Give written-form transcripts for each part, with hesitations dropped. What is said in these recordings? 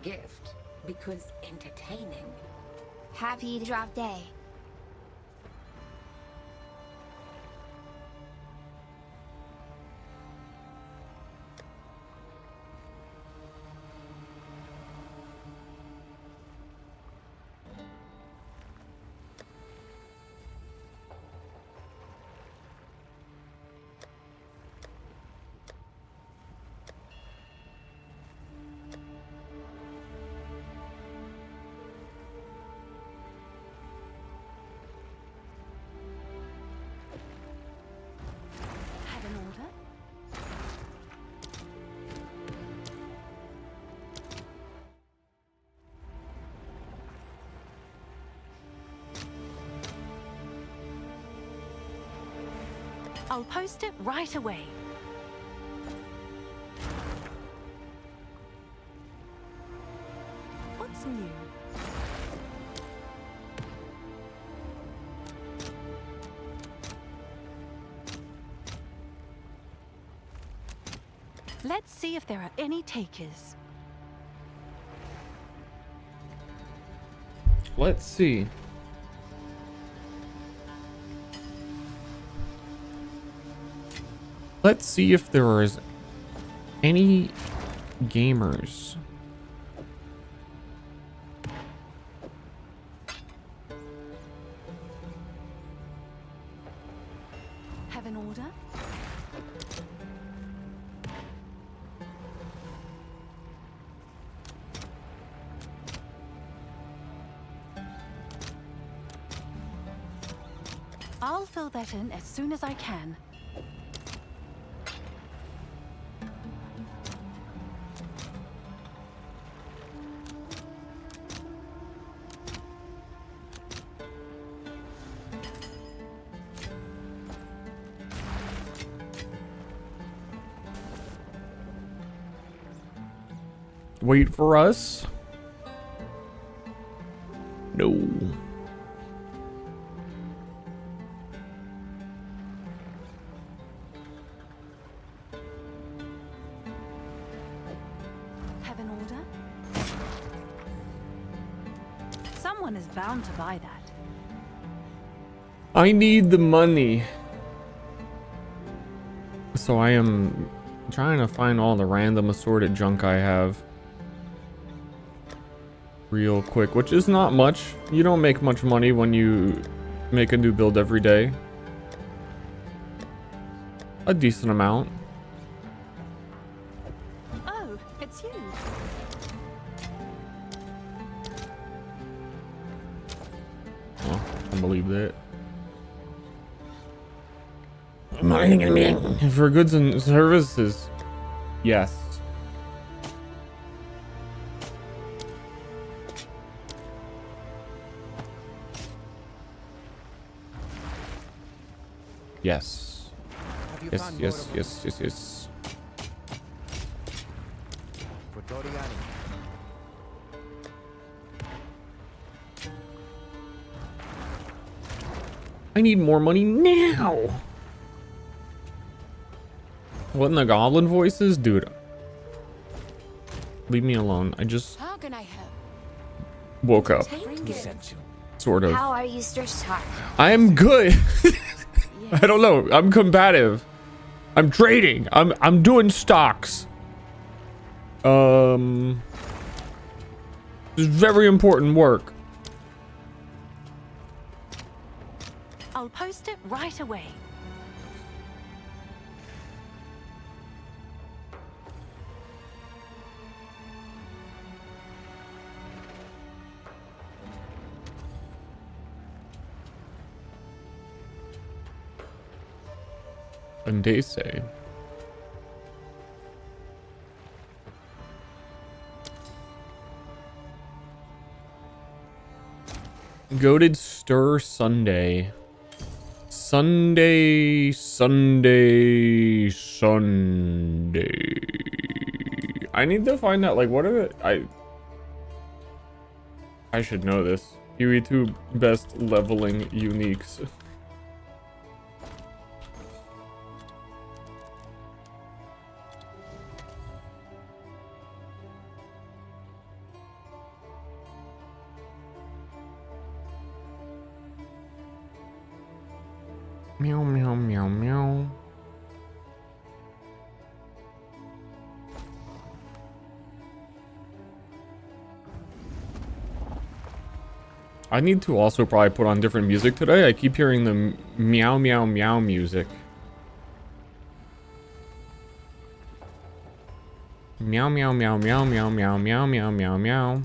Gift because entertaining. Happy drop day. Have an order? I'll post it right away. What's new? Let's see if there are any takers. Let's see. Let's see if there is any gamers. Have an order? I'll fill that in as soon as I can. Wait for us? No. Have an order? Someone is bound to buy that. I need the money. So I am trying to find all the random assorted junk I have real quick, which is not much. You don't make much money when you make a new build every day. A decent amount. Oh, it's you. Well, I believe that. For goods and services, yes. Yes. Yes, yes, yes, yes, yes. I need more money now. What in the goblin voices? Dude. Leave me alone. I just How can I help? woke up. Sort of. How are you, Ster? I am good. Yes. I don't know. I'm combative. I'm trading. I'm doing stocks. This is very important work. I'll post it right away. And they say. Goated Ster Sunday. Sunday. I need to find out, like, what are the... I should know this. UE2 best leveling uniques. Meow, meow, meow, meow. I need to also probably put on different music today. I keep hearing the meow, meow, meow music. Meow, meow, meow, meow, meow, meow, meow, meow, meow, meow.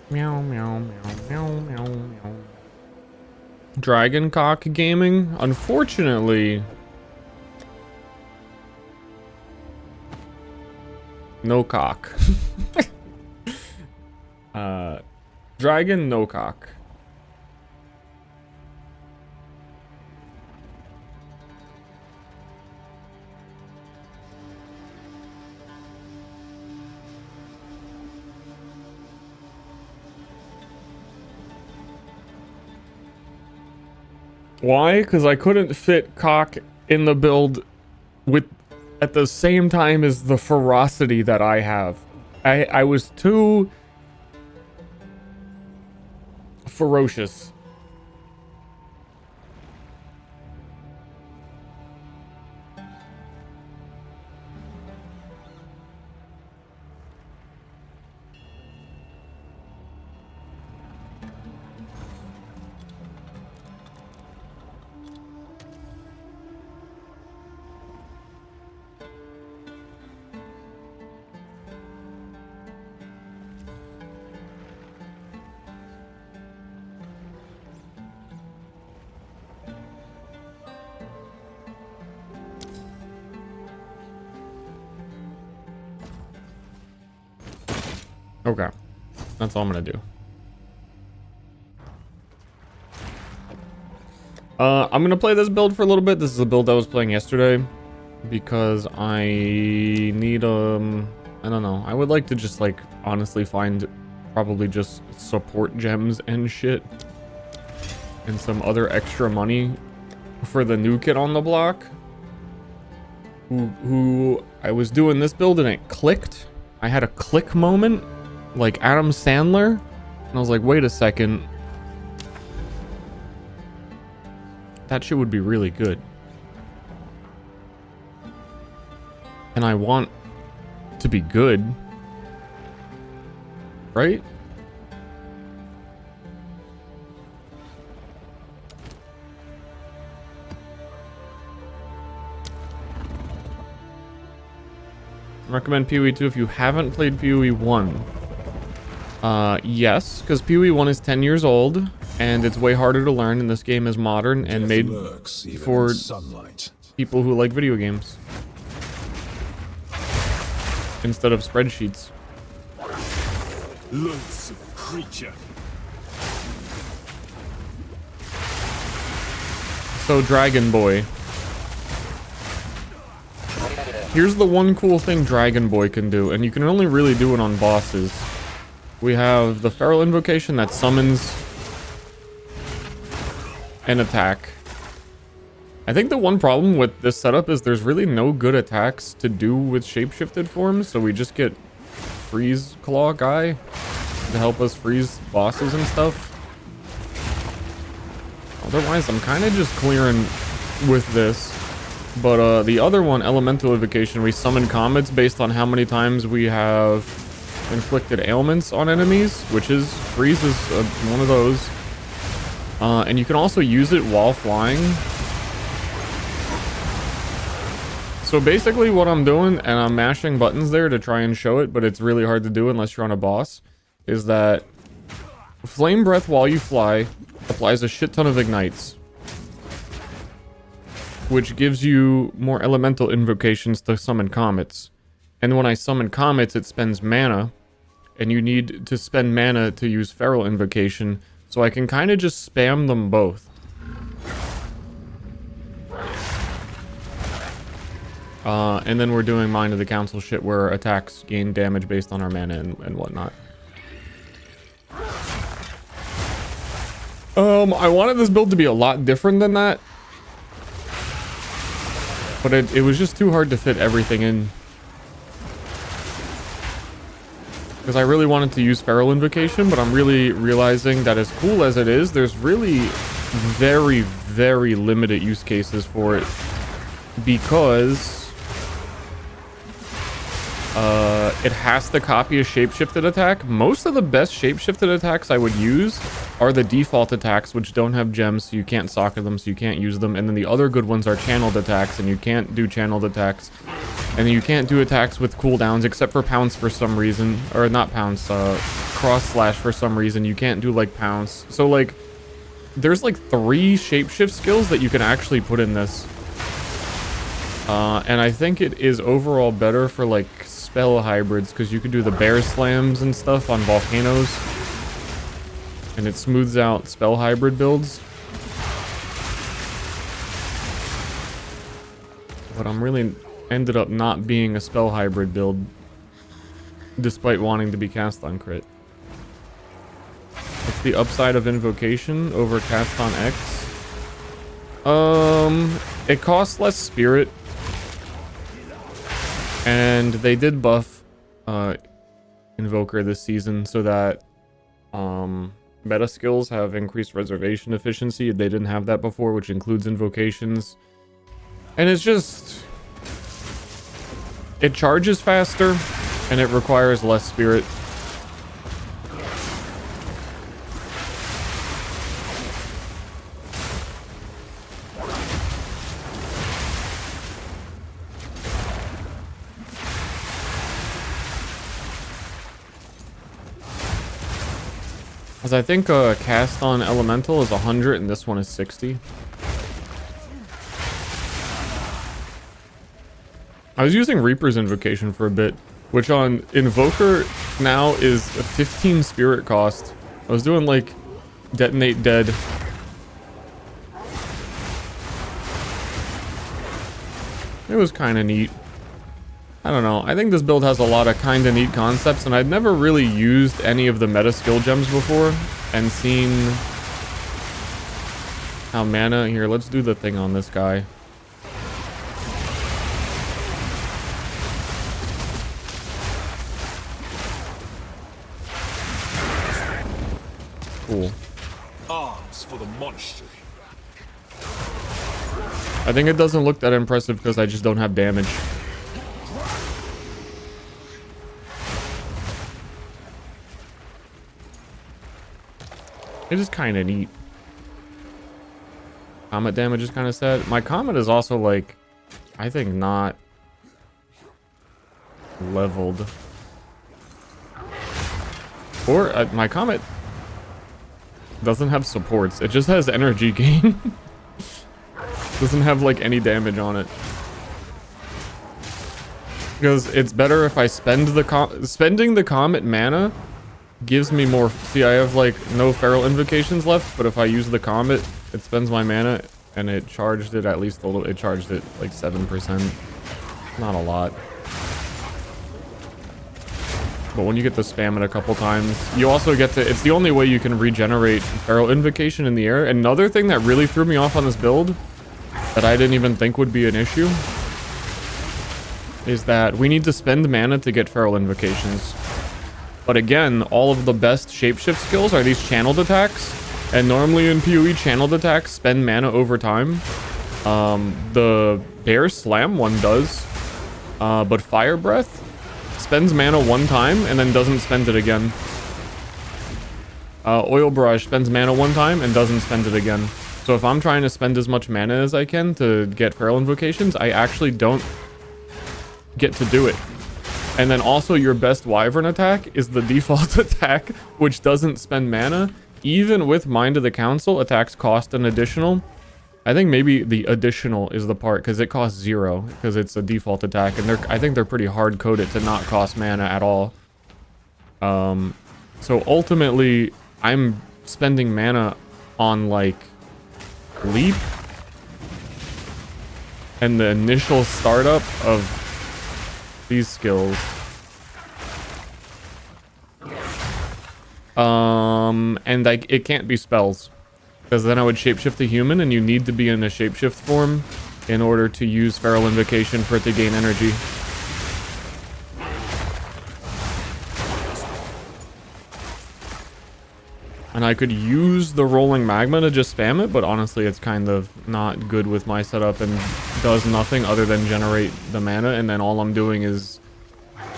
Meow, meow, meow, meow, meow, meow. Dragon Cock Gaming? Unfortunately, no cock. Dragon, no cock. Why? Because I couldn't fit cock in the build with at the same time as the ferocity that I have. I was too ferocious. Okay. That's all I'm gonna do. I'm gonna play this build for a little bit. This is a build I was playing yesterday because I need I don't know. I would like to just like honestly find probably just support gems and shit and some other extra money for the new kid on the block who I was doing this build and it clicked. I had a click moment like Adam Sandler and I was like, wait a second, that shit would be really good and I want to be good, right? Recommend PoE 2 if you haven't played PoE 1. Yes, because PoE 1 is 10 years old and it's way harder to learn, and this game is modern and made for people who like video games instead of spreadsheets. Loathsome creature. So Dragon Boy. Here's the one cool thing Dragon Boy can do, and you can only really do it on bosses. We have the Feral Invocation that summons an attack. I think the one problem with this setup is there's really no good attacks to do with shapeshifted forms, so we just get Freeze Claw guy to help us freeze bosses and stuff. Otherwise, I'm kind of just clearing with this. But the other one, Elemental Invocation, we summon comets based on how many times we have inflicted ailments on enemies, which is freeze is one of those. And you can also use it while flying. So basically what I'm doing, and I'm mashing buttons there to try and show it, but it's really hard to do unless you're on a boss, is that Flame Breath while you fly applies a shit ton of ignites, which gives you more elemental invocations to summon comets. And when I summon comets, it spends mana, and you need to spend mana to use Feral Invocation, so I can kind of just spam them both. And then we're doing Mind of the Council shit where attacks gain damage based on our mana and whatnot. I wanted this build to be a lot different than that. But it was just too hard to fit everything in. Because I really wanted to use Feral Invocation, but I'm really realizing that as cool as it is, there's really very, very limited use cases for it. Because it has to copy a shapeshifted attack. Most of the best shapeshifted attacks I would use are the default attacks, which don't have gems, so you can't socket them, so you can't use them. And then the other good ones are channeled attacks, and you can't do channeled attacks. And then you can't do attacks with cooldowns, except for pounce for some reason. Or not pounce, cross slash for some reason. You can't do, like, pounce. So, like, there's, like, 3 shapeshift skills that you can actually put in this. And I think it is overall better for, like, spell hybrids, because you can do the bear slams and stuff on volcanoes. And it smooths out spell hybrid builds. But I'm really ended up not being a spell hybrid build, despite wanting to be cast on crit. It's the upside of invocation over cast on X. It costs less spirit. And they did buff Invoker this season so that meta skills have increased reservation efficiency. They didn't have that before, which includes invocations. And it's just... it charges faster, and it requires less spirit. Because I think cast on elemental is 100 and this one is 60. I was using Reaper's Invocation for a bit, which on Invoker now is a 15 spirit cost. I was doing like Detonate Dead. It was kind of neat. I don't know. I think this build has a lot of kind of neat concepts, and I'd never really used any of the meta skill gems before and seen how mana... Here, let's do the thing on this guy. Cool. Arms for the monster. I think it doesn't look that impressive because I just don't have damage. It is kind of neat. Comet damage is kind of sad. My comet is also like, I think not leveled. Or my comet doesn't have supports. It just has energy gain. Doesn't have like any damage on it. Because it's better if I spend the spending the comet mana gives me more. See, I have like no feral invocations left, but if I use the comet, it spends my mana, and it charged it at least a little. It charged it like 7%. Not a lot. But when you get to spam it a couple times, you also get to... It's the only way you can regenerate feral invocation in the air. Another thing that really threw me off on this build that I didn't even think would be an issue is that we need to spend mana to get feral invocations. But again, all of the best shapeshift skills are these channeled attacks, and normally in PoE channeled attacks spend mana over time. The bear slam one does, but fire breath spends mana one time and then doesn't spend it again. Oil barrage spends mana one time and doesn't spend it again. So if I'm trying to spend as much mana as I can to get feral invocations, I actually don't get to do it. And then also your best wyvern attack is the default attack, which doesn't spend mana. Even with Mind of the Council, attacks cost an additional. I think maybe the additional is the part, because it costs 0, because it's a default attack, and I think they're pretty hard-coded to not cost mana at all. So ultimately, I'm spending mana on like leap and the initial startup of these skills. And like it can't be spells, because then I would shapeshift a human, and you need to be in a shapeshift form in order to use Feral Invocation for it to gain energy. And I could use the rolling magma to just spam it, but honestly it's kind of not good with my setup and does nothing other than generate the mana, and then all I'm doing is,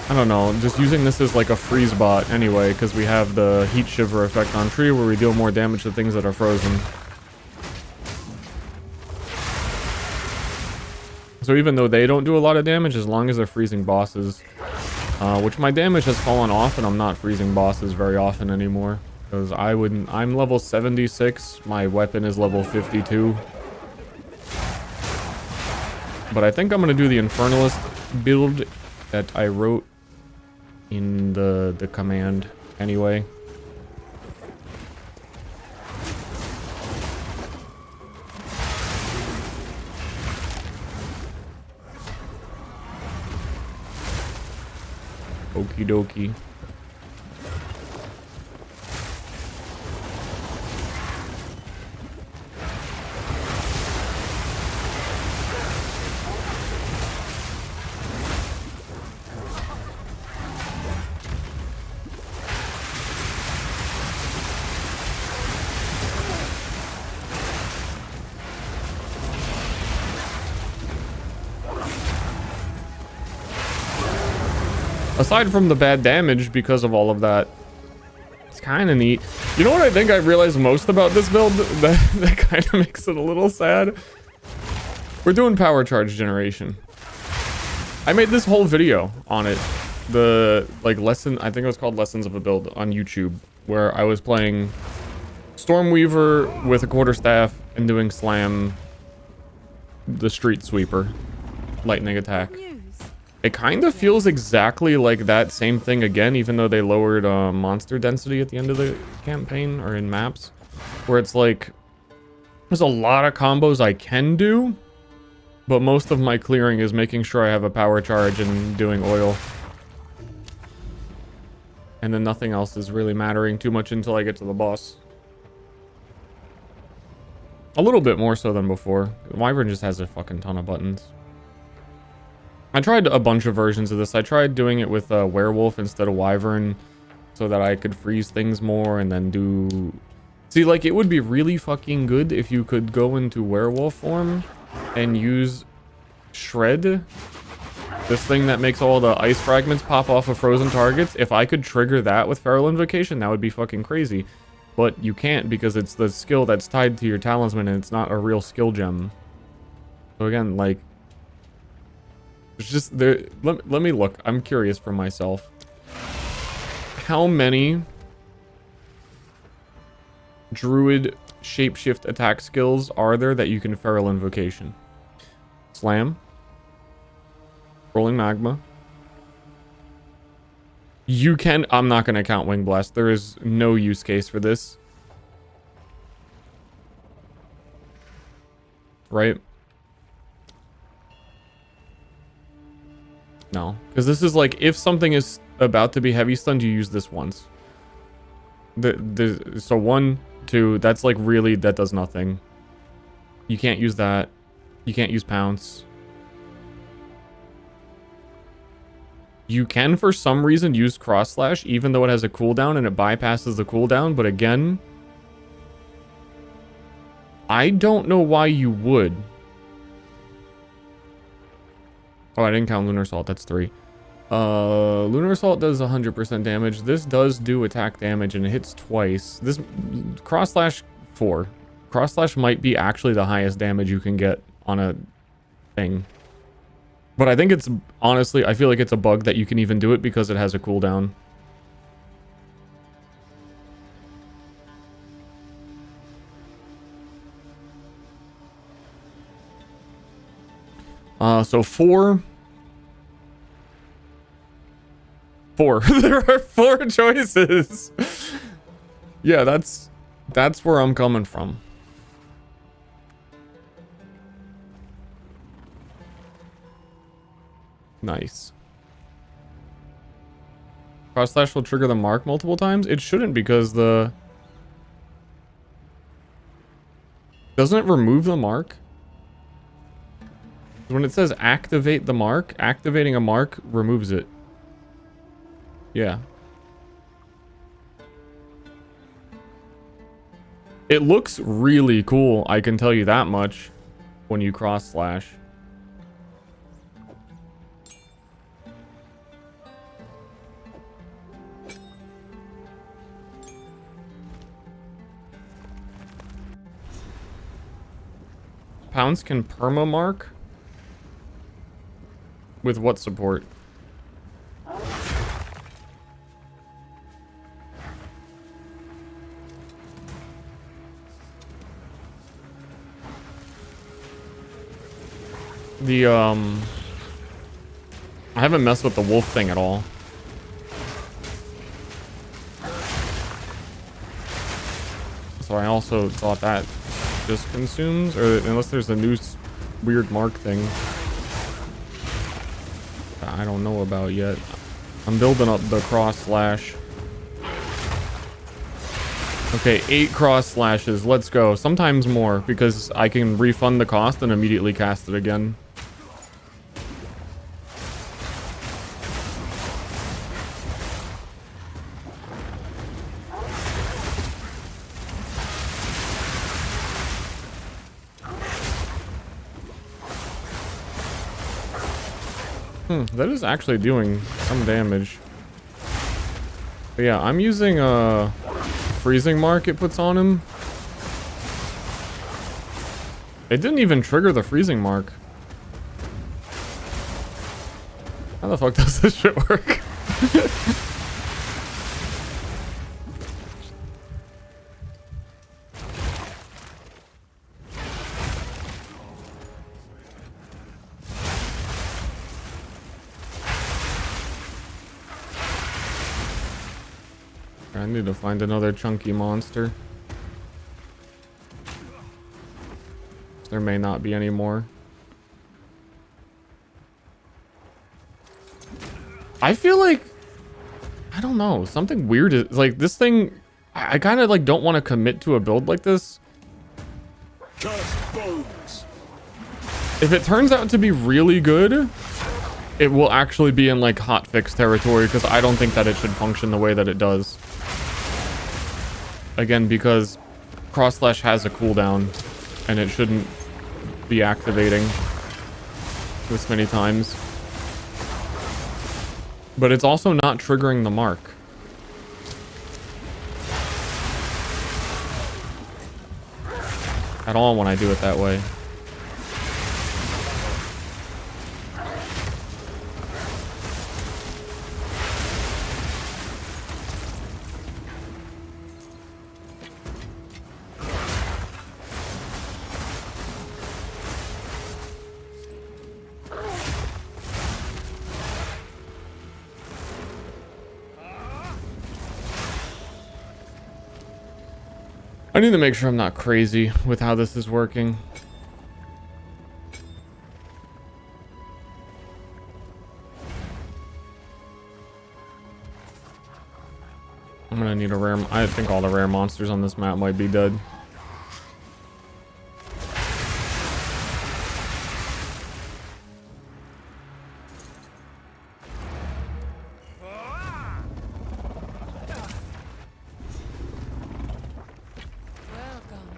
I don't know, just using this as like a freeze bot anyway, because we have the heat shiver effect on tree where we deal more damage to things that are frozen. So even though they don't do a lot of damage, as long as they're freezing bosses, which my damage has fallen off and I'm not freezing bosses very often anymore. Because I'm level 76, my weapon is level 52. But I think I'm going to do the Infernalist build that I wrote in the command anyway. Okie dokie. Aside from the bad damage because of all of that, it's kind of neat. You know what I think I realized most about this build that kind of makes it a little sad? We're doing power charge generation. I made this whole video on it. The like lesson, I think it was called Lessons of a Build on YouTube, where I was playing Stormweaver with a quarterstaff and doing slam the street sweeper lightning attack. It kind of feels exactly like that same thing again, even though they lowered monster density at the end of the campaign or in maps, where it's like there's a lot of combos I can do, but most of my clearing is making sure I have a power charge and doing oil. And then nothing else is really mattering too much until I get to the boss. A little bit more so than before. Wyvern just has a fucking ton of buttons. I tried a bunch of versions of this. I tried doing it with Werewolf instead of Wyvern so that I could freeze things more and then do... See, like, it would be really fucking good if you could go into Werewolf form and use Shred, this thing that makes all the ice fragments pop off of frozen targets. If I could trigger that with Feral Invocation, that would be fucking crazy. But you can't, because it's the skill that's tied to your talisman and it's not a real skill gem. So again, like... It's just there. Let me look. I'm curious for myself. How many druid shapeshift attack skills are there that you can Feral Invocation? Slam. Rolling magma. You can... I'm not going to count Wing Blast. There is no use case for this. Right? No, because this is like, if something is about to be heavy stunned, you use this once. So 1, 2, that's like really, that does nothing. You can't use that. You can't use Pounce. You can, for some reason, use Cross Slash, even though it has a cooldown and it bypasses the cooldown. But again, I don't know why you would. Oh, I didn't count Lunar Assault. That's 3. Lunar Assault does 100% damage. This does do attack damage and it hits twice. This Cross Slash 4. Cross Slash might be actually the highest damage you can get on a thing. But I think it's, honestly, I feel like it's a bug that you can even do it because it has a cooldown. So 4. 4. There are 4 choices. Yeah, that's where I'm coming from. Nice. Cross slash will trigger the mark multiple times? It shouldn't, because the... Doesn't it remove the mark? When it says activate the mark, activating a mark removes it. Yeah. It looks really cool, I can tell you that much, when you cross slash. Pounds can perma mark? With what support? The, I haven't messed with the wolf thing at all. So I also thought that just consumes, or unless there's a new weird mark thing I don't know about yet. I'm building up the cross slash. Okay, 8 cross slashes. Let's go. Sometimes more, because I can refund the cost and immediately cast it again. That is actually doing some damage. But yeah, I'm using a freezing mark it puts on him. It didn't even trigger the freezing mark. How the fuck does this shit work? I need to find another chunky monster. There may not be any more. I feel like, I don't know, something weird is like this thing. I kind of like don't want to commit to a build like this. Cast bones. If it turns out to be really good, it will actually be in like hotfix territory, because I don't think that it should function the way that it does. Again, because cross slash has a cooldown and it shouldn't be activating this many times. But it's also not triggering the mark. At all when I do it that way. I need to make sure I'm not crazy with how this is working. I'm gonna need a rare. I think all the rare monsters on this map might be dead.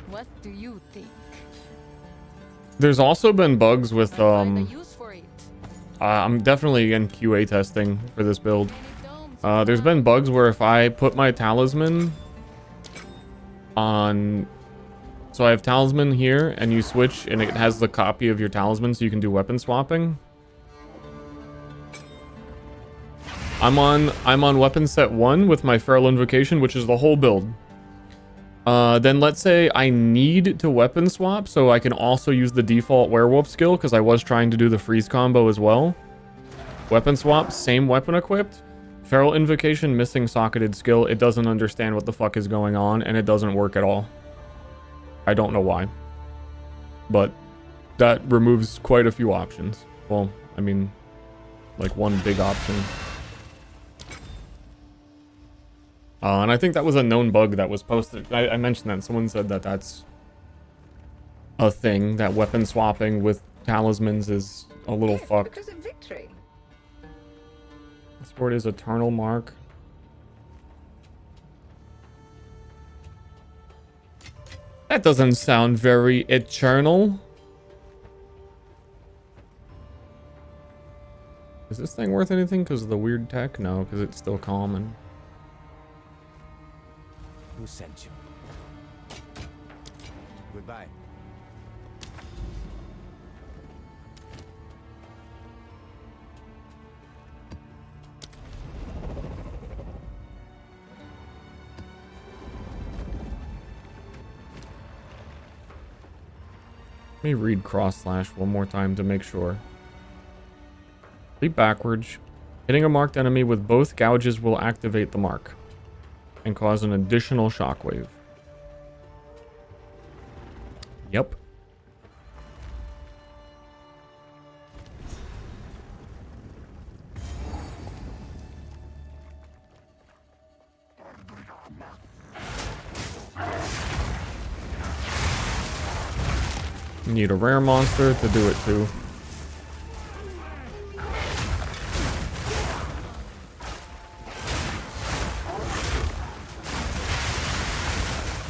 What do you think? There's also been bugs with Find a use for it. I'm definitely in QA testing for this build. There's been bugs where if I put my talisman on, so I have talisman here and you switch and it has the copy of your talisman so you can do weapon swapping. I'm on weapon set 1 with my feral invocation, which is the whole build. Then let's say I need to weapon swap, so I can also use the default werewolf skill, because I was trying to do the freeze combo as well. Weapon swap, same weapon equipped. Feral Invocation missing socketed skill. It doesn't understand what the fuck is going on, and it doesn't work at all. I don't know why. But that removes quite a few options. Well, I mean, like one big option. And I think that was a known bug that was posted. I mentioned that. Someone said that that's a thing, that weapon swapping with talismans is a little Yes, fucked. because of victory. Sport is Eternal Mark. That doesn't sound very eternal. Is this thing worth anything because of the weird tech? No, because it's still common. Who sent you? Goodbye. Let me read cross slash one more time to make sure. Leap backwards. Hitting a marked enemy with both gouges will activate the mark and cause an additional shockwave. Yep. You need a rare monster to do it too.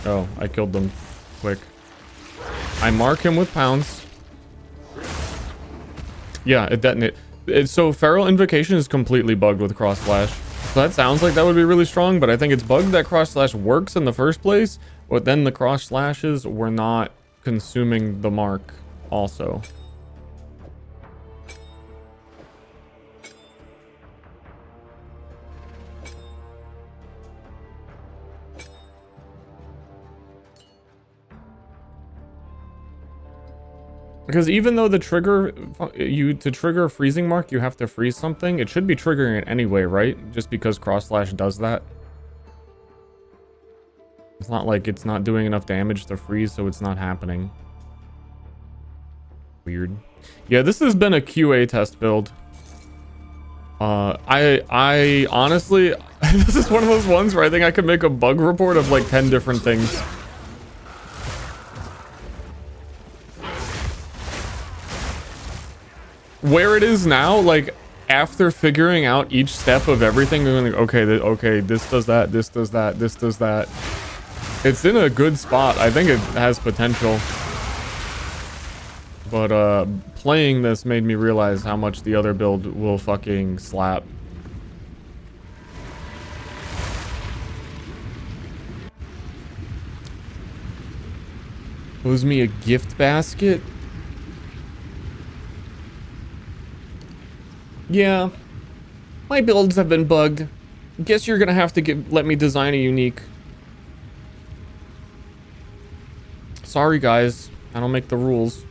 Oh, I killed them quick. I mark him with pounds. Yeah, it detonates. So Feral Invocation is completely bugged with cross slash. So that sounds like that would be really strong, but I think it's bugged that cross slash works in the first place, but then the cross slashes were not consuming the mark also. Because even though the trigger, to trigger a freezing mark, you have to freeze something. It should be triggering it anyway, right? Just because cross slash does that. It's not like it's not doing enough damage to freeze, so it's not happening. Weird. Yeah, this has been a QA test build. I honestly, this is one of those ones where I think I could make a bug report of like 10 different things. Where it is now, like after figuring out each step of everything, I'm like, okay, this does that, this does that, this does that. It's in a good spot. I think it has potential. But playing this made me realize how much the other build will fucking slap. Owes me a gift basket? Yeah. My builds have been bugged. Guess you're gonna have to let me design a unique. Sorry guys, I don't make the rules.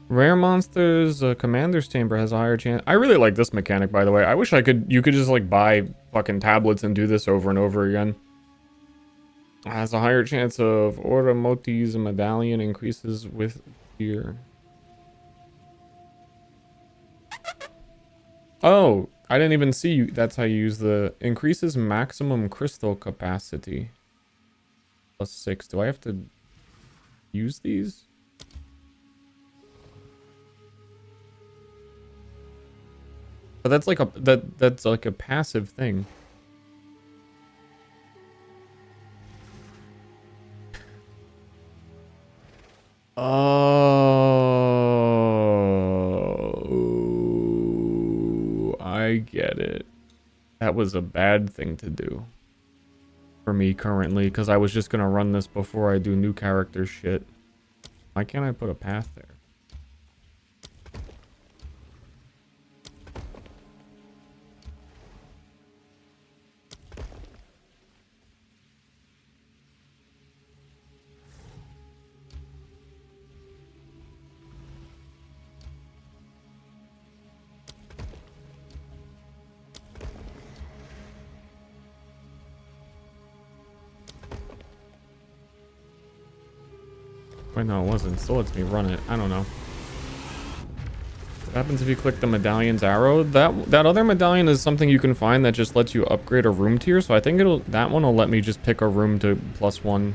Rare monsters, commander's chamber has a higher chance. I really like this mechanic, by the way. I wish you could just like buy fucking tablets and do this over and over again. Has a higher chance of Order Moti's medallion increases with gear. Oh, I didn't even see you. That's how you use the increases maximum crystal capacity. +6. Do I have to use these? But that's like that's like a passive thing. Oh, I get it. That was a bad thing to do for me currently, because I was just gonna run this before I do new character shit. Why can't I put a path there? Wait, no, it wasn't. It still lets me run it. I don't know. What happens if you click the medallion's arrow? That other medallion is something you can find that just lets you upgrade a room tier. So I think that one will let me just pick a room to +1.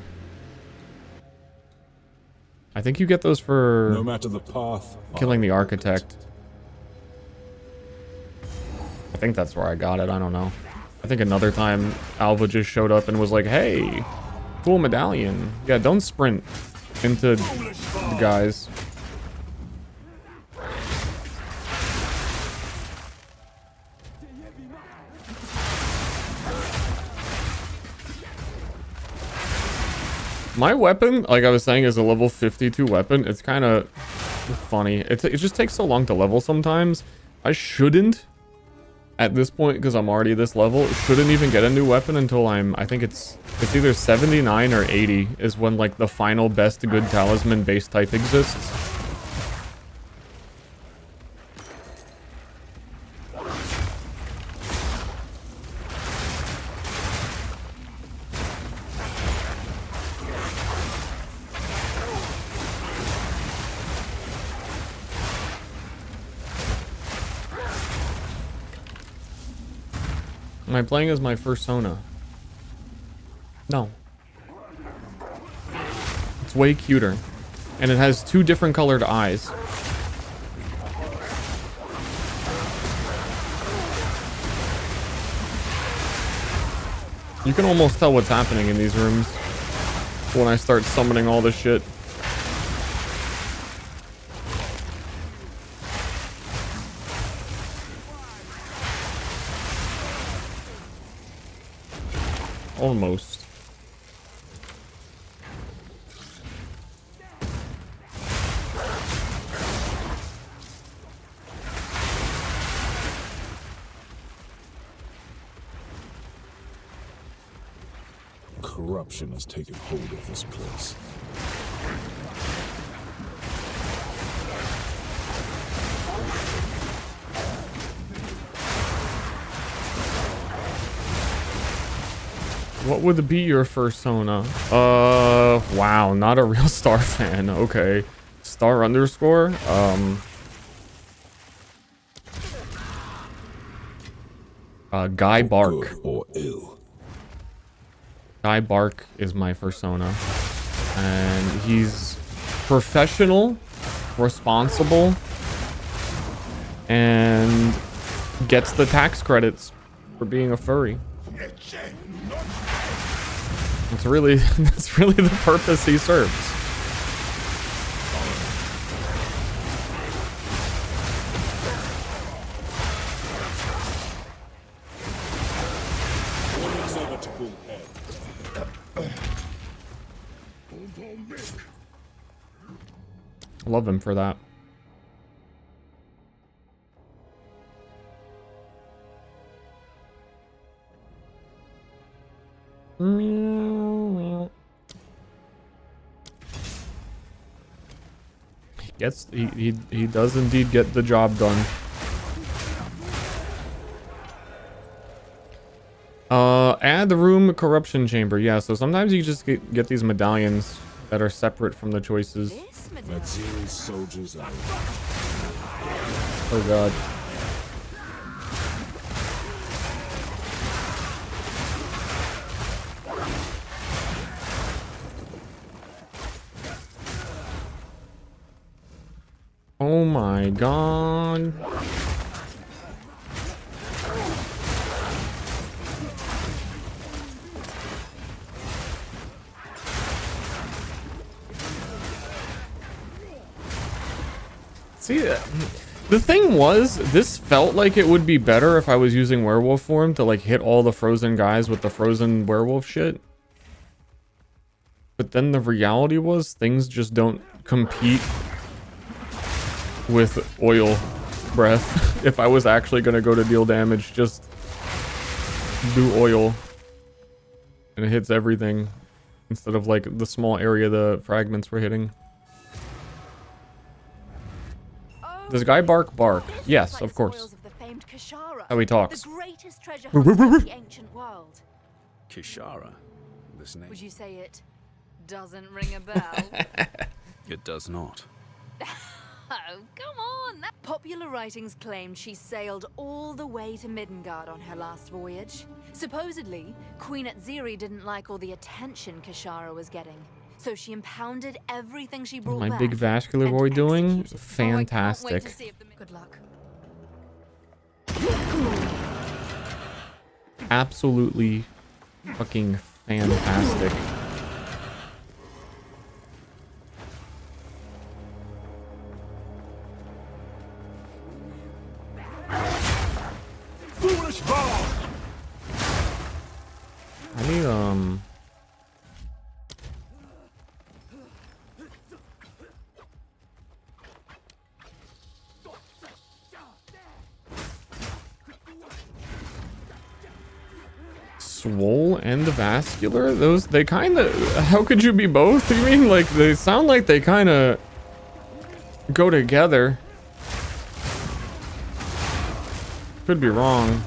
I think you get those for No matter the path, killing the architect. I think that's where I got it. I don't know. I think another time Alva just showed up and was like, hey, cool medallion. Yeah, don't sprint into the guys. My weapon, like I was saying, is a level 52 weapon. It's kind of funny. It just takes so long to level sometimes. I shouldn't, at this point, because I'm already this level, shouldn't even get a new weapon until I think it's either 79 or 80 is when, like, the final best good talisman base type exists. Am I playing as my first Sona? No. It's way cuter. And it has 2 different colored eyes. You can almost tell what's happening in these rooms when I start summoning all this shit. Almost. corruption has taken hold of this place. What would be your first Sona? Wow, not a real Star fan. Okay. Star underscore? Guy Bark. Good or ill. Guy Bark is my persona. And he's professional, responsible, and gets the tax credits for being a furry. That's really the purpose he serves. I love him for that. He does indeed get the job done. Add the room corruption chamber. Yeah, so sometimes you just get these medallions that are separate from the choices. Naziri's soldiers out. Oh god. Oh my god. See, the thing was, this felt like it would be better if I was using werewolf form to like hit all the frozen guys with the frozen werewolf shit. But then the reality was things just don't compete with oil breath. If I was actually going to go to deal damage, just do oil and it hits everything instead of like the small area the fragments were hitting. Does Guy Bark? Yes, of course. How he talks. The greatest treasure hunter of the ancient world. Kishara. This name. Would you say it doesn't ring a bell? It does not. Oh, come on! Popular writings claim she sailed all the way to Midgard on her last voyage. Supposedly, Queen Atziri didn't like all the attention Kishara was getting, so she impounded everything she brought My back. big vascular and boy doing executed. fantastic. Good luck. Absolutely fucking fantastic. Foolish ball! I need swole and vascular, those they kind of, how could you be both? You mean like they sound like they kind of go together? Could be wrong.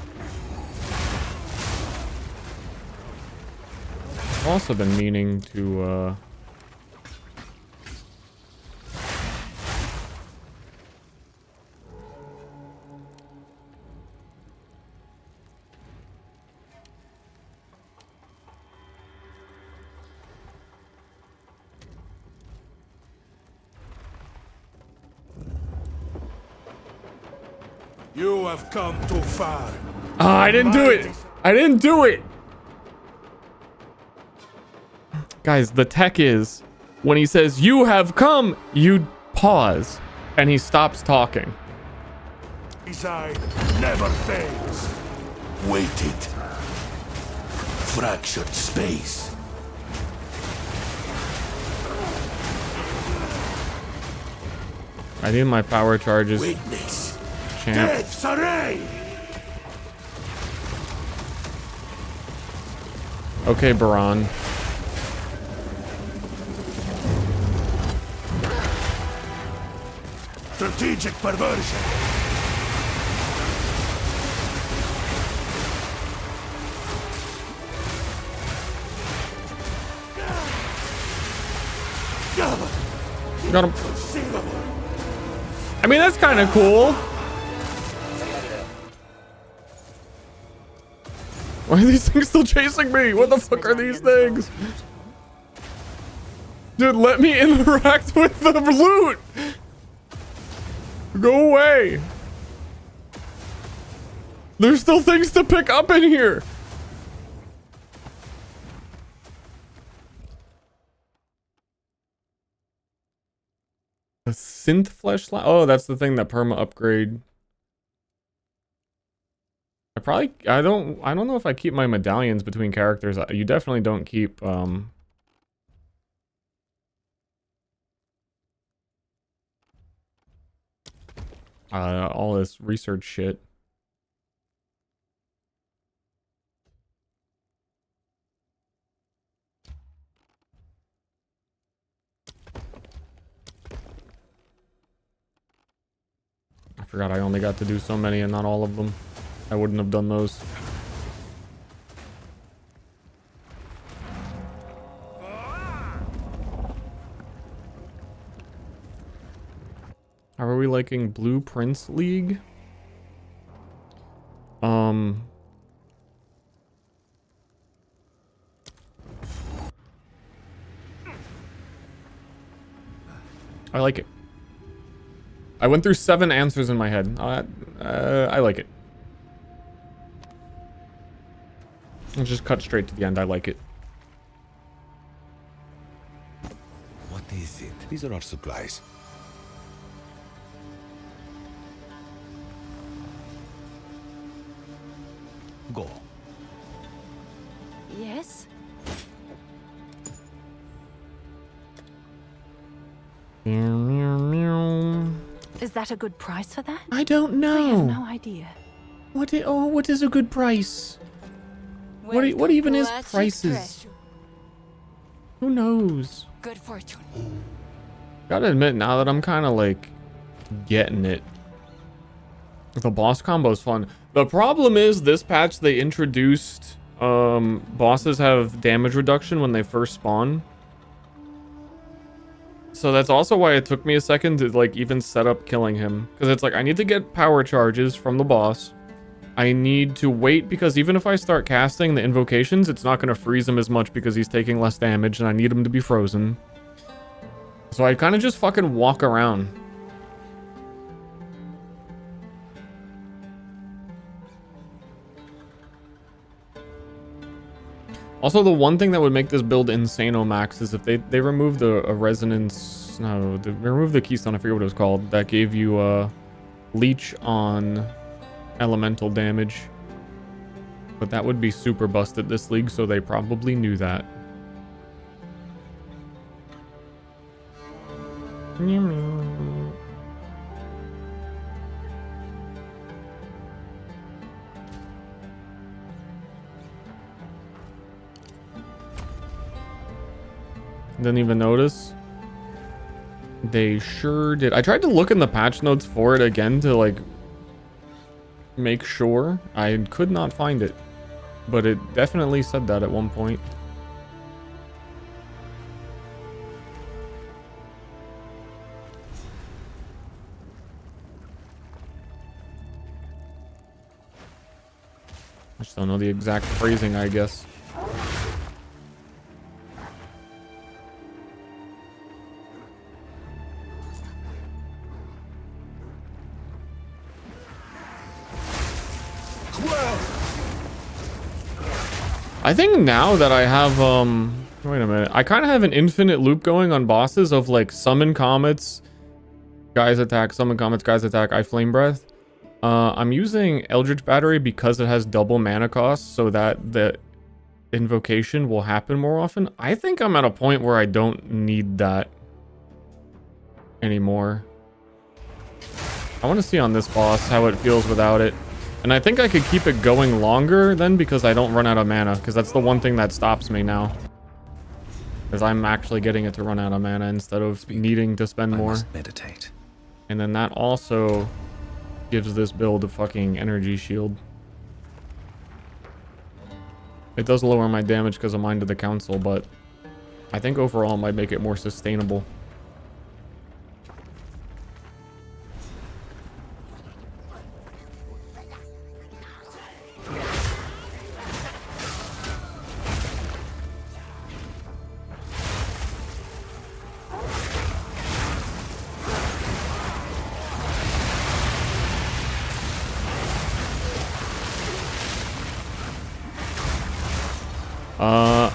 I've also been meaning to You have come too far. I didn't do it. I didn't do it. Guys, the tech is when he says you have come, you pause and he stops talking. Design never fails. Waited. Fractured space. I need my power charges. Witness. Champ. Death's array. Okay, Baron. Strategic perversion. Got him. I mean, that's kind of cool. Why are these things still chasing me? What the fuck are these things? Dude, let me interact with the loot. Go away. There's still things to pick up in here. A synth fleshlight. Oh, that's the thing that perma upgrade. I don't know if I keep my medallions between characters. You definitely don't keep all this research shit. I forgot I only got to do so many and not all of them. I wouldn't have done those. How are we liking Blueprints League? I like it. I went through 7 answers in my head. I like it. Let's just cut straight to the end. I like it. What is it? These are our supplies. Go. Yes? Meow, meow, meow. Is that a good price for that? I don't I have know. no idea. What is a good price? What even is Welcome to prices? Treasure. Who knows? Good fortune. Gotta admit, now that I'm kind of like getting it, the boss combo is fun. The problem is this patch they introduced bosses have damage reduction when they first spawn. So that's also why it took me a second to like even set up killing him. Because it's like I need to get power charges from the boss. I need to wait because even if I start casting the invocations, it's not going to freeze him as much because he's taking less damage and I need him to be frozen. So I kind of just fucking walk around. Also, the one thing that would make this build insano max is if they removed a resonance... No, they removed the keystone, I forget what it was called, that gave you a leech on elemental damage. But that would be super busted this league, so they probably knew that. Didn't even notice. They sure did. I tried to look in the patch notes for it again to like make sure. I could not find it, but it definitely said that at one point. I just don't know the exact phrasing, I guess. I think now that I have, wait a minute. I kind of have an infinite loop going on bosses of like summon comets, guys attack, summon comets, guys attack, I flame breath. I'm using Eldritch Battery because it has double mana cost so that the invocation will happen more often. I think I'm at a point where I don't need that anymore. I want to see on this boss how it feels without it. And I think I could keep it going longer then because I don't run out of mana, because that's the one thing that stops me now. Because I'm actually getting it to run out of mana instead of needing to spend more. Meditate. And then that also gives this build a fucking energy shield. It does lower my damage because of Mind of the Council, but I think overall it might make it more sustainable.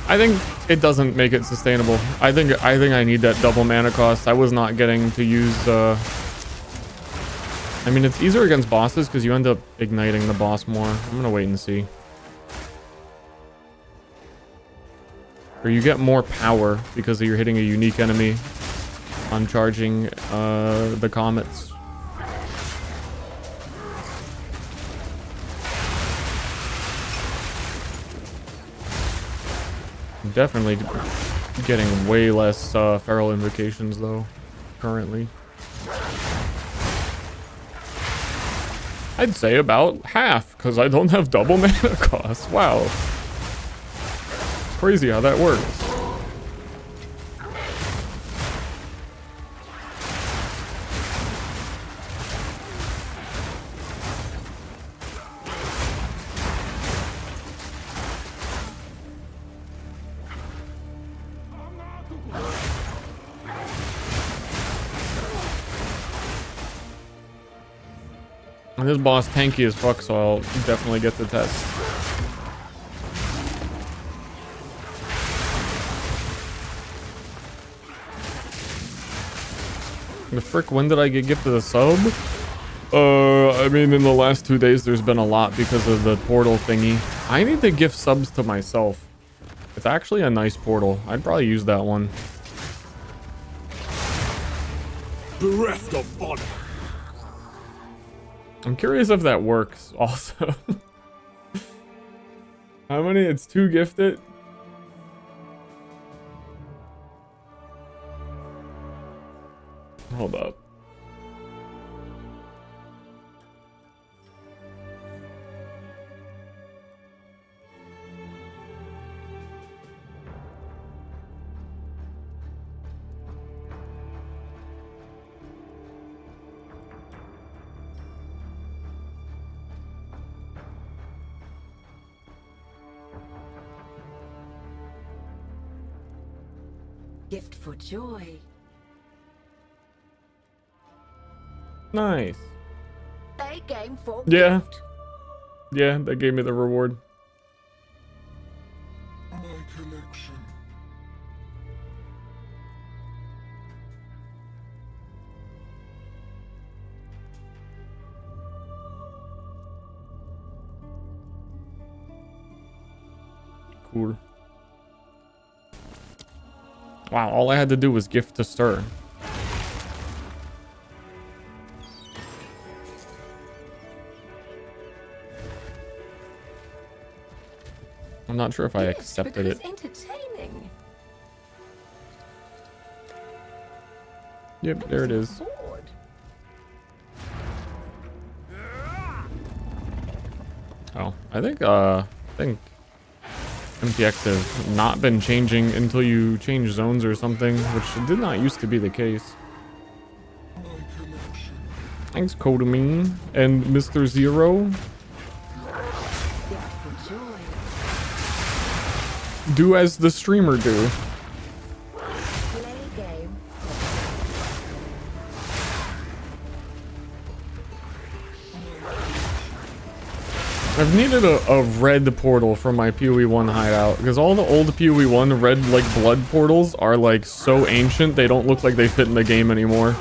I think it doesn't make it sustainable. I think I need that double mana cost. I was not getting to use I mean, it's easier against bosses because you end up igniting the boss more. I'm gonna wait and see. Or you get more power because you're hitting a unique enemy on charging the comets. Definitely getting way less feral invocations though currently. I'd say about half because I don't have double mana cost. Wow, crazy how that works. And this boss tanky as fuck, so I'll definitely get the test. The frick, when did I get gifted a sub? I mean, in the last 2 days, there's been a lot because of the portal thingy. I need to gift subs to myself. It's actually a nice portal. I'd probably use that one. Bereft of honor. I'm curious if that works also. How many? It's 2 gifted. Hold up. Gift for joy. Nice. A game for Yeah. gift. Yeah, that gave me the reward. My collection. Cool. Wow, all I had to do was gift to Ster. I'm not sure if I Yes, accepted because it. entertaining. Yep, there it is. Bored. Oh, I think MTX has not been changing until you change zones or something, which did not used to be the case. My collection. Thanks, Kodamine and Mr. Zero. Gift for joy. Do as the streamer do. Play game. I've needed a red portal for my PoE1 hideout, because all the old PoE1 red, like, blood portals are, like, so ancient, they don't look like they fit in the game anymore.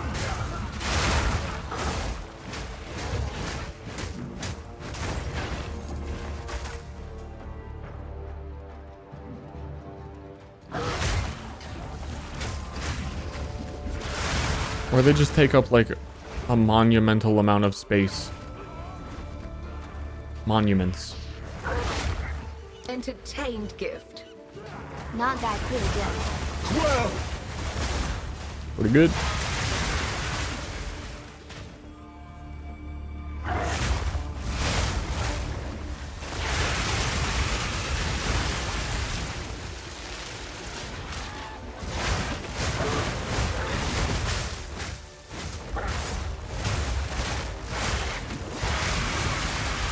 Or they just take up, like, a monumental amount of space. Monuments. Entertained gift. Not that pretty good. Pretty good.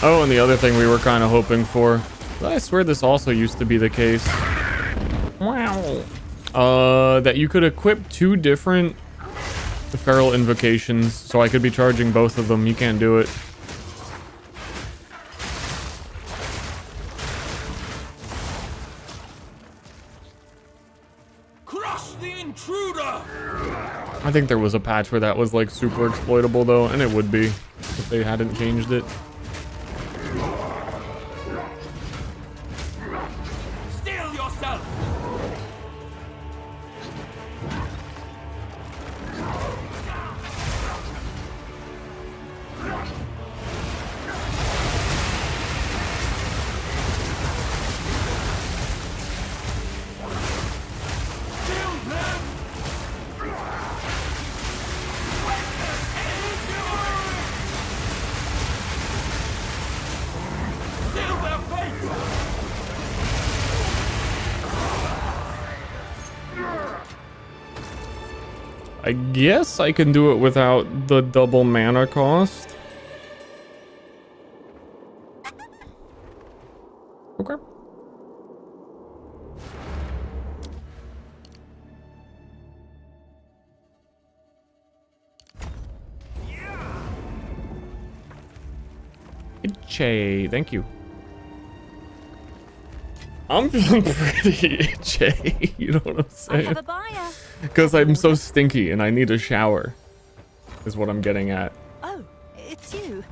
Oh, and the other thing we were kind of hoping for. I swear this also used to be the case. Wow. That you could equip 2 different feral invocations, so I could be charging both of them. You can't do it. Crush the intruder! I think there was a patch where that was like super exploitable though, and it would be if they hadn't changed it. Steel yourself! I guess I can do it without the double mana cost. Okay. Itchy, thank you. I'm feeling pretty itchy, you know what I'm saying? I have a buyer. Because I'm so stinky and I need a shower, is what I'm getting at. Oh, it's you.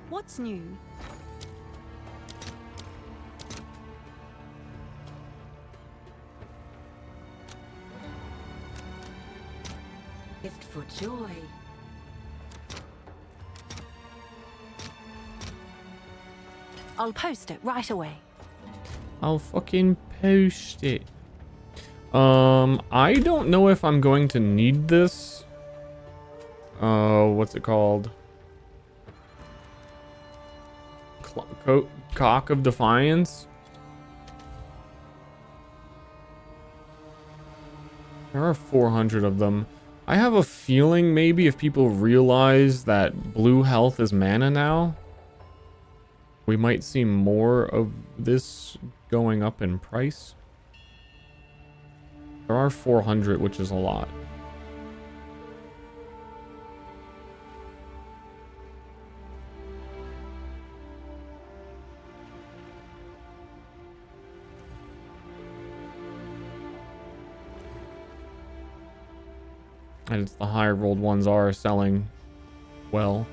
What's new? Gift for joy. I'll post it right away. I'll fucking post it. I don't know if I'm going to need this. What's it called? Cock of Defiance? There are 400 of them. I have a feeling maybe if people realize that blue health is mana now, we might see more of this going up in price. There are 400, which is a lot. And it's the higher rolled ones are selling well.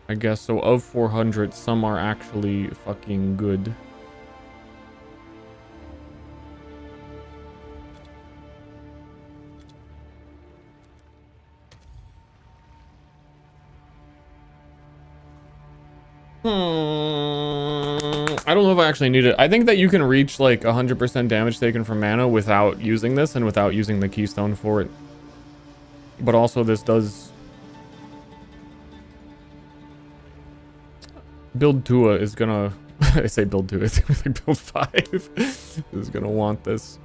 I guess so. Of 400, some are actually fucking good. I don't know if I actually need it. I think that you can reach like 100% damage taken from mana without using this and without using the keystone for it. But also this does... Build 2 is gonna... I say build 2, it's gonna be like build 5 is gonna want this.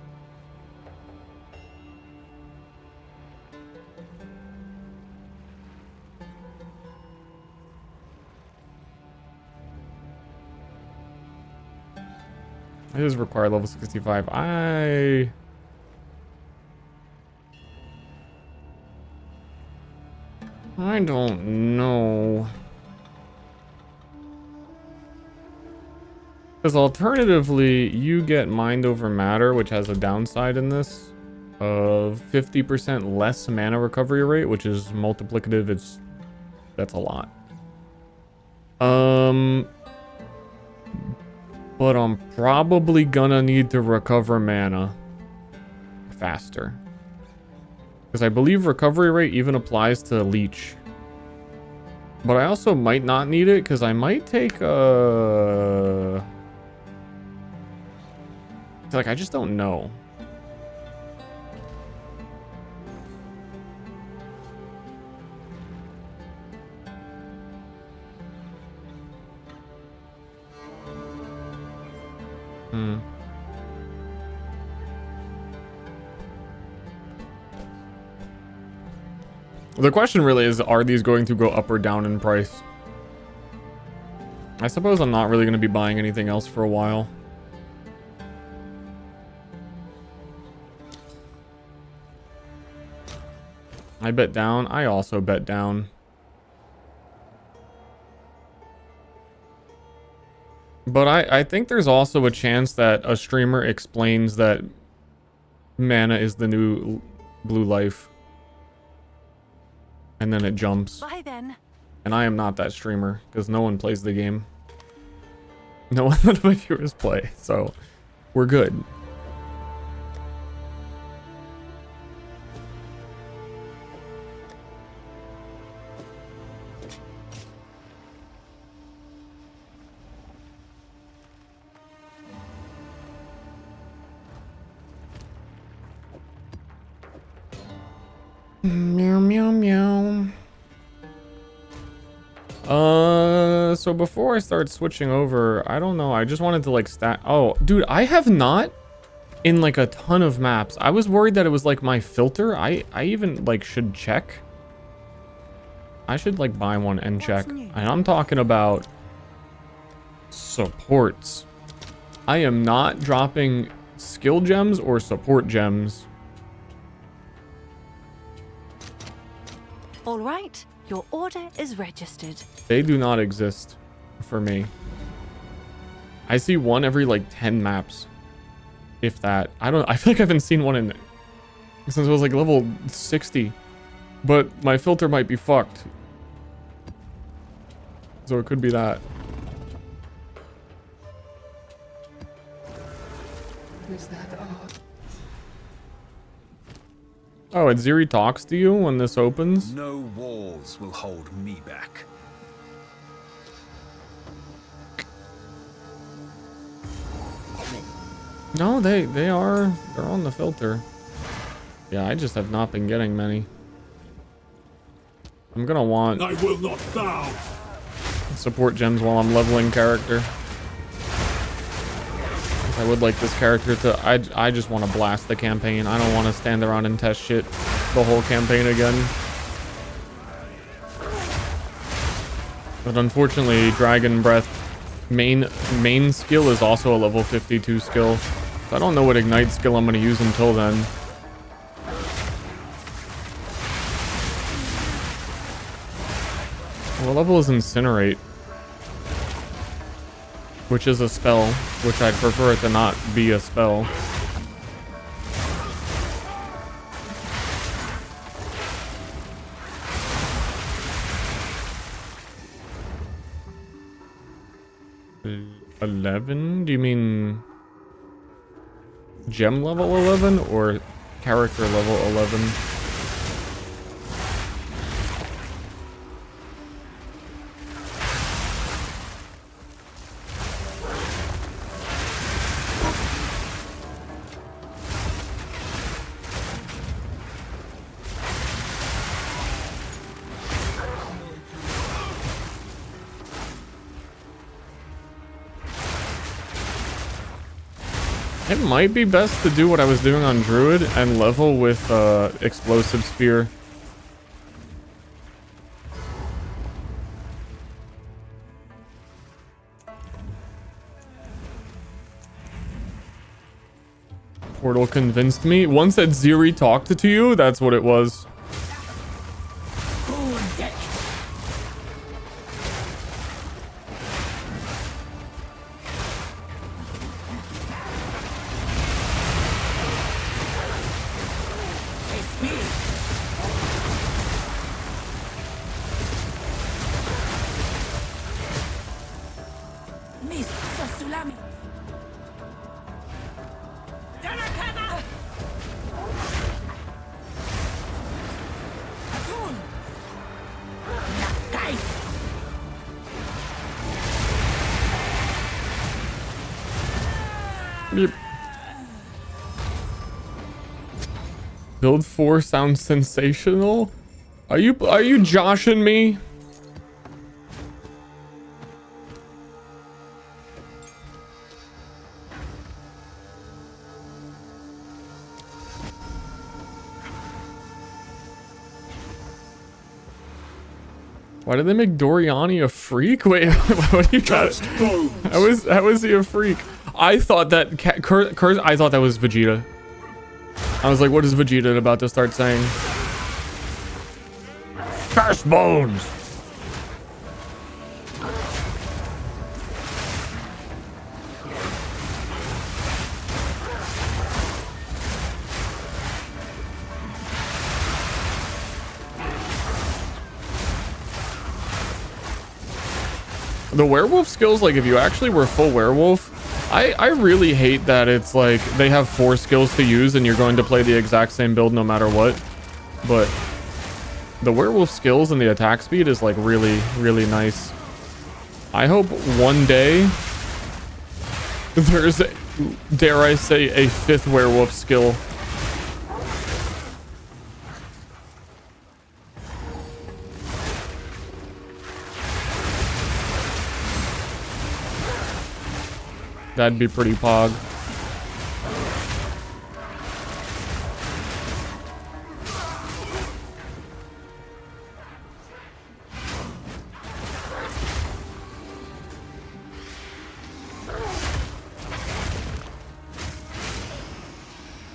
It is required level 65. I don't know. Because alternatively, you get mind over matter, which has a downside in this of 50% less mana recovery rate, which is multiplicative. That's a lot. But I'm probably gonna need to recover mana faster. Because I believe recovery rate even applies to leech. But I also might not need it because I might take like, I just don't know. The question really is, are these going to go up or down in price? I suppose I'm not really going to be buying anything else for a while. I bet down. I also bet down. But I think there's also a chance that a streamer explains that mana is the new blue life. And then it jumps. Bye then. And I am not that streamer, because no one plays the game. No one of my viewers play, so we're good. Meow, meow, meow. So before I start switching over, I don't know. I just wanted to like Oh, dude, I have not in like a ton of maps. I was worried that it was like my filter. I even like should check. I should like buy one and check. And I'm talking about supports. I am not dropping skill gems or support gems. All right, your order is registered. They do not exist for me. I see one every like 10 maps. If that. I feel like I haven't seen one in since it was like level 60. But my filter might be fucked. So it could be that. Is that all? Oh, and Ziri talks to you when this opens? No walls will hold me back. No, they're on the filter. Yeah, I just have not been getting many. I'm gonna want I will not bow. support gems while I'm leveling character. I would like this character to... I just want to blast the campaign. I don't want to stand around and test shit the whole campaign again. But unfortunately, Dragon Breath main skill is also a level 52 skill. So I don't know what Ignite skill I'm going to use until then. What level is Incinerate? Which is a spell, which I'd prefer it to not be a spell. $11? Do you mean gem level 11 or character level 11? It might be best to do what I was doing on Druid and level with Explosive Spear. Portal convinced me. Once that Ziri talked to you, that's what it was. Build 4 sounds sensational. Are you joshing me? Why did they make Doriani a freak? Wait, what do you got? How was he a freak? I thought that I thought that was Vegeta. I was like, what is Vegeta about to start saying? Curse bones! The werewolf skills, like if you actually were full werewolf, I really hate that it's like they have 4 skills to use and you're going to play the exact same build no matter what. But the werewolf skills and the attack speed is like really, really nice. I hope one day there's, dare I say, a 5th werewolf skill. That'd be pretty pog.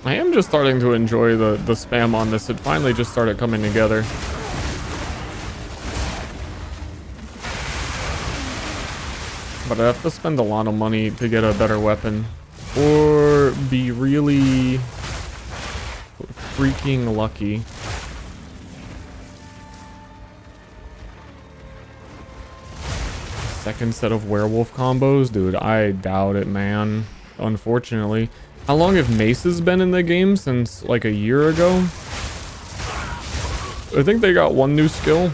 I am just starting to enjoy the spam on this. It finally just started coming together. But I have to spend a lot of money to get a better weapon. Or be really freaking lucky. Second set of werewolf combos? Dude, I doubt it, man. Unfortunately. How long have maces been in the game? Since like a year ago? I think they got 1 new skill.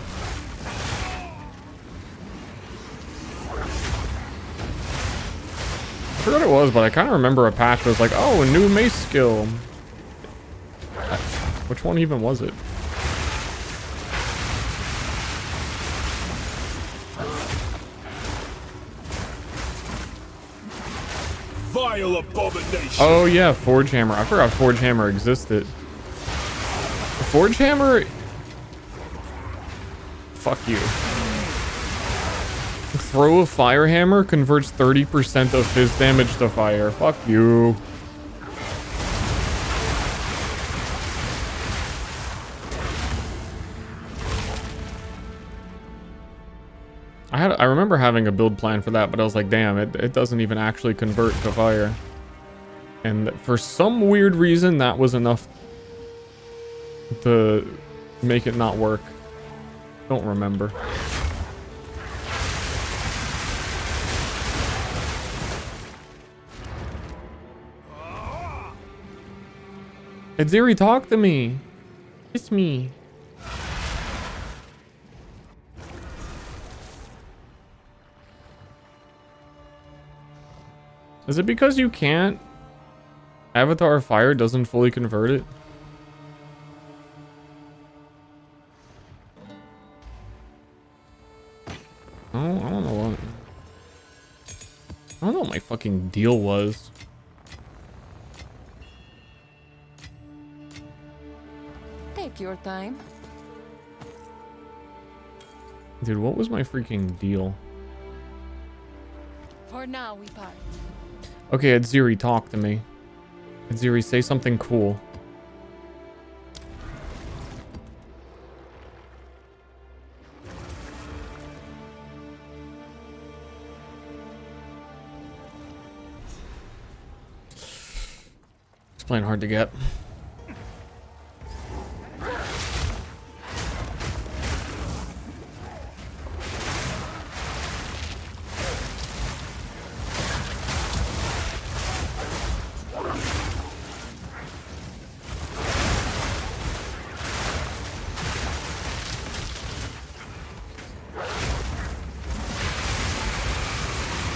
I forgot it was, but I kind of remember a patch was like, oh, a new mace skill. Which one even was it? vile abomination. Oh yeah, Forge Hammer. I forgot Forge Hammer existed. Forge Hammer. Fuck you. Throw a fire hammer converts 30% of his damage to fire. Fuck you. I remember having a build plan for that, but I was like, damn, it doesn't even actually convert to fire. And for some weird reason, that was enough to make it not work. Don't remember. Ziri, talk to me. Kiss me. Is it because you can't? Avatar Fire doesn't fully convert it? Oh, I don't know what. I don't know what my fucking deal was. Take your time. Dude, what was my freaking deal? For now, we part. Okay, Ziri, talk to me. Ziri, say something cool. It's playing hard to get.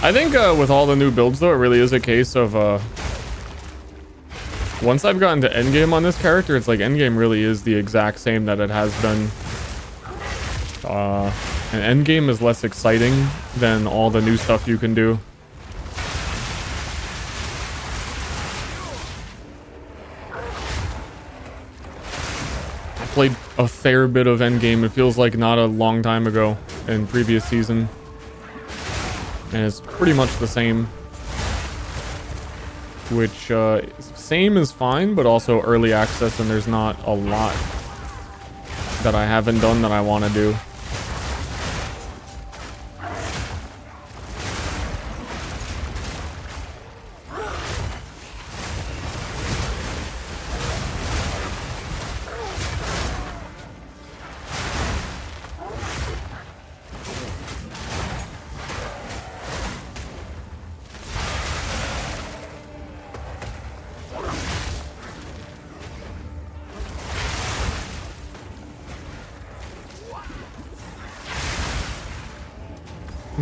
I think with all the new builds though, it really is a case of once I've gotten to endgame on this character, it's like endgame really is the exact same that it has been. And endgame is less exciting than all the new stuff you can do. I played a fair bit of endgame. It feels like not a long time ago in previous season. And it's pretty much the same. Which, same is fine, but also early access, and there's not a lot that I haven't done that I want to do.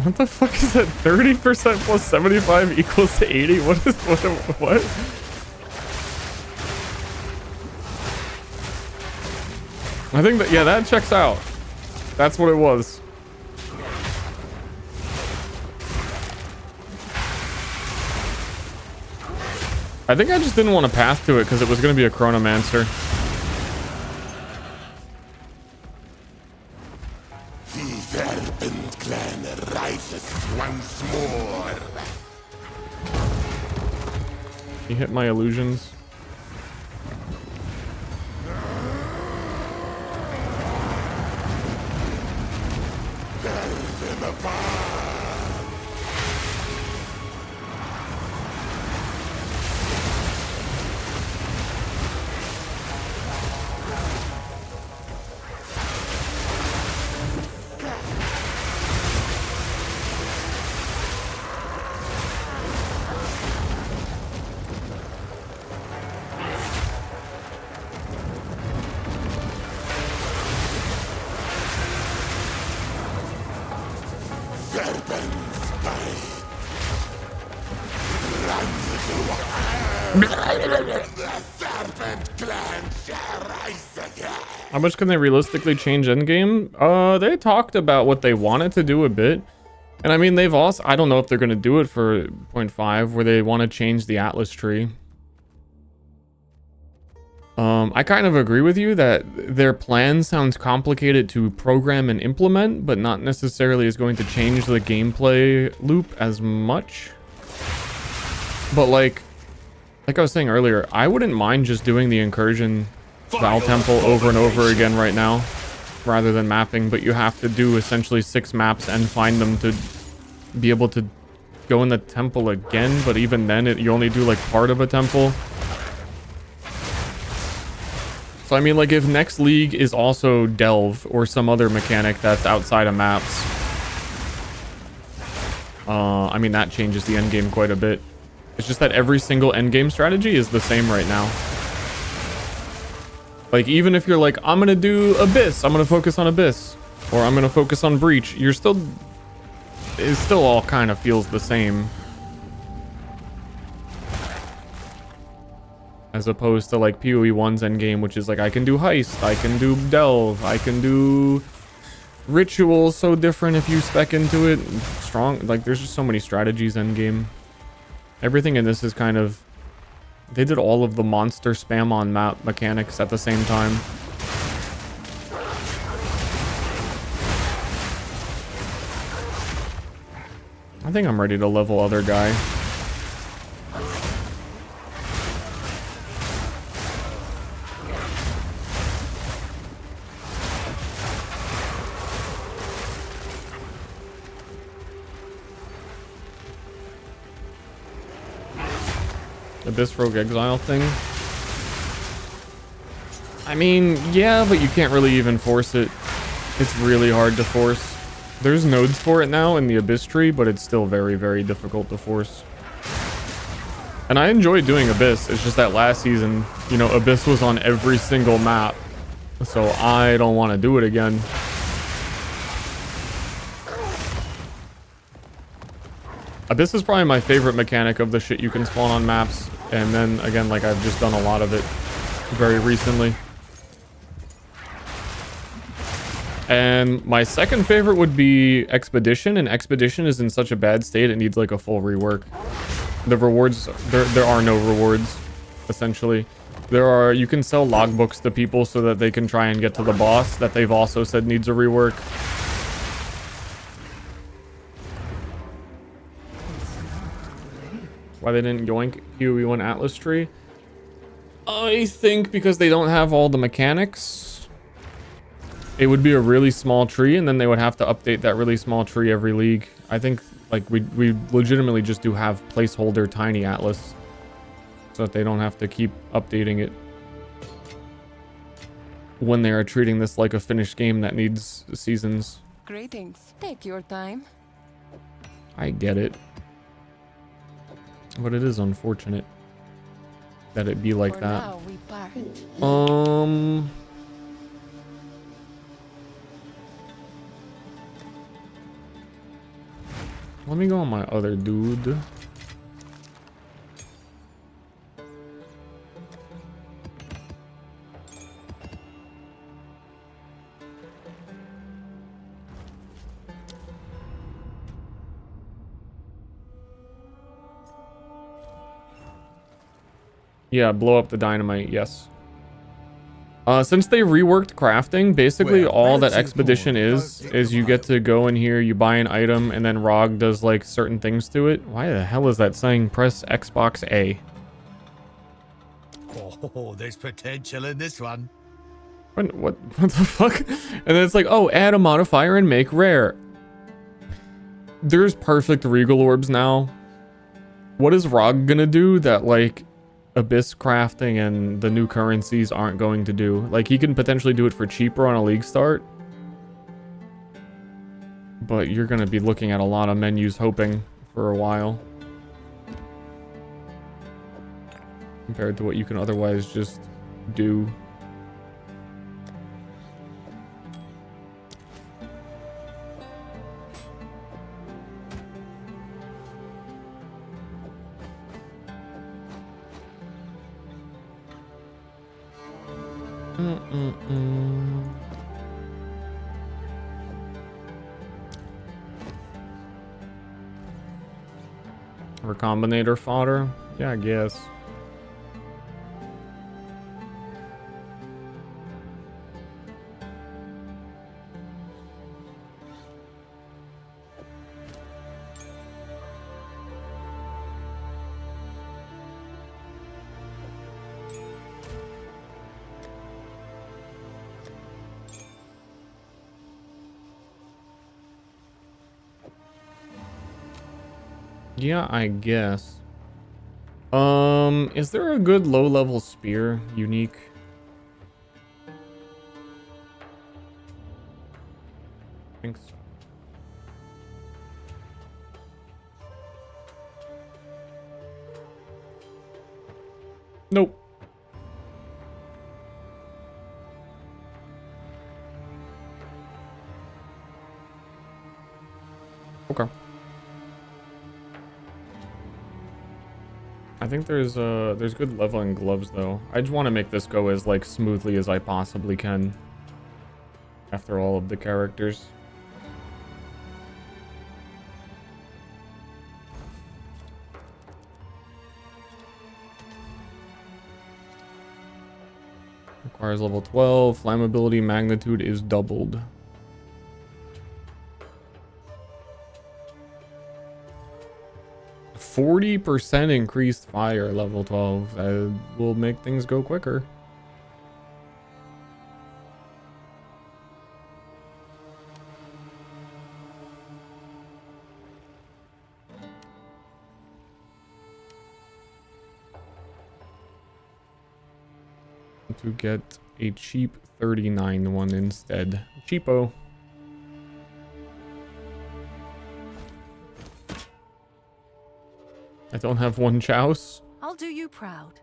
What the fuck is that? 30% plus 75 equals to 80? What is what? I think that, yeah, that checks out. That's what it was. I think I just didn't want to path to it because it was going to be a Chronomancer. Once more. He hit my illusions. How much can they realistically change endgame? They talked about what they wanted to do a bit. And I mean, they've also, I don't know if they're going to do it for 0.5 where they want to change the Atlas tree. I kind of agree with you that their plan sounds complicated to program and implement, but not necessarily is going to change the gameplay loop as much. But like I was saying earlier, I wouldn't mind just doing the incursion Val Temple over and over again right now, rather than mapping, but you have to do essentially 6 maps and find them to be able to go in the temple again, but even then you only do like part of a temple. So I mean, like, if next league is also delve or some other mechanic that's outside of maps, I mean, that changes the endgame quite a bit. It's just that every single endgame strategy is the same right now. Like, even if you're like, I'm gonna do Abyss, I'm gonna focus on Abyss, or I'm gonna focus on Breach, it still all kind of feels the same. As opposed to like PoE 1's endgame, which is like, I can do Heist, I can do Delve, I can do Ritual, so different if you spec into it. Strong, like there's just so many strategies endgame. Everything in this is kind of, they did all of the monster spam on map mechanics at the same time. I think I'm ready to level other guy. Abyss Rogue Exile thing. I mean, yeah, but you can't really even force it. It's really hard to force. There's nodes for it now in the Abyss tree, but it's still very, very difficult to force. And I enjoy doing Abyss. It's just that last season, you know, Abyss was on every single map. So I don't want to do it again. Abyss is probably my favorite mechanic of the shit you can spawn on maps. And then again, like, I've just done a lot of it very recently. And my second favorite would be Expedition, and Expedition is in such a bad state it needs like a full rework. The rewards, there are no rewards, essentially. You can sell logbooks to people so that they can try and get to the boss that they've also said needs a rework. Why they didn't yoink PoE 1 Atlas tree? I think because they don't have all the mechanics. It would be a really small tree, and then they would have to update that really small tree every league. I think like we legitimately just do have placeholder tiny Atlas, so that they don't have to keep updating it when they are treating this like a finished game that needs seasons. Greetings. Take your time. I get it. But it is unfortunate that it be like For that. now, we part. Let me go on my other dude. Yeah, blow up the dynamite, yes. Since they reworked crafting, basically all that Expedition is you get to go in here, you buy an item, and then ROG does like certain things to it. Why the hell is that saying press Xbox A? Oh, there's potential in this one. What the fuck? And then it's like, oh, add a modifier and make rare. There's perfect Regal Orbs now. What is ROG gonna do that like Abyss crafting and the new currencies aren't going to do? Like, he can potentially do it for cheaper on a league start, but you're gonna be looking at a lot of menus hoping for a while compared to what you can otherwise just do. Recombinator fodder? Yeah, I guess. Yeah, I guess. Is there a good low-level spear? Unique? I think so. Nope. Okay. I think there's good leveling gloves though. I just want to make this go as like smoothly as I possibly can after all of the characters. Requires level 12. Flammability magnitude is doubled. %40 increased fire level 12 will make things go quicker. To get a cheap 39 one instead. Cheapo. I don't have one chouse. I'll do you proud.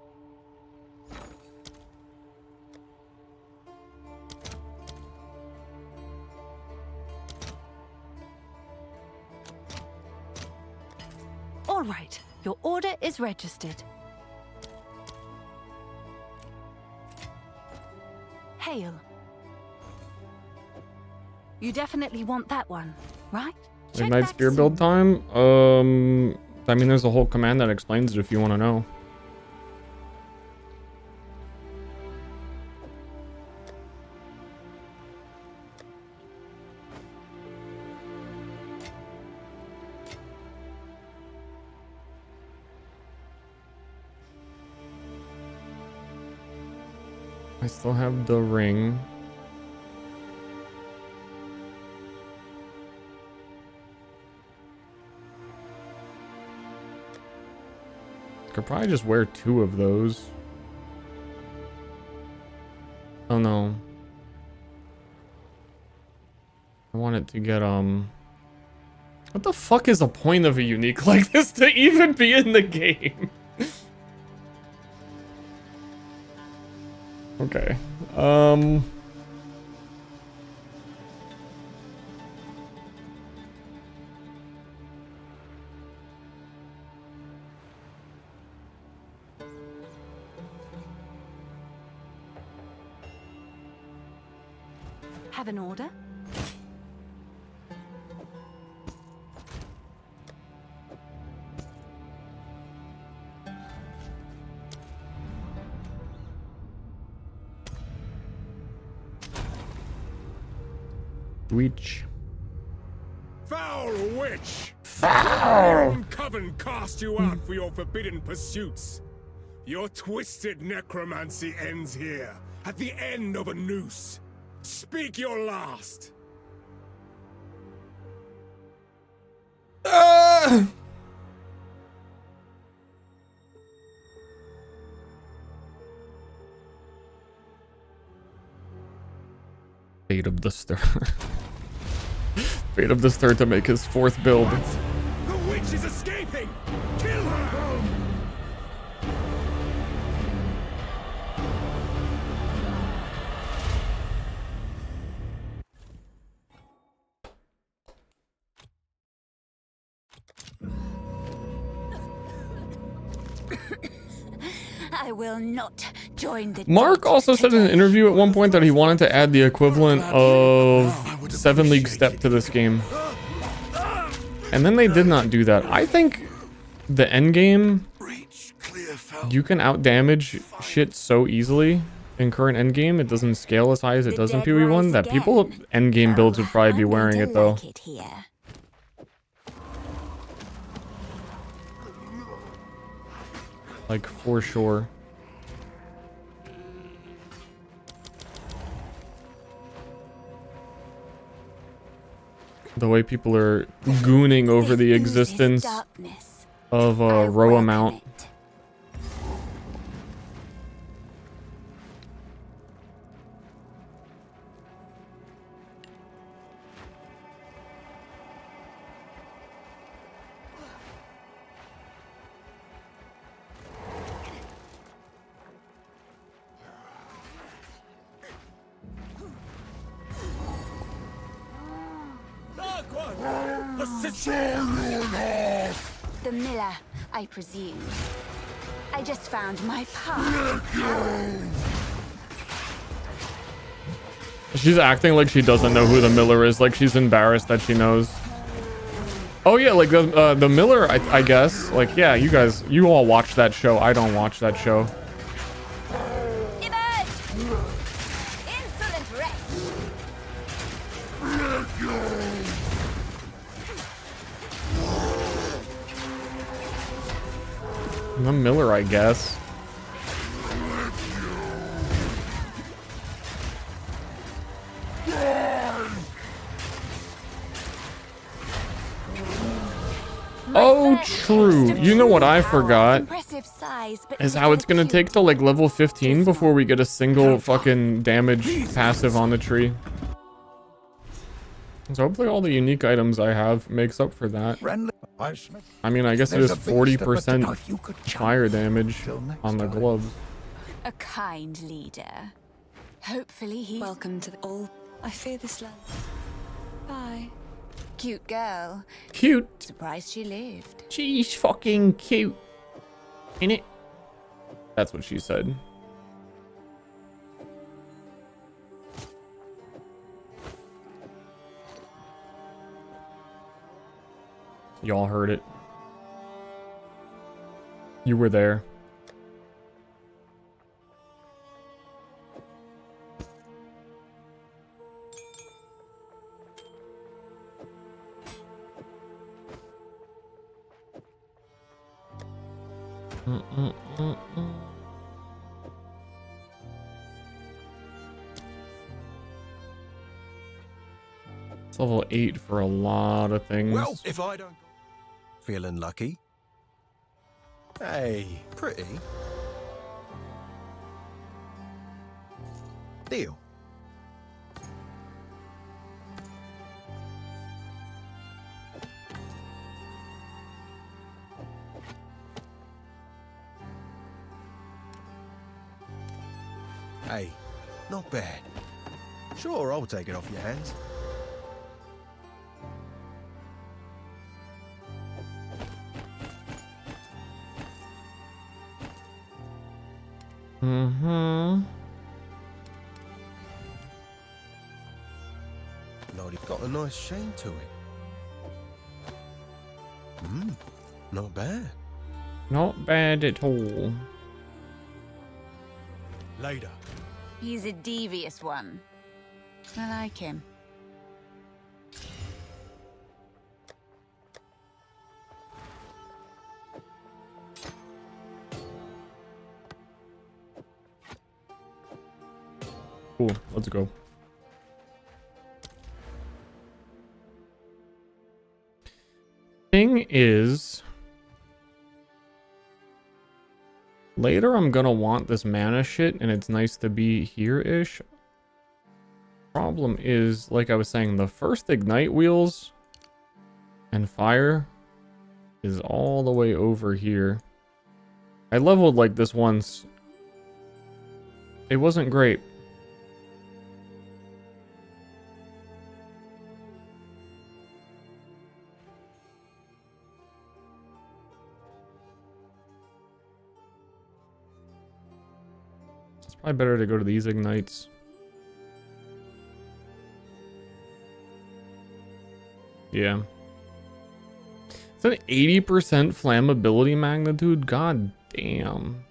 All right, your order is registered. Hail. You definitely want that one, right? Check Midnight back Spear soon. build time? I mean, there's a whole command that explains it if you want to know. I still have the ring. Could probably just wear 2 of those. Oh no. I want it to get, what the fuck is the point of a unique like this to even be in the game? Okay. Have an order? Witch. Foul witch! Foul! Your own coven cast you out for your forbidden pursuits. Your twisted necromancy ends here, at the end of a noose. Speak your last. Fate of the Ster. Fate of the Ster to make his 4th build. The witch is escaping! Kill her! I will not join the Mark also said in an interview at one point that he wanted to add the equivalent of 7 League Step to this game. And then they did not do that. I think the end game, Reach clear fell. you can out damage shit so easily in current end game. It doesn't scale as high as it does in PoE1. That people end game builds would probably be wearing it though. It here. Like for sure. The way people are gooning over the existence of a row amount. The miller, I presume. I just found my path. She's acting like she doesn't know who the miller is, like she's embarrassed that she knows. Oh yeah, like the miller, I guess. Like, yeah, you all watch that show. I don't watch that show. Insolent wretch! The miller, I guess. Oh, true. You know what I forgot? Is how it's gonna take till like level 15 before we get a single fucking damage passive on the tree. So hopefully all the unique items I have makes up for that. I mean, I guess it is 40% fire damage on the gloves. A kind leader. Hopefully he... Welcome to the all. I fear this land. Bye. Cute girl. Cute. Surprised she lived. She's fucking cute. Ain't it? That's what she said. Y'all heard it. You were there. It's level 8 for a lot of things. Well, if I don't... Feeling lucky? Hey, pretty. Deal. Hey, not bad. Sure, I'll take it off your hands. Lord, you've got a nice sheen to it. Not bad. Not bad at all. Later. He's a devious one. I like him. Cool, let's go. Thing is, later I'm gonna want this mana shit, and it's nice to be here-ish. Problem is, like I was saying, the first ignite wheels and fire is all the way over here. I leveled like this once. It wasn't great. It's probably better to go to these ignites. Yeah. It's an 80% flammability magnitude? God damn.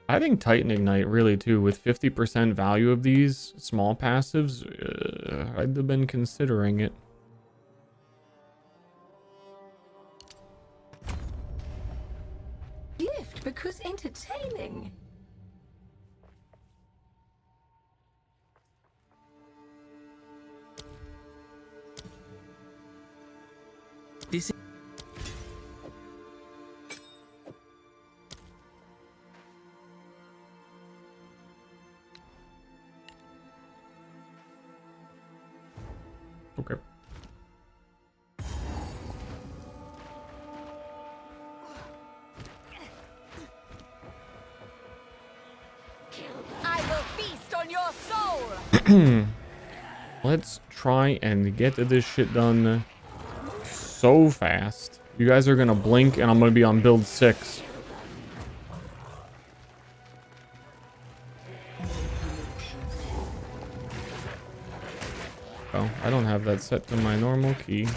I think Titan Ignite really too, with 50% value of these small passives, I'd have been considering it. Gift because entertaining. This is Okay. I will feast on your soul. Let's try and get this shit done so fast. You guys are gonna blink and I'm gonna be on build 6. Oh, I don't have that set to my normal key.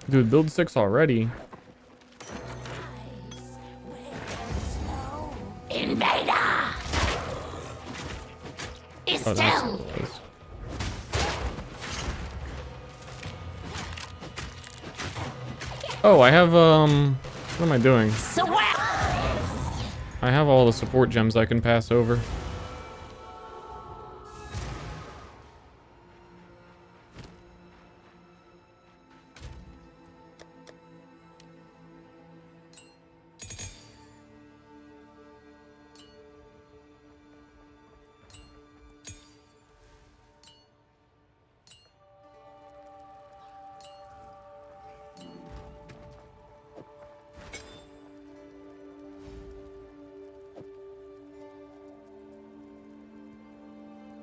Dude, build 6 already. Invader! Oh, that's what it was. Oh, I have, what am I doing? I have all the support gems I can pass over.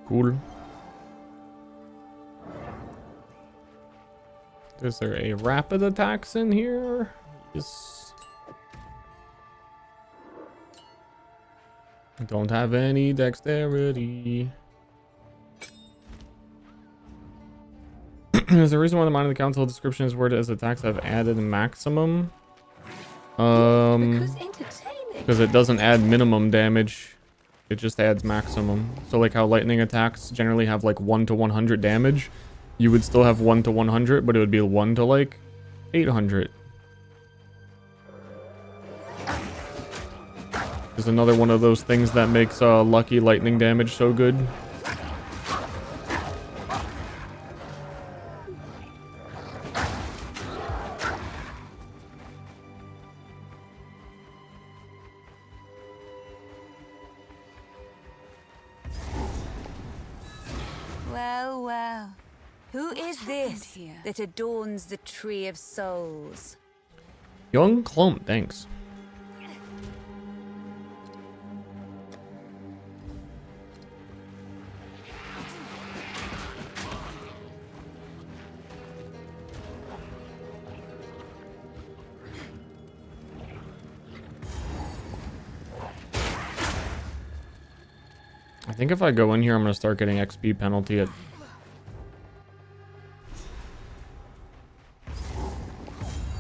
Cool. Is there a rapid attacks in here? Yes. I don't have any dexterity. There's a reason why the Mind of the Council description is worded as attacks have added maximum. Because entertaining. Because it doesn't add minimum damage. It just adds maximum. So like how lightning attacks generally have like 1 to 100 damage. You would still have 1 to 100, but it would be 1 to like 800. There's another one of those things that makes lucky lightning damage so good. Well, well. Who is this that adorns the Tree of Souls? Young Clump, thanks. I think if I go in here, I'm gonna start getting XP penalty at...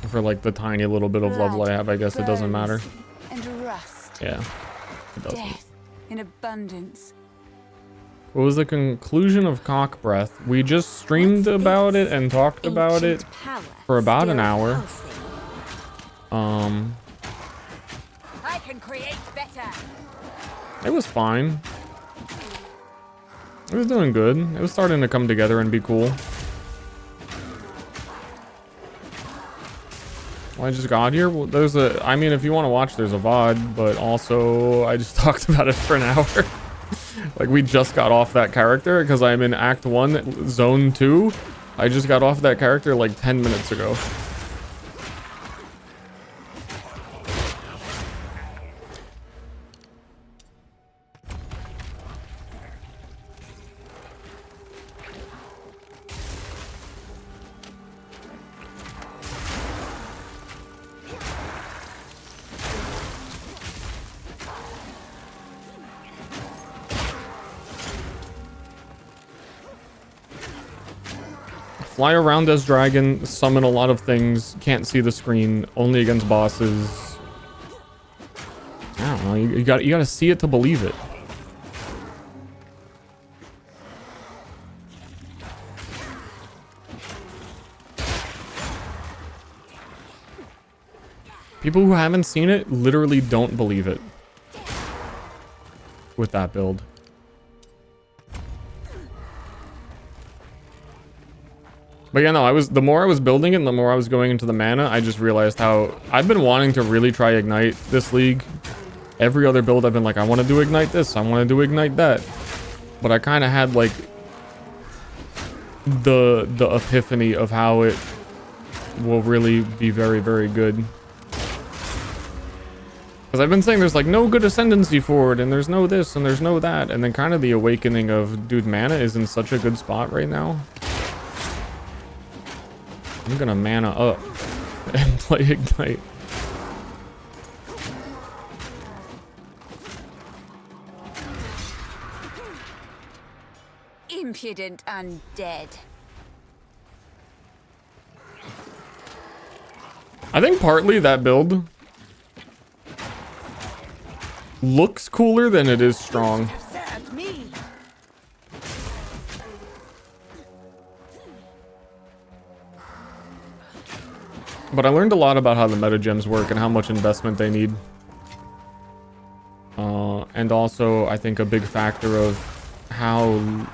For like the tiny little bit of level I have, I guess it doesn't matter. And rust. Yeah, it doesn't. Death in abundance. What was the conclusion of Cock Breath? We just streamed about it and talked about it for about an hour. I can create better. It was fine. It was doing good. It was starting to come together and be cool. Well, I just got here. Well, there's a, I mean, if you want to watch, there's a VOD, but also I just talked about it for an hour. Like we just got off that character because I'm in Act 1, Zone 2. I just got off that character like 10 minutes ago. fly around as dragon, summon a lot of things, can't see the screen, only against bosses. I don't know, you gotta see it to believe it. People who haven't seen it literally don't believe it with that build. But yeah, no, the more I was building it and the more I was going into the mana, I just realized how I've been wanting to really try Ignite this league. Every other build I've been like, I want to do Ignite this, I want to do Ignite that. But I kind of had like the epiphany of how it will really be very, very good. Because I've been saying there's like no good ascendancy for it, and there's no this, and there's no that, and then kind of the awakening of, dude, mana is in such a good spot right now. I'm gonna mana up and play Ignite. Impudent undead. I think partly that build looks cooler than it is strong. But I learned a lot about how the meta gems work and how much investment they need. And also, I think a big factor of how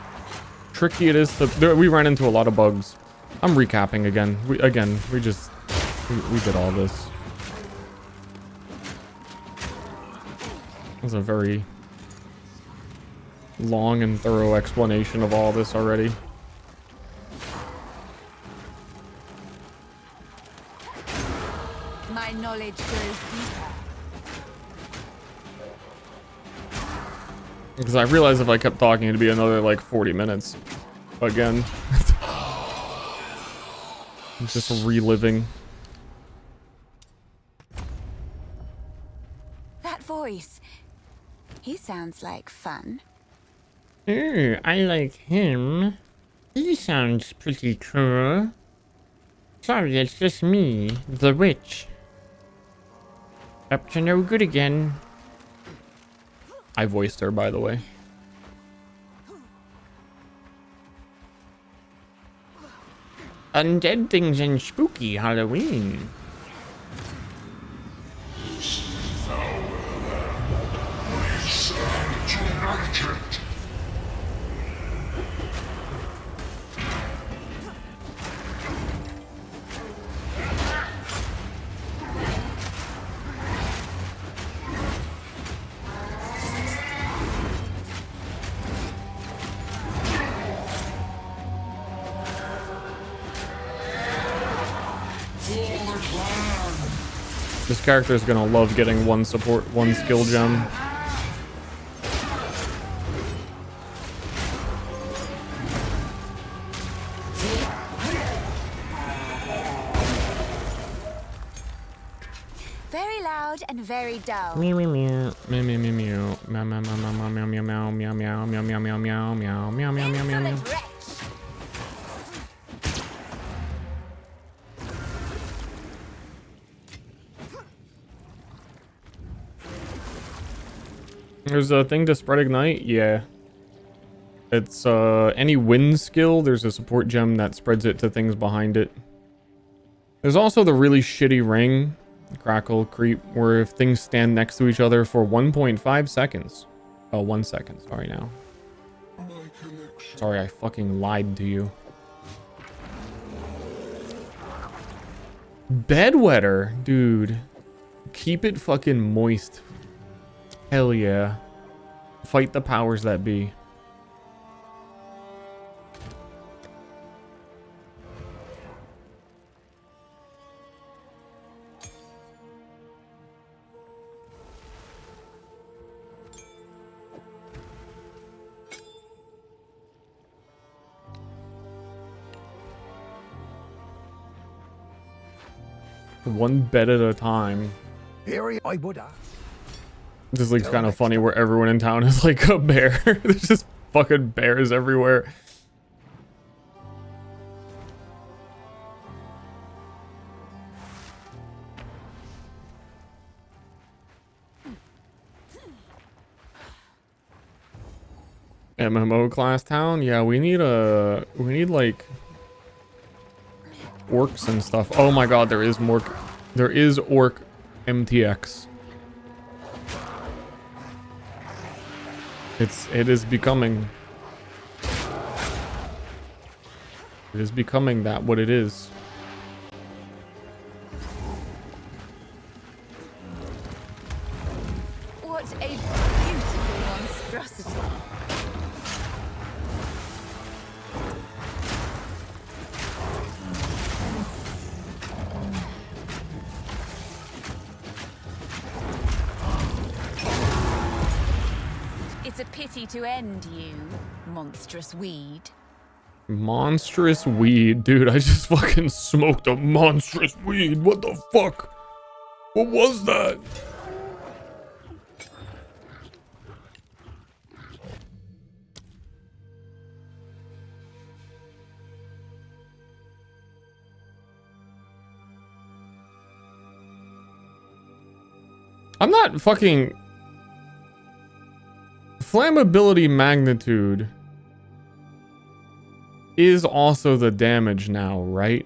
tricky it is to... We ran into a lot of bugs. I'm recapping again. We did all this. It was a very long and thorough explanation of all this already. My knowledge goes deeper. Because I realized if I kept talking, it'd be another like 40 minutes. Again. Just reliving. That voice. He sounds like fun. Oh, I like him. He sounds pretty cool. Sorry, it's just me, the witch. Up to no good again. I voiced her, by the way. Undead things and spooky Halloween. This character is gonna love getting one skill gem. Very loud and very dull. Meow meow meow. Meow meow meow meow. Meow meow meow meow meow meow meow meow meow meow meow meow meow meow meow meow meow meow. There's a thing to spread ignite, yeah. It's any wind skill, there's a support gem that spreads it to things behind it. There's also the really shitty ring, crackle, creep, where if things stand next to each other for 1.5 seconds. Oh, 1 second, sorry now. Sorry, I fucking lied to you. Bedwetter, dude. Keep it fucking moist. Hell yeah. Fight the powers that be. One bed at a time. I would. This league's kind of funny where everyone in town is like a bear. There's just fucking bears everywhere. MMO class town? Yeah, we need like orcs and stuff. Oh my god, there is more. There is orc MTX. It is becoming. It is becoming that what it is. What a beautiful monstrosity. It's a pity to end you, monstrous weed. Monstrous weed. Dude, I just fucking smoked a monstrous weed. What the fuck? What was that? I'm not fucking... Flammability magnitude is also the damage now, right?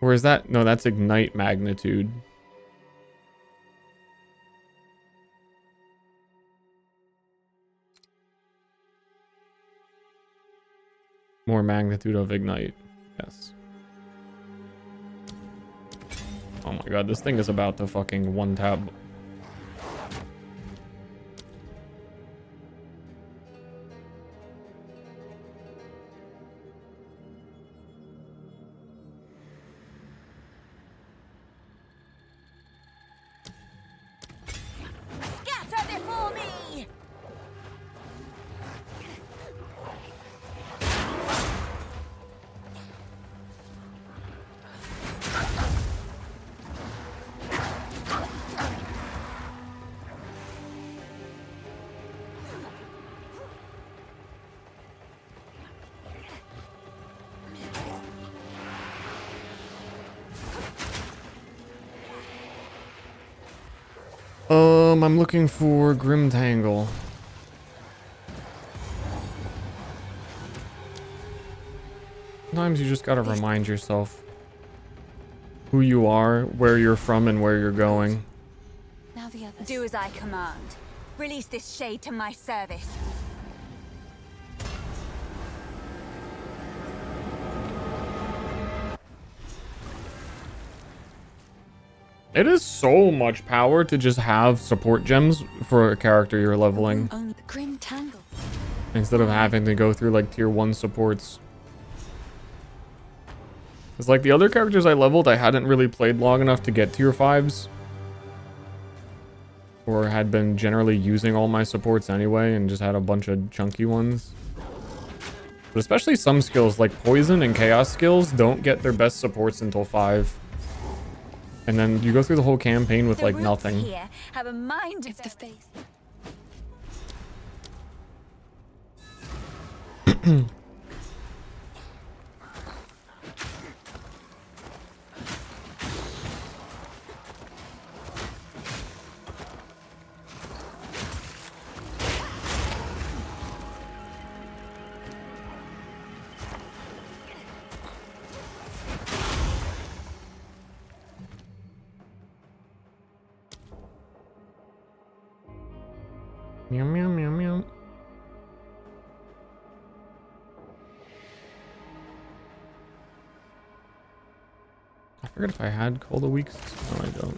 Or is that... No, that's ignite magnitude. More magnitude of ignite. Yes. Oh my god, this thing is about to fucking one tab. Scatter before me! I'm looking for Grim Tangle. Sometimes you just gotta remind yourself who you are, where you're from, and where you're going. Now the others. Do as I command. Release this shade to my service. It is so much power to just have support gems for a character you're leveling. Only the Grim Tangle. Instead of having to go through like tier 1 supports. It's like the other characters I leveled, I hadn't really played long enough to get tier 5s. Or had been generally using all my supports anyway and just had a bunch of chunky ones. But especially some skills like poison and chaos skills don't get their best supports until 5. And then you go through the whole campaign with like nothing. Here have a mind of the face. Meow meow meow meow. I forget if I had Cold a Weeks. No, I don't.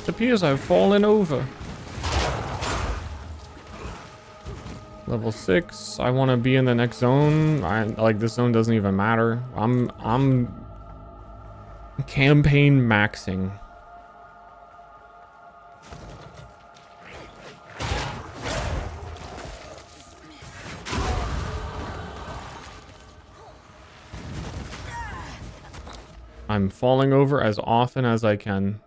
It appears I've fallen over. Level 6. I want to be in the next zone. Like this zone doesn't even matter. I'm campaign maxing. I'm falling over as often as I can.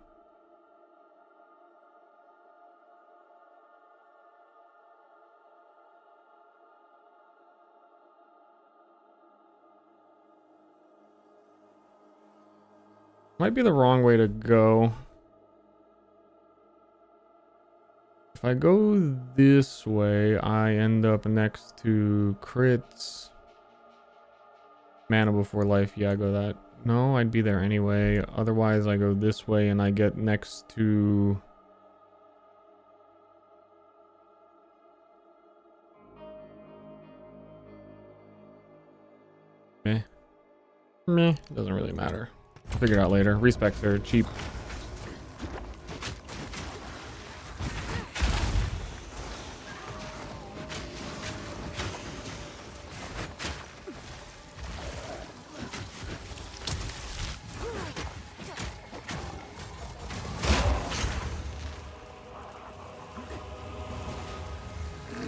Might be the wrong way to go. If I go this way, I end up next to crits. Mana before life. Yeah, I go that. No, I'd be there anyway. Otherwise, I go this way and I get next to... Meh. Meh. Doesn't really matter. I'll figure it out later. Respecs are cheap.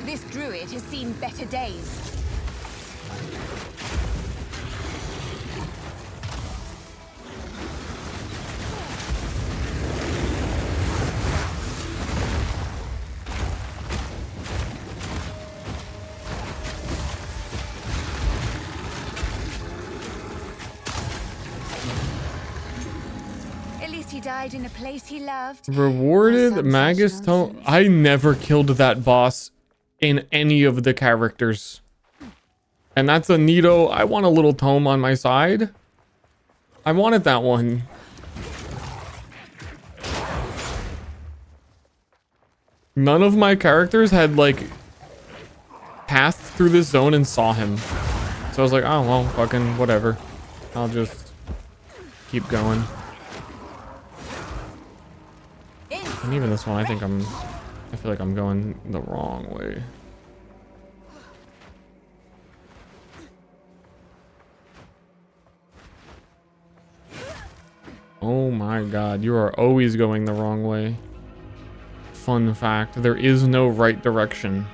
This druid has seen better days. At least he died in a place he loved. Rewarded Magus Tome. I never killed that boss in any of the characters. And that's a neato. I want a little tome on my side. I wanted that one. None of my characters had like passed through this zone and saw him. So I was like, oh well, fucking whatever. I'll just keep going. And even this one, I feel like I'm going the wrong way. Oh my god, you are always going the wrong way. Fun fact, there is no right direction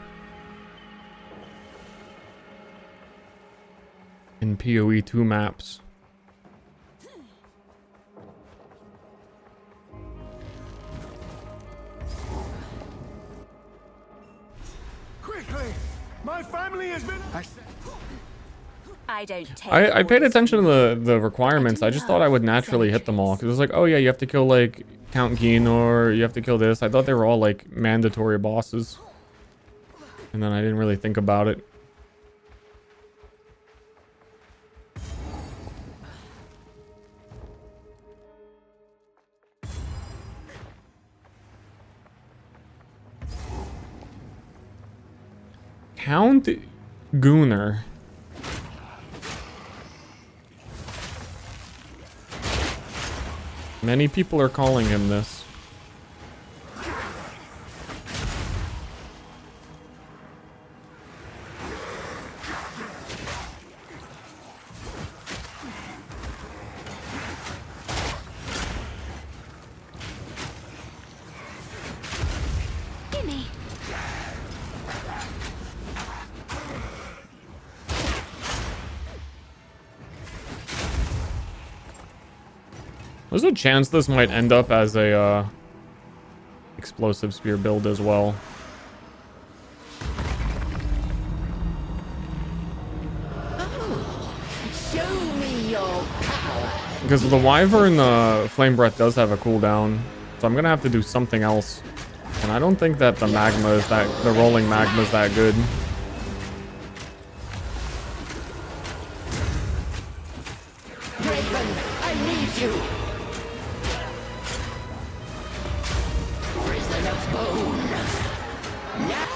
in PoE 2 maps. Quickly! My family has been... I don't take I paid orders attention from to the requirements. I just thought I would naturally hit them all. Because it was like, oh yeah, you have to kill like Count Geanor, you have to kill this. I thought they were all like mandatory bosses. And then I didn't really think about it. Count Geanor. Many people are calling him this. Gimme. There's a chance this might end up as a explosive spear build as well. Show me your power. Because the Wyvern Flame Breath does have a cooldown. So I'm gonna have to do something else. And I don't think that the magma is the rolling magma is that good. Raven, I need you. Prison of bone. Now.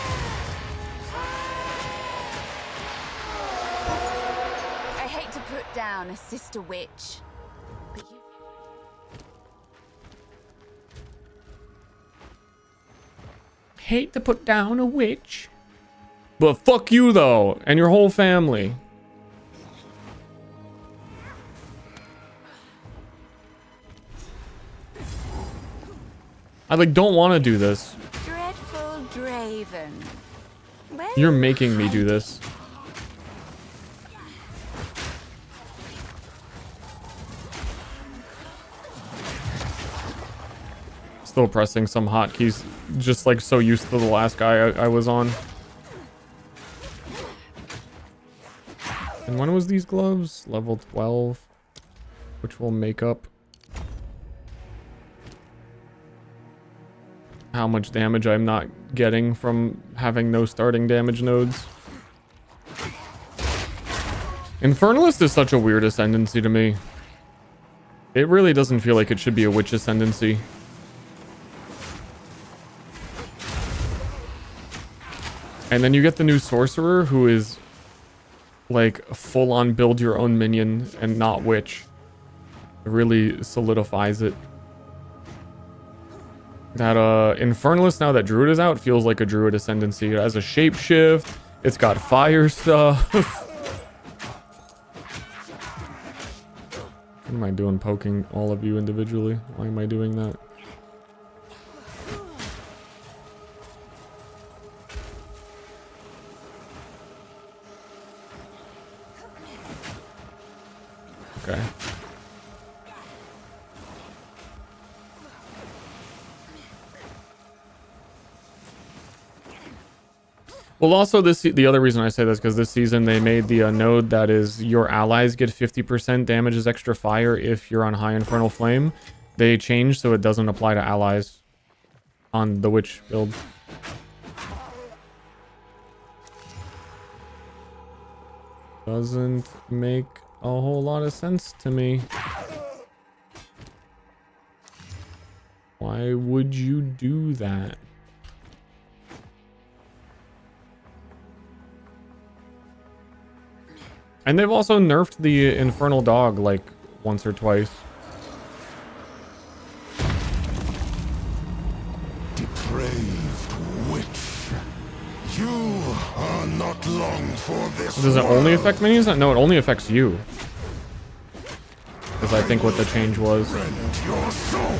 I hate to put down a sister witch, but you... Hate to put down a witch. But fuck you though, and your whole family. I like don't want to do this. Dreadful Draven. Well, You're making me do this. Still pressing some hotkeys, just like so used to the last guy I was on. And when was these gloves? Level 12, which will make up how much damage I'm not getting from having no starting damage nodes. Infernalist is such a weird ascendancy to me. It really doesn't feel like it should be a witch ascendancy. And then you get the new sorcerer who is like full on build your own minion and not witch. It really solidifies it. That Infernalist, now that Druid is out, feels like a Druid ascendancy. It has a shapeshift. It's got fire stuff. What am I doing poking all of you individually? Why am I doing that? Okay. Well, also the other reason I say this because this season they made the node that is your allies get 50% damage as extra fire if you're on high infernal flame. They changed so it doesn't apply to allies on the witch build. Doesn't make a whole lot of sense to me. Why would you do that? And they've also nerfed the Infernal Dog like once or twice. Depraved witch. You are not long for this. Does it only affect minions? No, it only affects you. Because I think what the change was. Rend your soul.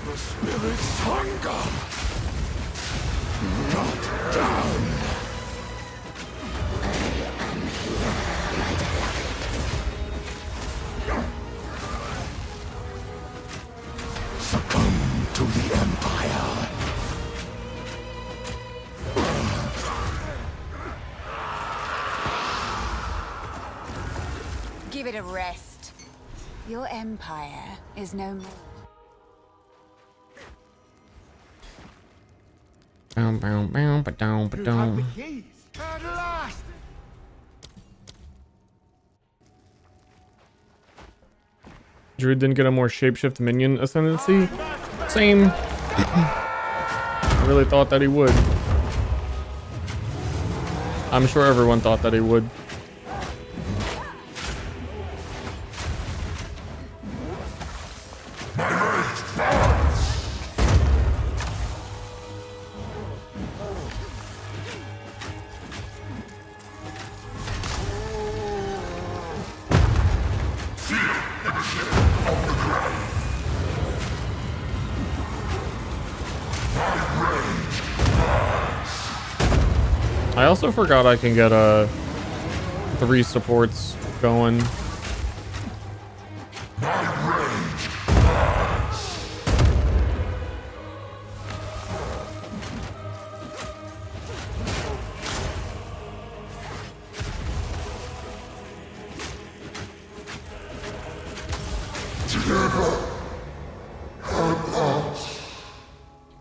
The spirit's hunger. Cut down. Succumb to the Empire. Give it a rest. Your empire is no more. Bow, bow, bow, ba-dow, ba-dow. At last. Druid didn't get a more shapeshift minion ascendancy. Same. I really thought that he would. I'm sure everyone thought that he would. I also forgot I can get 3 supports going.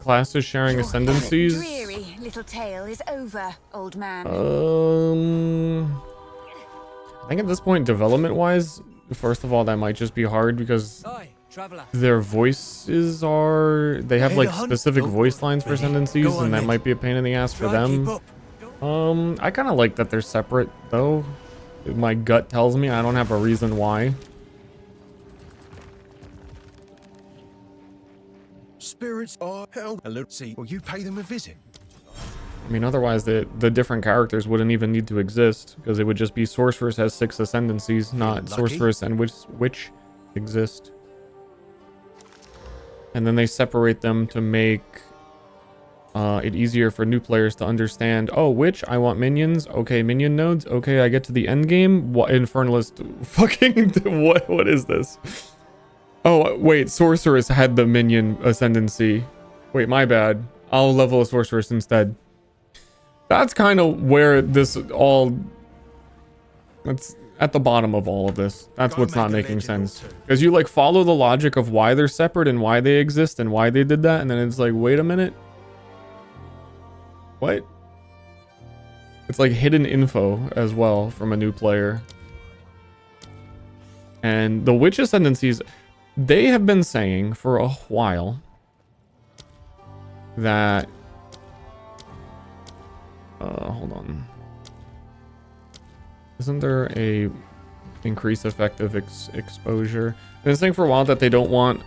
Classes sharing ascendancies. Dreary little tale is over, old man. I think at this point, development-wise, first of all, that might just be hard because their voices are... They have, like, specific voice lines for ascendancies, and that might be a pain in the ass for them. I kind of like that they're separate, though. My gut tells me I don't have a reason why. Spirits are held. See, well, you pay them a visit. I mean, otherwise the different characters wouldn't even need to exist, because it would just be Sorceress has 6 ascendancies, not Sorceress and Witch exist. And then they separate them to make it easier for new players to understand, oh, Witch, I want minions. Okay, minion nodes. Okay, I get to the end game. What Infernalist fucking what is this? Oh, wait, Sorceress had the minion ascendancy. Wait, my bad. I'll level a Sorceress instead. That's kind of where this all... That's at the bottom of all of this. That's what's not making sense. Because you like follow the logic of why they're separate and why they exist and why they did that, and then it's like, wait a minute. What? It's like hidden info as well from a new player. And the witch ascendancies, they have been saying for a while that hold on. Isn't there a increase effective exposure? They've been saying for a while that they don't want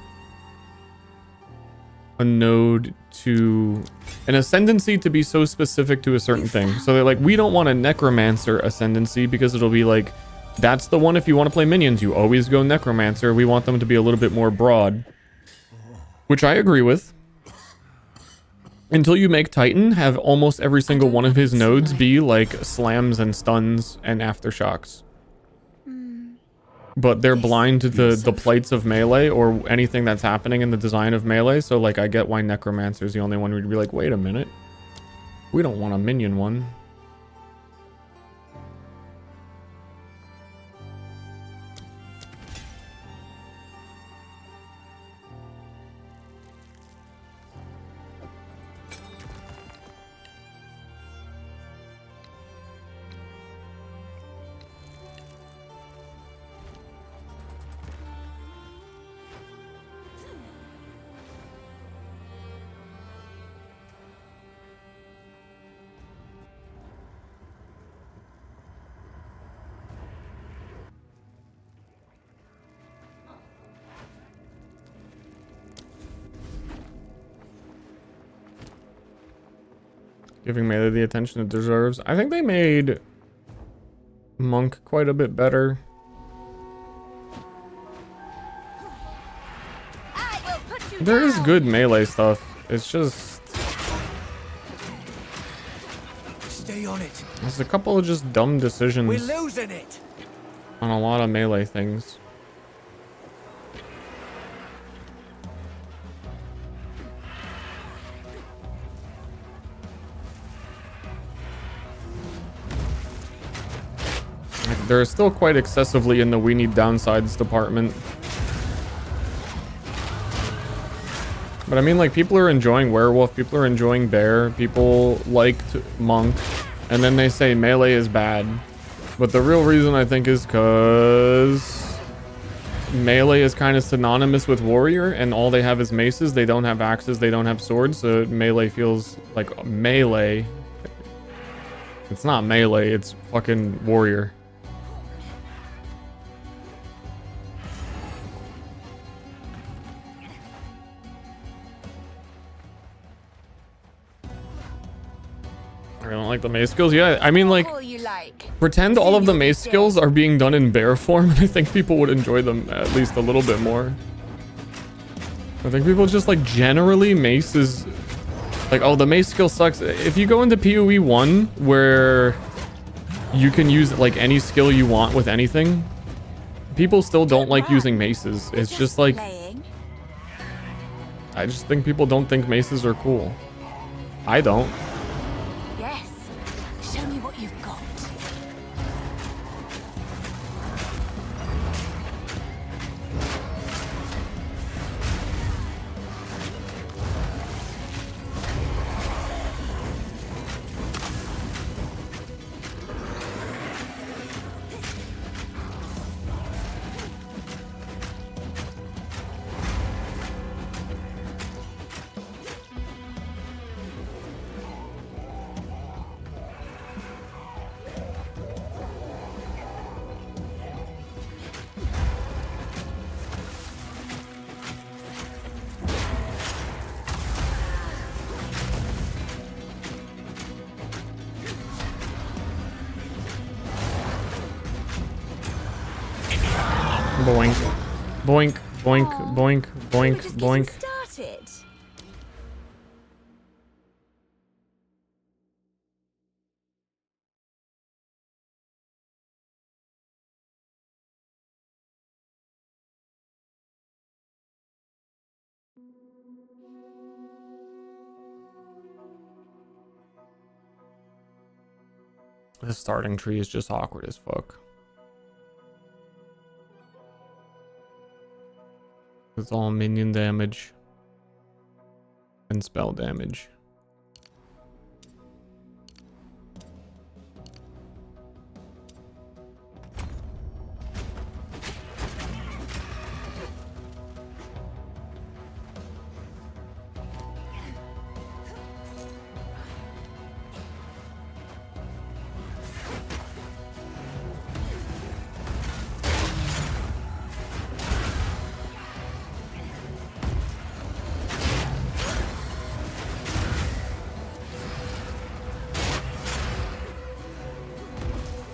a node to an ascendancy to be so specific to a certain thing. So they're like, we don't want a necromancer ascendancy because it'll be like, that's the one if you want to play minions, you always go necromancer. We want them to be a little bit more broad, which I agree with. Until you make Titan have almost every single one of his nodes be like slams and stuns and aftershocks. But they're blind to the plights of melee or anything that's happening in the design of melee. So like I get why Necromancer is the only one who'd be like, wait a minute. We don't want a minion one. Giving melee the attention it deserves. I think they made Monk quite a bit better. There is good melee stuff. It's just stay on it. There's a couple of just dumb decisions. We're losing it. On a lot of melee things. They're still quite excessively in the we need downsides department. But I mean, like, people are enjoying werewolf, people are enjoying bear, people liked monk, and then they say melee is bad. But the real reason I think is because melee is kind of synonymous with warrior, and all they have is maces. They don't have axes, they don't have swords, so melee feels like melee. It's not melee, it's fucking warrior. I don't like the mace skills. Yeah, I mean, like, pretend all of the mace skills are being done in bear form, and I think people would enjoy them at least a little bit more. I think people just, like, generally mace is like, oh, the mace skill sucks. If you go into PoE 1 where you can use like any skill you want with anything, people still don't like using maces. It's just like, I just think people don't think maces are cool. I don't. Show me what you've got. Boink, boink, boink, boink, boink, boink. Started. The starting tree is just awkward as fuck. It's all minion damage and spell damage.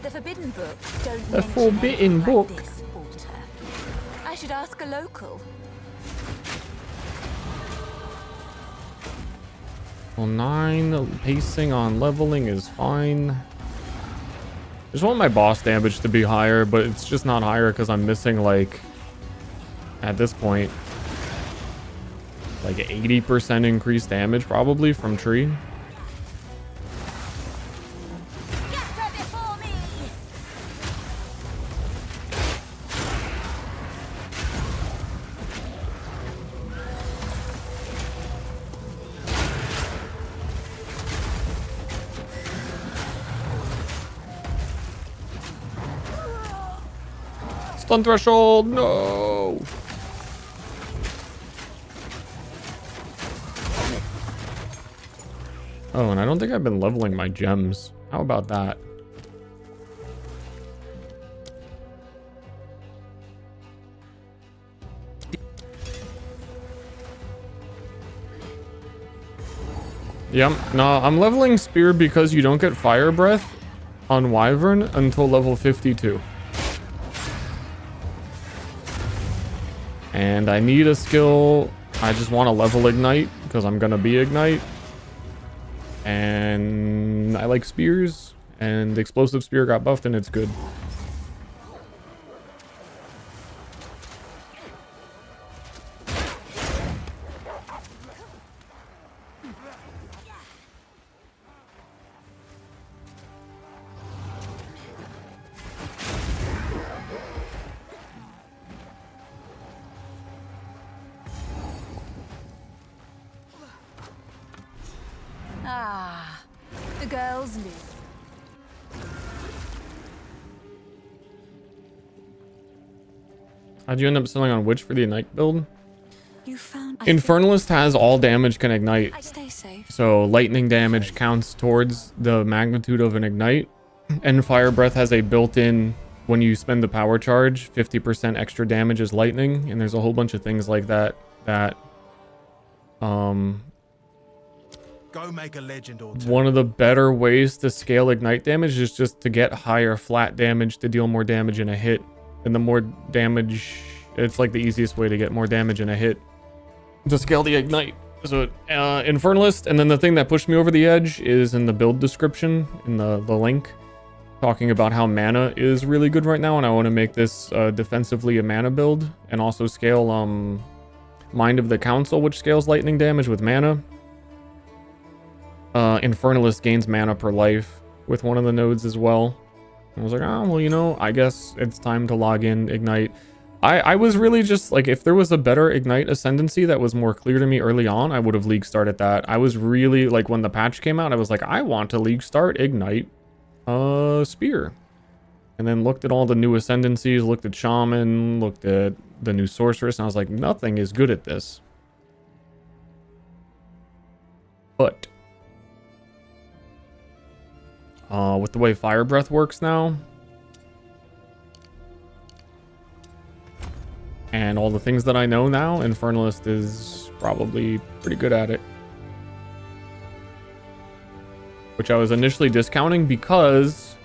The forbidden books don't The mention forbidden anything like book. this, Walter. I should ask a local. Well, 9 pacing on leveling is fine. Just want my boss damage to be higher, but it's just not higher because I'm missing, like, at this point, like 80% increased damage probably from tree. Get her before me! Stun threshold, no! Oh, and I don't think I've been leveling my gems. How about that? Yep, no, I'm leveling Spear because you don't get Fire Breath on Wyvern until level 52. And I need a skill. I just want to level Ignite because I'm going to be Ignite. And I like Spears, and Explosive Spear got buffed and it's good. Ah, the girls live. How'd you end up selling on Witch for the Ignite build? You found Infernalist has all damage can ignite. Stay safe. So lightning damage counts towards the magnitude of an ignite. And Fire Breath has a built-in, when you spend the power charge, 50% extra damage is lightning. And there's a whole bunch of things like that Go make a legend or two. one of the better ways to scale ignite damage is just to get higher flat damage to deal more damage in a hit. And the more damage, it's like the easiest way to get more damage in a hit to scale the ignite. So Infernalist, and then the thing that pushed me over the edge is in the build description, in the link, talking about how mana is really good right now, and I want to make this defensively a mana build, and also scale Mind of the Council, which scales lightning damage with mana. Infernalist gains mana per life with one of the nodes as well. I was like, oh, well, you know, I guess it's time to log in Ignite. I was really just like, if there was a better Ignite Ascendancy that was more clear to me early on, I would have League started that. I was really like, when the patch came out, I was like, I want to League start Ignite Spear. And then looked at all the new Ascendancies, looked at Shaman, looked at the new Sorceress, and I was like, nothing is good at this. But with the way Fire Breath works now, and all the things that I know now, Infernalist is probably pretty good at it. Which I was initially discounting because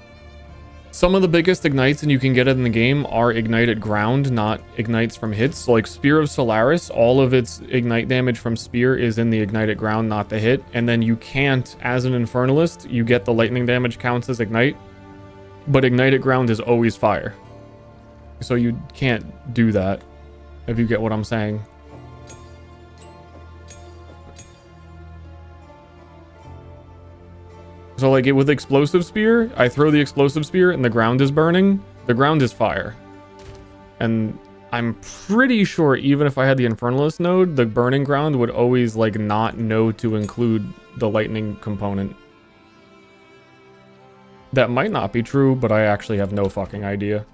some of the biggest ignites and you can get it in the game are ignited ground, not ignites from hits. So like Spear of Solaris, all of its ignite damage from Spear is in the ignited ground, not the hit. And then you can't, as an Infernalist, you get the lightning damage counts as ignite, but ignited ground is always fire. So you can't do that, if you get what I'm saying. So like with Explosive Spear, I throw the Explosive Spear and the ground is burning. The ground is fire. And I'm pretty sure even if I had the Infernalist node, the Burning Ground would always like not know to include the lightning component. That might not be true, but I actually have no fucking idea.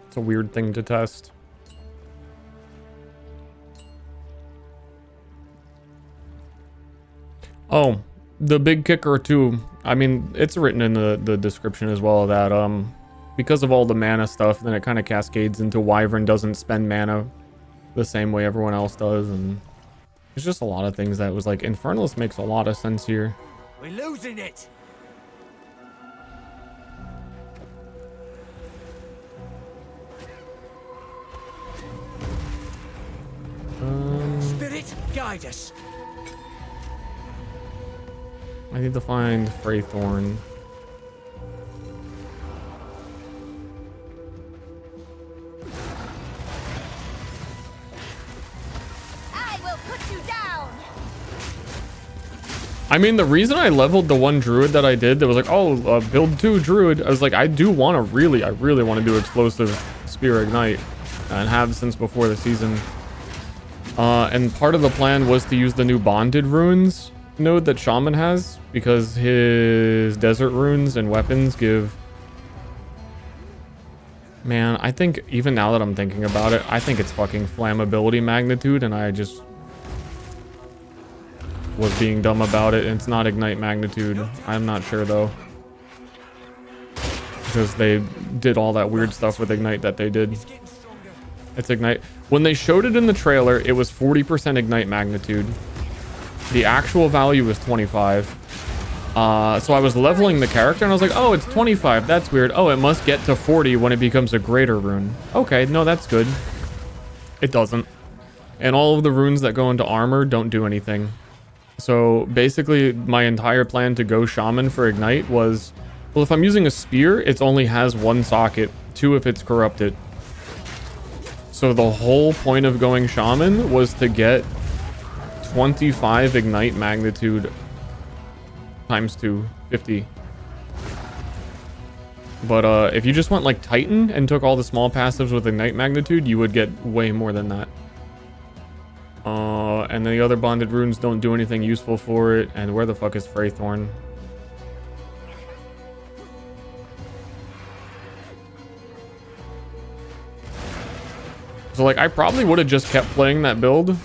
It's a weird thing to test. Oh, the big kicker too. I mean, it's written in the description as well that because of all the mana stuff, then it kind of cascades into Wyvern doesn't spend mana the same way everyone else does, and there's just a lot of things that was like Infernalist makes a lot of sense here. We're losing it. Spirit, guide us. I need to find Freythorn. I will put you down. I mean, the reason I leveled the one druid that I did, that was like, oh, build 2 druid. I was like, I really want to do explosive spear ignite, and have since before the season. And part of the plan was to use the new bonded runes node that Shaman has, because his desert runes and weapons give... Man, I think even now that I'm thinking about it, I think it's fucking flammability magnitude, and I just was being dumb about it. It's not ignite magnitude. I'm not sure though, because they did all that weird stuff with ignite that they did. It's ignite. When they showed it in the trailer, it was 40% ignite magnitude. The actual value was 25. So I was leveling the character and I was like, oh, it's 25. That's weird. Oh, it must get to 40 when it becomes a greater rune. Okay, no, that's good. It doesn't. And all of the runes that go into armor don't do anything. So basically, my entire plan to go Shaman for ignite was, well, if I'm using a spear, it only has 1 socket, 2 if it's corrupted. So the whole point of going Shaman was to get 25 ignite magnitude times 2, 50. But if you just went like Titan and took all the small passives with ignite magnitude, you would get way more than that. And the other bonded runes don't do anything useful for it. And where the fuck is Freythorn? So like, I probably would have just kept playing that build,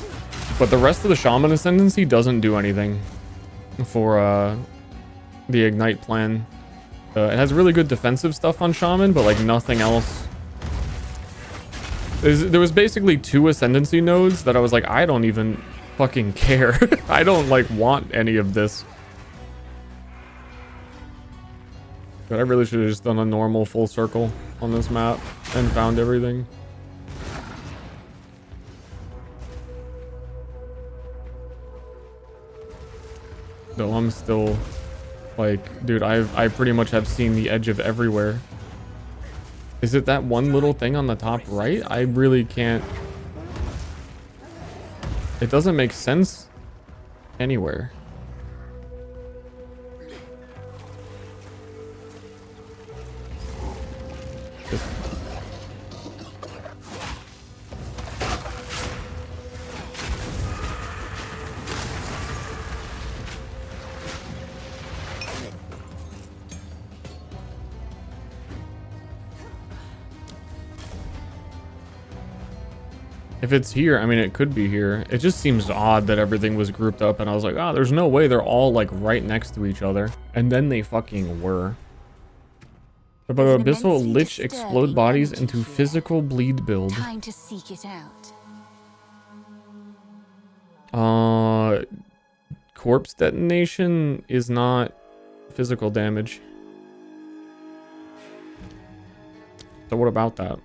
but the rest of the Shaman Ascendancy doesn't do anything for the Ignite plan. It has really good defensive stuff on Shaman, but like nothing else. There was basically 2 Ascendancy nodes that I was like, I don't even fucking care. I don't like want any of this. But I really should have just done a normal full circle on this map and found everything. Though I'm still like, dude, I pretty much have seen the edge of everywhere. Is it that one little thing on the top right? I really can't. It doesn't make sense anywhere. If it's here, I mean, it could be here. It just seems odd that everything was grouped up, and I was like, oh, there's no way they're all like right next to each other. And then they fucking were. But Abyssal Lich explode bodies into physical bleed build. Time to seek it out. Corpse detonation is not physical damage. So what about that?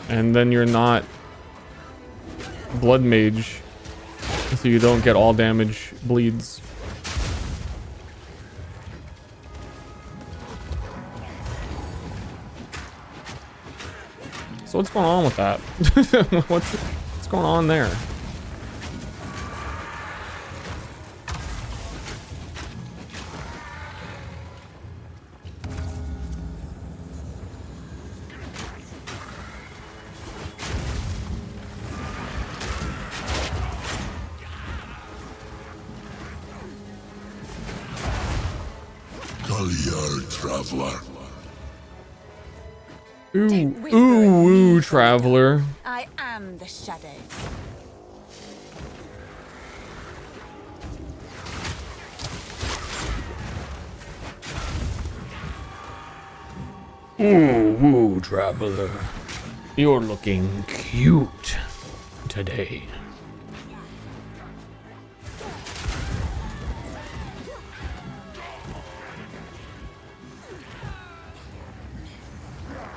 And then you're not blood mage, so you don't get all damage bleeds. So what's going on with that? what's going on there? Traveler. Ooh, traveler. I am the shadows. Ooh, traveler. You're looking cute today.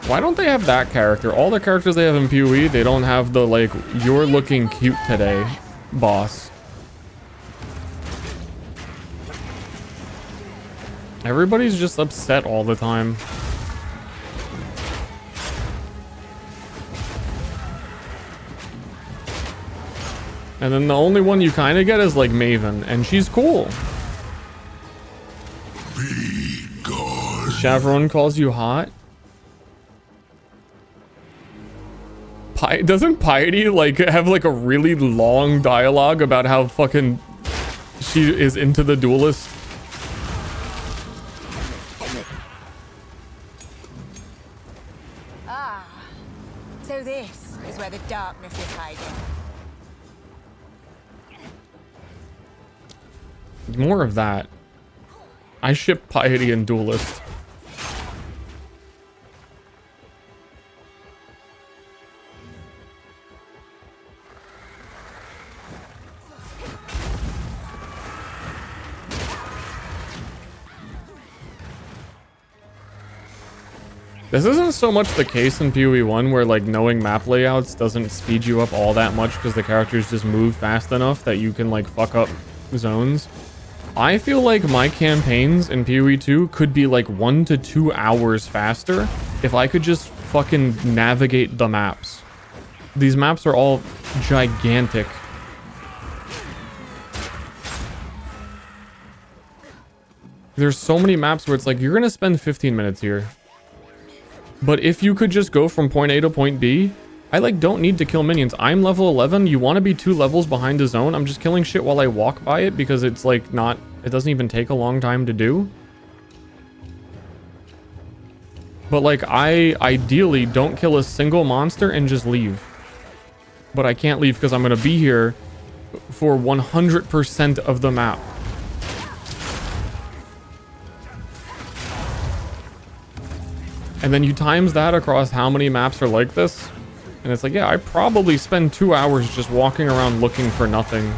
Why don't they have that character? All the characters they have in PoE, they don't have the, like, you're looking cute today boss. Everybody's just upset all the time. And then the only one you kind of get is, like, Maven, and she's cool. Chavron calls you hot? Doesn't Piety like have like a really long dialogue about how fucking she is into the duelist? Ah, so this is where the darkness is hiding. More of that. I ship Piety and duelist. This isn't so much the case in PoE 1 where like knowing map layouts doesn't speed you up all that much because the characters just move fast enough that you can like fuck up zones. I feel like my campaigns in PoE 2 could be like 1 to 2 hours faster if I could just fucking navigate the maps. These maps are all gigantic. There's so many maps where it's like you're gonna spend 15 minutes here. But if you could just go from point A to point B, I like don't need to kill minions. I'm level 11. You want to be 2 levels behind a zone. I'm just killing shit while I walk by it because it's like not, it doesn't even take a long time to do. But like I ideally don't kill a single monster and just leave. But I can't leave because I'm going to be here for 100% of the map. And then you times that across how many maps are like this. And it's like, yeah, I probably spend 2 hours just walking around looking for nothing.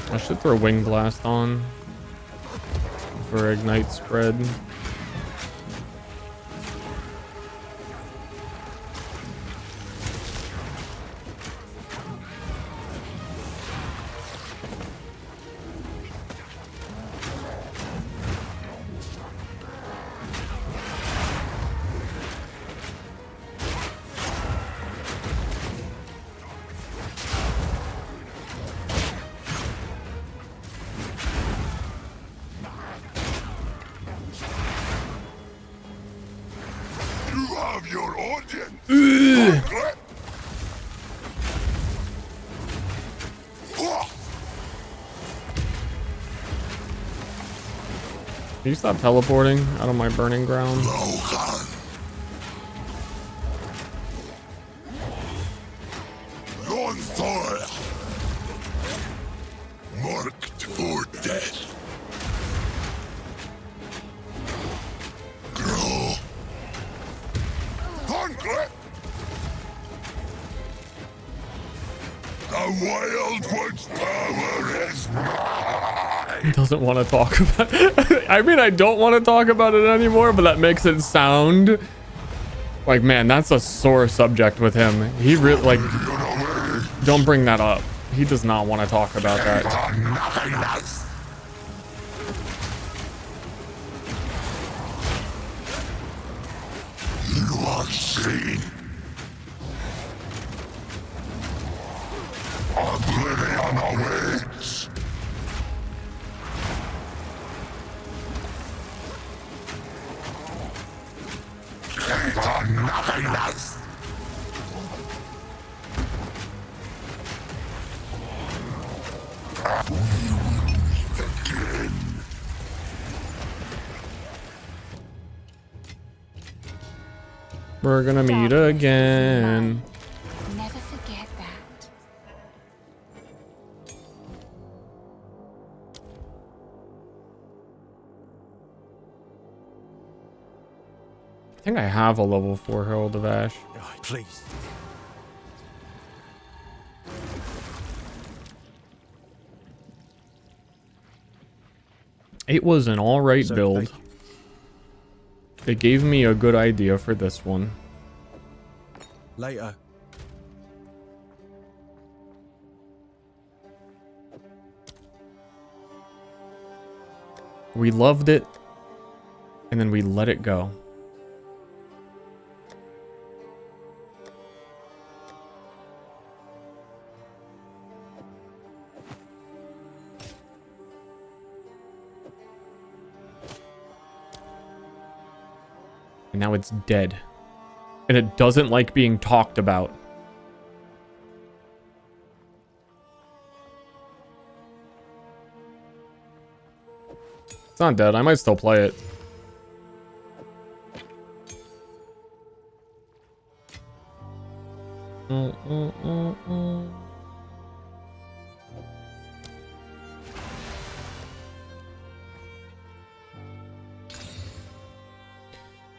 I should throw Wing Blast on for Ignite Spread. Can you stop teleporting out of my burning ground? Marked for death. Grow. Hungry. The Wild One's power is mine. He doesn't want to talk about it. I mean, I don't want to talk about it anymore, but that makes it sound like, man, that's a sore subject with him. He really, like, don't bring that up. He does not want to talk about that. You are seen. Oblivion awaits. Get nothingness. We're gonna meet again. Never forget that. I think I have a level 4 Herald of Ash. Oh, please. It was an alright So, build. thank you. It gave me a good idea for this one. Later. We loved it, and then we let it go. And now it's dead. And it doesn't like being talked about. It's not dead. I might still play it.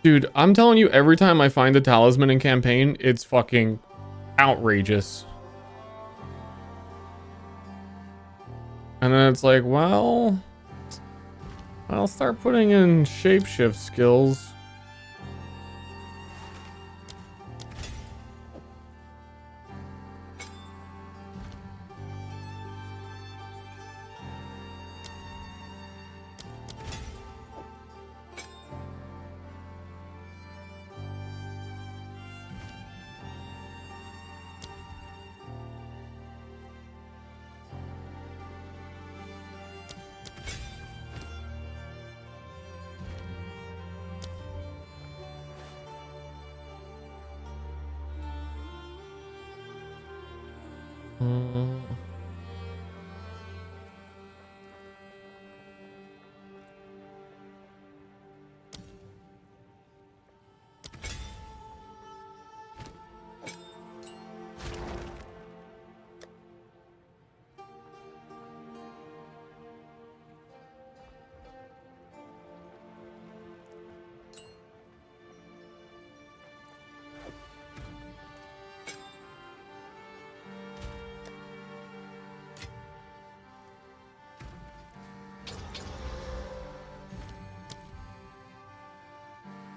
Dude, I'm telling you, every time I find a talisman in campaign, it's fucking outrageous. And then it's like, well, I'll start putting in shapeshift skills.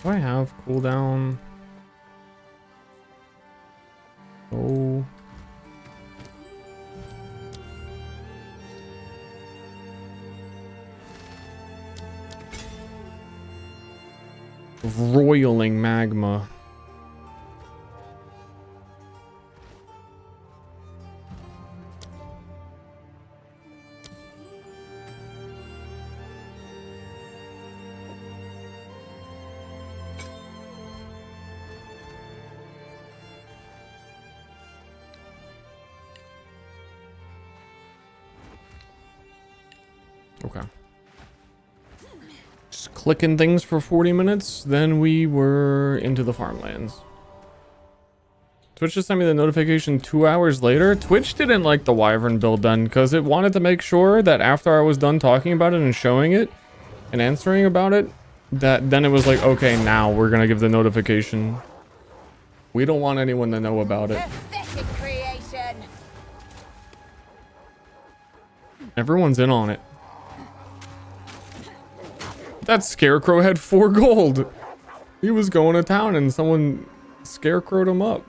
Do I have cooldown? Oh. Roiling magma. Okay. clicking things for 40 minutes. Then we were into the farmlands. Twitch just sent me the notification 2 hours later. Twitch didn't like the Wyvern build then because it wanted to make sure that after I was done talking about it and showing it and answering about it, that then it was like, okay, now we're gonna give the notification. We don't want anyone to know about it. Pathetic creation. Everyone's in on it. That scarecrow had 4 gold. He was going to town and someone scarecrowed him up.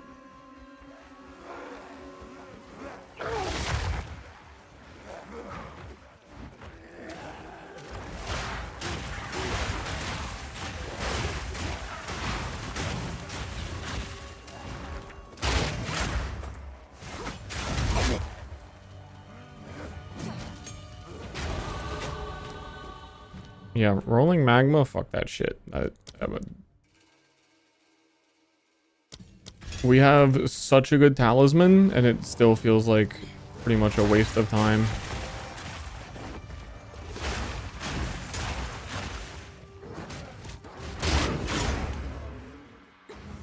Yeah, rolling magma, fuck that shit. We have such a good talisman, and it still feels like pretty much a waste of time.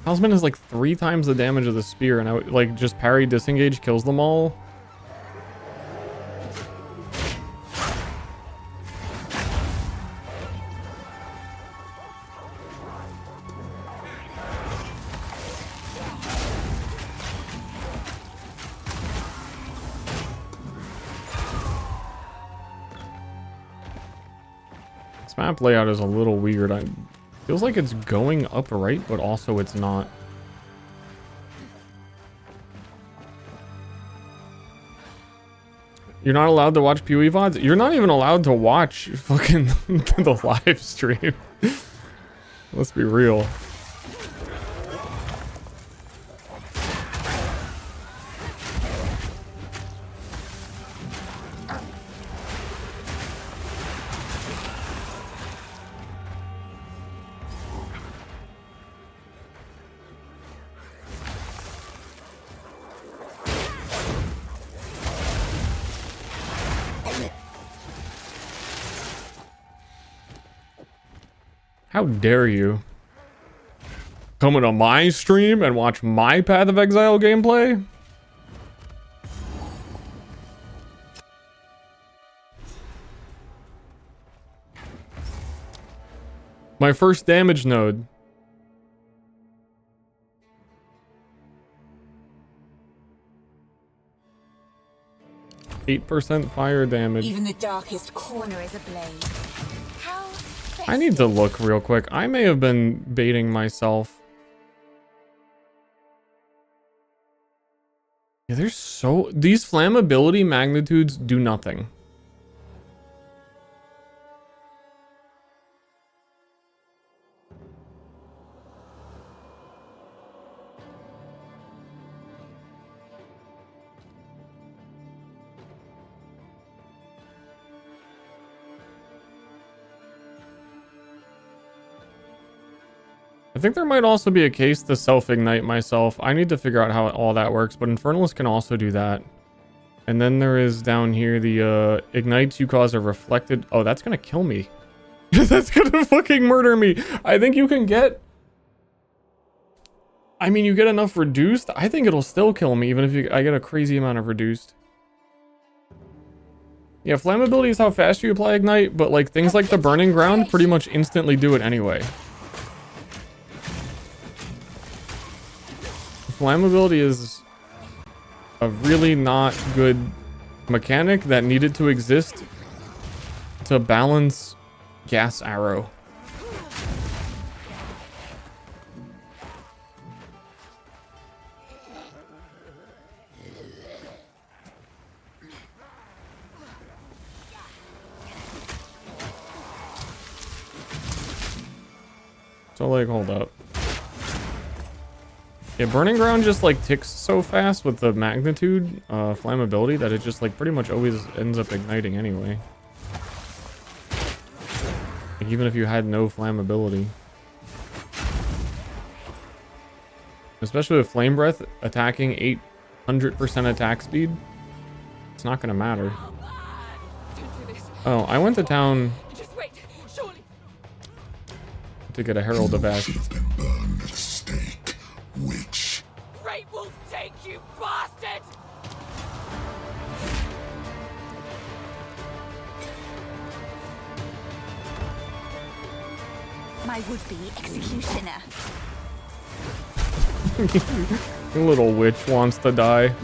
Talisman is like 3 times the damage of the spear, and I would like just parry disengage kills them all. This map layout is a little weird. Feels like it's going up right, but also it's not. You're not allowed to watch PoE VODs? You're not even allowed to watch fucking the live stream. Let's be real. How dare you come into my stream and watch my Path of Exile gameplay? My first damage node. %, fire damage. Even the darkest corner is ablaze. How I need to look real quick. I may have been baiting myself. Yeah, there's so... These flammability magnitudes do nothing. I think there might also be a case to self-ignite myself. I need to figure out how all that works, but Infernalist can also do that. And then there is down here the ignites you cause a reflected... Oh, that's gonna kill me. That's gonna fucking murder me. I think you can get... I mean, you get enough reduced. I think it'll still kill me, even if I get a crazy amount of reduced. Yeah, flammability is how fast you apply ignite, but like things like the burning ground pretty much instantly do it anyway. Flammability is a really not good mechanic that needed to exist to balance gas arrow. So like, hold up. Yeah, burning ground just like ticks so fast with the magnitude flammability that it just like pretty much always ends up igniting anyway. Like, even if you had no flammability. Especially with flame breath attacking 800% attack speed, it's not gonna matter. Oh, I went to town. Just wait, surely. to get a Herald of Ash. Great Wolf take you, bastard! My would-be executioner. The little witch wants to die.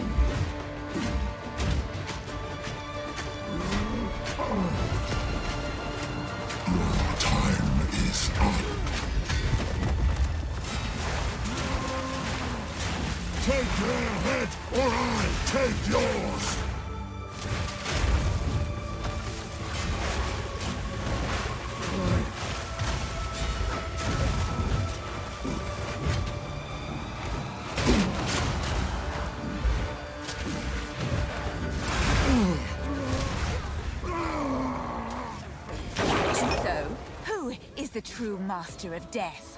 Take their head, or I take yours! So, who is the true master of death?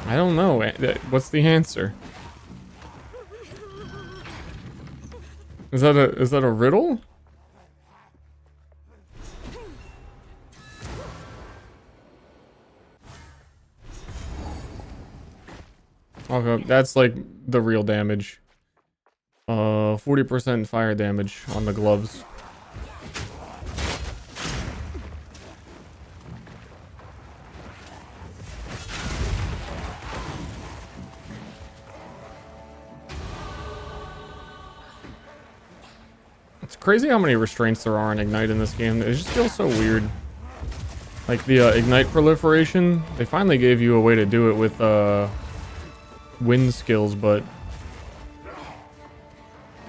I don't know. What's the answer? Is that a riddle? Okay, that's like the real damage. 40% fire damage on the gloves. It's crazy how many restraints there are on Ignite in this game. It just feels so weird. Like the Ignite proliferation, they finally gave you a way to do it with wind skills, but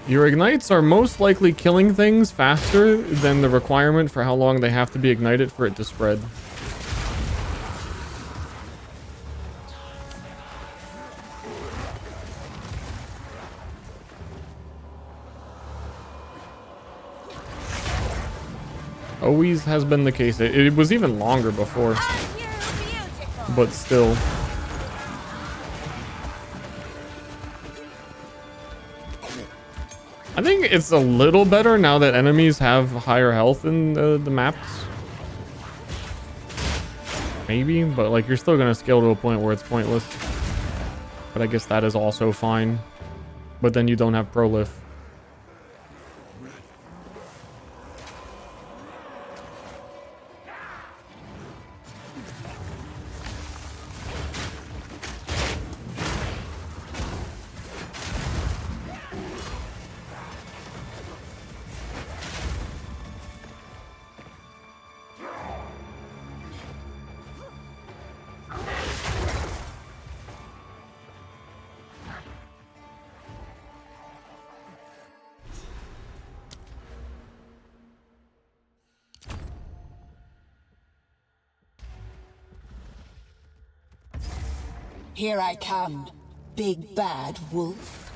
your Ignites are most likely killing things faster than the requirement for how long they have to be ignited for it to spread. Always has been the case. It was even longer before, but still. I think it's a little better now that enemies have higher health in the maps. Maybe, but like you're still gonna scale to a point where it's pointless. But I guess that is also fine. But then you don't have prolif. Here I come, big bad wolf.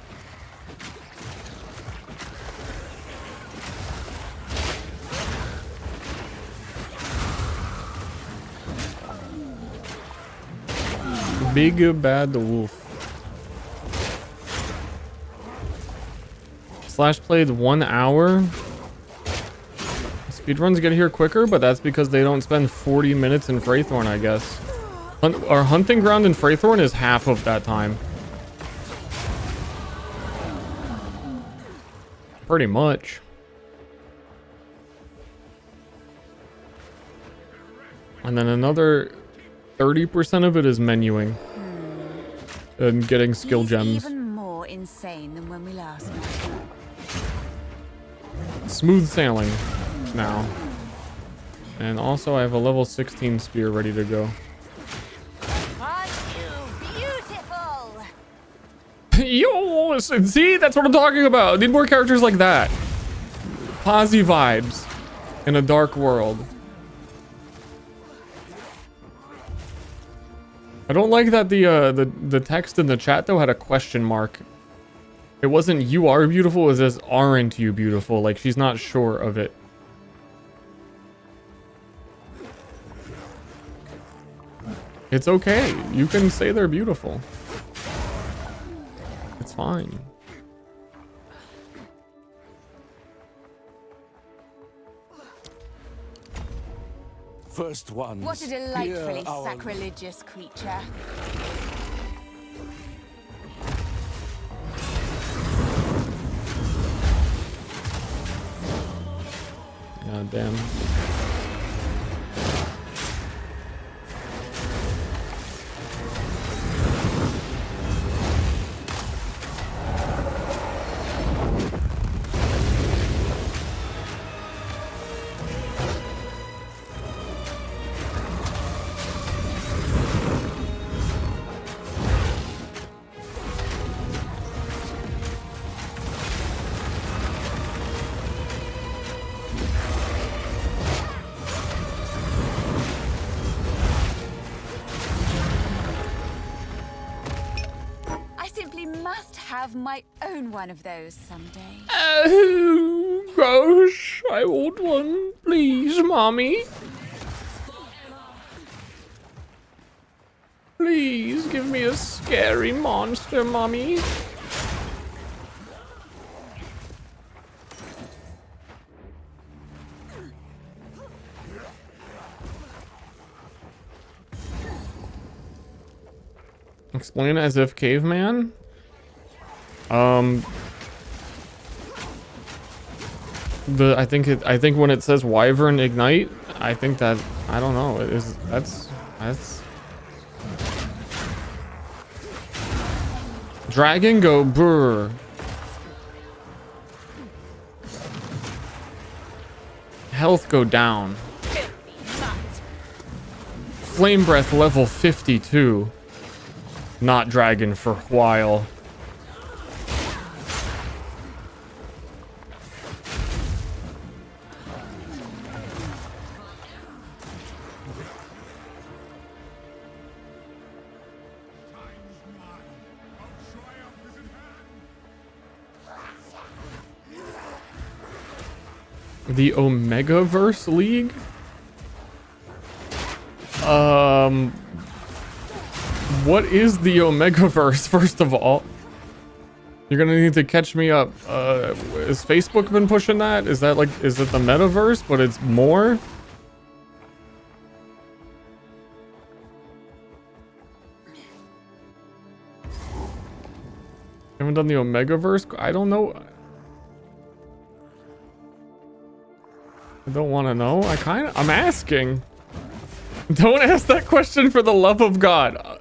Big bad wolf. Slash played 1 hour. Speedruns get here quicker, but that's because they don't spend 40 minutes in Freythorn, I guess. Our hunting ground in Freythorn is half of that time. Pretty much. And then another 30% of it is menuing. And getting skill gems. Even more insane than when we last met. Smooth sailing now. And also I have a level 16 spear ready to go. Yo, see, that's what I'm talking about. I need more characters like that. Posy vibes in a dark world. I don't like that the text in the chat though had a question mark. It wasn't "you are beautiful," it says "aren't you beautiful?" Like she's not sure of it. It's okay. You can say they're beautiful. It's fine. First ones. What a delightfully hear our- sacrilegious creature. God damn. Must have my own one of those someday. Oh gosh, I want one, please, mommy. Please give me a scary monster, mommy. Explain as if caveman. I think when it says Wyvern Ignite, I think that, I don't know, that's Dragon go brr. Health go down. Flame breath level 52. Not dragon for a while. The Omegaverse League? What is the Omegaverse, first of all? You're gonna need to catch me up. Has Facebook been pushing that? Is that like, is it the metaverse, but it's more? Haven't done the Omegaverse? I don't know. I don't want to know. I'm asking. Don't ask that question for the love of God.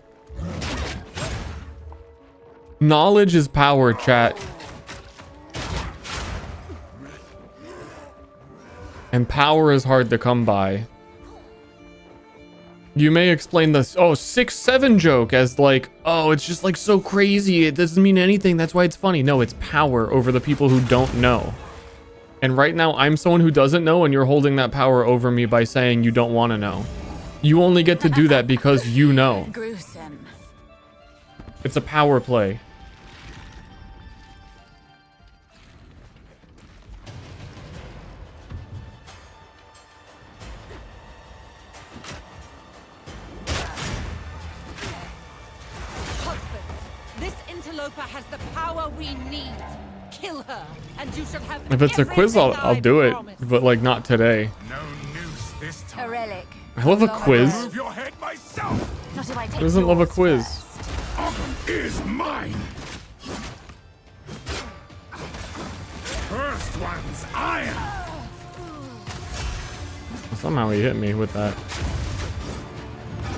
Knowledge is power, chat. And power is hard to come by. You may explain this, 6-7 joke as like, oh, it's just like so crazy. It doesn't mean anything. That's why it's funny. No, it's power over the people who don't know. And right now, I'm someone who doesn't know, and you're holding that power over me by saying you don't want to know. You only get to do that because you know. Gruesome. It's a power play. Husband, this interloper has the power we need. Kill her, and you should have. If it's a quiz, I'll do it, but like not today. No noose this time. A relic. I love a quiz. Move your head myself. Not if I take Who doesn't love a yours quiz? first. Is mine. First one's iron. Somehow he hit me with that.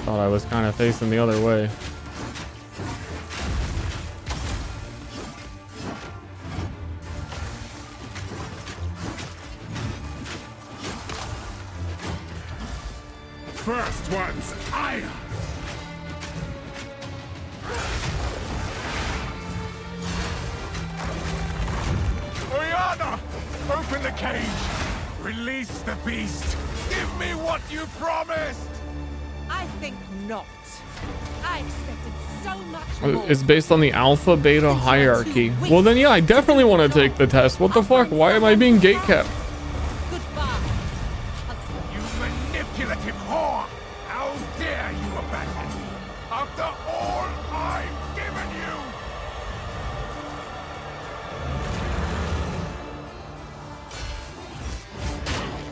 Thought I was kind of facing the other way. First one's iron. Oriana, open the cage. Release the beast. Give me what you promised. I think not. I expected so much more. It's based on the alpha beta hierarchy. Well then yeah, I definitely want to take the test. What the fuck? Why am I being gatekept? Goodbye. You manipulative whore! How dare you abandon me after all I've given you!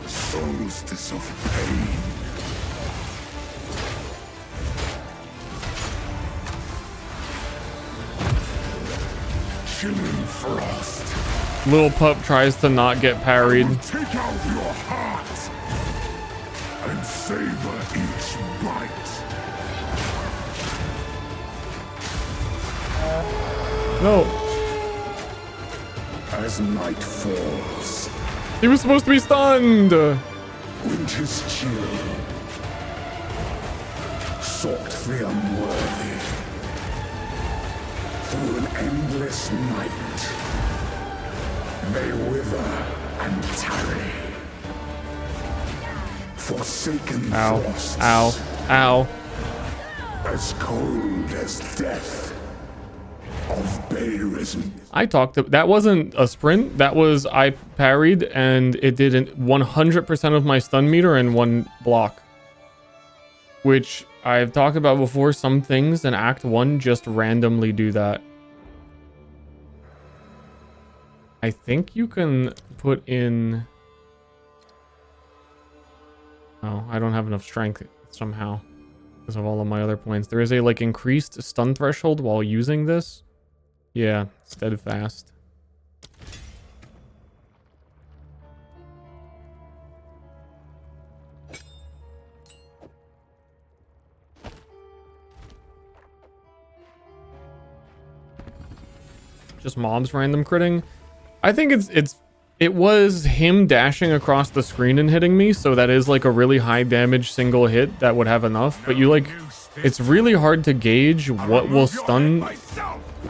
Solstice of pain. Chilling frost. Little pup tries to not get parried. Take out your heart and savor each bite. No. As night falls, He was supposed to be stunned. winter's chill sought the unworthy through an endless night. They wither and tarry, forsaken Ow. frosts, Ow. Ow. as cold as death of Bayrism. I talked to, that wasn't a sprint. That was I parried and it did 100% of my stun meter in one block. Which I've talked about before. Some things in Act 1 just randomly do that. I think you can put in... Oh, I don't have enough strength somehow because of all of my other points. There is a like increased stun threshold while using this. Yeah, steadfast. Just mobs random critting. I think it was him dashing across the screen and hitting me, so that is like a really high damage single hit that would have enough. But you like, it's really hard to gauge what will stun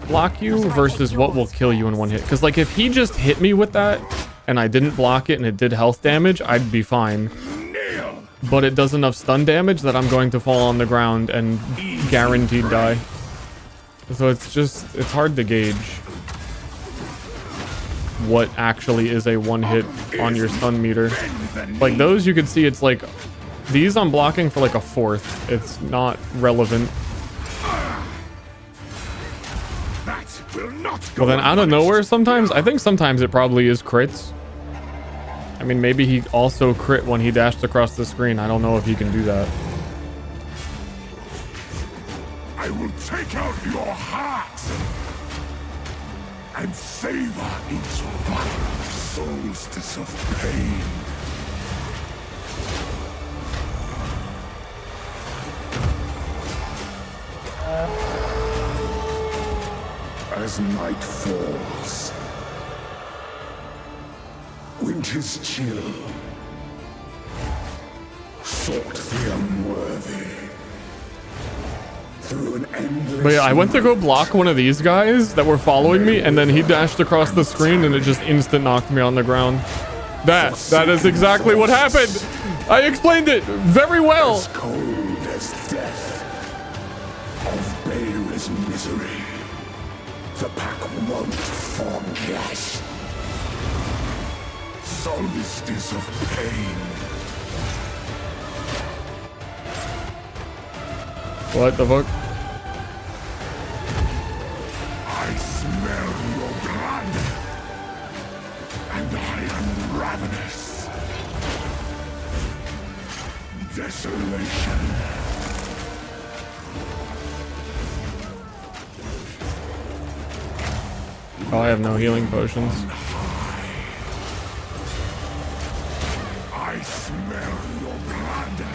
block you versus what will kill you in one hit. Because like if he just hit me with that and I didn't block it and it did health damage, I'd be fine. But it does enough stun damage that I'm going to fall on the ground and guaranteed die. So it's just, it's hard to gauge what actually is a one hit on your stun meter. Like those you can see it's like, these I'm blocking for like a fourth. It's not relevant. Well then out of nowhere sometimes, I think sometimes it probably is crits. I mean maybe he also crit when he dashed across the screen. I don't know if he can do that. I will take out your heart and savor each bite, solstice of pain. As night falls, winter's chill sought the unworthy through an endless. But yeah, I went to go block one of these guys that were following me, and then he dashed across the screen and it just instant knocked me on the ground. That is exactly what happened. I explained it very well. As cold as death of Bayrism misery. The pack won't forget. Solstice of pain. What the fuck? I smell your blood, and I am ravenous. Desolation. Oh, I have no healing potions. I smell your blood.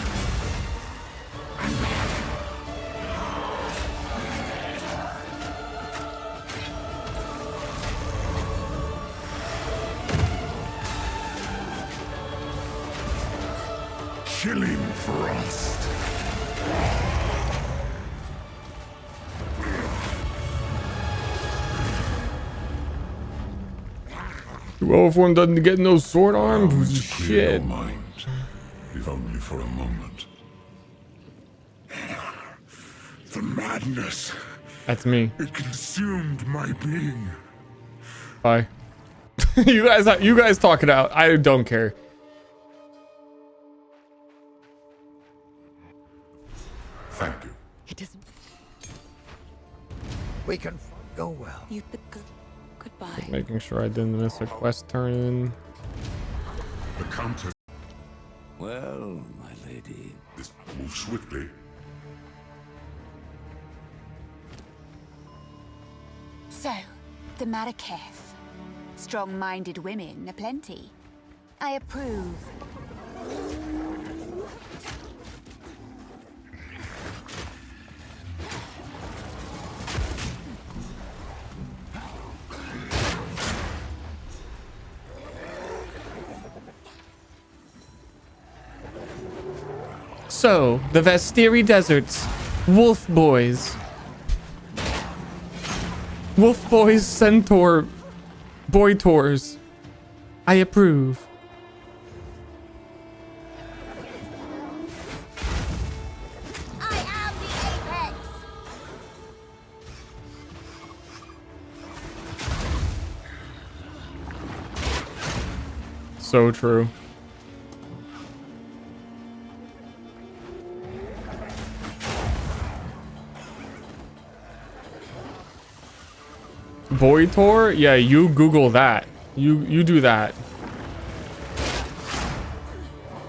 Chilling frost. Well, if one doesn't get no sword arm, shit. Mind, if only for a moment. The madness. That's me. It consumed my being. Bye. you guys talk it out. I don't care. Thank you. It doesn't. We can go well. You goodbye. Making sure I didn't miss a quest turn in. The Countess. Well, my lady. This move swiftly. So, the Marraketh. Strong-minded women aplenty. I approve. So, the Vastiri Deserts. Wolf Boys. Wolf Boys Centaur Boy Tours. I approve. I am the apex! So true. Boy tour? Yeah, you Google that. You do that.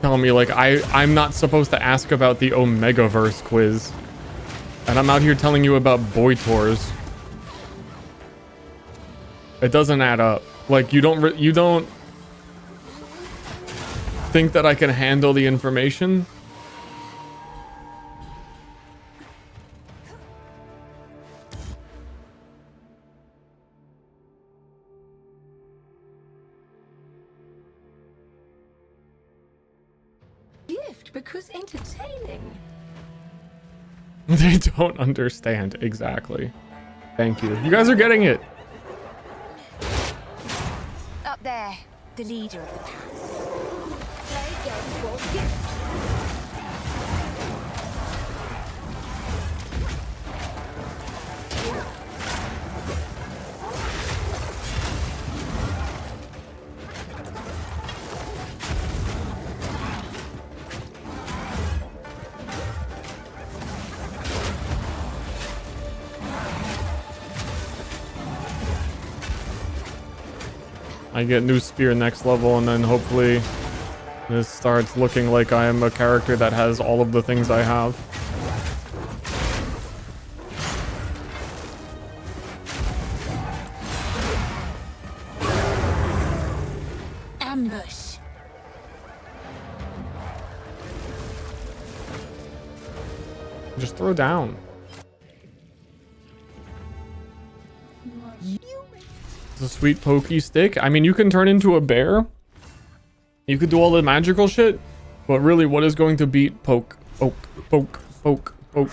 Tell me like I'm not supposed to ask about the Omegaverse quiz. And I'm out here telling you about boy tours. It doesn't add up. Like you don't think that I can handle the information? Gift because entertaining. They don't understand. Exactly. Thank you. You guys are getting it. Up there, the leader of the pack. Play game for gift. I get new spear next level, and then hopefully this starts looking like I am a character that has all of the things I have. Ambush. Just throw down. It's a sweet pokey stick. I mean, you can turn into a bear. You could do all the magical shit. But really, what is going to beat poke, poke, poke, poke, poke?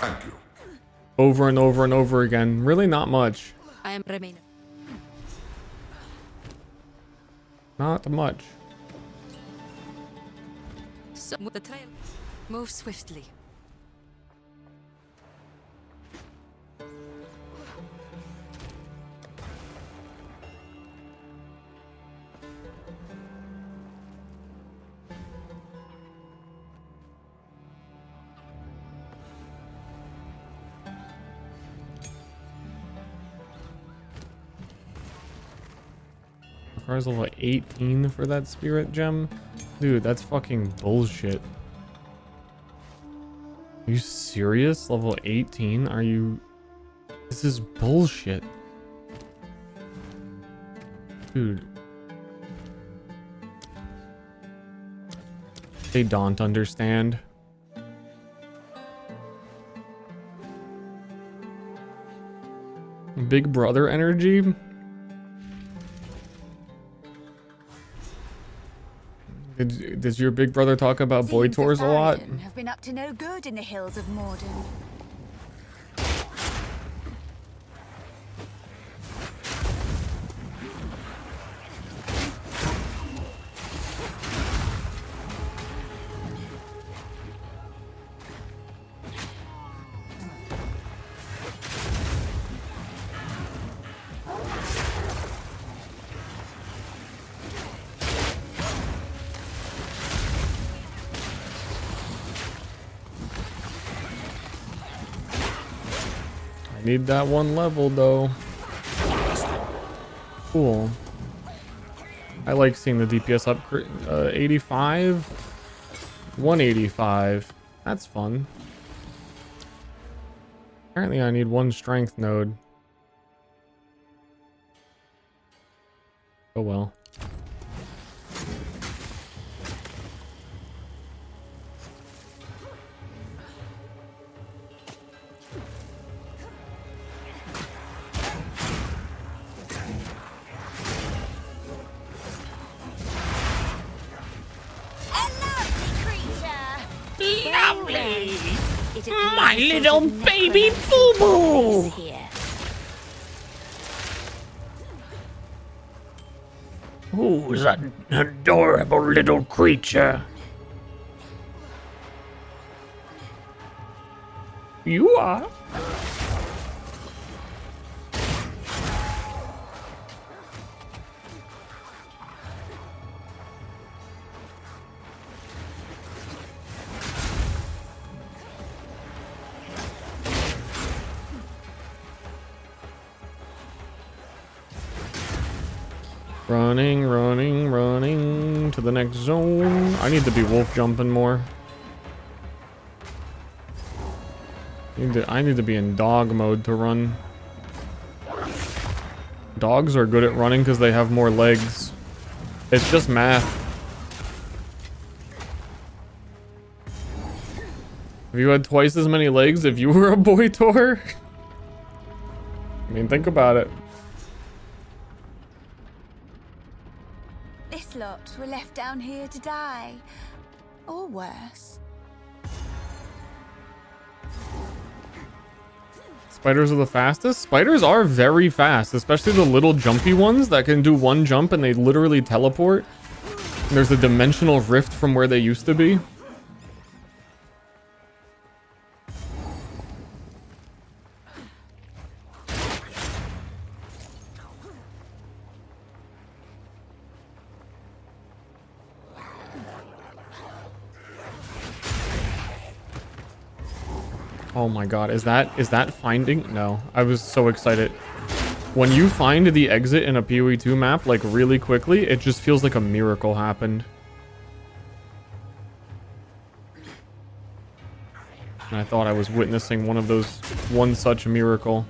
Over and over and over again? Really not much. I am remaining. Not much. So with the trail. Move swiftly. Requires level 18 for that spirit gem. Dude, that's fucking bullshit. Are you serious? Level 18? Are you... This is bullshit. Dude. They don't understand. Big brother energy? Does your big brother talk about boy tours a lot? Have been up to no good in the hills of Morden. Need that one level though. Cool. I like seeing the DPS upgrade. 85, 185. That's fun. Apparently I need one strength node. Oh well. Lovely! My little baby boo-boo! Who's an adorable little creature? You are. Running, running, running to the next zone. I need to be wolf jumping more. I need to be in dog mode to run. Dogs are good at running because they have more legs. It's just math. If you had twice as many legs if you were a boy Tor? I mean, think about it. This lot were left down here to die. Or worse. Spiders are the fastest? Spiders are very fast, especially the little jumpy ones that can do one jump and they literally teleport. And there's a dimensional rift from where they used to be. Oh my god, is that finding? No, I was so excited. When you find the exit in a PoE 2 map, like really quickly, it just feels like a miracle happened. And I thought I was witnessing one such miracle.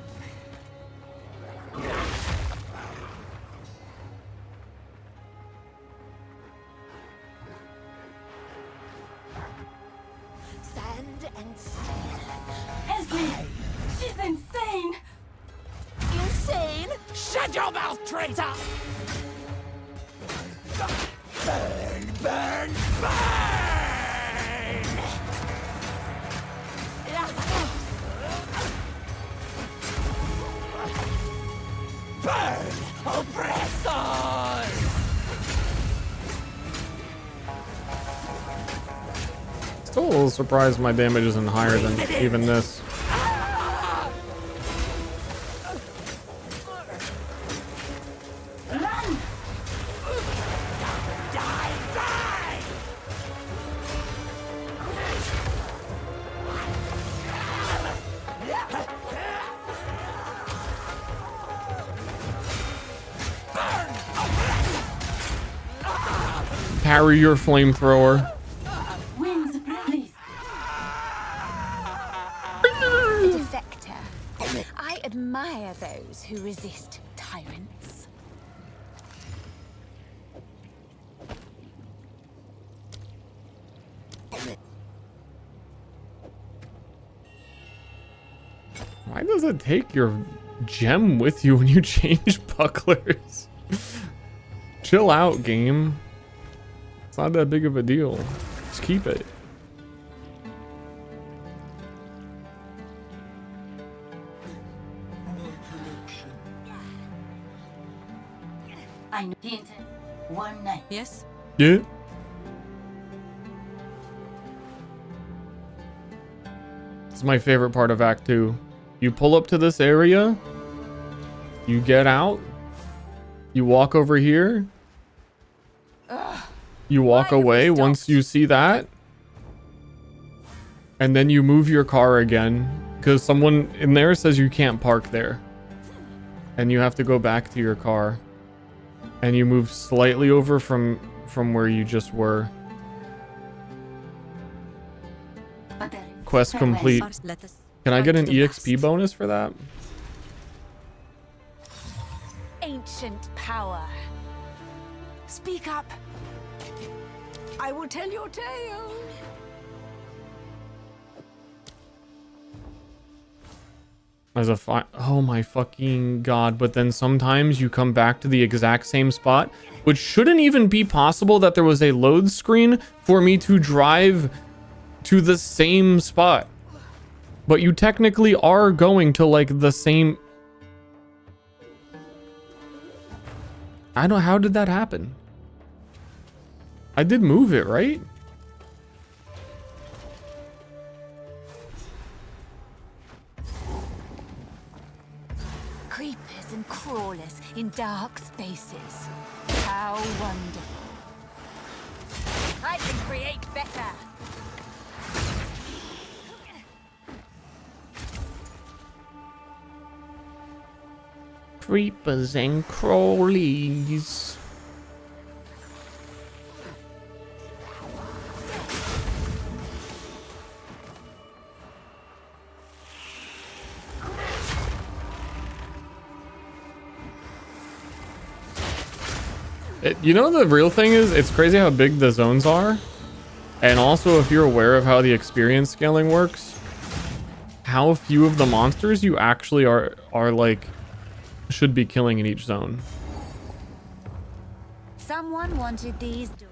Shut your mouth, traitor! Burn, burn, burn! Burn, oppressors! Still a little surprised my damage isn't higher than even this. Parry your flamethrower. Wings, please. Defector. I admire those who resist tyrants. Why does it take your gem with you when you change bucklers? Chill out, game. It's not that big of a deal. Just keep it. I know one night. Yes? Yeah. This is my favorite part of Act 2. You pull up to this area, you get out, you walk over here, you walk away once you see that, and then you move your car again, because someone in there says you can't park there. And you have to go back to your car. And you move slightly over from where you just were. Quest complete. Can I get an EXP bonus for that? Ancient power. Speak up. I will tell your tale. As a oh my fucking god, but then sometimes you come back to the exact same spot, which shouldn't even be possible, that there was a load screen for me to drive to the same spot. But you technically are going to like the same... I don't... How did that happen? I did move it, right? Creepers and crawlers in dark spaces. How wonderful. I can create better. Creepers and crawlies. You know, the real thing is, it's crazy how big the zones are. And also, if you're aware of how the experience scaling works, how few of the monsters you actually are like, should be killing in each zone. Someone wanted these doors.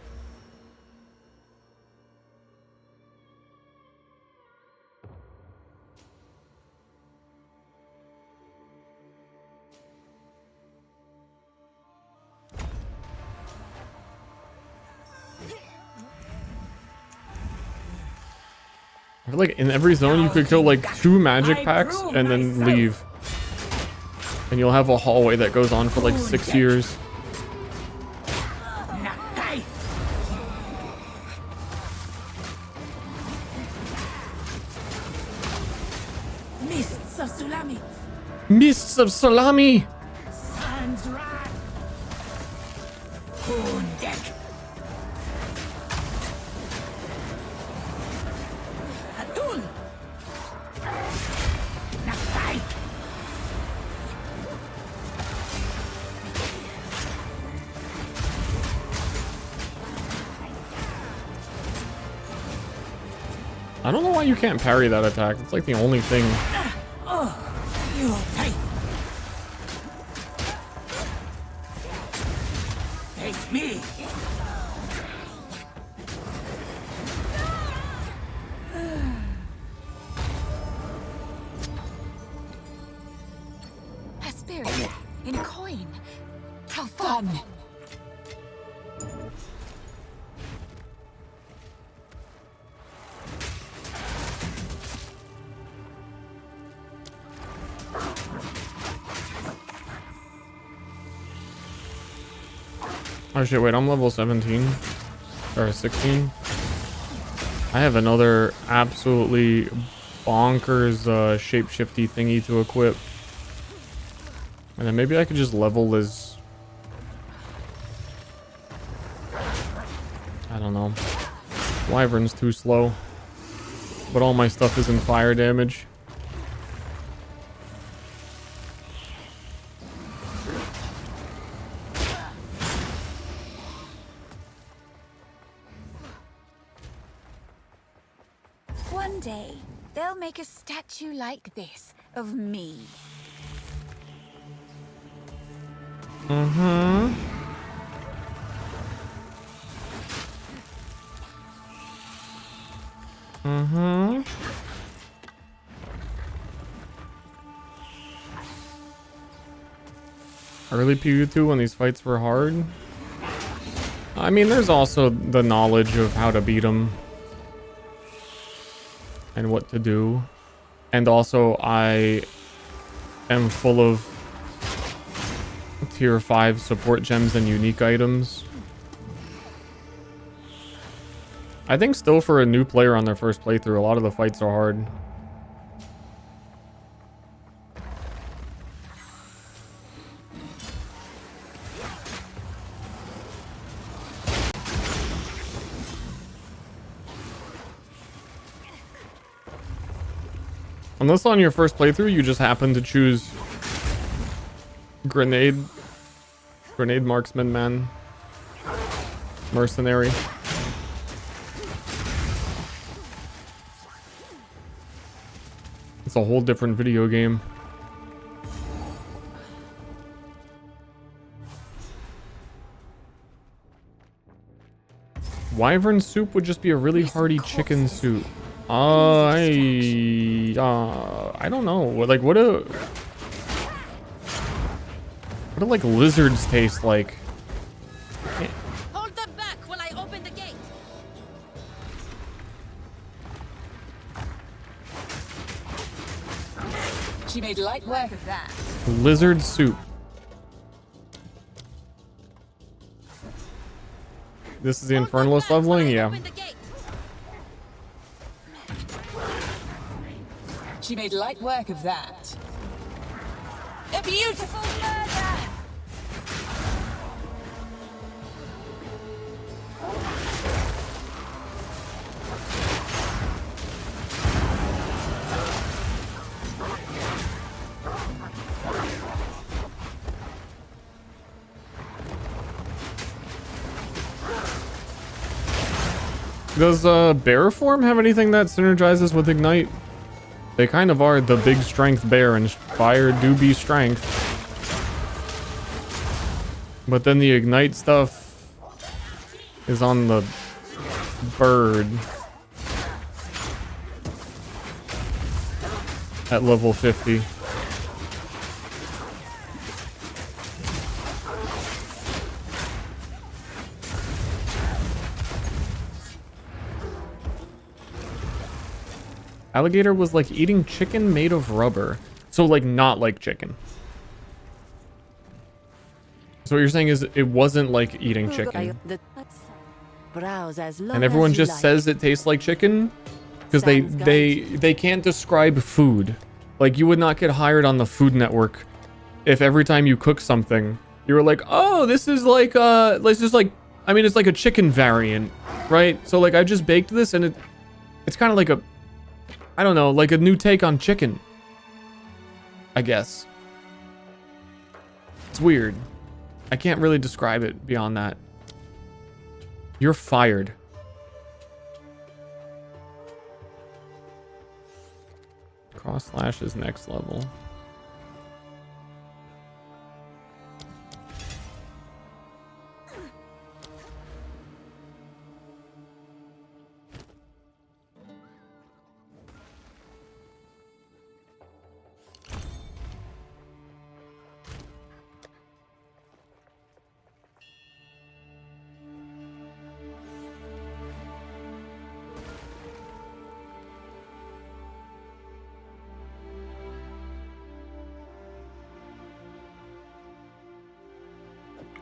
I feel like in every zone you could kill like 2 magic packs and then leave. And you'll have a hallway that goes on for like 6 years. Mists of Sulami. Mists of Salami! Sans Rat. Hundek. Atul. Nakai. I don't know why you can't parry that attack. It's like the only thing. You take. Take me. A spirit in a coin. How fun! Oh shit, wait, I'm level 17 or 16. I have another absolutely bonkers shapeshifty thingy to equip. And then maybe I could just level as... I don't know. Wyvern's too slow. But all my stuff is in fire damage. One day, they'll make a statue like this of me. Mm-hmm. Mm-hmm. Early PU2 when these fights were hard. I mean, there's also the knowledge of how to beat them. And what to do. And also, I am full of tier 5 support gems and unique items. I think still for a new player on their first playthrough, a lot of the fights are hard. Unless on your first playthrough you just happen to choose grenade marksman man. mercenary. It's a whole different video game. Wyvern soup would just be a really hearty chicken soup. I don't know. Like, what do like lizards taste like? Hold them back while I open the gate. She made light work of that. Lizard soup. This is the Infernalist leveling? Yeah. She made light work of that. A beautiful murder! Does bear form have anything that synergizes with Ignite? They kind of are the big strength bear, and fire do be strength. But then the Ignite stuff is on the bird at level 50. Alligator was like eating chicken made of rubber. So like not like chicken. So what you're saying is it wasn't like eating chicken. And everyone just says it tastes like chicken because they can't describe food. Like you would not get hired on the Food Network if every time you cook something you were like, "Oh, this is like let's just like I mean it's like a chicken variant, right? So like I just baked this and it's kind of like a I don't know, like a new take on chicken, I guess. It's weird. I can't really describe it beyond that. You're fired. Cross slash is next level.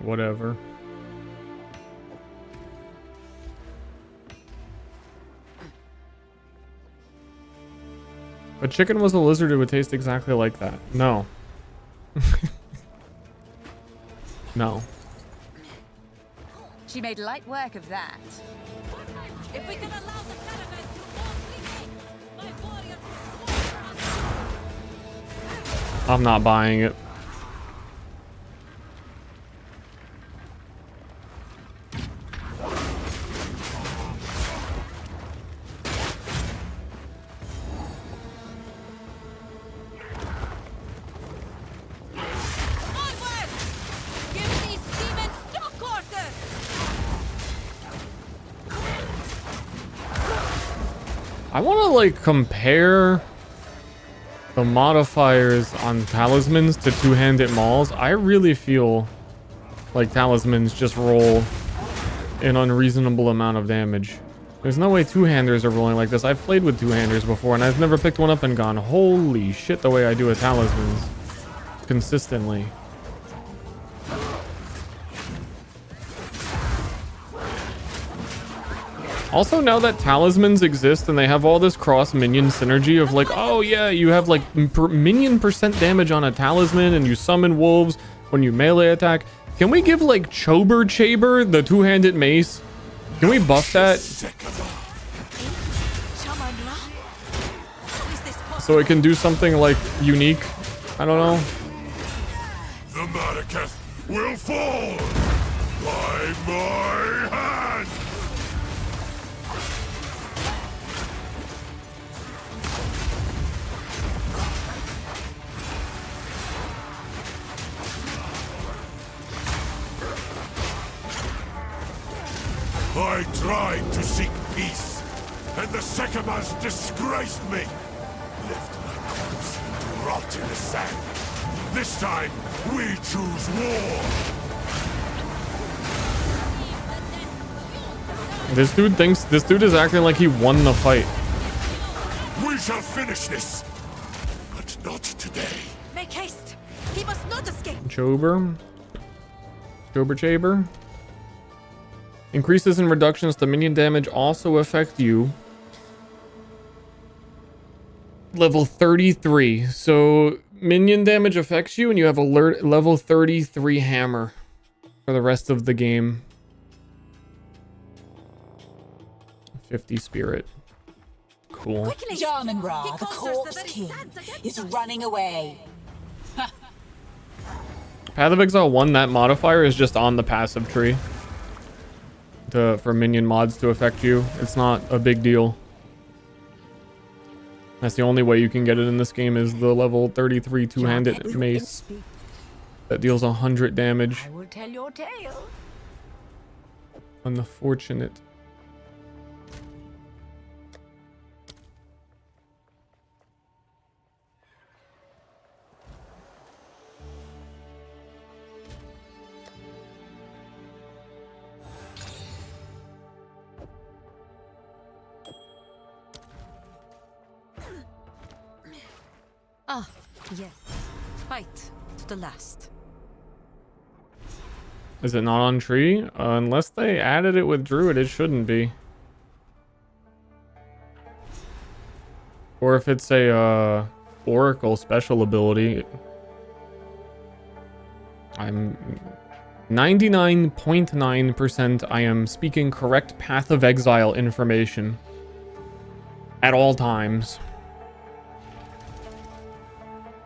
Whatever. If a chicken was a lizard, it would taste exactly like that. No. No. She made light work of that. If we can allow the caravan through all three gates, my warriors will I'm not buying it. I want to like compare the modifiers on talismans to two-handed mauls. I really feel like talismans just roll an unreasonable amount of damage. There's no way two-handers are rolling like this. I've played with two-handers before and I've never picked one up and gone, holy shit, the way I do with talismans consistently. Also, now that talismans exist and they have all this cross minion synergy of like, oh yeah, you have like minion % damage on a talisman and you summon wolves when you melee attack. Can we give like Chober Chaber, the two-handed mace? Can we buff that? So it can do something like unique? I don't know. The Madaketh will fall! By my hand! I tried to seek peace, and the Sekimans disgraced me. Left my corpse to rot in the sand. This time, we choose war. This dude is acting like he won the fight. We shall finish this, but not today. Make haste! He must not escape! Chober. Chaber. Increases and reductions to minion damage also affect you. Level 33. So minion damage affects you and you have a level 33 hammer for the rest of the game. 50 spirit. Cool. Jarman Ra, the Corpse King, is running away. Path of Exile 1, that modifier is just on the passive tree. For minion mods to affect you. It's not a big deal. That's the only way you can get it in this game is the level 33 two-handed mace that deals 100 damage. I will tell your tale. Unfortunate. Ah, yes. Fight to the last. Is it not on tree? Unless they added it with Druid, it shouldn't be. Or if it's a Oracle special ability. I'm 99.9% I am speaking correct Path of Exile information at all times.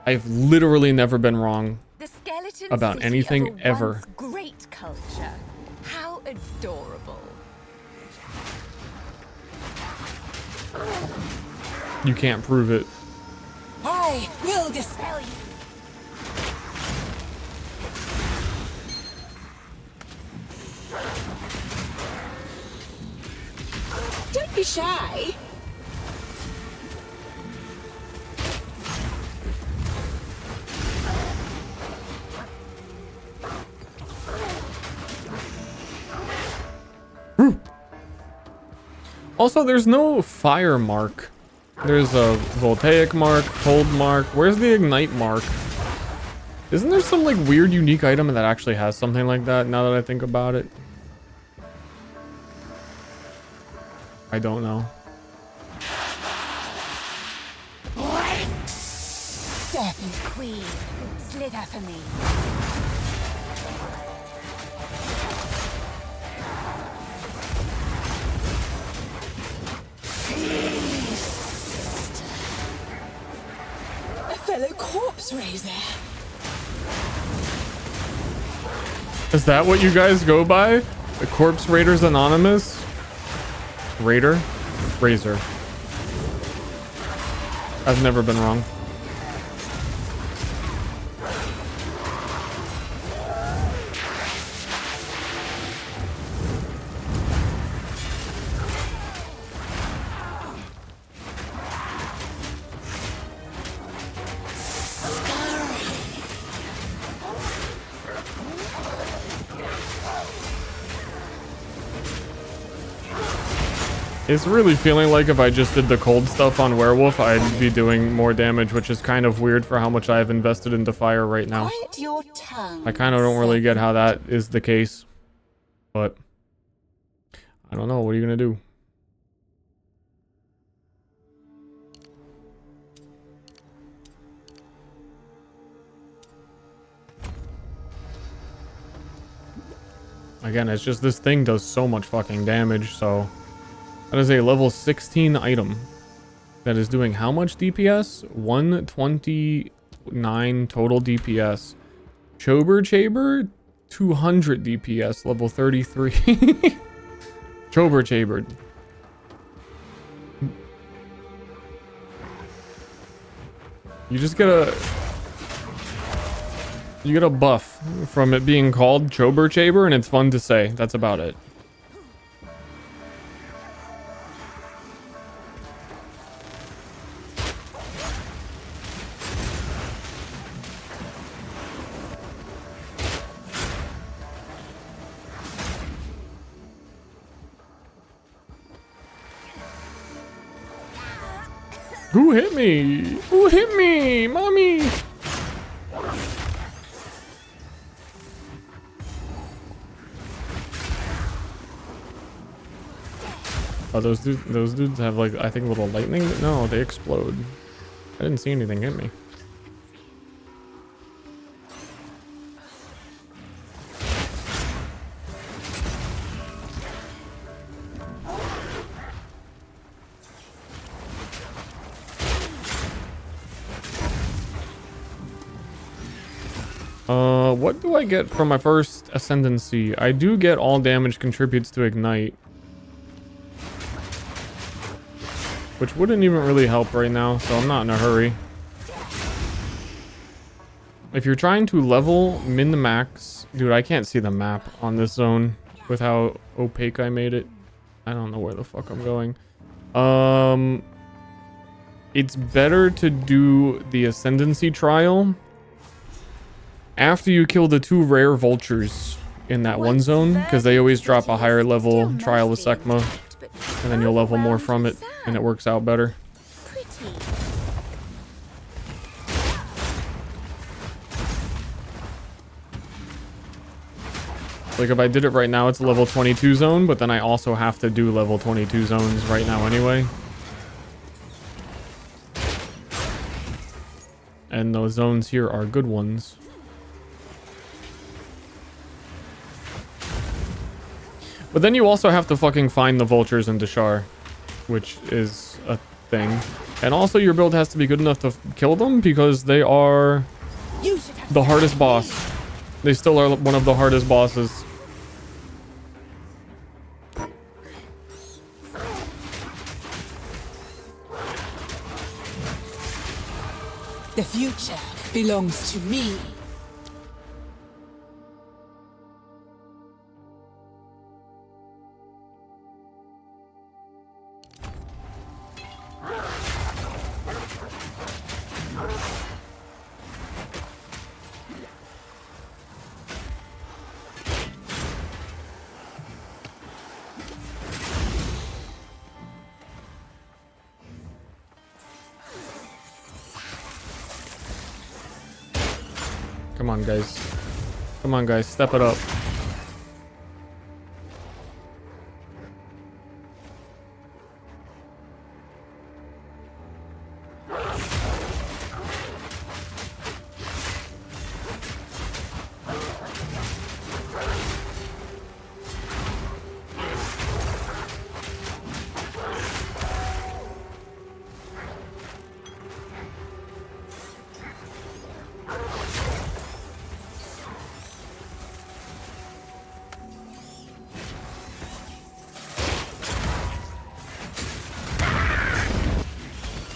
I've literally never been wrong about anything ever. Great culture. How adorable. You can't prove it. I will dispel you. Don't be shy. Also, there's no fire mark. There's a voltaic mark, cold mark. Where's the ignite mark? Isn't there some like weird unique item that actually has something like that now that I think about it? I don't know. Serpent Queen, slither for me. A fellow corpse raiser. Is that what you guys go by? The Corpse Raiders Anonymous? Raider? Razor. I've never been wrong. It's really feeling like if I just did the cold stuff on Werewolf, I'd be doing more damage, which is kind of weird for how much I've invested into fire right now. Quiet your tongue. I kind of don't really get how that is the case. But I don't know. What are you going to do? Again, it's just this thing does so much fucking damage, so... That is a level 16 item that is doing how much DPS? 129 total DPS. Chaber 200 DPS, level 33. Chober Chabered. You just get a... You get a buff from it being called Chober Chaber, and it's fun to say. That's about it. Who hit me? Who hit me? Mommy! Oh, those dudes have like, I think, little lightning? No, they explode. I didn't see anything hit me. What do I get from my first ascendancy? I do get all damage contributes to ignite, which wouldn't even really help right now, so I'm not in a hurry. If you're trying to level min-max... Dude, I can't see the map on this zone with how opaque I made it. I don't know where the fuck I'm going. It's better to do the ascendancy trial after you kill the 2 rare vultures in that one zone, because they always drop a higher level trial of Sekma, and then you'll level more from it, and it works out better. Like if I did it right now, it's a level 22 zone, but then I also have to do level 22 zones right now anyway. And those zones here are good ones. But then you also have to fucking find the vultures in Dashar, which is a thing. And also your build has to be good enough to kill them, because they are the hardest boss. They still are one of the hardest bosses. The future belongs to me. Come on, guys. Come on, guys. Step it up.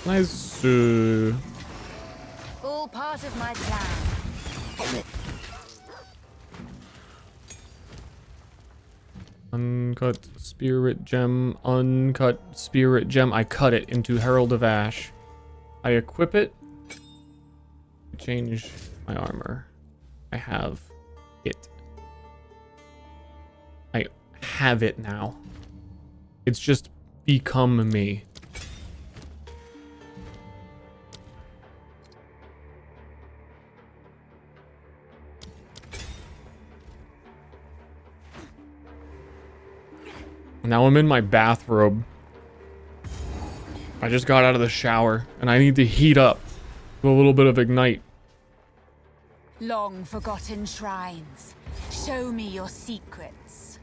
Nice. All part of my plan. Uncut spirit gem. Uncut spirit gem. I cut it into Herald of Ash. I equip it. Change my armor. I have it. I have it now. It's just become me. Now I'm in my bathrobe. I just got out of the shower and I need to heat up with a little bit of ignite. Long forgotten shrines. Show me your secrets.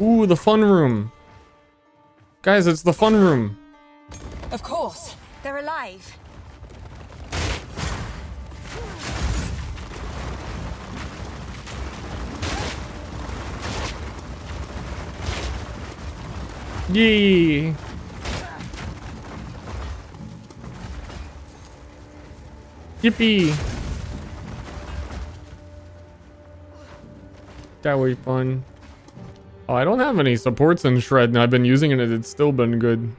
Ooh, the fun room. Guys, it's the fun room. Of course. They're alive. Yee. Yippee. That was fun. Oh, I don't have any supports in Shred, and I've been using it, and it's still been good.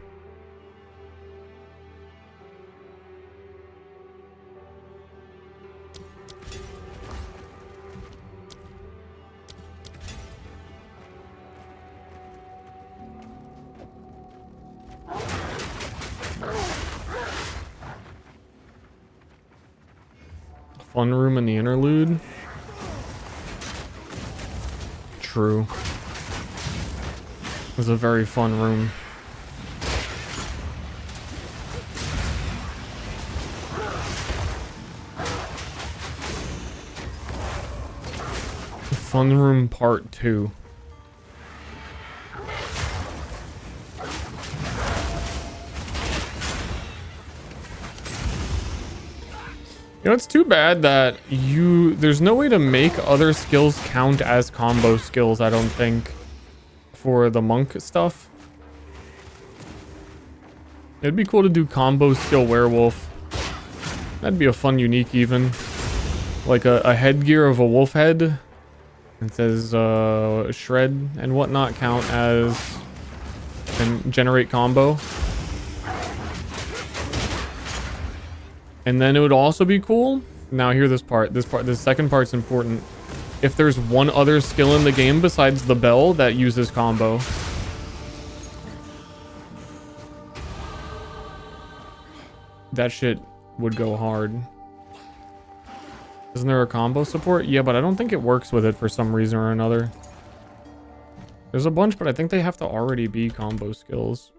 Fun room in the interlude. True. It was a very fun room. Fun room part 2. You know, it's too bad that there's no way to make other skills count as combo skills, I don't think, for the monk stuff. It'd be cool to do combo skill werewolf. That'd be a fun unique even. Like a headgear of a wolf head. It says shred and whatnot count as and generate combo. And then it would also be cool. Now hear this part. The second part's important. If there's one other skill in the game besides the bell that uses combo. That shit would go hard. Isn't there a combo support? Yeah, but I don't think it works with it for some reason or another. There's a bunch, but I think they have to already be combo skills.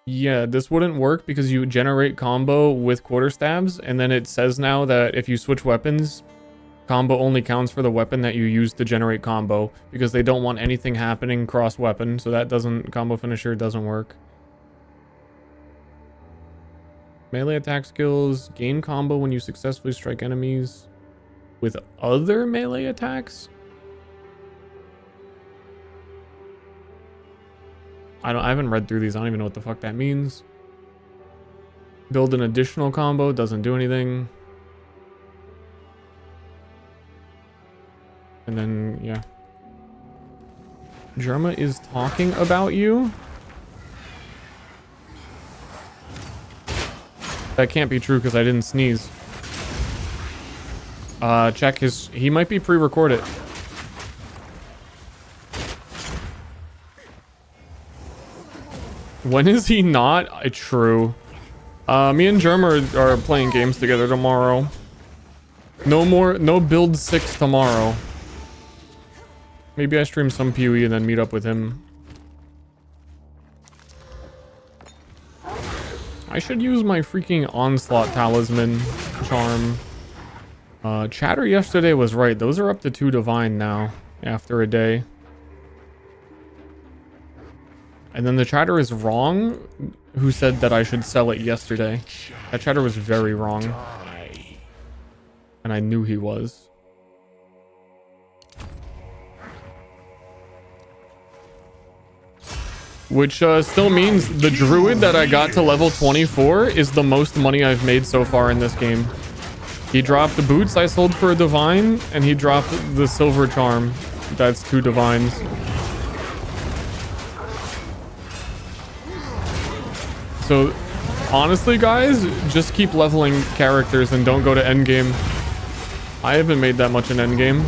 Yeah, this wouldn't work because you generate combo with quarterstabs, and then it says now that if you switch weapons, combo only counts for the weapon that you use to generate combo, because they don't want anything happening cross weapon, so that combo finisher doesn't work. Melee attack skills, gain combo when you successfully strike enemies with other melee attacks? I haven't read through these. I don't even know what the fuck that means. Build an additional combo. Doesn't do anything. And then, yeah. Germa is talking about you. That can't be true because I didn't sneeze. Check his... He might be pre-recorded. When is he not? True. Me and Germa are playing games together tomorrow. No build 6 tomorrow. Maybe I stream some PoE and then meet up with him. I should use my freaking onslaught talisman charm. Chatter yesterday was right. Those are up to 2 divine now after a day. And then the chatter is wrong who said that I should sell it yesterday. That chatter was very wrong. And I knew he was. Which still means the druid that I got to level 24 is the most money I've made so far in this game. He dropped the boots I sold for a divine, and he dropped the silver charm. That's 2 divines. So, honestly, guys, just keep leveling characters and don't go to endgame. I haven't made that much in endgame.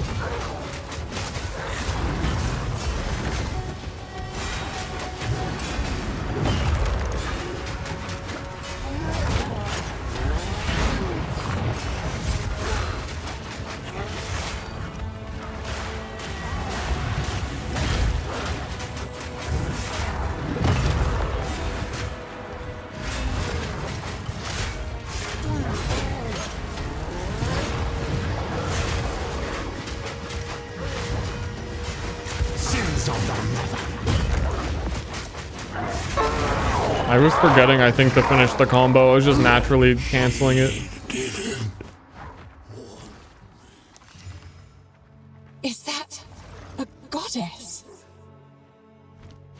I was forgetting, I think, to finish the combo. I was just naturally canceling it. Is that a goddess?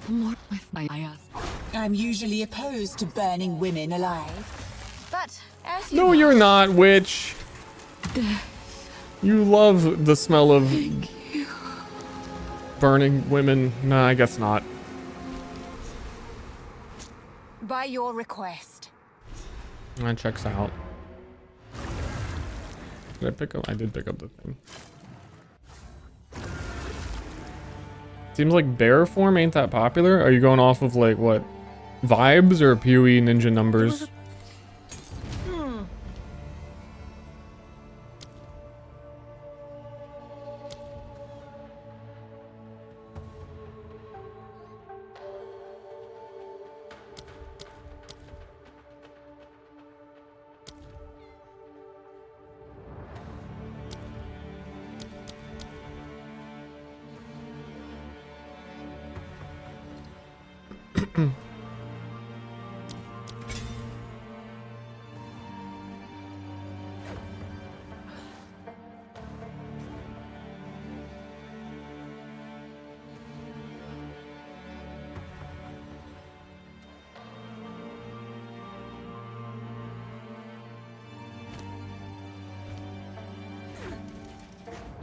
What if I ask? I'm usually opposed to burning women alive. But as you No, you're not, witch. You love the smell of burning women. Nah, I guess not. by your request. That checks out. Did I pick up? I did pick up the thing. Seems like bear form ain't that popular. Are you going off of like what? Vibes or PoE ninja numbers?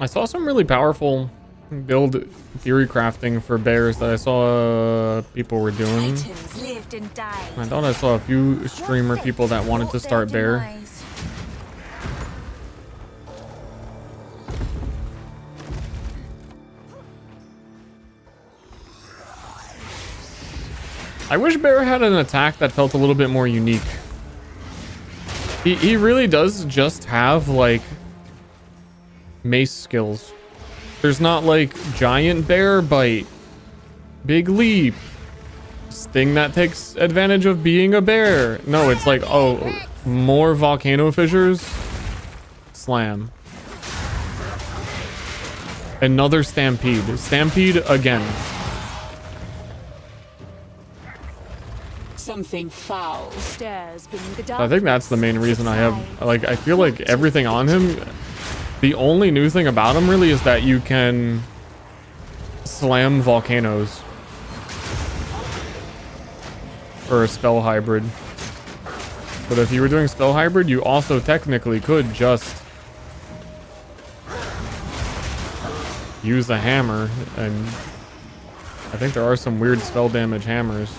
I saw some really powerful build theory crafting for bears that I saw people were doing. Lived and died. I thought I saw a few streamer people that wanted to start bear. I wish bear had an attack that felt a little bit more unique. He really does just have like mace skills. There's not like giant bear bite, big leap, sting that takes advantage of being a bear. No, it's like, oh, more volcano fissures, slam. Another stampede. Stampede again. Something foul. Stairs being the I think that's the main reason I have, like, I feel like everything on him, the only new thing about him really is that you can slam volcanoes for a spell hybrid. But if you were doing spell hybrid, you also technically could just use a hammer, and I think there are some weird spell damage hammers.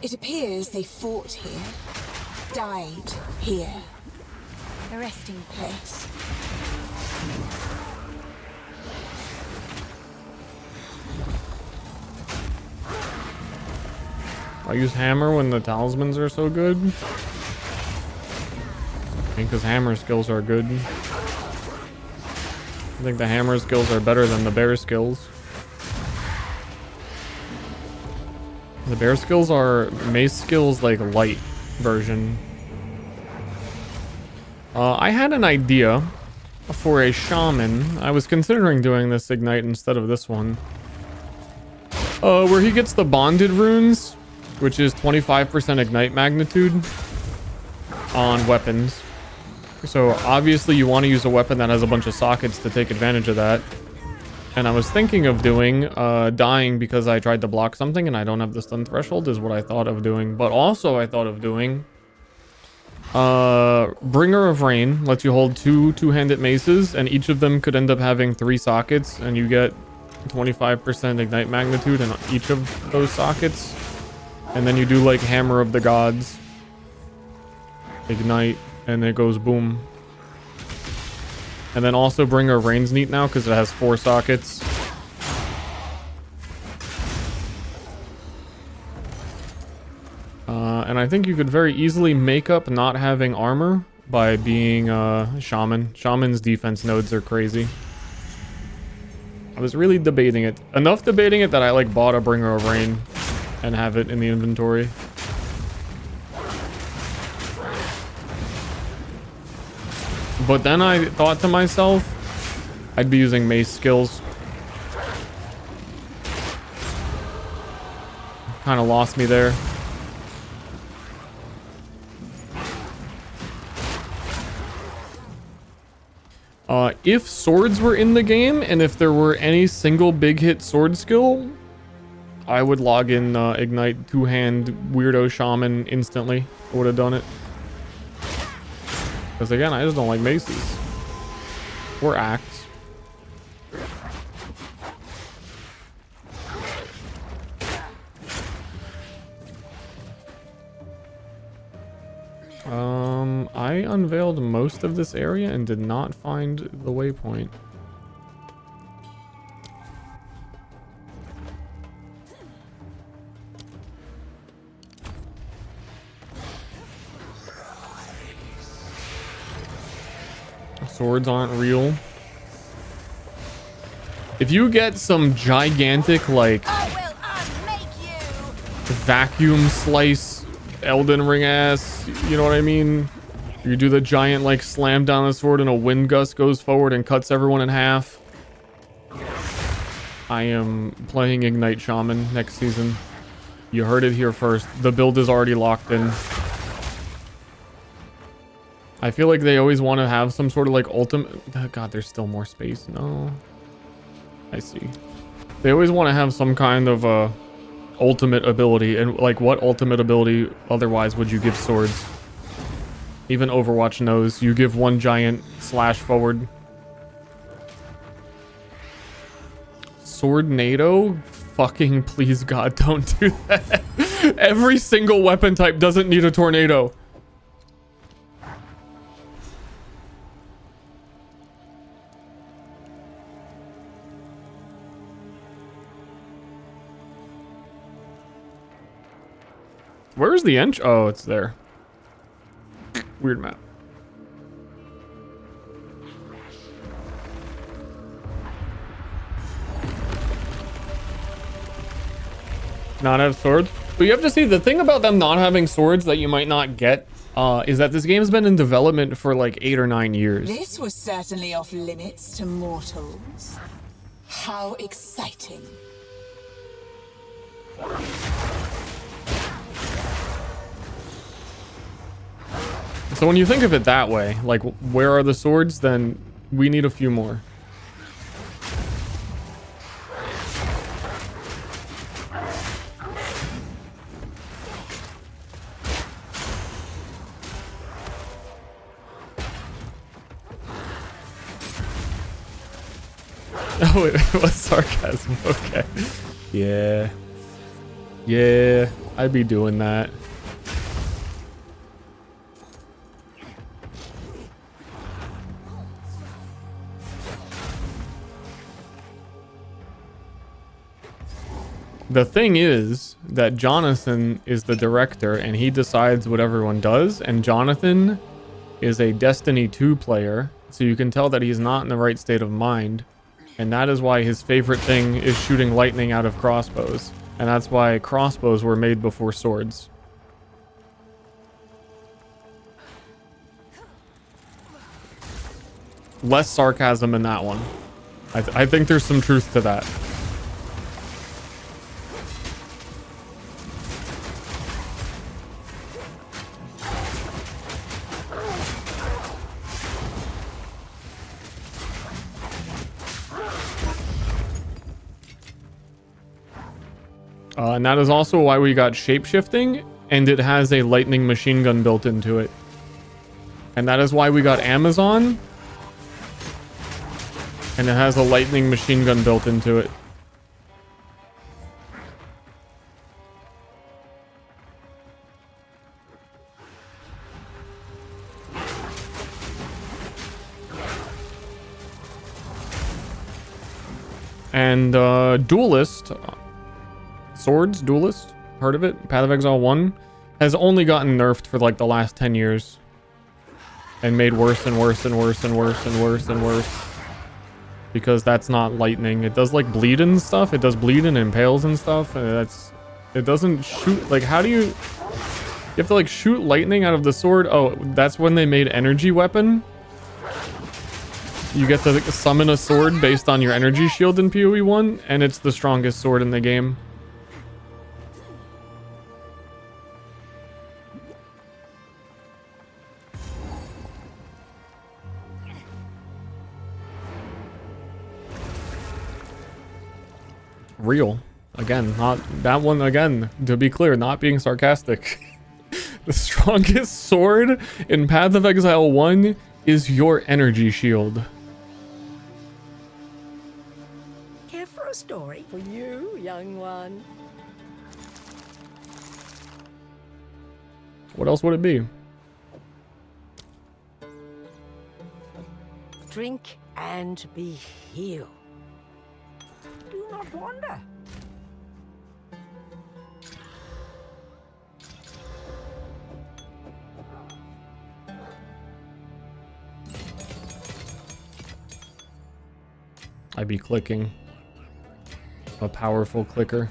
It appears they fought here, died here. A resting place. I use hammer when the talismans are so good. I think because hammer skills are good. I think the hammer skills are better than the bear skills. The bear skills are mace skills like light version. I had an idea for a shaman. I was considering doing this ignite instead of this one. Where he gets the bonded runes, which is 25% ignite magnitude on weapons. So obviously you want to use a weapon that has a bunch of sockets to take advantage of that. And I was thinking of doing dying because I tried to block something and I don't have the stun threshold is what I thought of doing. But also I thought of doing Bringer of Rain lets you hold two-handed maces, and each of them could end up having 3 sockets, and you get 25% ignite magnitude in each of those sockets. And then you do like Hammer of the Gods, ignite, and it goes boom. And then also Bringer of Rain's neat now because it has 4 sockets. And I think you could very easily make up not having armor by being Shaman. Shaman's defense nodes are crazy. I was really debating it. Enough debating it that I like bought a Bringer of Rain and have it in the inventory. But then I thought to myself, I'd be using mace skills. Kind of lost me there. If swords were in the game, and if there were any single big hit sword skill, I would log in Ignite two-hand weirdo shaman instantly. I would have done it. Because again, I just don't like maces. Or axe. I unveiled most of this area and did not find the waypoint. Swords aren't real. If you get some gigantic, like, vacuum slice Elden Ring ass, you know what I mean? You do the giant, like, slam down the sword and a wind gust goes forward and cuts everyone in half. I am playing Ignite Shaman next season. You heard it here first. The build is already locked in. I feel like they always want to have some sort of, like, ultimate... Oh, God, there's still more space. No. I see. They always want to have some kind of, ultimate ability. And, like, what ultimate ability otherwise would you give swords? Even Overwatch knows. You give one giant slash forward. Swordnado? Fucking please, God, don't do that. Every single weapon type doesn't need a tornado. Where's the entrance? Oh, it's there. Weird map. Not have swords? But you have to see, the thing about them not having swords that you might not get is that this game's been in development for like 8 or 9 years. This was certainly off limits to mortals. How exciting. So when you think of it that way, like, where are the swords? Then we need a few more. Oh, it was sarcasm. Okay. Yeah. Yeah, I'd be doing that. The thing is that Jonathan is the director and he decides what everyone does, and Jonathan is a Destiny 2 player, so you can tell that he's not in the right state of mind, and that is why his favorite thing is shooting lightning out of crossbows, and that's why crossbows were made before swords. Less sarcasm in that one. I think there's some truth to that. And that is also why we got shapeshifting, and it has a lightning machine gun built into it. And that is why we got Amazon, and it has a lightning machine gun built into it. And Duelist, Swords, Duelist, heard of it? Path of Exile 1 has only gotten nerfed for like the last 10 years. and made worse and worse and worse and worse and worse and worse. Because that's not lightning. It does like bleed and stuff. It does bleed and impales and stuff. And it doesn't shoot. Like, how do you have to like shoot lightning out of the sword? Oh, that's when they made energy weapon. You get to summon a sword based on your energy shield in PoE 1, and it's the strongest sword in the game. Real. Again, not that one again, to be clear, not being sarcastic. The strongest sword in Path of Exile 1 is your energy shield. Care for a story for you, young one? What else would it be? Drink and be healed. Do not wander. I'd be clicking. A powerful clicker.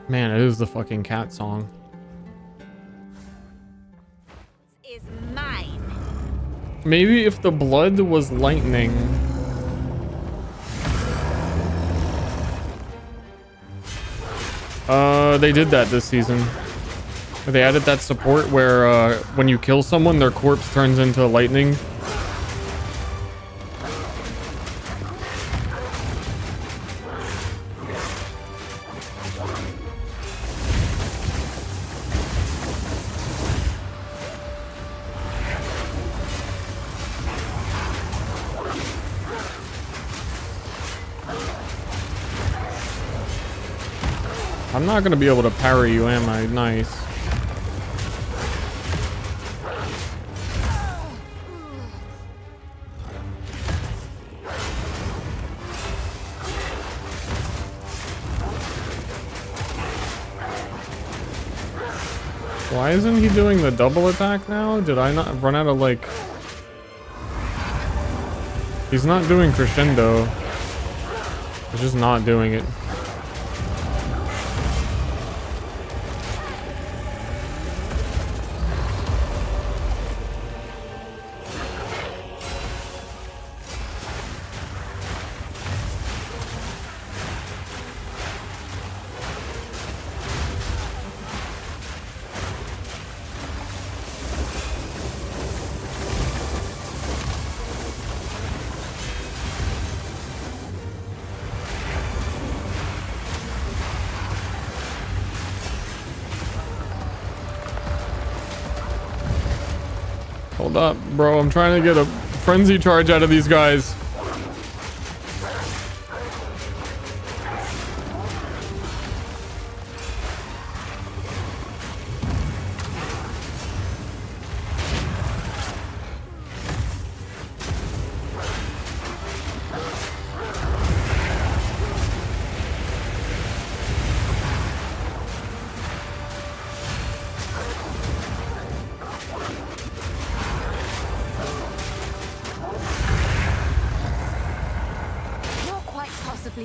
Man, it is the fucking cat song. Is mine. Maybe if the blood was lightning. They did that this season. They added that support where when you kill someone, their corpse turns into lightning. I'm not gonna be able to parry you, am I? Nice. Why isn't he doing the double attack now? Did I not run out of like... He's not doing crescendo. He's just not doing it. Hold up, bro. I'm trying to get a frenzy charge out of these guys.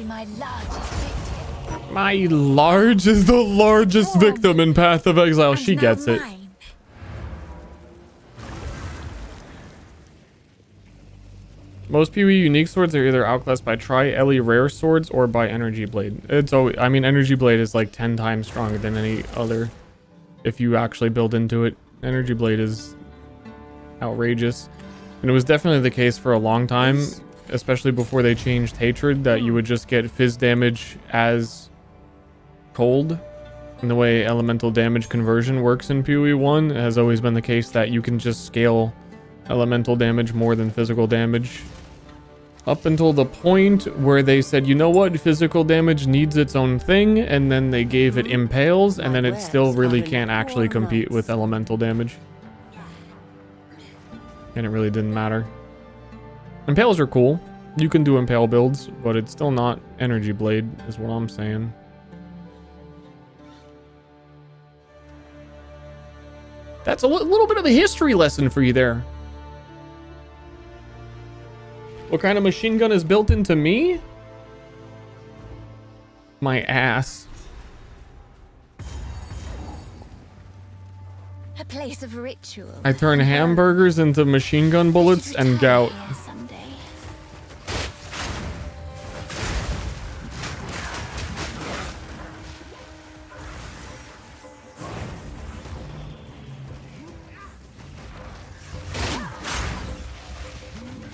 My largest victim. My large is the largest victim in Path of Exile. She gets it. Most PoE unique swords are either outclassed by Tri-Ellie rare swords or by Energy Blade. It's always, I mean, Energy Blade is like 10 times stronger than any other. If you actually build into it, Energy Blade is outrageous. And it was definitely the case for a long time, especially before they changed Hatred, that you would just get fizz damage as cold. And the way elemental damage conversion works in PoE 1 has always been the case that you can just scale elemental damage more than physical damage. Up until the point where they said, you know what, physical damage needs its own thing, and then they gave it impales, and then it still really can't actually compete with elemental damage. And it really didn't matter. Impales are cool. You can do impale builds, but it's still not energy blade, is what I'm saying. That's a little bit of a history lesson for you there. What kind of machine gun is built into me? My ass. A place of ritual. I turn hamburgers into machine gun bullets and gout.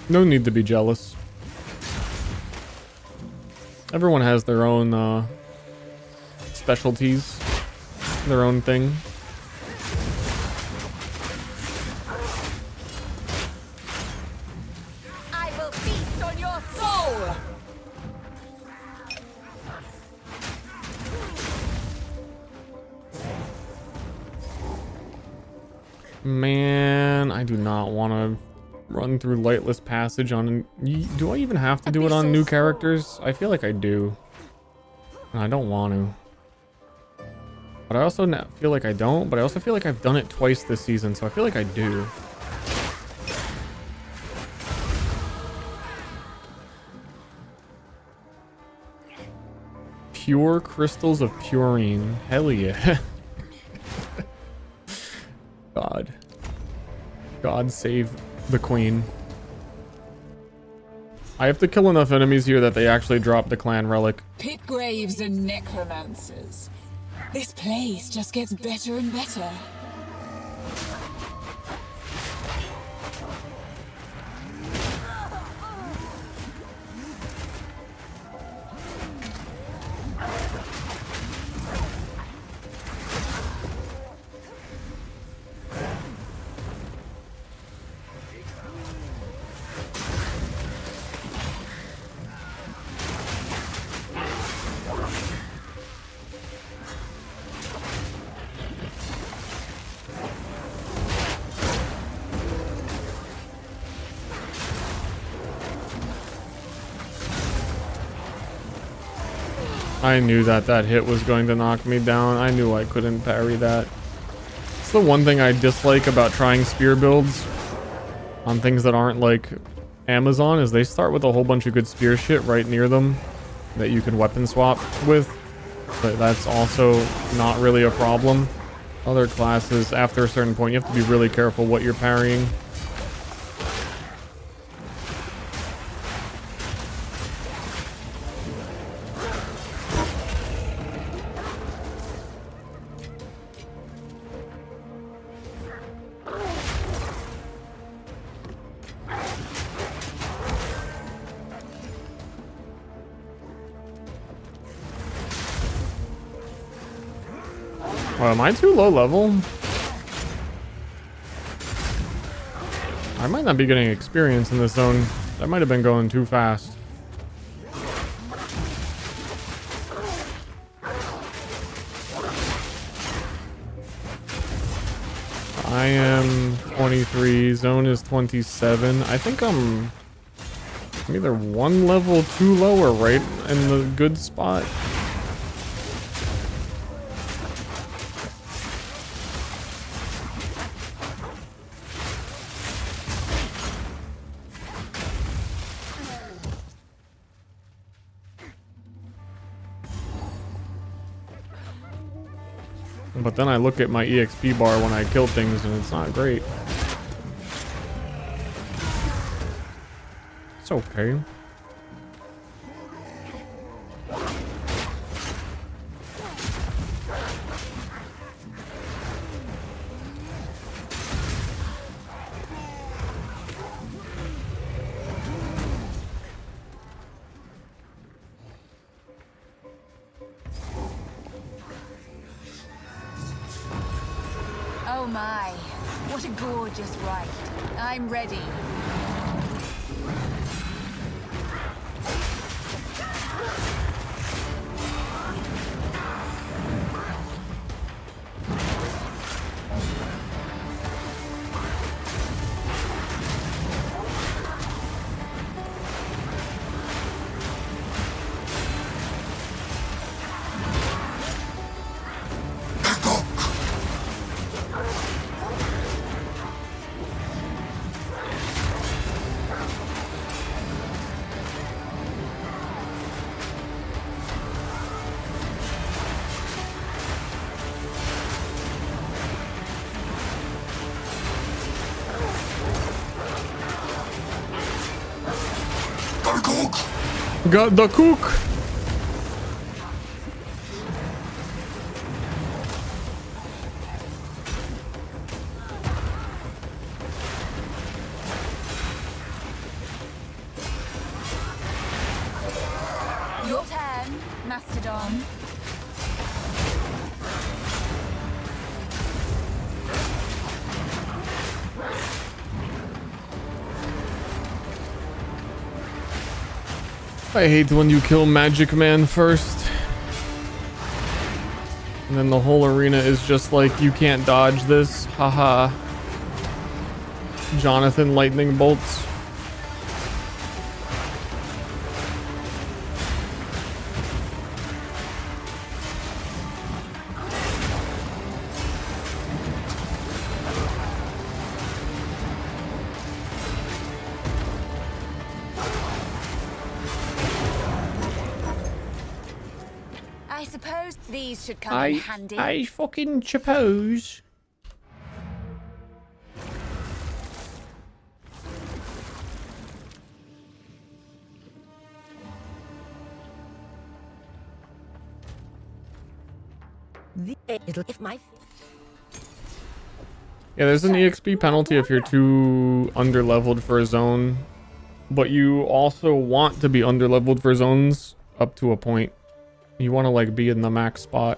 No need to be jealous. Everyone has their own specialties, their own thing. I will feast on your soul. Man, I do not want to run through Lightless Passage on... Do I even have to do it on new characters? I feel like I do. And I don't want to. But I also feel like I don't, but I also feel like I've done it twice this season, so I feel like I do. Pure crystals of purine. Hell yeah. God. God save the queen. I have to kill enough enemies here that they actually drop the clan relic. Pit graves and necromancers. This place just gets better and better. I knew that hit was going to knock me down. I knew I couldn't parry that. It's the one thing I dislike about trying spear builds on things that aren't like Amazon, is they start with a whole bunch of good spear shit right near them that you can weapon swap with. But that's also not really a problem. Other classes, after a certain point, you have to be really careful what you're parrying. Oh, am I too low level? I might not be getting experience in this zone. That might have been going too fast. I am 23. Zone is 27. I think I'm either one level too low or right in the good spot. But then I look at my EXP bar when I kill things and it's not great. It's okay. Oh my, what a gorgeous rite. I'm ready. Got the cook. Your turn, Mastodon. I hate when you kill Magic Man first. And then the whole arena is just like, you can't dodge this. Haha. Jonathan lightning bolts. I suppose these should come in handy. I fucking suppose. If my Yeah, there's an EXP penalty if you're too underleveled for a zone. But you also want to be underleveled for zones up to a point. You want to like be in the max spot.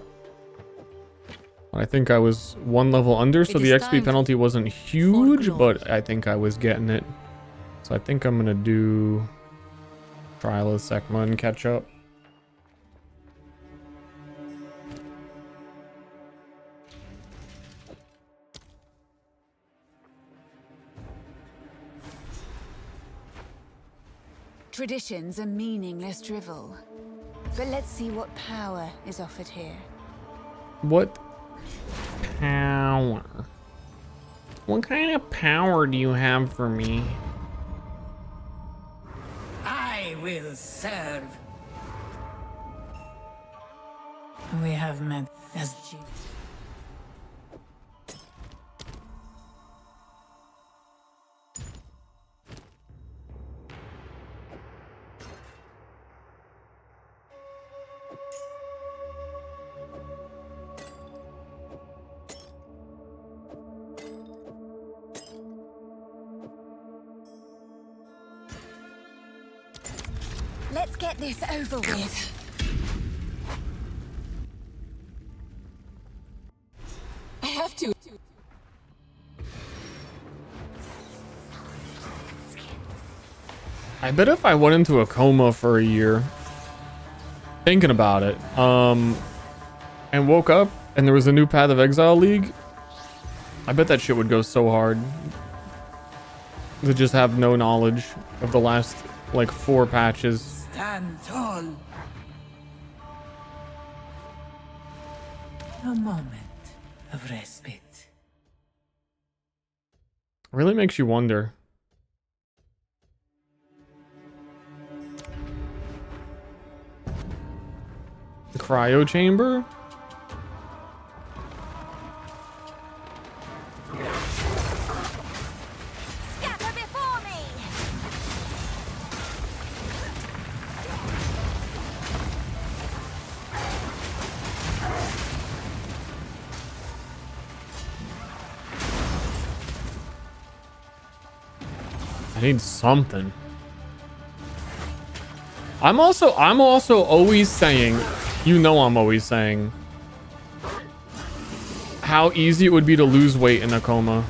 I think I was one level under, so the XP penalty wasn't huge, but I think I was getting it. So I think I'm gonna do Trial of Sekma and catch up. Traditions are meaningless drivel. But let's see what power is offered here. What power? What kind of power do you have for me? I will serve. We have met as G. Let's get this over with. I have to. I bet if I went into a coma for a year, thinking about it, and woke up and there was a new Path of Exile League, I bet that shit would go so hard. To just have no knowledge of the last, like, 4 patches. Stand tall. A moment of respite. Really makes you wonder. The cryo chamber? Scatter before me! I need something. I'm also always saying, you know I'm always saying, how easy it would be to lose weight in a coma.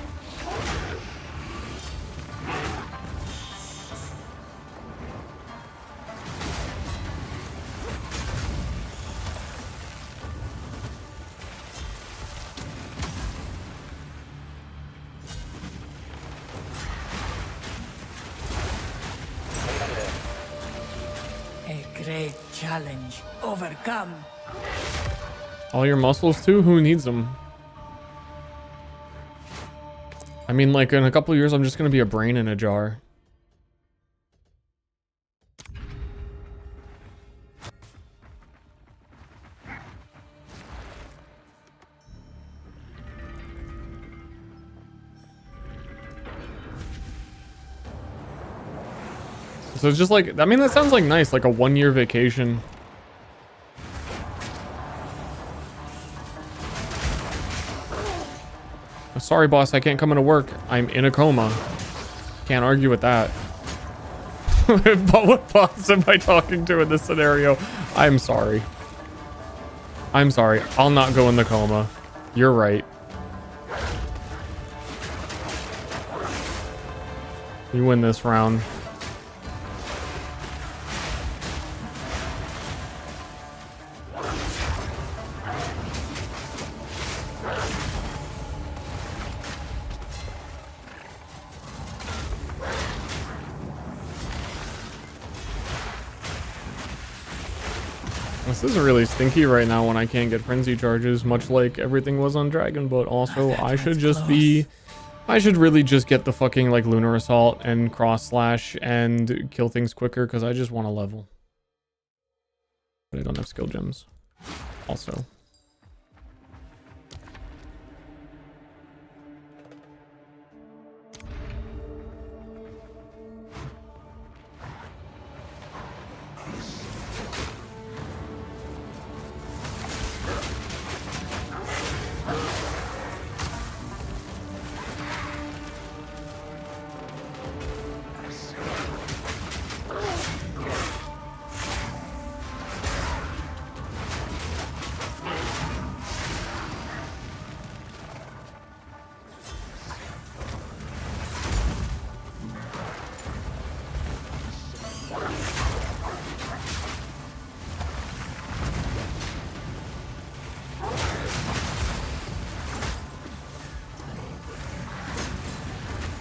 A great challenge overcome. All your muscles too? Who needs them? I mean, like, in a couple of years, I'm just gonna be a brain in a jar. So it's just like, I mean, that sounds like nice, like a 1-year vacation. Sorry, boss, I can't come into work. I'm in a coma. Can't argue with that. But what boss am I talking to in this scenario? I'm sorry. I'm sorry. I'll not go in the coma. You're right. You win this round. This is really stinky right now when I can't get frenzy charges, much like everything was on Dragon, but also I should just be... I should really just get the fucking, like, Lunar Assault and Cross Slash and kill things quicker, because I just want to level. But I don't have skill gems. Also.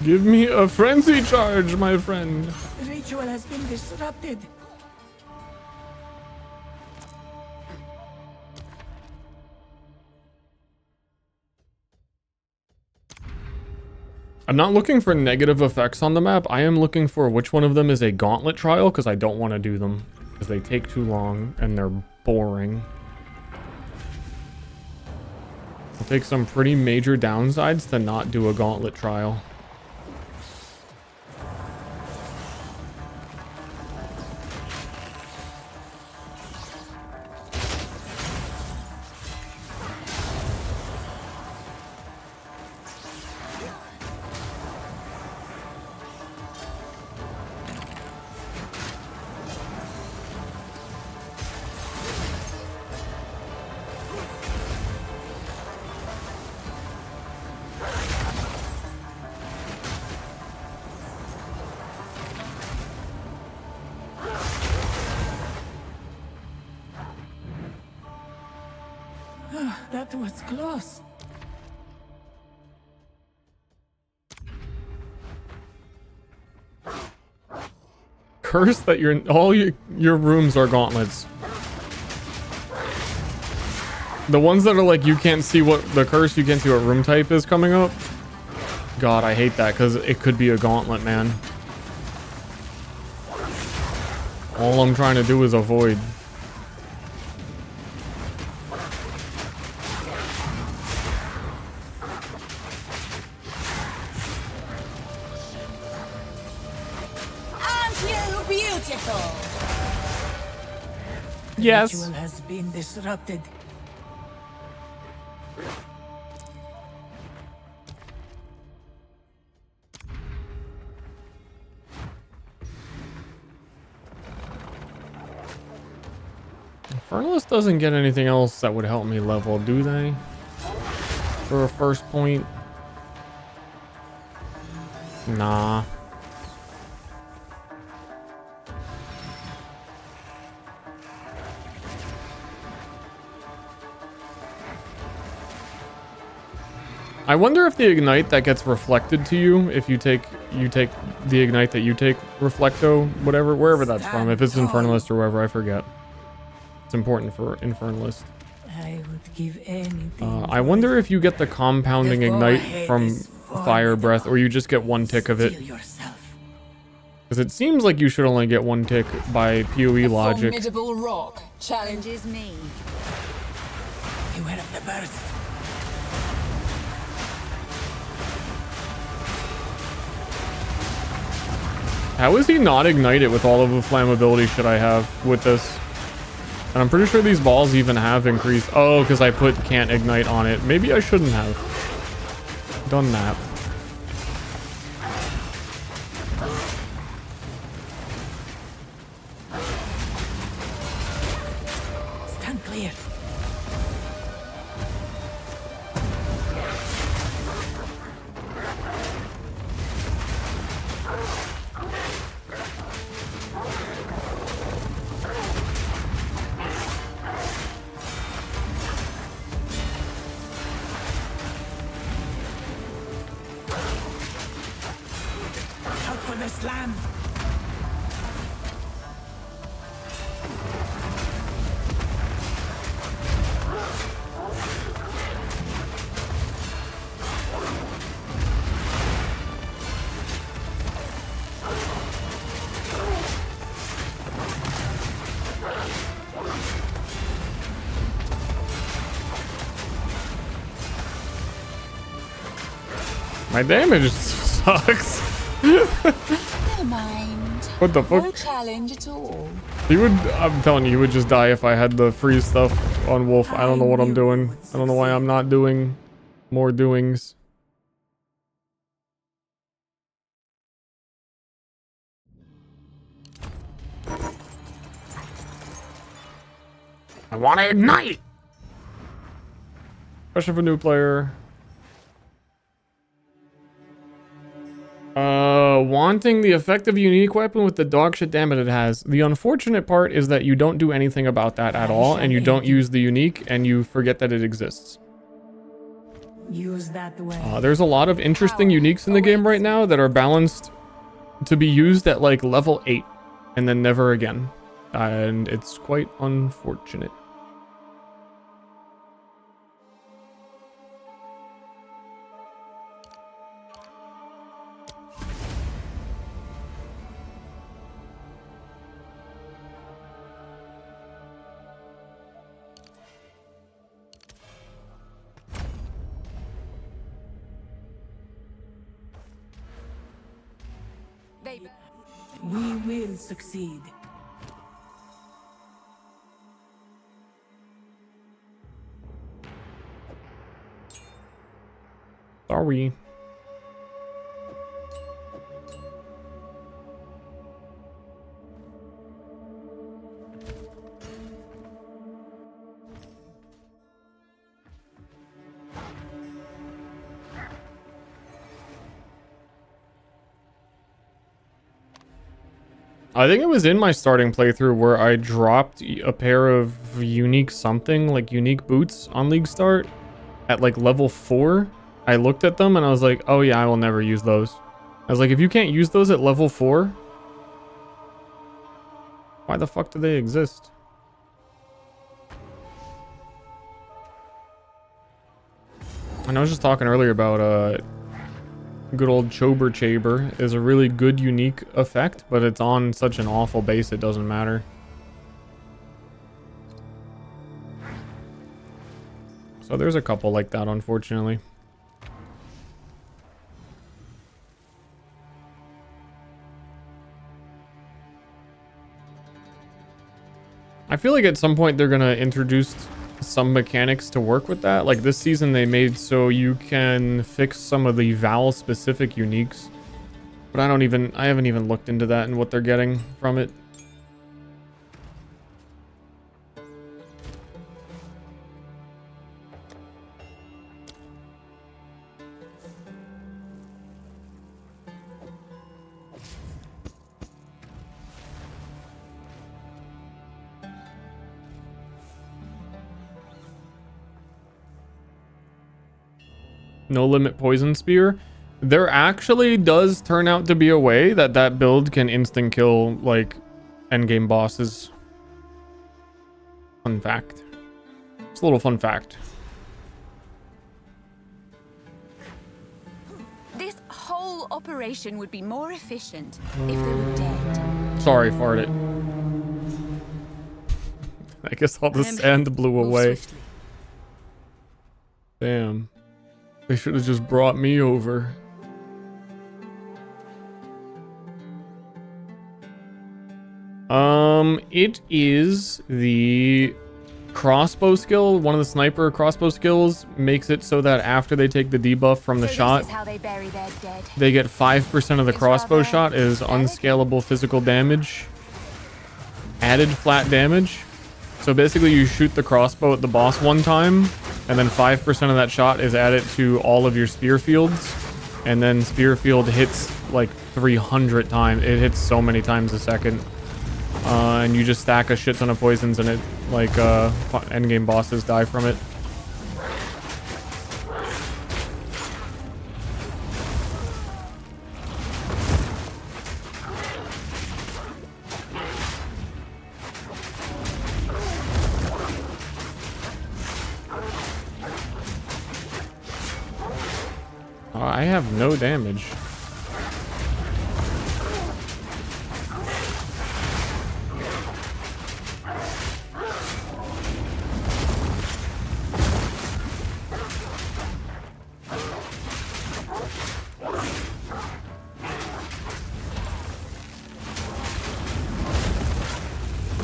Give me a frenzy charge, my friend. The ritual has been disrupted. I'm not looking for negative effects on the map. I am looking for which one of them is a gauntlet trial, because I don't want to do them. Because they take too long and they're boring. I'll take some pretty major downsides to not do a gauntlet trial. That was close. Curse that all your rooms are gauntlets. The ones that are like you can't see what the curse, you can't see what room type is coming up. God, I hate that because it could be a gauntlet, man. All I'm trying to do is avoid. Yes. The ritual has been disrupted. Infernalist doesn't get anything else that would help me level, do they? For a first point? Nah. I wonder if the ignite that gets reflected to you, if you take the ignite that you take reflecto, whatever, wherever that's from, if it's Infernalist or wherever, I forget. It's important for Infernalist. I would give anything. I wonder if you get the compounding ignite from Fire Breath, or you just get one tick of it. Because it seems like you should only get one tick by PoE logic. Formidable rock challenges me. Beware of the burst. How is he not ignited with all of the flammability shit I have with this? And I'm pretty sure these balls even have increased. Oh, because I put can't ignite on it. Maybe I shouldn't have done that. Stand clear. Slam. My damage sucks. Never mind. What the fuck? No challenge at all. He would, I'm telling you, he would just die if I had the freeze stuff on Wolf. I don't know what I'm doing. I don't know why I'm not doing more doings. I want to ignite! Question for new player. Wanting the effective unique weapon with the dog shit damage it has. The unfortunate part is that you don't do anything about that at all, and you don't use the unique, and you forget that it exists. Use that way. There's a lot of interesting uniques in the game right now that are balanced to be used at like level 8, and then never again. And it's quite unfortunate. We will succeed. Sorry. I think it was in my starting playthrough where I dropped a pair of unique something, like unique boots on League Start at like level 4. I looked at them and I was like, oh yeah, I will never use those. I was like, if you can't use those at level 4, why the fuck do they exist? And I was just talking earlier about good old Chober Chaber is a really good unique effect, but it's on such an awful base it doesn't matter. So there's a couple like that, unfortunately. I feel like at some point they're gonna introduce some mechanics to work with that. Like this season they made so you can fix some of the Val specific uniques, but I haven't even looked into that and what they're getting from it. No limit poison spear. There actually does turn out to be a way that that build can instant kill like endgame bosses. Fun fact. It's a little fun fact. This whole operation would be more efficient if they were dead. Sorry, farted. I guess all the sand blew away. Damn. They should have just brought me over. It is the crossbow skill. One of the sniper crossbow skills makes it so that after they take the debuff from the shot, How they bury their dead. they get 5% of the crossbow rather shot is unscalable physical damage. Added flat damage. So basically you shoot the crossbow at the boss one time, and then 5% of that shot is added to all of your spear fields. And then spear field hits like 300 times. It hits so many times a second. And you just stack a shit ton of poisons, and it like endgame bosses die from it. I have no damage.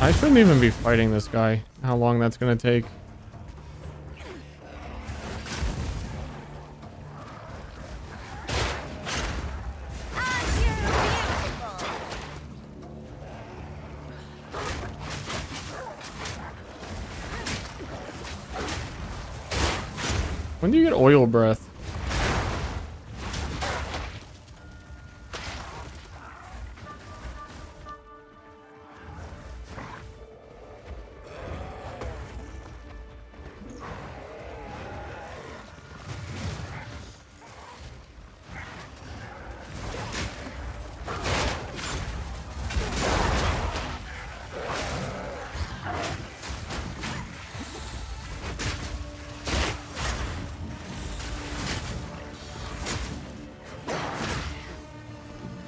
I shouldn't even be fighting this guy. How long that's gonna take. When do you get oil breath?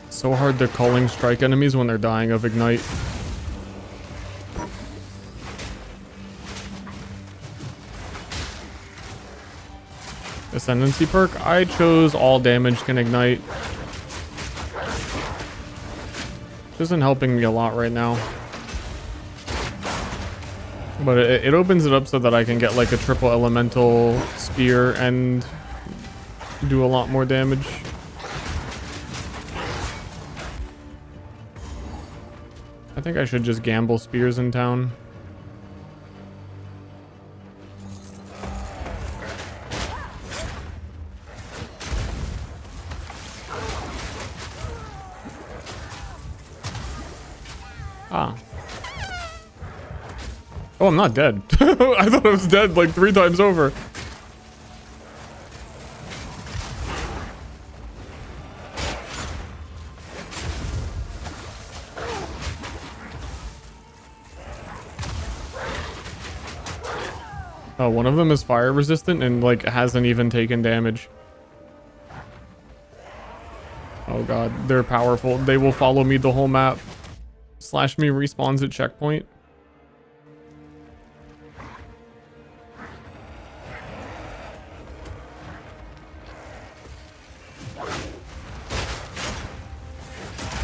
So hard to calling strike enemies when they're dying of ignite. Ascendancy perk. I chose all damage can ignite. Which isn't helping me a lot right now. But it opens it up so that I can get like a triple elemental spear and do a lot more damage. I think I should just gamble spears in town. Ah. Oh, I'm not dead. I thought I was dead like 3 times over. Oh, one of them is fire resistant and like hasn't even taken damage. Oh god, they're powerful. They will follow me the whole map. Slash me respawns at checkpoint.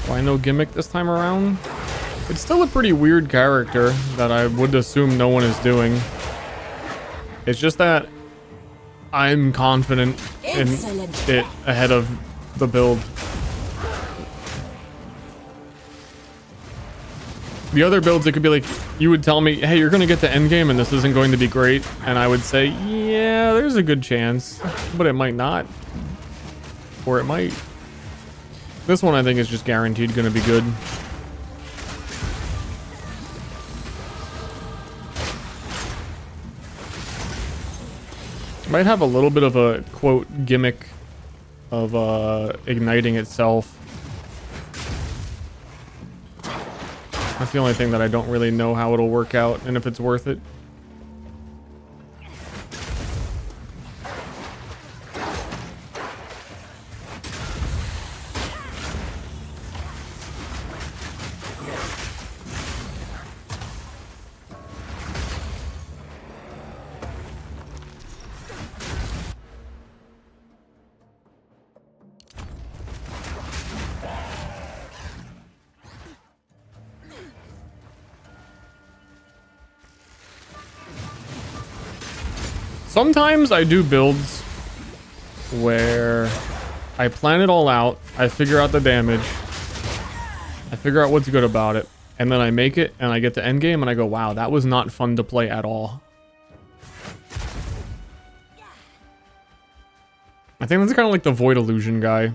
Why no gimmick this time around? It's still a pretty weird character that I would assume no one is doing. It's just that I'm confident in it ahead of the build. The other builds, it could be like, you would tell me, hey, you're going to get the end game and this isn't going to be great. And I would say, yeah, there's a good chance, but it might not. Or it might. This one I think is just guaranteed going to be good. Might have a little bit of a, quote, gimmick of igniting itself. That's the only thing that I don't really know how it'll work out and if it's worth it. Sometimes I do builds where I plan it all out, I figure out the damage, I figure out what's good about it, and then I make it and I get to endgame and I go, wow, that was not fun to play at all. I think that's kind of like the Void Illusion guy.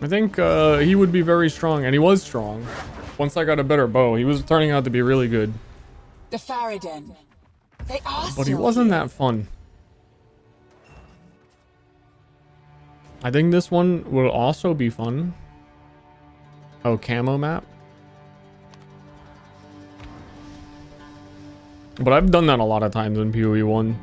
I think he would be very strong, and he was strong. Once I got a better bow, he was turning out to be really good. The Faradin. They are But he still wasn't here. that fun. I think this one will also be fun. Oh, camo map. But I've done that a lot of times in PoE 1.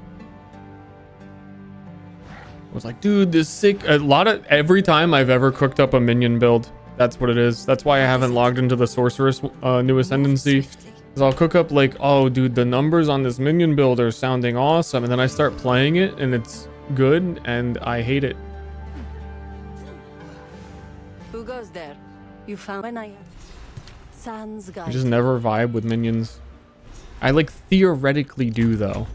I was like, dude, this sick. Every time I've ever cooked up a minion build, that's what it is. That's why I haven't logged into the Sorceress New Ascendancy. Because I'll cook up like, oh, dude, the numbers on this minion build are sounding awesome. And then I start playing it and it's good and I hate it. Who goes there? You found when I Sans guide. I just never vibe with minions. I like theoretically do though.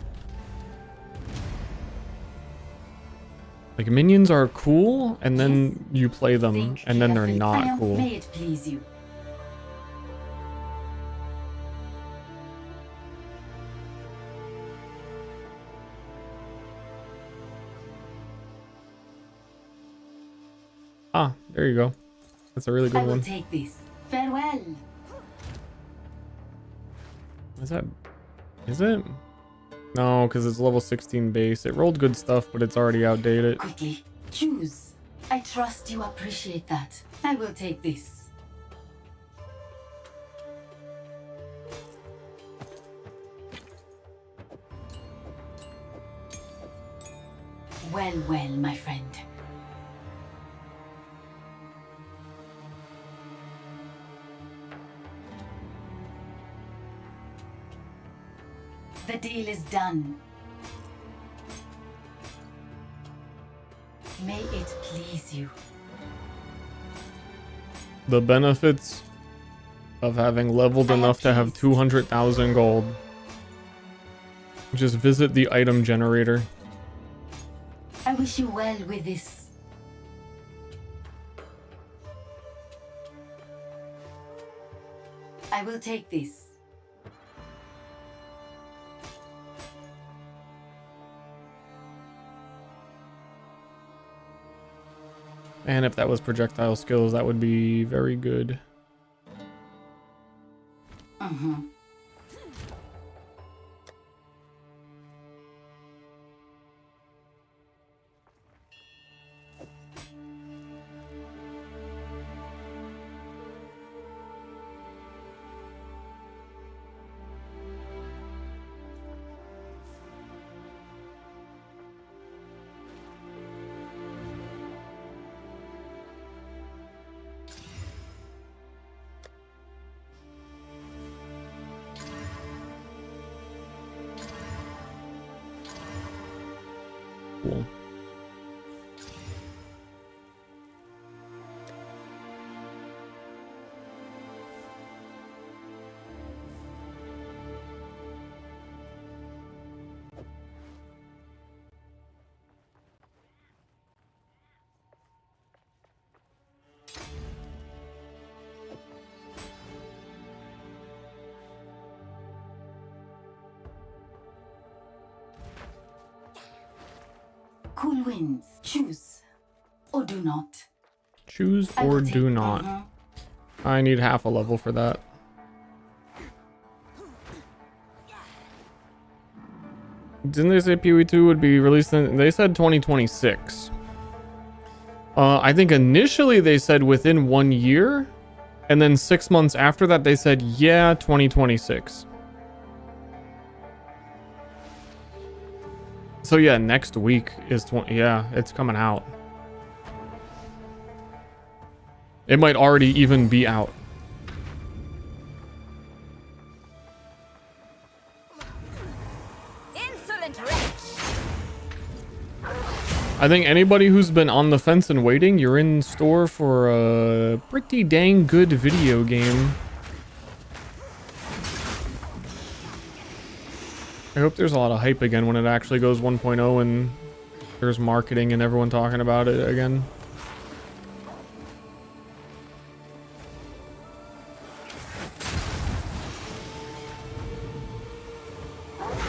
Like minions are cool and then you play them and then they're not cool. May it please you. Ah, there you go. That's a really good I will one. take this. Farewell. Is that... Is it? No, because it's level 16 base. It rolled good stuff, but it's already outdated. Quickly, choose. I trust you appreciate that. I will take this. Well, well, my friend. The deal is done. May it please you. The benefits of having leveled enough to have 200,000 gold. Just visit the item generator. I wish you well with this. I will take this. And if that was projectile skills, that would be very good. Cool. Cool winds. Choose. Or do not. Choose or do not. I need half a level for that. Didn't they say PoE 2 would be released in... They said 2026. I think initially they said within 1 year. And then 6 months after that they said, yeah, 2026. So yeah, next week is 20... Yeah, it's coming out. It might already even be out. Insolent wretch! I think anybody who's been on the fence and waiting, you're in store for a pretty dang good video game. I hope there's a lot of hype again when it actually goes 1.0 and there's marketing and everyone talking about it again.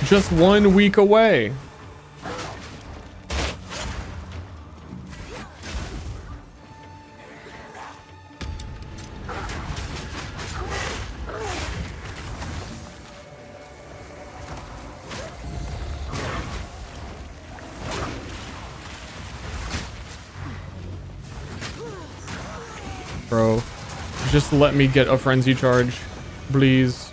Just 1 week away. Bro, just let me get a frenzy charge, please.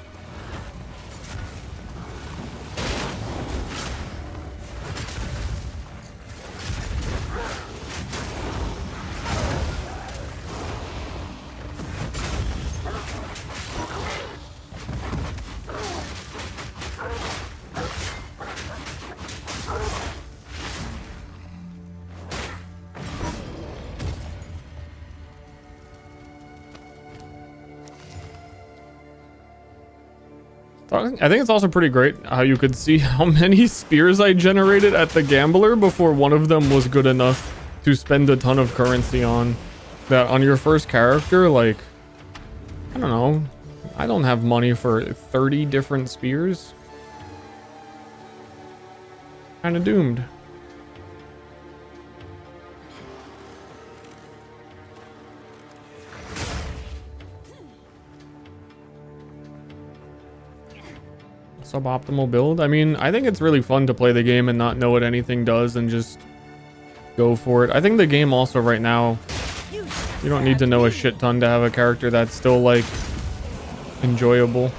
I think it's also pretty great how you could see how many spears I generated at the gambler before one of them was good enough to spend a ton of currency on. That on your first character, like, I don't know, I don't have money for 30 different spears. Kind of doomed. Suboptimal build. I mean, I think it's really fun to play the game and not know what anything does and just go for it. I think the game also right now, you don't need to know a shit ton to have a character that's still like enjoyable.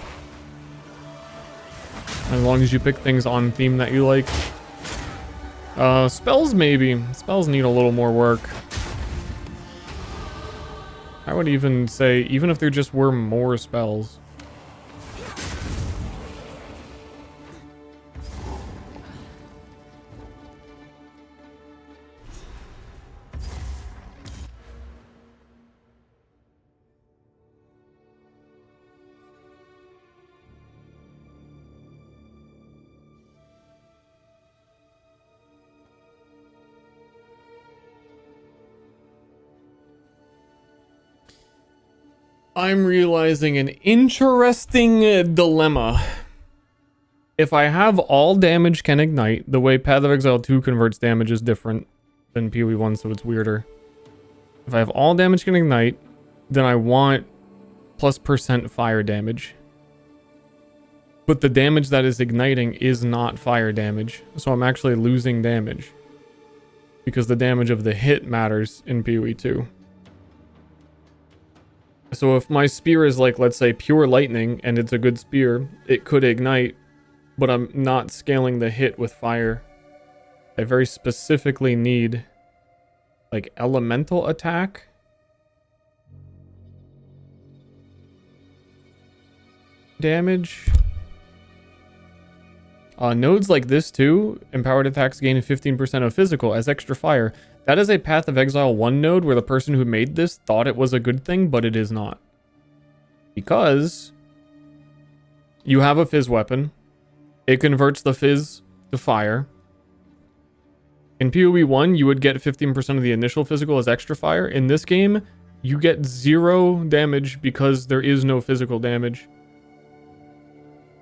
As long as you pick things on theme that you like. Spells maybe. Spells need a little more work. I would even say, even if there just were more spells. I'm realizing an interesting dilemma. If I have all damage can ignite, the way Path of Exile 2 converts damage is different than PoE 1, so it's weirder. If I have all damage can ignite, then I want +% fire damage. But the damage that is igniting is not fire damage, so I'm actually losing damage. Because the damage of the hit matters in PoE 2. So if my spear is like, let's say, pure lightning, and it's a good spear, it could ignite, but I'm not scaling the hit with fire. I very specifically need, like, elemental attack. Damage. Nodes like this too, empowered attacks gain 15% of physical as extra fire. That is a Path of Exile 1 node where the person who made this thought it was a good thing, but it is not. Because you have a fizz weapon. It converts the fizz to fire. In PoE 1, you would get 15% of the initial physical as extra fire. In this game, you get 0 damage because there is no physical damage.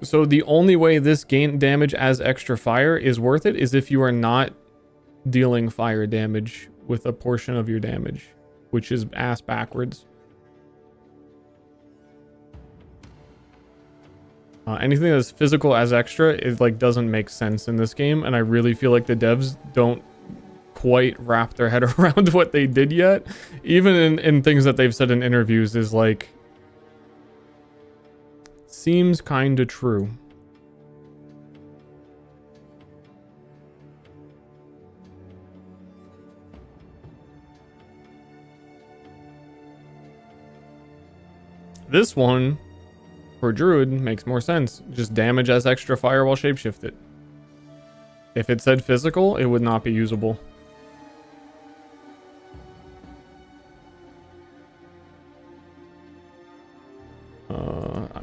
So the only way this gain damage as extra fire is worth it is if you are not dealing fire damage with a portion of your damage, which is ass backwards. Anything that's physical as extra is like doesn't make sense in this game, and I really feel like the devs don't quite wrap their head around what they did yet. Even in things that they've said in interviews is like, seems kind of true. This one, for Druid, makes more sense. Just damage as extra fire while shapeshifted. If it said physical, it would not be usable.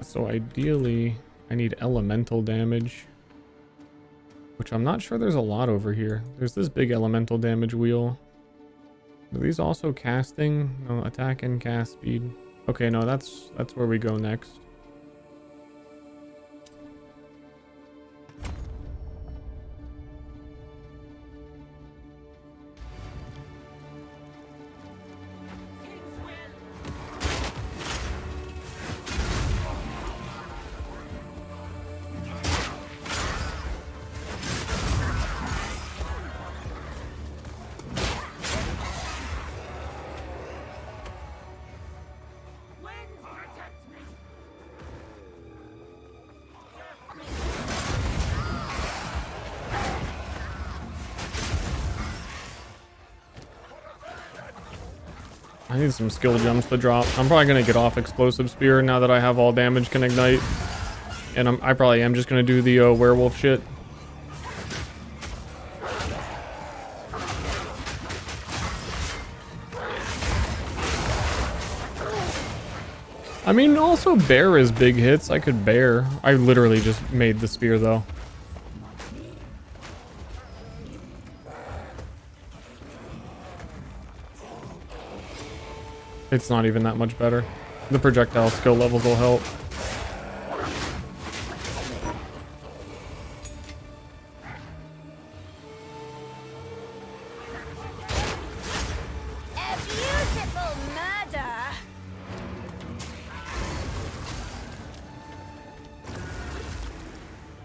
So ideally, I need elemental damage. which I'm not sure there's a lot over here. There's this big elemental damage wheel. Are these also casting? No, attack and cast speed. Okay, no, that's where we go next. I need some skill gems to drop. I'm probably gonna get off explosive spear now that I have all damage can ignite, and I probably am just gonna do the werewolf shit. I mean, also bear is big hits. I could bear. I literally just made the spear though. It's not even that much better. The projectile skill levels will help. A beautiful murder.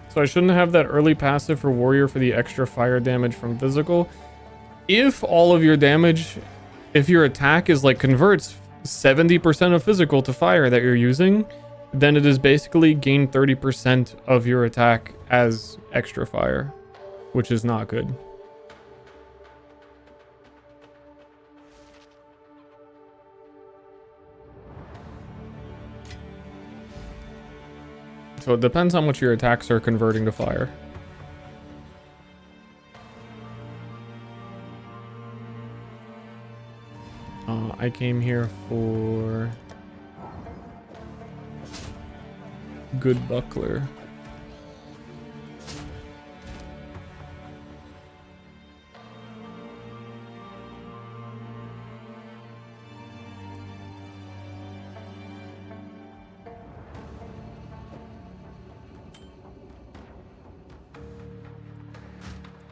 So I shouldn't have that early passive for warrior for the extra fire damage from physical. If all of your damage, if your attack is like converts 70% of physical to fire that you're using, then it is basically gain 30% of your attack as extra fire, which is not good. So it depends how much your attacks are converting to fire. I came here for good buckler.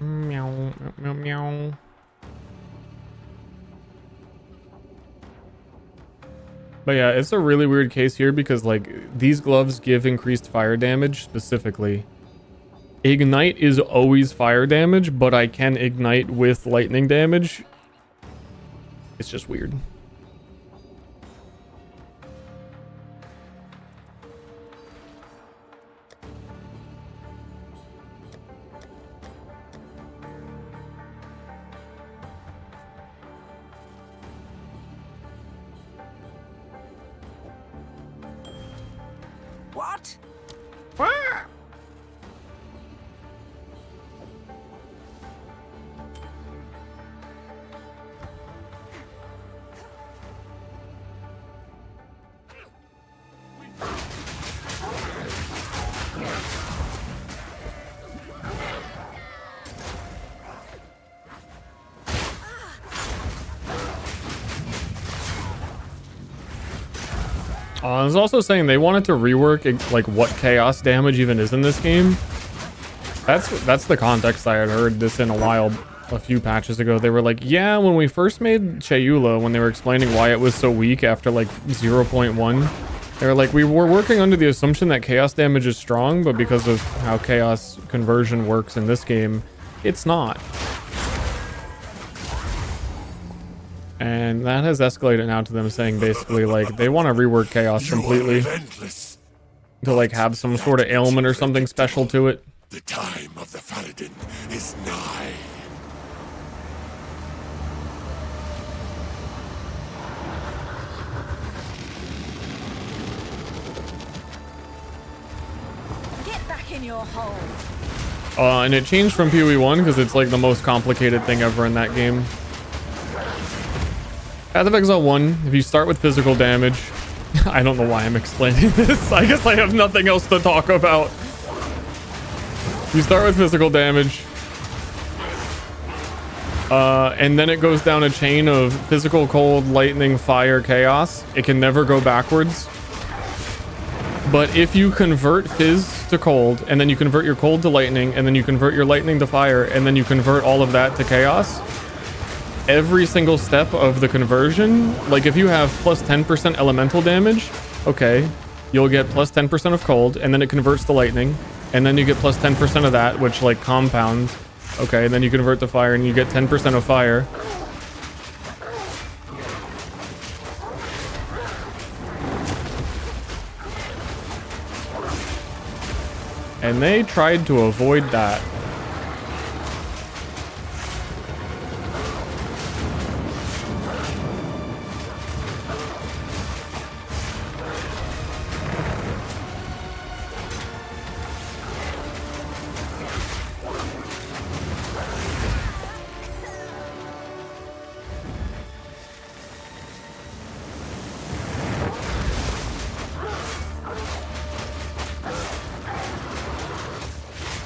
Meow, meow, meow, meow. But yeah, it's a really weird case here because like these gloves give increased fire damage specifically. Ignite is always fire damage, but I can ignite with lightning damage. It's just weird. What? I was also saying they wanted to rework like what chaos damage even is in this game. That's the context I had heard this in a few patches ago. They were like, yeah, when we first made Chayula, when they were explaining why it was so weak after like 0.1, they were like, we were working under the assumption that chaos damage is strong, but because of how chaos conversion works in this game, it's not. And that has escalated now to them saying basically like they want to rework chaos completely to like have some sort of ailment or something special to it. The time of the Faladin is nigh. Get back in your hole. And it changed from PoE 1 because it's like the most complicated thing ever in that game. Path of Exile 1, if you start with physical damage, I don't know why I'm explaining this. I guess I have nothing else to talk about. You start with physical damage. And then it goes down a chain of physical, cold, lightning, fire, chaos. It can never go backwards. But if you convert fizz to cold, and then you convert your cold to lightning, and then you convert your lightning to fire, and then you convert all of that to chaos, every single step of the conversion, like if you have plus 10% elemental damage, okay, you'll get plus 10% of cold, and then it converts to lightning, and then you get plus 10% of that, which like compounds. Okay, and then you convert to fire, and you get 10% of fire. And they tried to avoid that.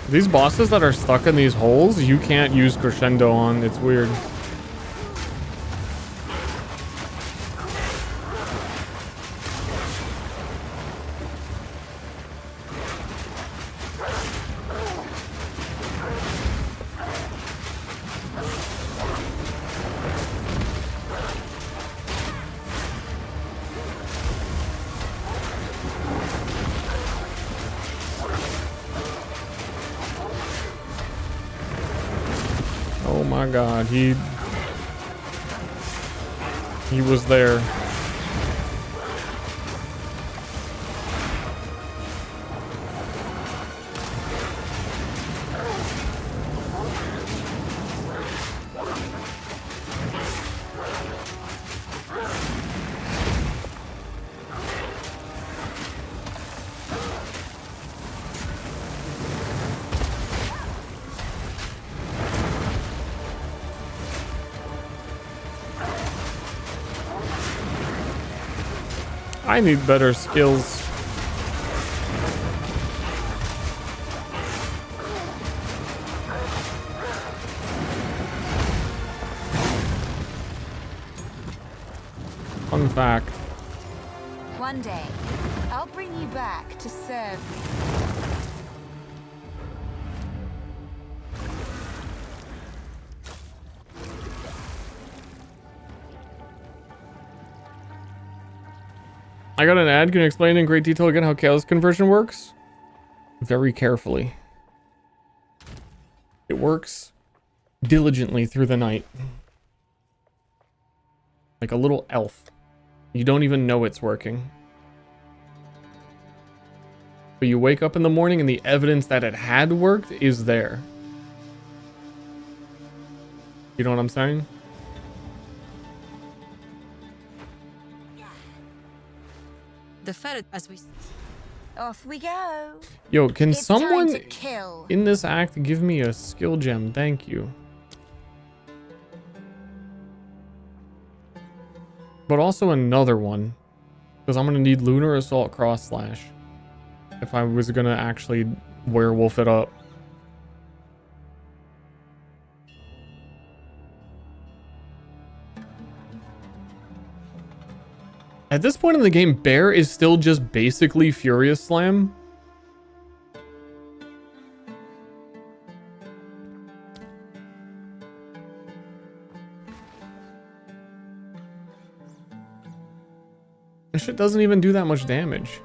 These bosses that are stuck in these holes, you can't use crescendo on. It's weird. Oh my god, he was there. I need better skills. Fun fact. One day, I'll bring you back to serve me. I got an ad. Can you explain in great detail again how chaos conversion works? Very carefully. It works diligently through the night. Like a little elf. You don't even know it's working. But you wake up in the morning and the evidence that it had worked is there. You know what I'm saying? The ferret, as we... Off we go. Yo, can It's time someone to kill. in this act give me a skill gem? Thank you. But also another one. Because I'm going to need Lunar Assault Cross Slash. If I was going to actually werewolf it up. At this point in the game, Bear is still just basically Furious Slam. This shit doesn't even do that much damage.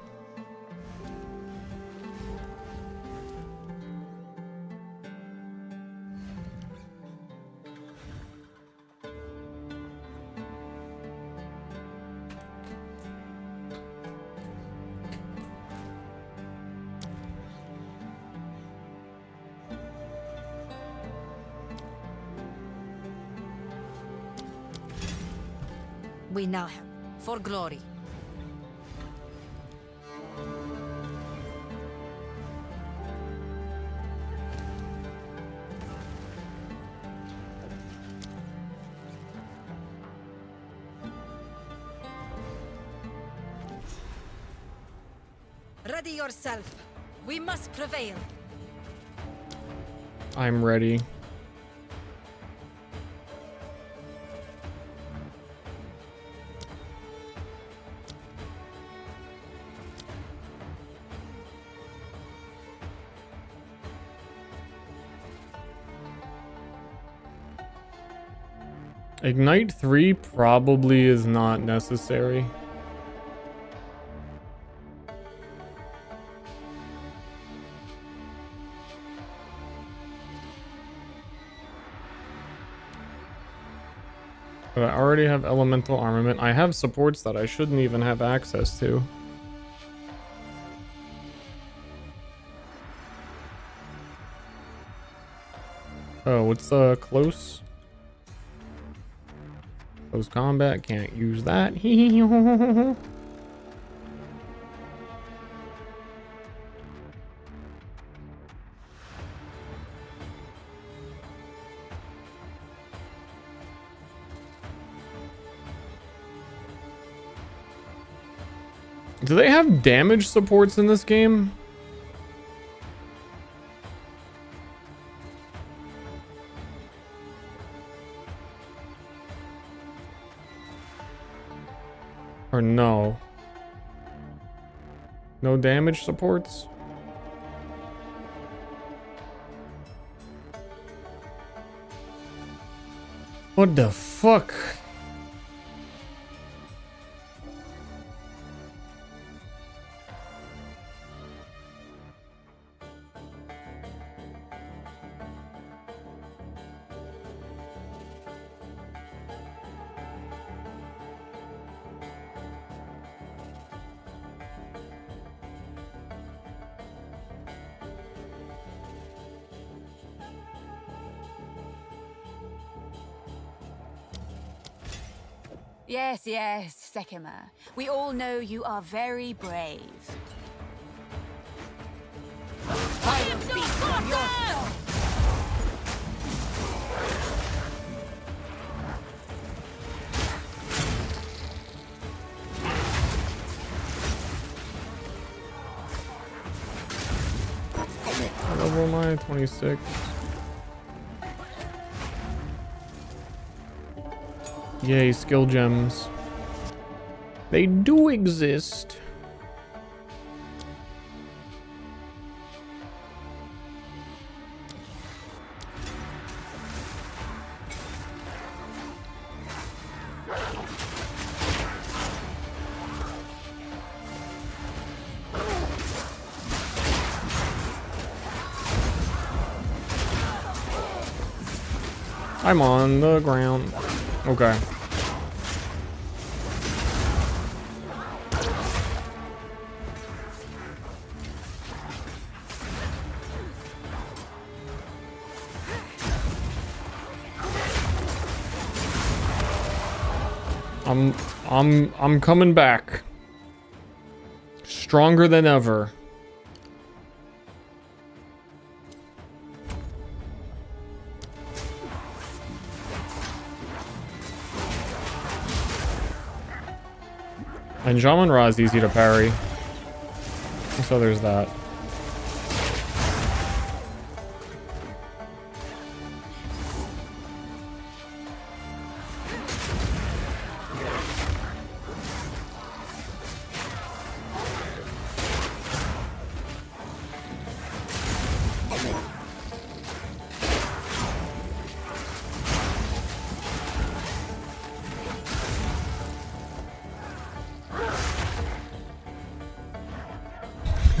We now have for glory. Ready yourself. We must prevail. I'm ready. Ignite 3 probably is not necessary. But I already have elemental armament. I have supports that I shouldn't even have access to. Oh, what's close? Close combat, can't use that. Do they have damage supports in this game? Or no? No damage supports? What the fuck? Yes, yes, Sekima. We all know you are very brave. I will feast on your soul. Level 9, 26. Yay, skill gems. They do exist. I'm on the ground. Okay. I'm coming back. Stronger than ever. And Shaman Ra is easy to parry. So there's that.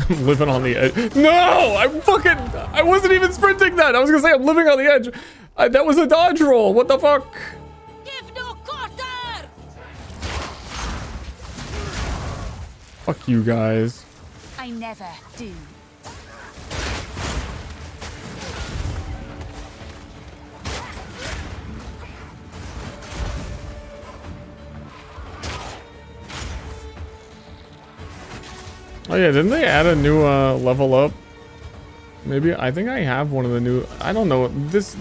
I'm living on the edge. No! I wasn't even sprinting that! I was gonna say I'm living on the edge. That was a dodge roll. What the fuck? Give no quarter! Fuck you guys. I never do. Oh yeah, didn't they add a new level up? Maybe, I think I have one of the new, I don't know, this...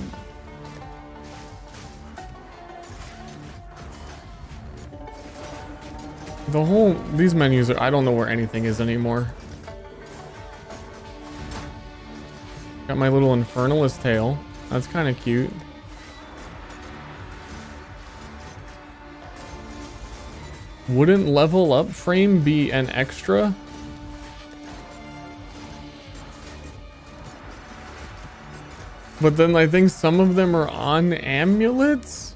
The whole, these menus are, I don't know where anything is anymore. Got my little Infernalist tail. That's kind of cute. Wouldn't level up frame be an extra? But then I think some of them are on amulets?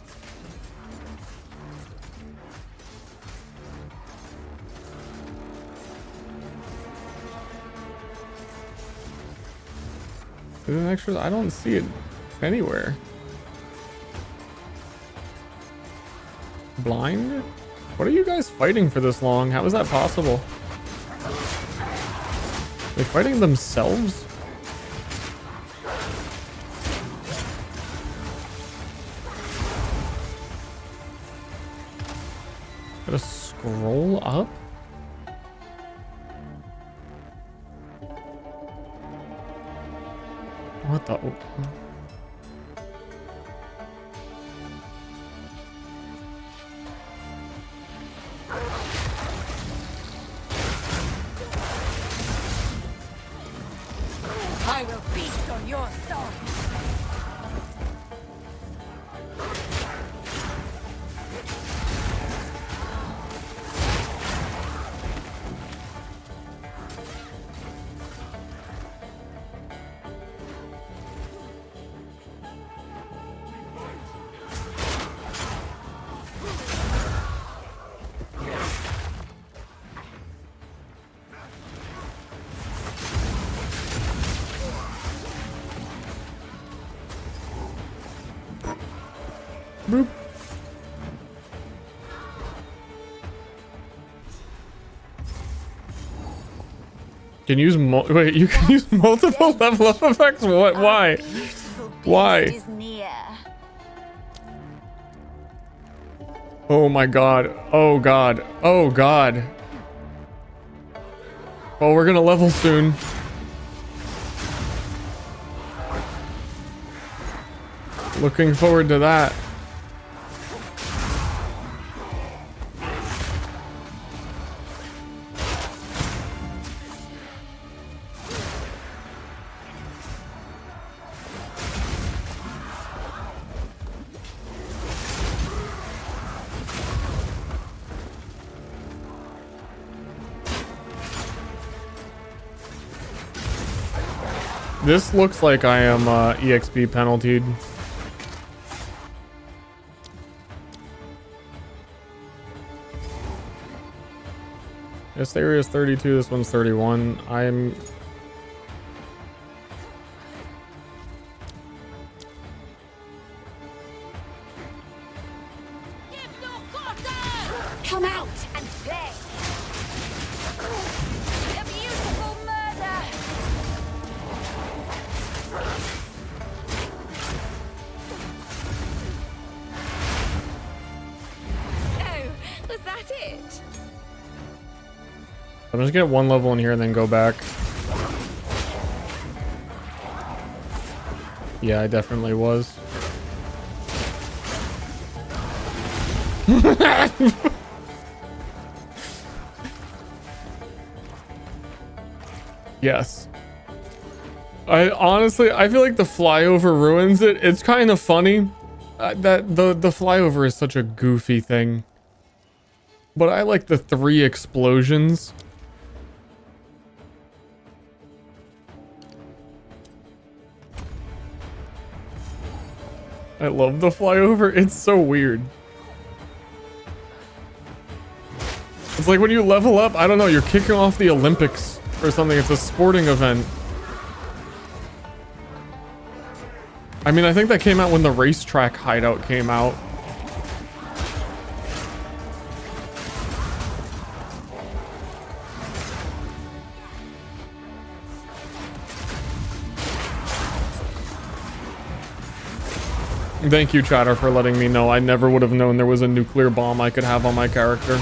Is it an extra? I don't see it anywhere. Blind? What are you guys fighting for this long? How is that possible? They fighting themselves? Gotta scroll up? What the? I will feast on your soul. Boop. Can use wait, you can use multiple level up effects? What? Why? Why? Oh my god. Oh god. Oh god. Well, we're gonna level soon. Looking forward to that. This looks like I am EXP penaltied. This area is 32, this one's 31. I'm... Come out and play. A beautiful murder. Oh, was that it? I'm just gonna get one level in here and then go back. Yeah, I definitely was. Yes. I honestly, I feel like the flyover ruins it. It's kind of funny that the flyover is such a goofy thing. But I like the 3 explosions. I love the flyover. It's so weird. It's like when you level up, I don't know, you're kicking off the Olympics or something. It's a sporting event. I mean, I think that came out when the racetrack hideout came out. Thank you, Chatter, for letting me know. I never would have known there was a nuclear bomb I could have on my character.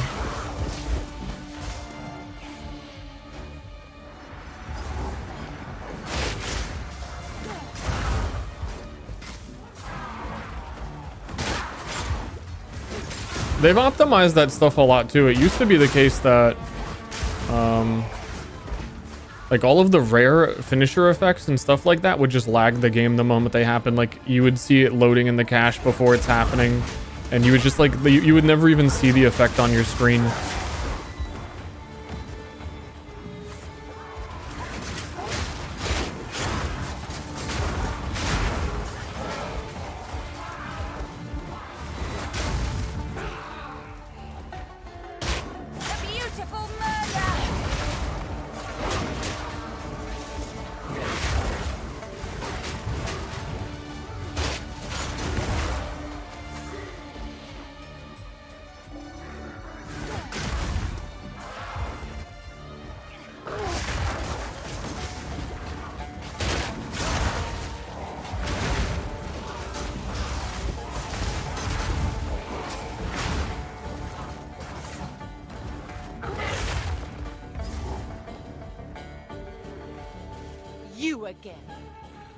They've optimized that stuff a lot too. It used to be the case that Like all of the rare finisher effects and stuff like that would just lag the game the moment they happen. Like you would see it loading in the cache before it's happening, and you would just like you would never even see the effect on your screen. You again.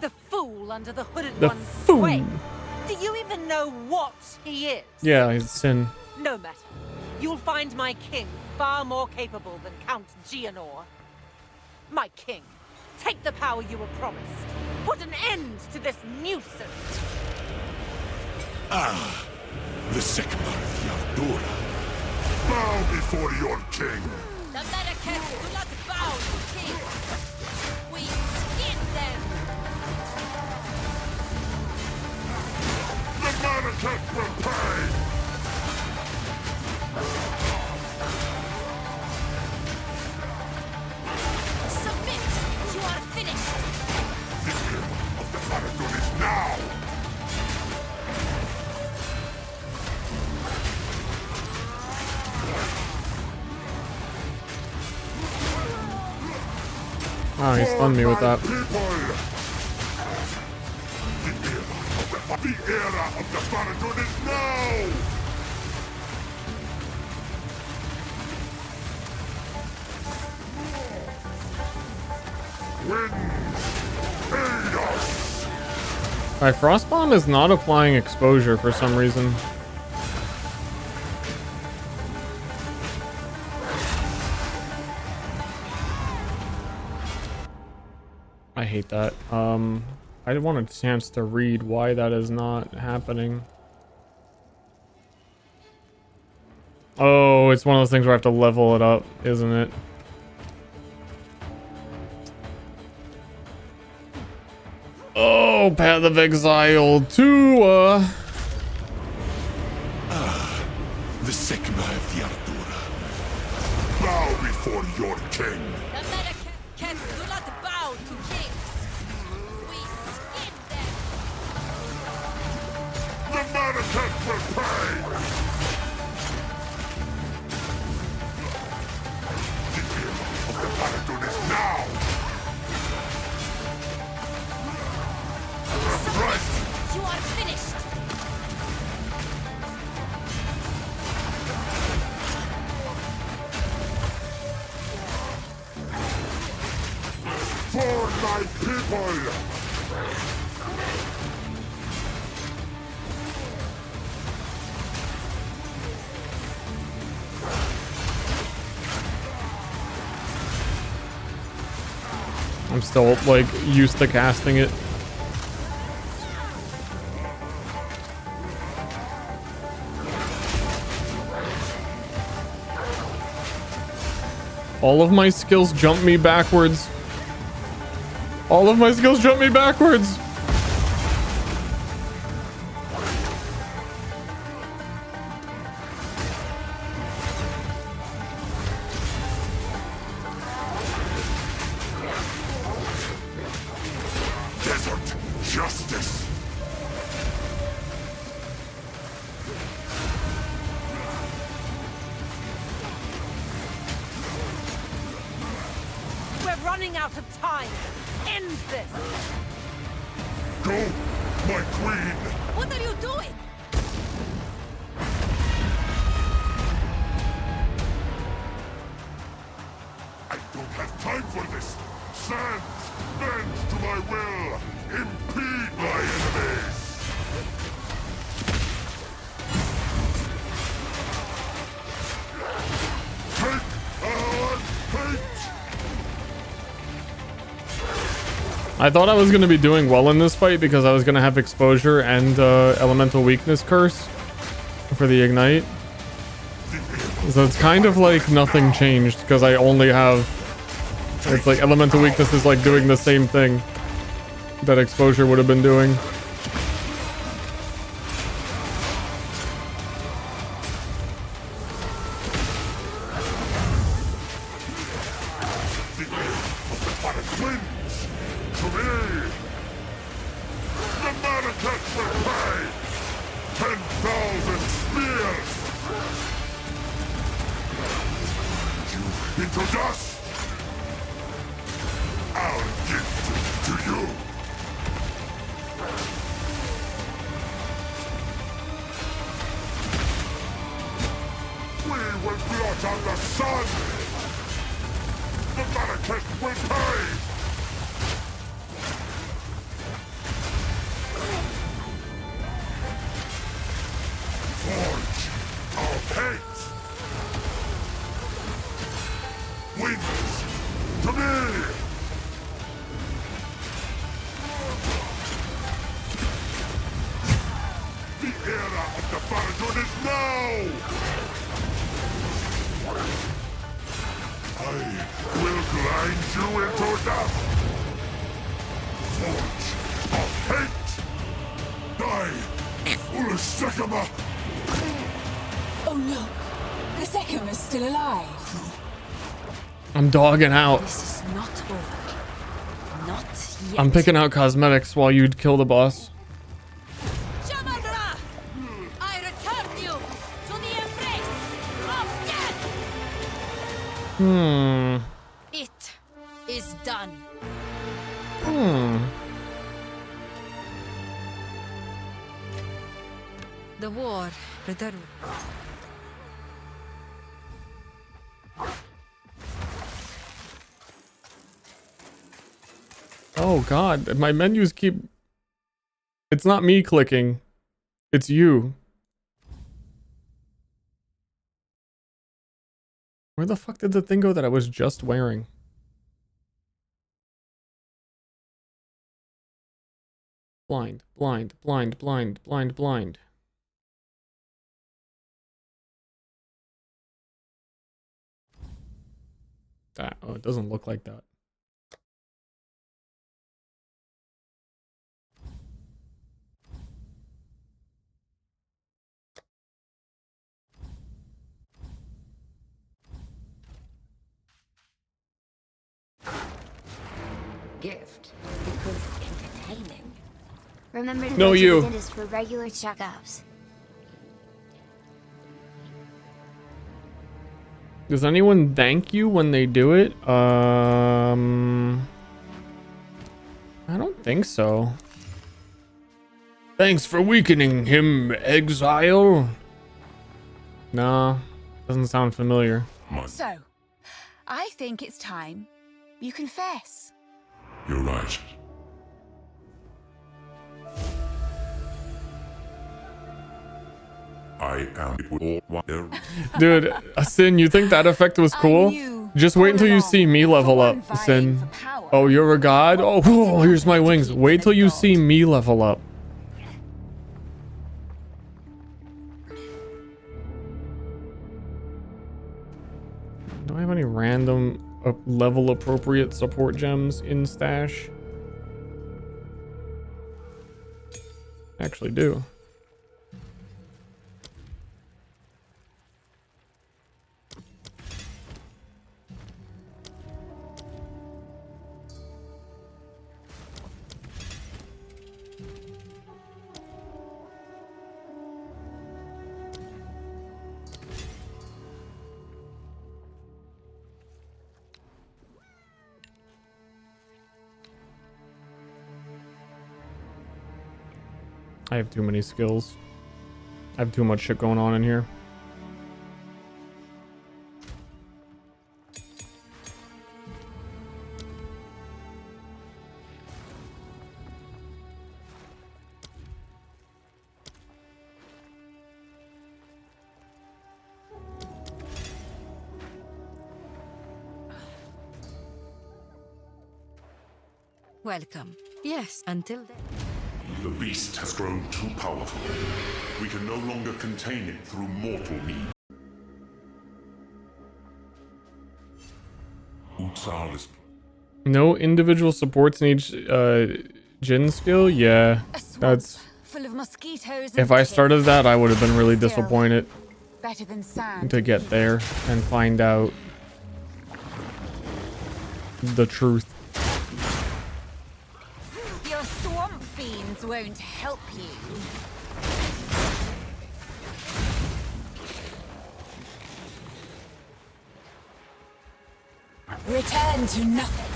The fool under the hooded The one's fool. sway. Do you even know what he is? Yeah, it's sin. No matter. You'll find my king far more capable than Count Gianor. My king, take the power you were promised. Put an end to this nuisance. Ah, the Sekmar Yardura. Bow before your king. The Medicats do not bow to kings. We skin them. The Medicat will pay. Submit. You are finished. The era of the Paradon is now. Oh, he stunned me with that. The era of the Paradon is now. My Frostbomb is not applying exposure for some reason. I hate that. I want a chance to read why that is not happening. Oh, it's one of those things where I have to level it up, isn't it? Oh, Path of Exile 2, The Sekmar of the Ardura. Bow before your king. The Medicats do not bow to kings. We skin them. The Medicat will pay. The era of the Paradon is now. Right. You are finished. For my people. I'm still, like, used to casting it. All of my skills jump me backwards. All of my skills jump me backwards. Desert justice. We're running out of time. End this. Go, my queen. What are you doing? I don't have time for this. Sands, bend to my will. Impede my enemies. Take our hate. I thought I was going to be doing well in this fight because I was going to have exposure and elemental weakness curse for the ignite. So it's kind of like nothing changed because I only have... It's like elemental weakness is like doing the same thing that exposure would have been doing. I'm dogging out. This is not over. Not yet. I'm picking out cosmetics while you'd kill the boss. I return you to the embrace of death. It is done. The war returned. Oh god, my menus keep... It's not me clicking. It's you. Where the fuck did the thing go that I was just wearing? Blind, blind, blind, blind, blind, blind. That, oh, it doesn't look like that. Gift because entertaining. Remember to No, go to you. the dentist for regular checkups. Does anyone thank you when they do it? I don't think so. Thanks for weakening him, Exile. Nah, doesn't sound familiar. So, I think it's time you confess. You're right. I am all. Dude, Sin, you think that effect was cool? Just wait until you see me level up, Sin. Oh, you're a god? Oh, here's my wings. Wait till you see me level up. Do I have any random level appropriate support gems in stash? Actually do. I have too many skills. I have too much shit going on in here. Welcome. Yes, until then. The beast has grown too powerful. We can no longer contain it through mortal means. Utsal is No individual supports in each Jin skill? Yeah, that's... Full of mosquitoes and If I started ticks. that, I would have been really Still, disappointed Better than sand. to get there and find out the truth. Your swamp fiends won't help you. Return to nothing.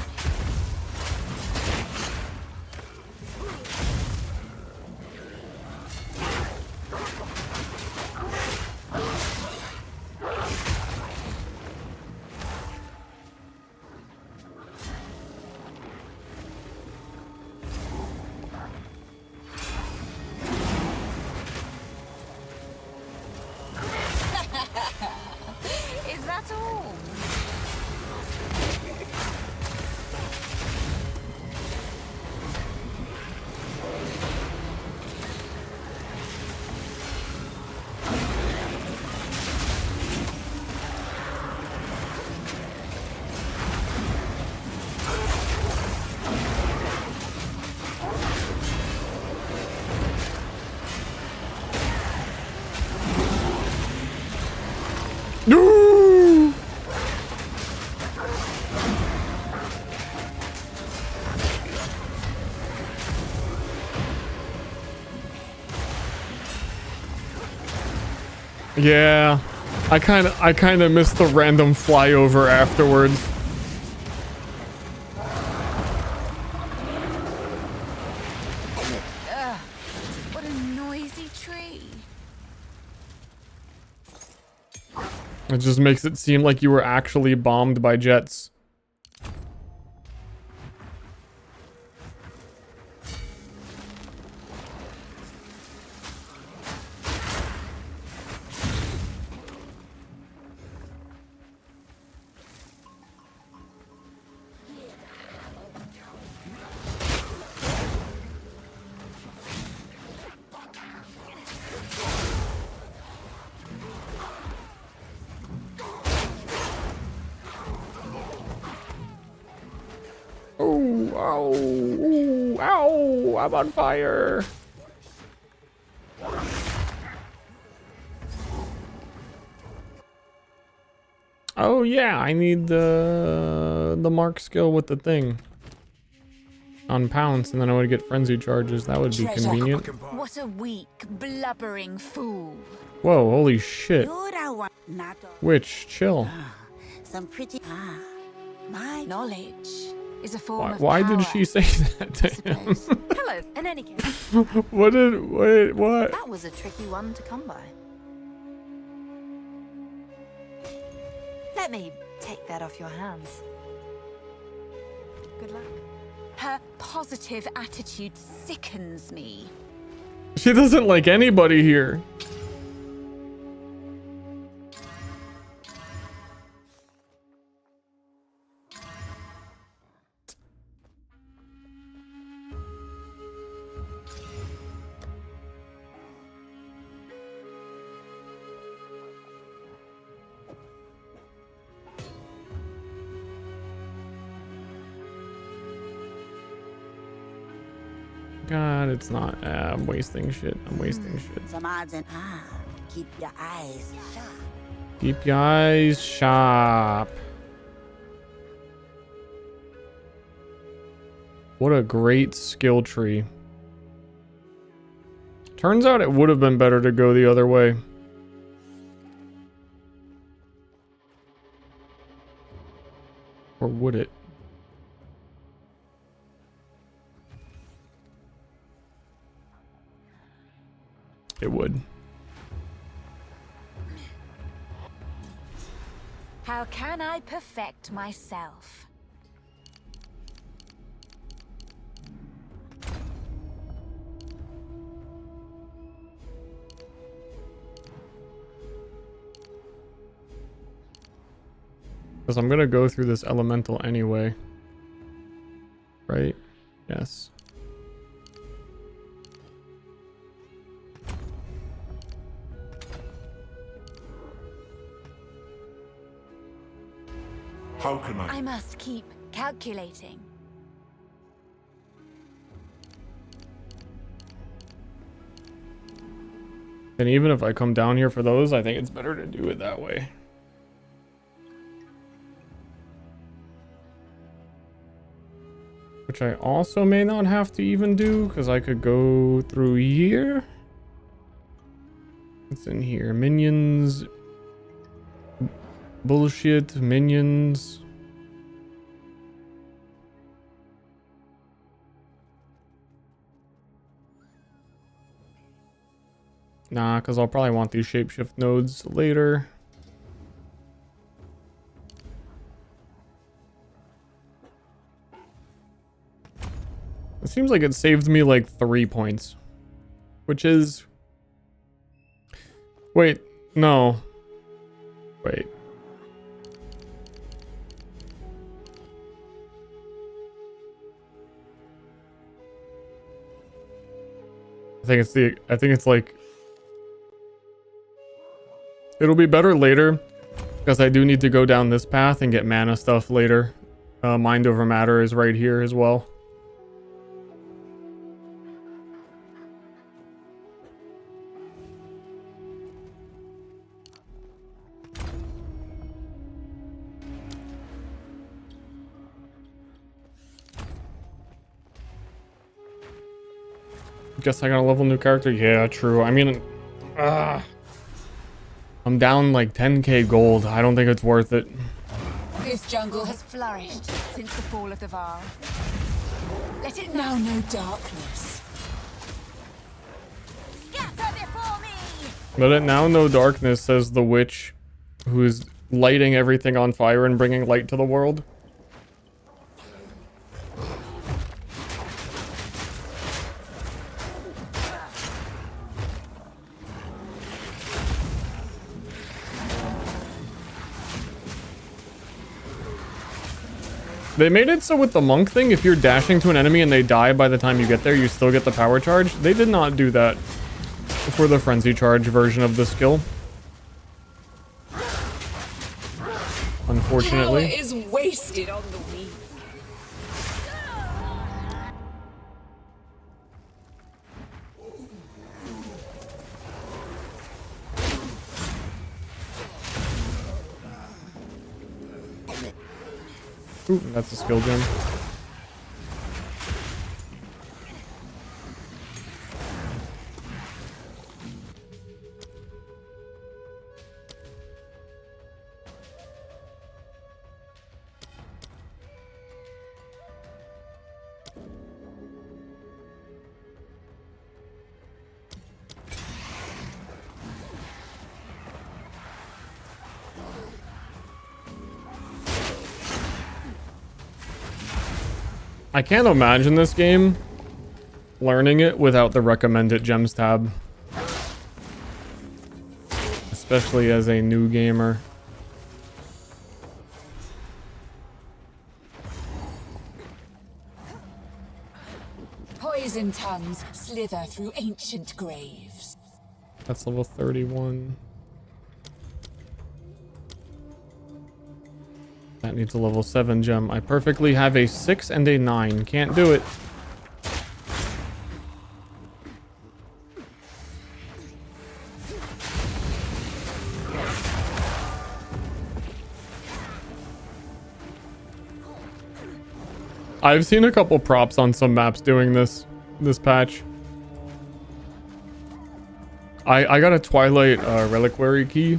Is that all? No! Yeah, I kind of missed the random flyover afterwards. Ugh, what a noisy tree. It just makes it seem like you were actually bombed by jets. Oh, ow, ooh, ow, I'm on fire. Oh yeah, I need the mark skill with the thing on pounce, and then I would get frenzy charges. That would be Treasure. convenient. What a weak, blubbering fool. Whoa, holy shit. Witch, chill. Some pretty... my knowledge is a form of Why did power. she say that to him? Hello, in any case. What? That was a tricky one to come by. Let me take that off your hands. Good luck. Her positive attitude sickens me. She doesn't like anybody here. God, it's not. I'm wasting shit. I'm wasting shit. Some odds and keep your eyes sharp. Keep your eyes sharp. What a great skill tree. Turns out it would have been better to go the other way. Or would it? It would. How can I perfect myself? Because I'm gonna go through this elemental anyway. Right? Yes. How can I must keep calculating. And even if I come down here for those, I think it's better to do it that way. Which I also may not have to even do, because I could go through here. What's in here? Minions. Bullshit. Minions. Nah, because I'll probably want these shapeshift nodes later. It seems like it saved me like 3 points. Which is... Wait, no. Wait. I think it's like... It'll be better later, because I do need to go down this path and get mana stuff later. Mind over matter is right here as well. Guess I got a level new character? Yeah, true. I mean... I'm down like 10k gold. I don't think it's worth it. This jungle has flourished since the fall of the Varl. Let it now know darkness. Scatter before me! Let it now know darkness, says the witch who is lighting everything on fire and bringing light to the world. They made it so with the monk thing, if you're dashing to an enemy and they die by the time you get there, you still get the power charge. They did not do that for the frenzy charge version of the skill. Unfortunately. Power is wasted on the weak. Ooh, that's a skill gem. I can't imagine this game learning it without the recommended gems tab. Especially as a new gamer. Poison tongues slither through ancient graves. That's level 31. That needs a level 7 gem. I perfectly have a 6 and a 9. Can't do it. I've seen a couple props on some maps doing this patch. I got a Twilight reliquary key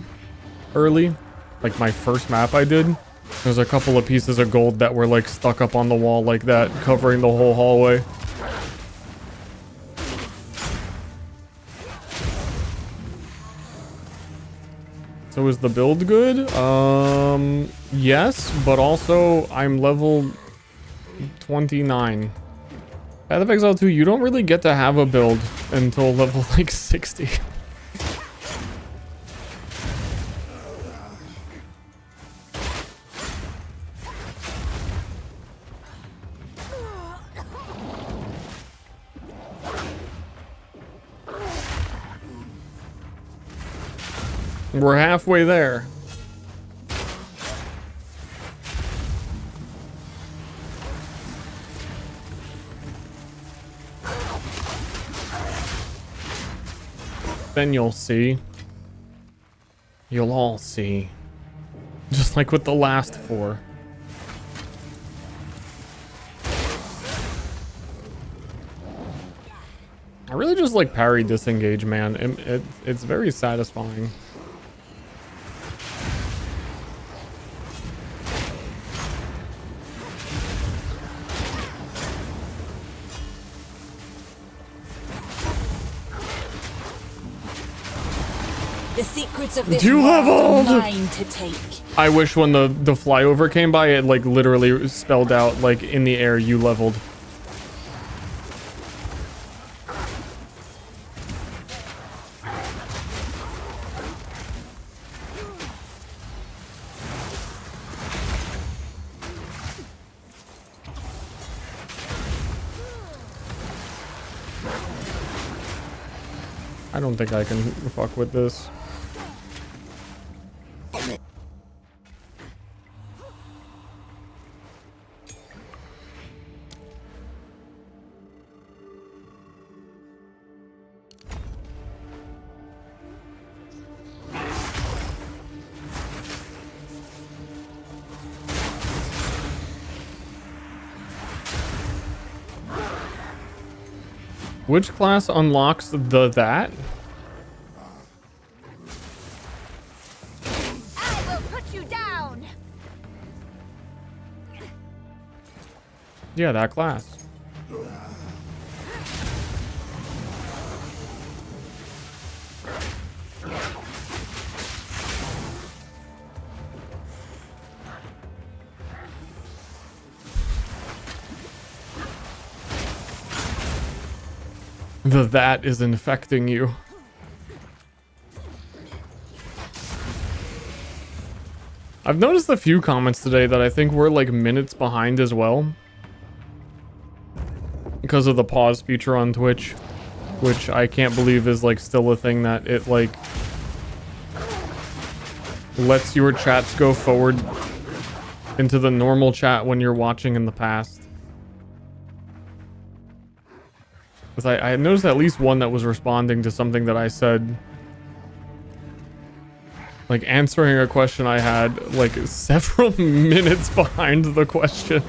early. Like my first map I did. There's a couple of pieces of gold that were like stuck up on the wall like that, covering the whole hallway. So is the build good? Yes, but also I'm level 29. Path of Exile 2, you don't really get to have a build until level like 60. We're halfway there. Then you'll see. You'll all see. Just like with the last 4. I really just like parry disengage, man. It's very satisfying. The secrets of this You world are leveled! mine to take. I wish when the flyover came by, it like literally spelled out like in the air, you leveled. I don't think I can fuck with this. Which class unlocks that? I will put you down. Yeah, that class. That is infecting you. I've noticed a few comments today that I think we're like minutes behind as well. Because of the pause feature on Twitch. Which I can't believe is like still a thing that it like lets your chats go forward into the normal chat when you're watching in the past. Because I noticed at least one that was responding to something that I said. Like answering a question I had like several minutes behind the question.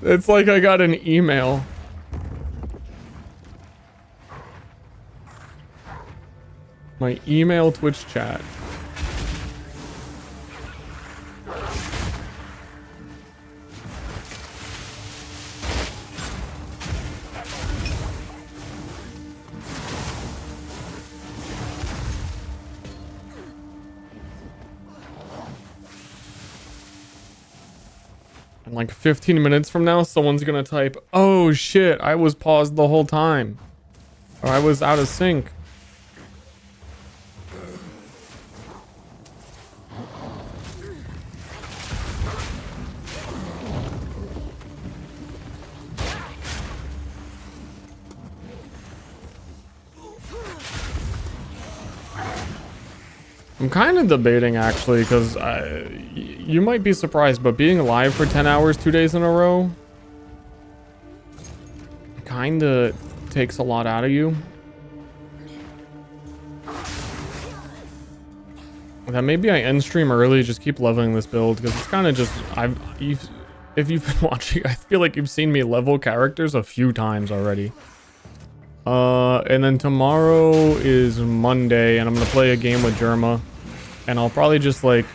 It's like I got an email. My email Twitch chat. And like 15 minutes from now, someone's gonna type, "Oh shit, I was paused the whole time." Or I was out of sync. I'm kind of debating actually, because you might be surprised, but being live for 10 hours 2 days in a row kind of takes a lot out of you. That maybe I end stream early, just keep leveling this build, because it's kind of just, if you've been watching, I feel like you've seen me level characters a few times already. And then tomorrow is Monday, and I'm gonna play a game with Jerma. And I'll probably just like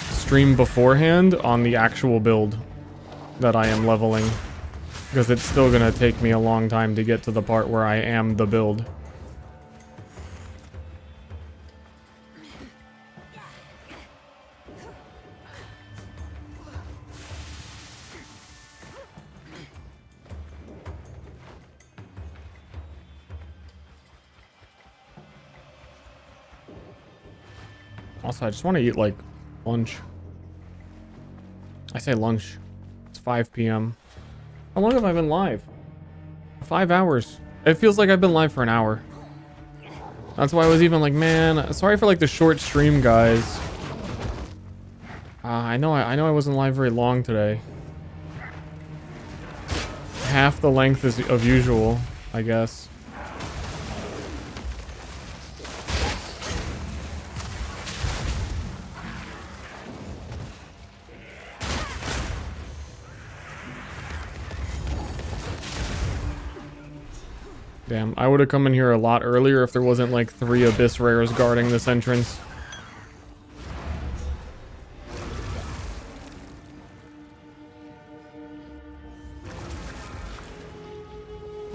stream beforehand on the actual build that I am leveling. Because it's still gonna take me a long time to get to the part where I am the build. Also, I just want to eat, like, lunch. I say lunch. It's 5 p.m. How long have I been live? 5 hours. It feels like I've been live for an hour. That's why I was even like, man, sorry for like the short stream, guys. I know I wasn't live very long today. Half the length of usual, I guess. Damn, I would have come in here a lot earlier if there wasn't like 3 Abyss Rares guarding this entrance.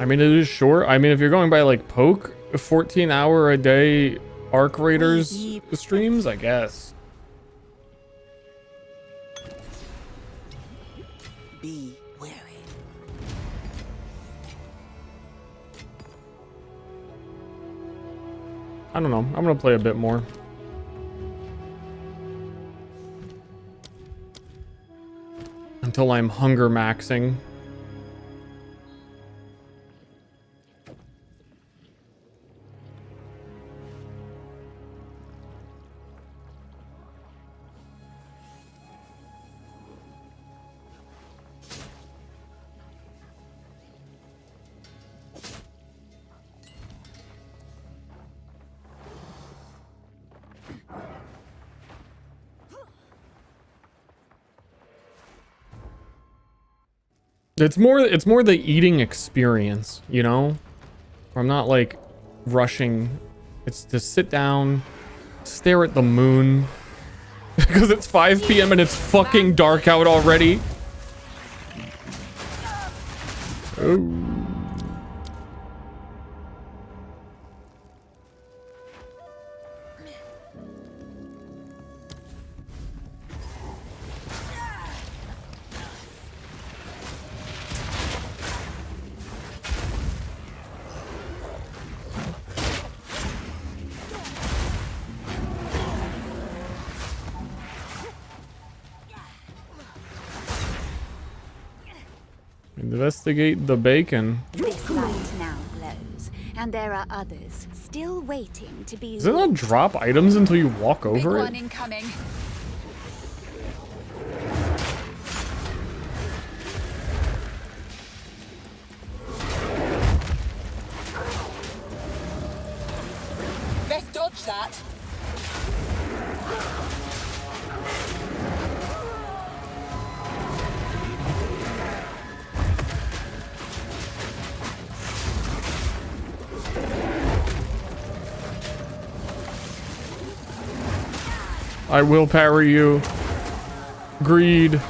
I mean, it is short. I mean, if you're going by like poke, 14-hour a day Arc Raiders streams, I guess. Be wary. I don't know. I'm gonna play a bit more. Until I'm hunger maxing. It's more the eating experience, you know? Where I'm not like rushing. It's to sit down, stare at the moon. Because it's 5 p.m. and it's fucking dark out already. Oh. Investigate the bacon. This light now glows, and there are others still waiting to be. Does it not drop items until you walk over Big it? one incoming. Best dodge that. I will parry you. Greed.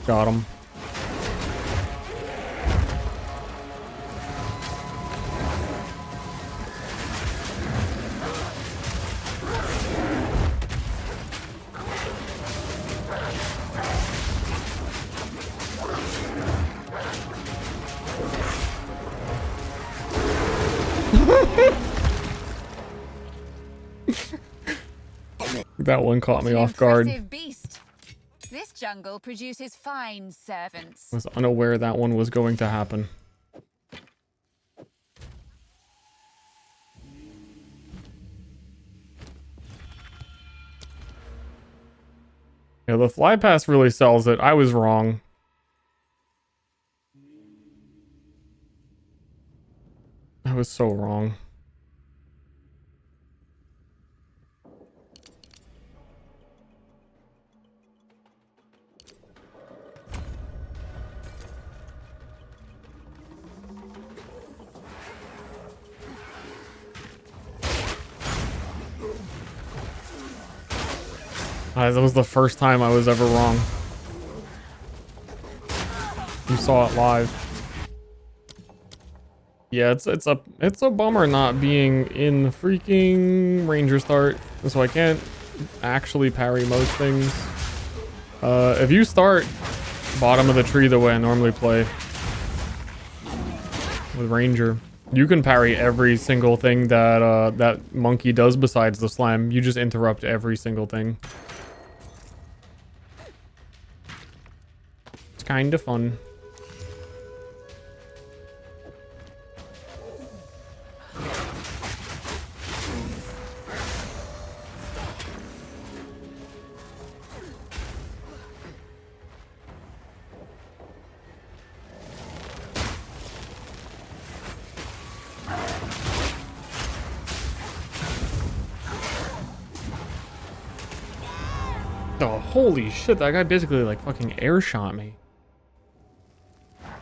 Got him. That one caught me off guard. Impressive beast. This jungle produces fine servants. I was unaware that one was going to happen. Yeah, the fly pass really sells it. I was wrong. I was so wrong. That was the first time I was ever wrong. You saw it live. Yeah, it's a bummer not being in freaking Ranger start, so I can't actually parry most things. If you start bottom of the tree the way I normally play with Ranger, you can parry every single thing that that monkey does besides the slam. You just interrupt every single thing. It's kind of fun. Oh, holy shit, that guy basically like fucking air shot me.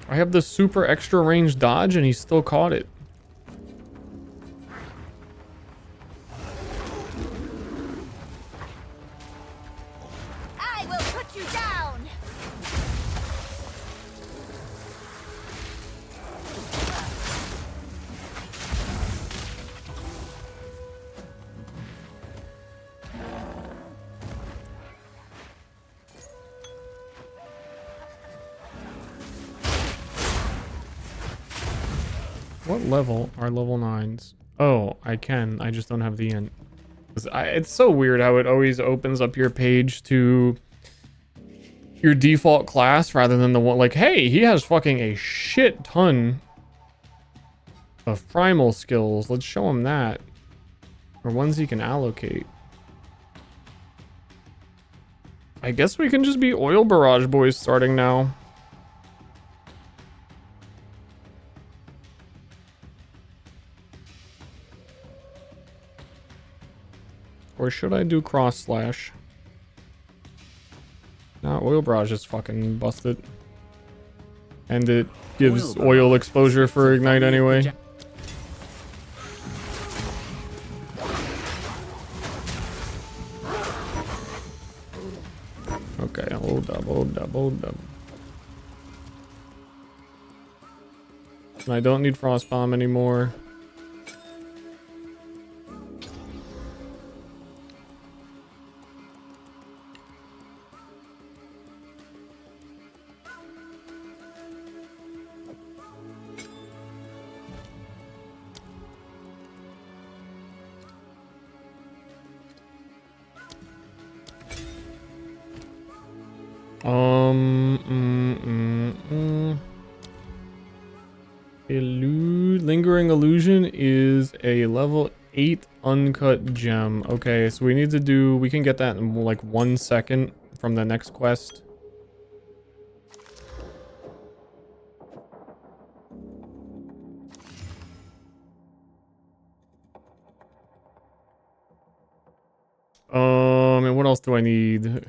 I have this super extra range dodge and he still caught it. I will put you down. What level are level 9s? Oh, I can. I just don't have the int. It's so weird how it always opens up your page to your default class rather than the one like, hey, he has fucking a shit ton of primal skills. Let's show him that. Or ones he can allocate. I guess we can just be oil barrage boys starting now. Or should I do cross slash? Nah, oil barrage is fucking busted. And it gives oil exposure for ignite anyway. Okay, hold up. And I don't need frost bomb anymore. Lingering Illusion is a level 8 uncut gem. Okay, so we need to do, we can get that in like 1 second from the next quest. And what else do I need?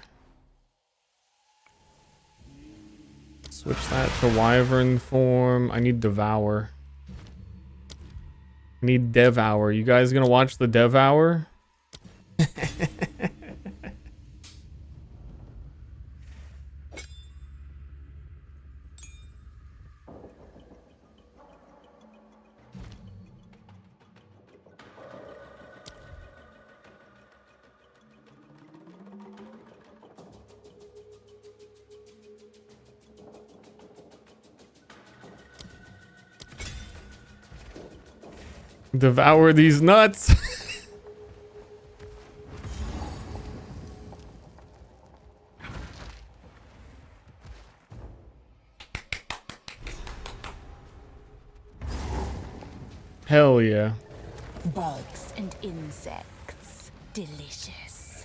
Switch that to Wyvern form. I need Devour. I need Devour. You guys gonna watch the Devour? Devour these nuts. Hell yeah. Bugs and insects. Delicious.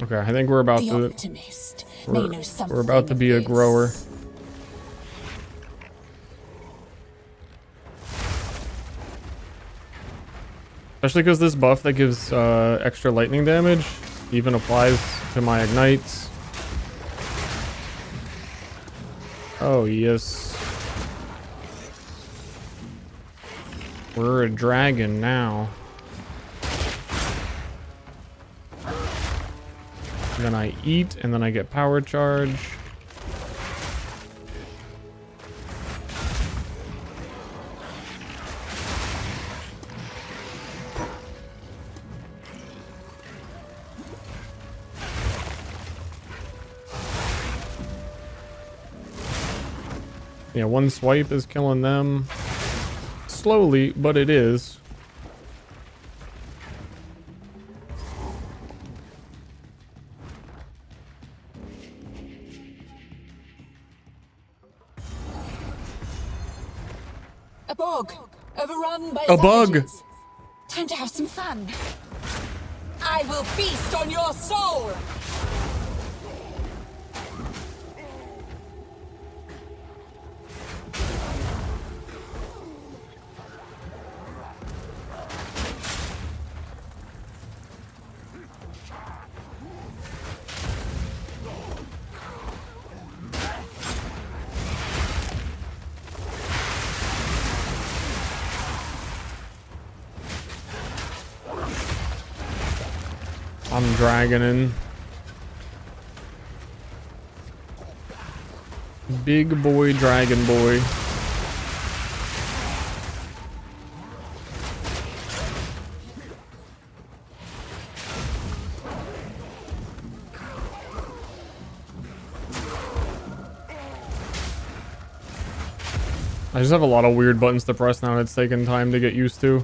Okay, I think we're about to we're about to be a grower. Especially because this buff that gives extra lightning damage even applies to my ignites. Oh, yes. We're a dragon now. And then I eat, and then I get power charge. Yeah, one swipe is killing them. Slowly, but it is. A bog, overrun by A bug. savages. Time to have some fun. I will feast on your soul. I'm dragoning. Big boy, dragon boy. I just have a lot of weird buttons to press now and it's taken time to get used to.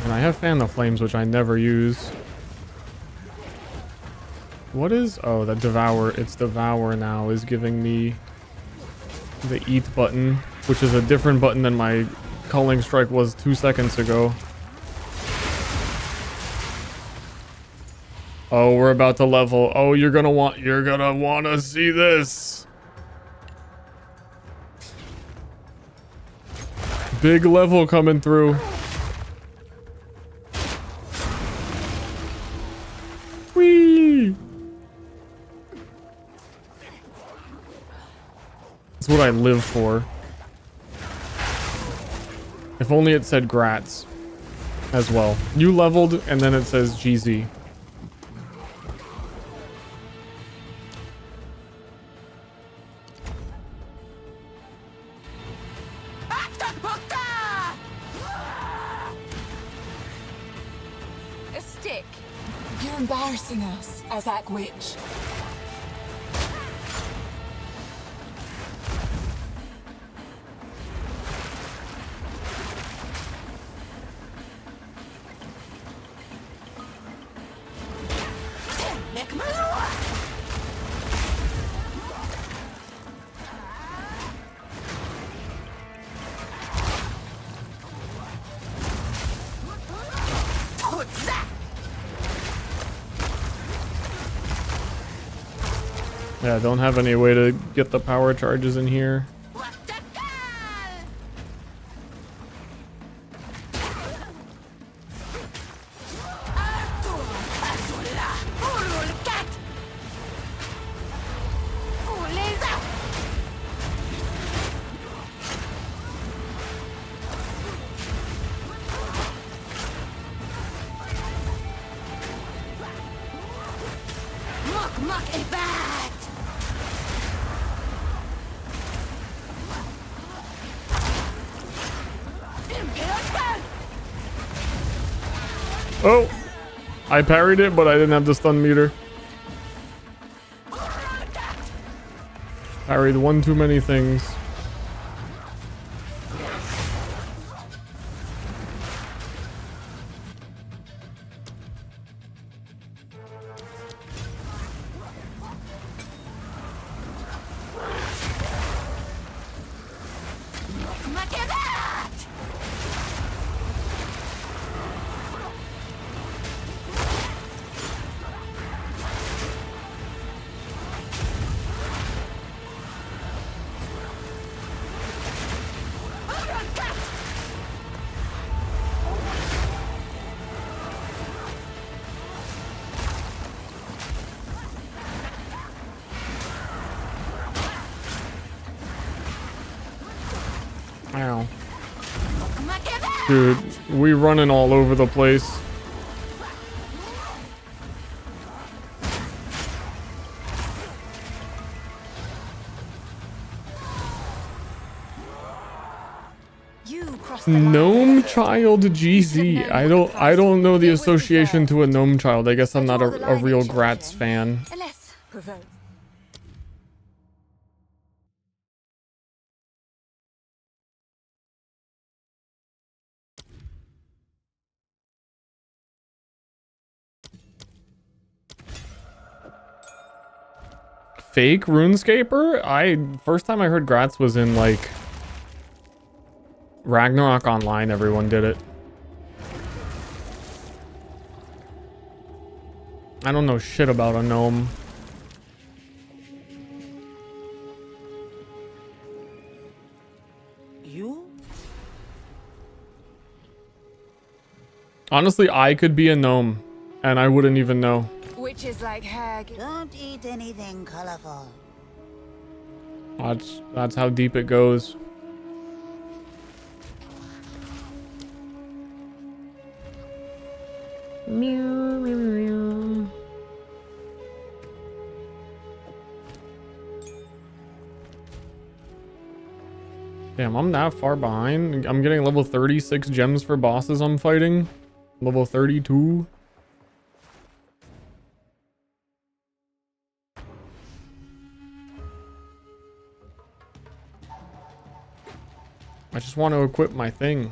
And I have Fan the Flames, which I never use. What is... Oh, the Devour. It's Devour now is giving me the Eat button, which is a different button than my Culling Strike was 2 seconds ago. Oh, we're about to level. Oh, you're gonna want to see this. Big level coming through. Whee! That's what I live for. If only it said Grats as well. You leveled, and then it says GZ. A stick. You're embarrassing us, Azak Witch. Yeah, I don't have any way to get the power charges in here. Oh! I parried it, but I didn't have the stun meter. Parried one too many things. Ow. Dude, we running all over the place. Gnome child GZ. I don't know the association to a gnome child. I guess I'm not a real Gratz fan. Fake RuneScaper? First time I heard Gratz was in like Ragnarok Online. Everyone did it. I don't know shit about a gnome. You? Honestly, I could be a gnome and I wouldn't even know. Which is like hag. Don't eat anything colorful. That's how deep it goes. Meow, meow, meow. Damn, I'm that far behind. I'm getting level 36 gems for bosses I'm fighting. Level 32. I just want to equip my thing.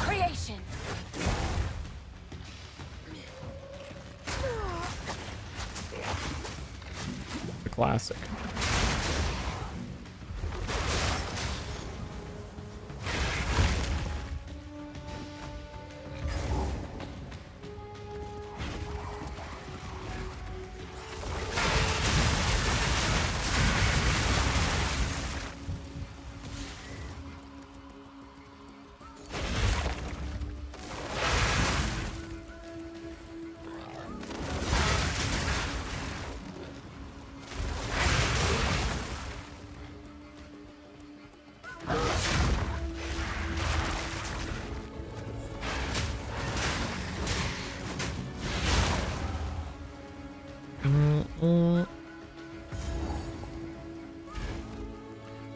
Creation. The classic.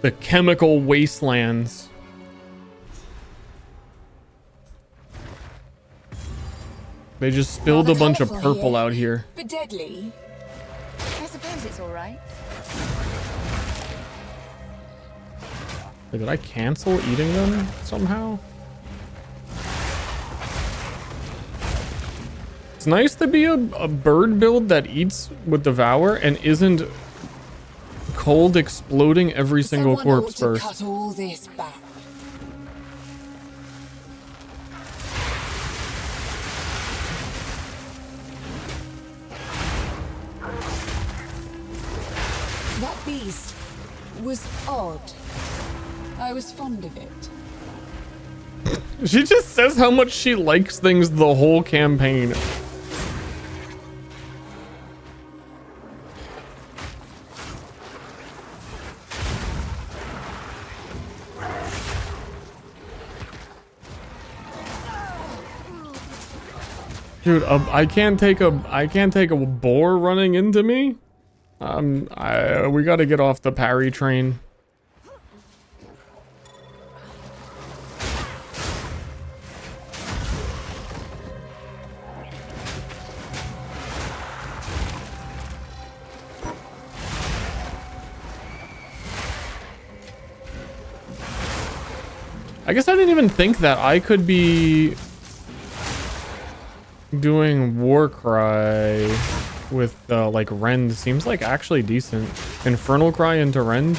The chemical wastelands. They just spilled a bunch of purple out here. But deadly. I suppose it's all right. Wait, did I cancel eating them somehow? It's nice to be a bird build that eats with Devour and isn't cold exploding every single corpse first. Cut all this back. That beast was odd. I was fond of it. She just says how much she likes things the whole campaign. Dude, I can't take a boar running into me. We gotta get off the parry train. I guess I didn't even think that I could be doing Warcry with like Rend. Seems like actually decent. Infernal Cry into Rend.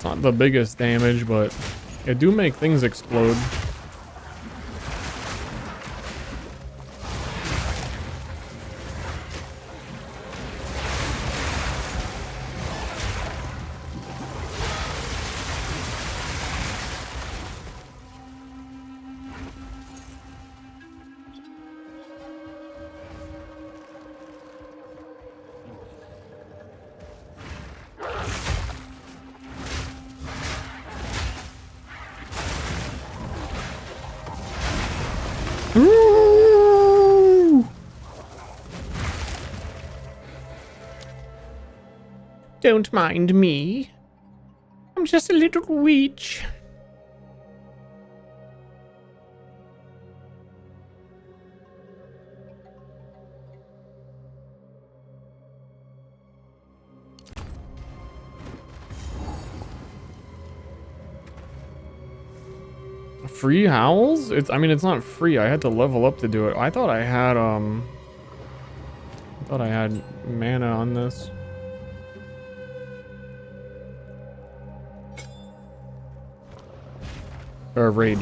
It's not the biggest damage, but it do make things explode. Don't mind me. I'm just a little witch. Free howls? I mean, it's not free. I had to level up to do it. I thought I had mana on this. Or rage.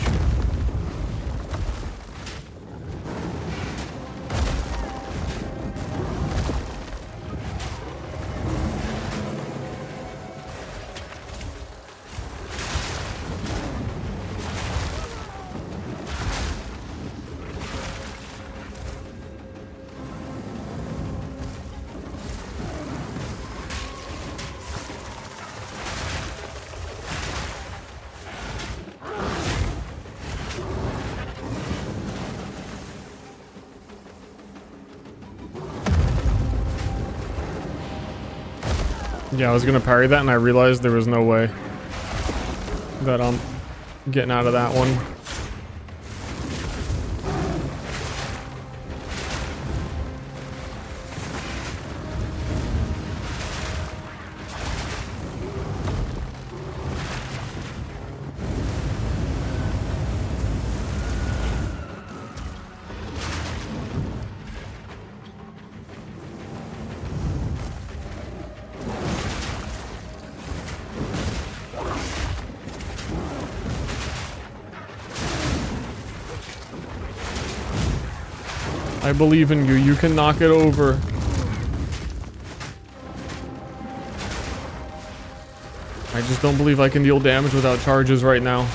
Yeah, I was gonna parry that and I realized there was no way that I'm getting out of that one. I believe in you. You can knock it over. I just don't believe I can deal damage without charges right now.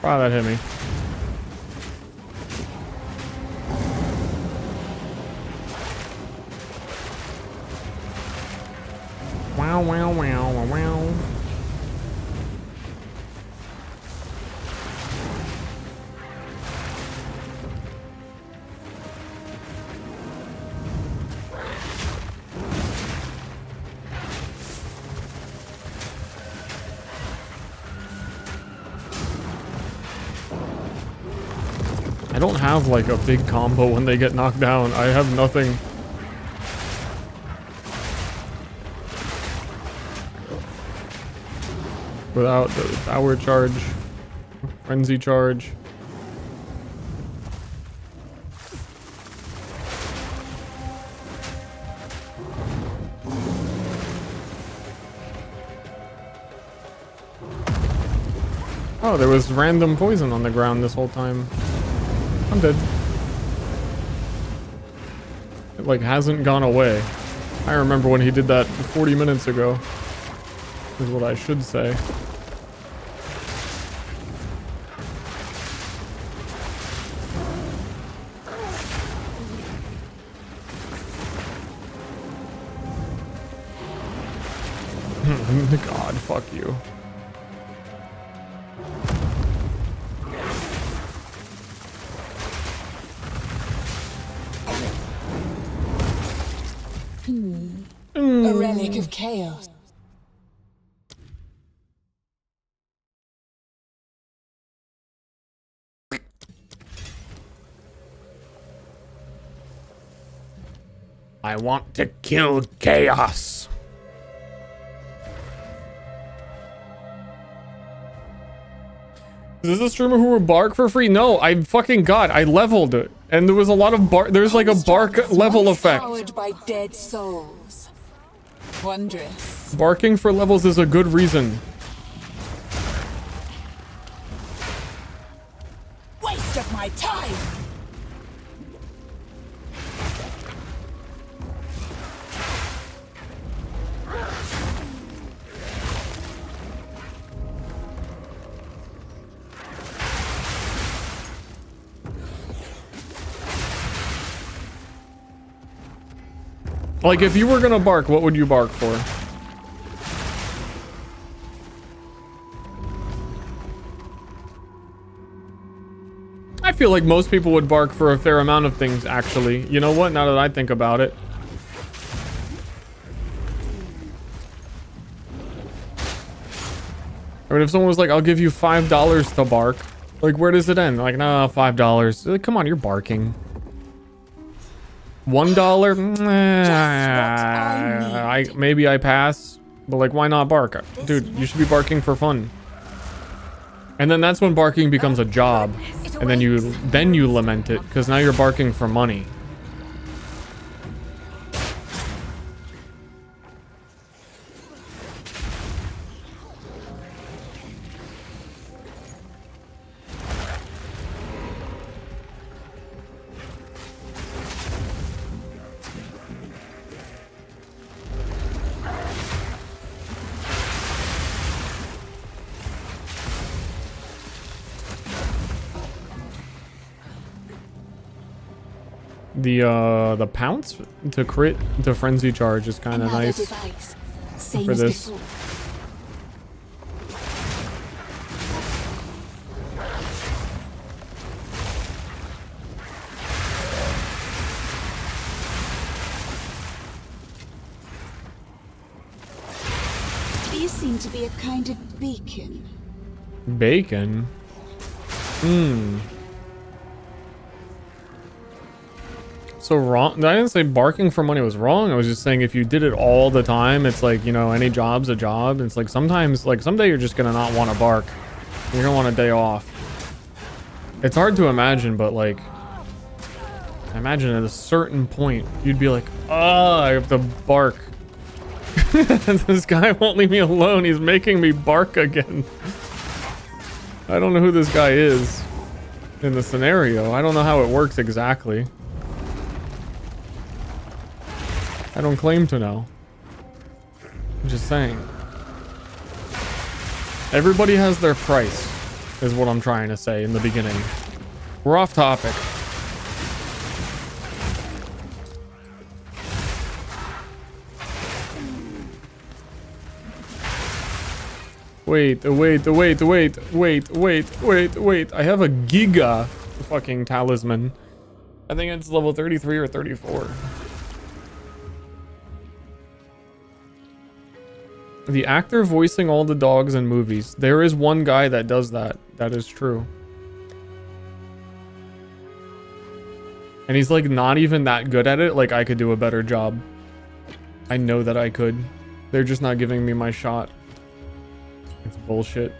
Wow, that hit me. Wow, wow, wow, wow, wow. I don't have like a big combo when they get knocked down. I have nothing. Without the power charge, frenzy charge. Oh, there was random poison on the ground this whole time. I'm dead. It like hasn't gone away. I remember when he did that 40 minutes ago. Is what I should say. God, fuck you. A relic of chaos. I want to kill chaos. Is this a streamer who would bark for free? No, I fucking got. I leveled it, and there was a lot of bark. There's like a bark level effect. Powered by dead souls. Wondrous. Barking for levels is a good reason. Waste of my time. Like, if you were gonna bark, what would you bark for? I feel like most people would bark for a fair amount of things, actually. You know what? Now that I think about it. I mean, if someone was like, I'll give you $5 to bark. Like, where does it end? Like, no, $5. Like, come on, you're barking. $1? Maybe I pass, but like, why not bark? Dude, you should be barking for fun. And then that's when barking becomes a job, and then you lament it because now you're barking for money. The pounce to crit to frenzy charge is kind of nice for this. You seem to be a kind of beacon. Bacon? So wrong. I didn't say barking for money was wrong. I was just saying if you did it all the time, it's like, you know, any job's a job. It's like sometimes, like someday you're just gonna not want to bark. You're gonna want a day off. It's hard to imagine, but like, I imagine at a certain point you'd be like, oh, I have to bark. This guy won't leave me alone. He's making me bark again. I don't know who this guy is in the scenario. I don't know how it works exactly. I don't claim to know. I'm just saying. Everybody has their price, is what I'm trying to say in the beginning. We're off topic. Wait. I have a Giga fucking talisman. I think it's level 33 or 34. The actor voicing all the dogs in movies. There is one guy that does that. That is true. And he's like not even that good at it. Like I could do a better job. I know that I could. They're just not giving me my shot. It's bullshit.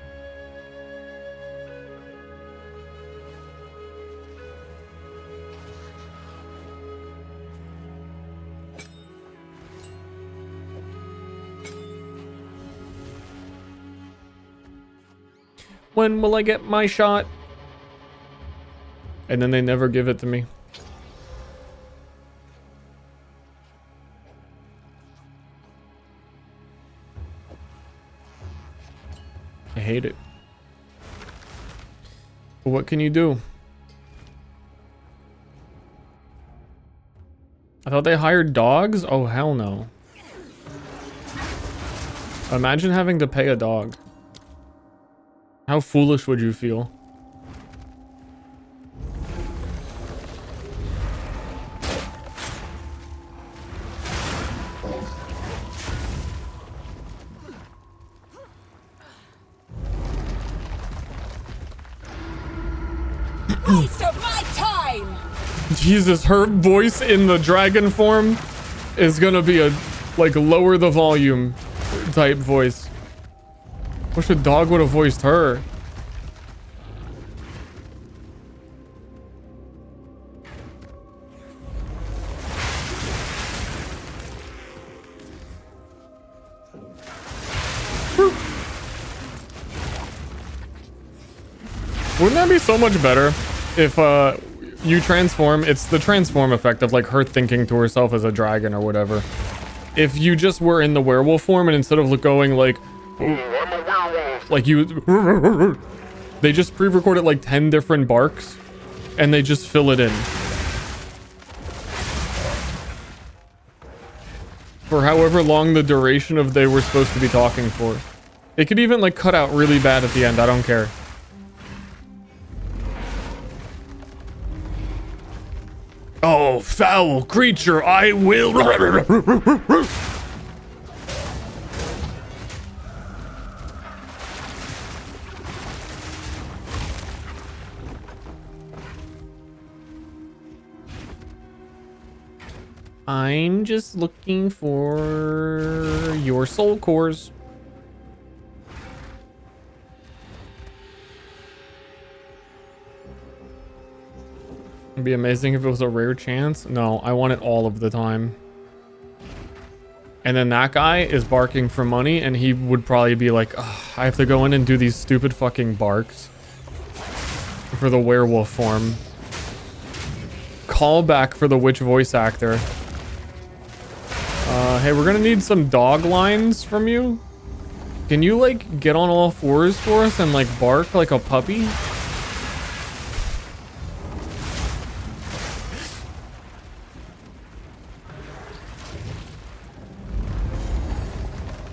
When will I get my shot? And then they never give it to me. I hate it. But what can you do? I thought they hired dogs? Oh, hell no. Imagine having to pay a dog. How foolish would you feel? Waste of my time! Jesus, her voice in the dragon form is gonna be a, like, lower the volume type voice. Wish a dog would have voiced her. Wouldn't that be so much better if you transform? It's the transform effect of like her thinking to herself as a dragon or whatever. If you just were in the werewolf form and instead of going like, "Oh, I'm a werewolf," like you, they just pre-recorded like 10 different barks and they just fill it in. For however long the duration of they were supposed to be talking for. It could even like cut out really bad at the end. I don't care. Oh, foul creature, I will. I'm just looking for your soul cores. It'd be amazing if it was a rare chance. No, I want it all of the time. And then that guy is barking for money and he would probably be like, I have to go in and do these stupid fucking barks for the werewolf form. Call back for the witch voice actor. Hey, we're gonna need some dog lines from you. Can you like get on all fours for us and like bark like a puppy?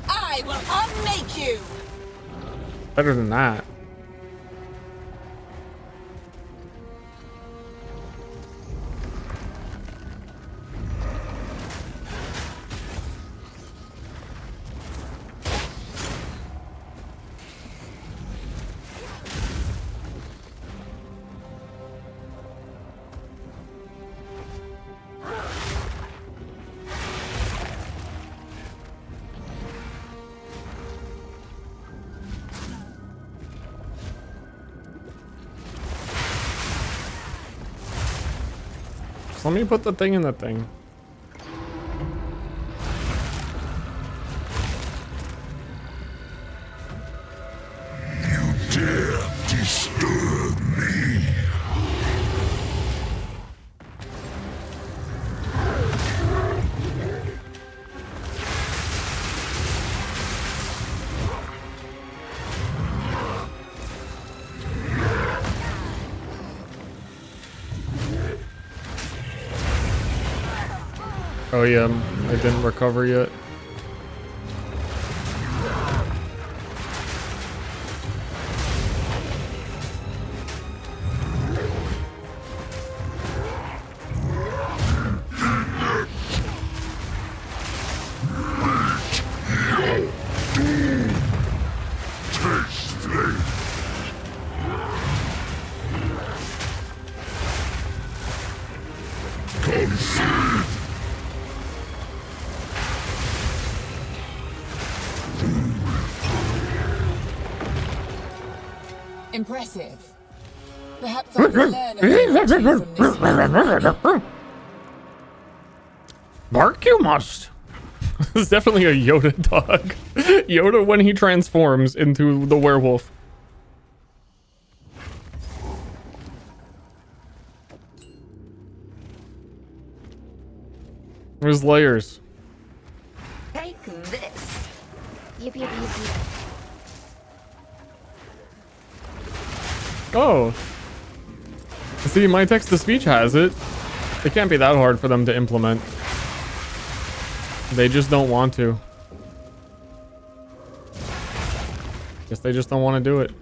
I will unmake you. Better than that. Let me put the thing in the thing. You dare disturb me? Oh yeah, I didn't recover yet. Impressive. Perhaps I can learn a thing or two from this. Bark you must. It's definitely a Yoda dog. Yoda when he transforms into the werewolf. There's layers. Take this. Yip, yip, yip, yip. Oh. See, my text-to-speech has it. It can't be that hard for them to implement. They just don't want to. Guess they just don't want to do it.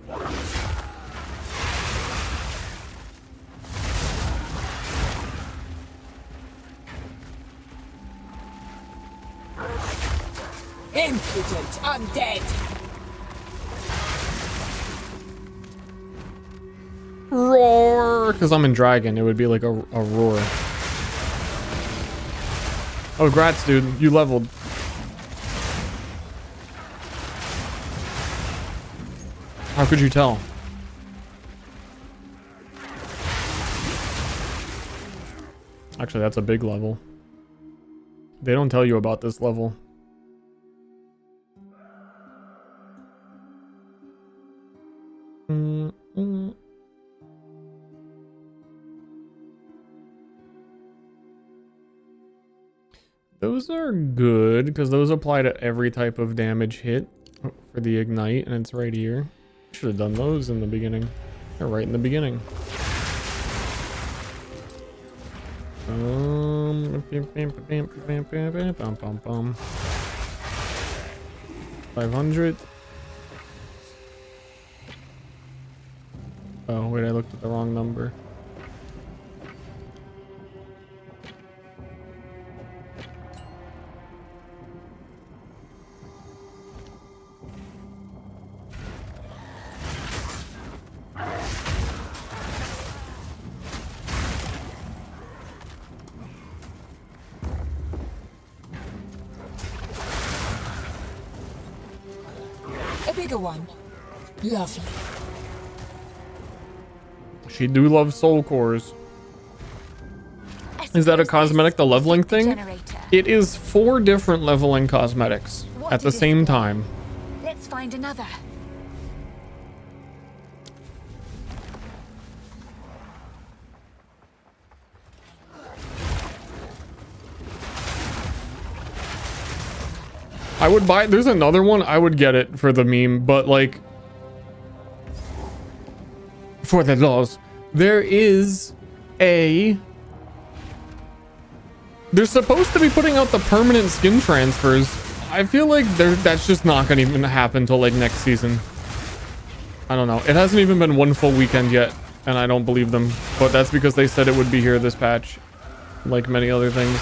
Impudent undead. Roar! Because I'm in dragon, it would be like a roar. Oh, grats, dude. You leveled. How could you tell? Actually, that's a big level. They don't tell you about this level. Those are good because those apply to every type of damage hit for the ignite, and it's right here. Should have done those in the beginning. They're right in the beginning. 500. Oh wait, I looked at the wrong number. A bigger one. Lovely. She do love soul cores. Is that a cosmetic, the leveling thing? It is 4 different leveling cosmetics at the same time. Let's find another. I would buy, there's another one, I would get it for the meme, but like, for the laws, there is they're supposed to be putting out the permanent skin transfers. I feel like that's just not gonna even happen till like next season. I don't know, it hasn't even been 1 full weekend yet, and I don't believe them, but that's because they said it would be here this patch, like many other things.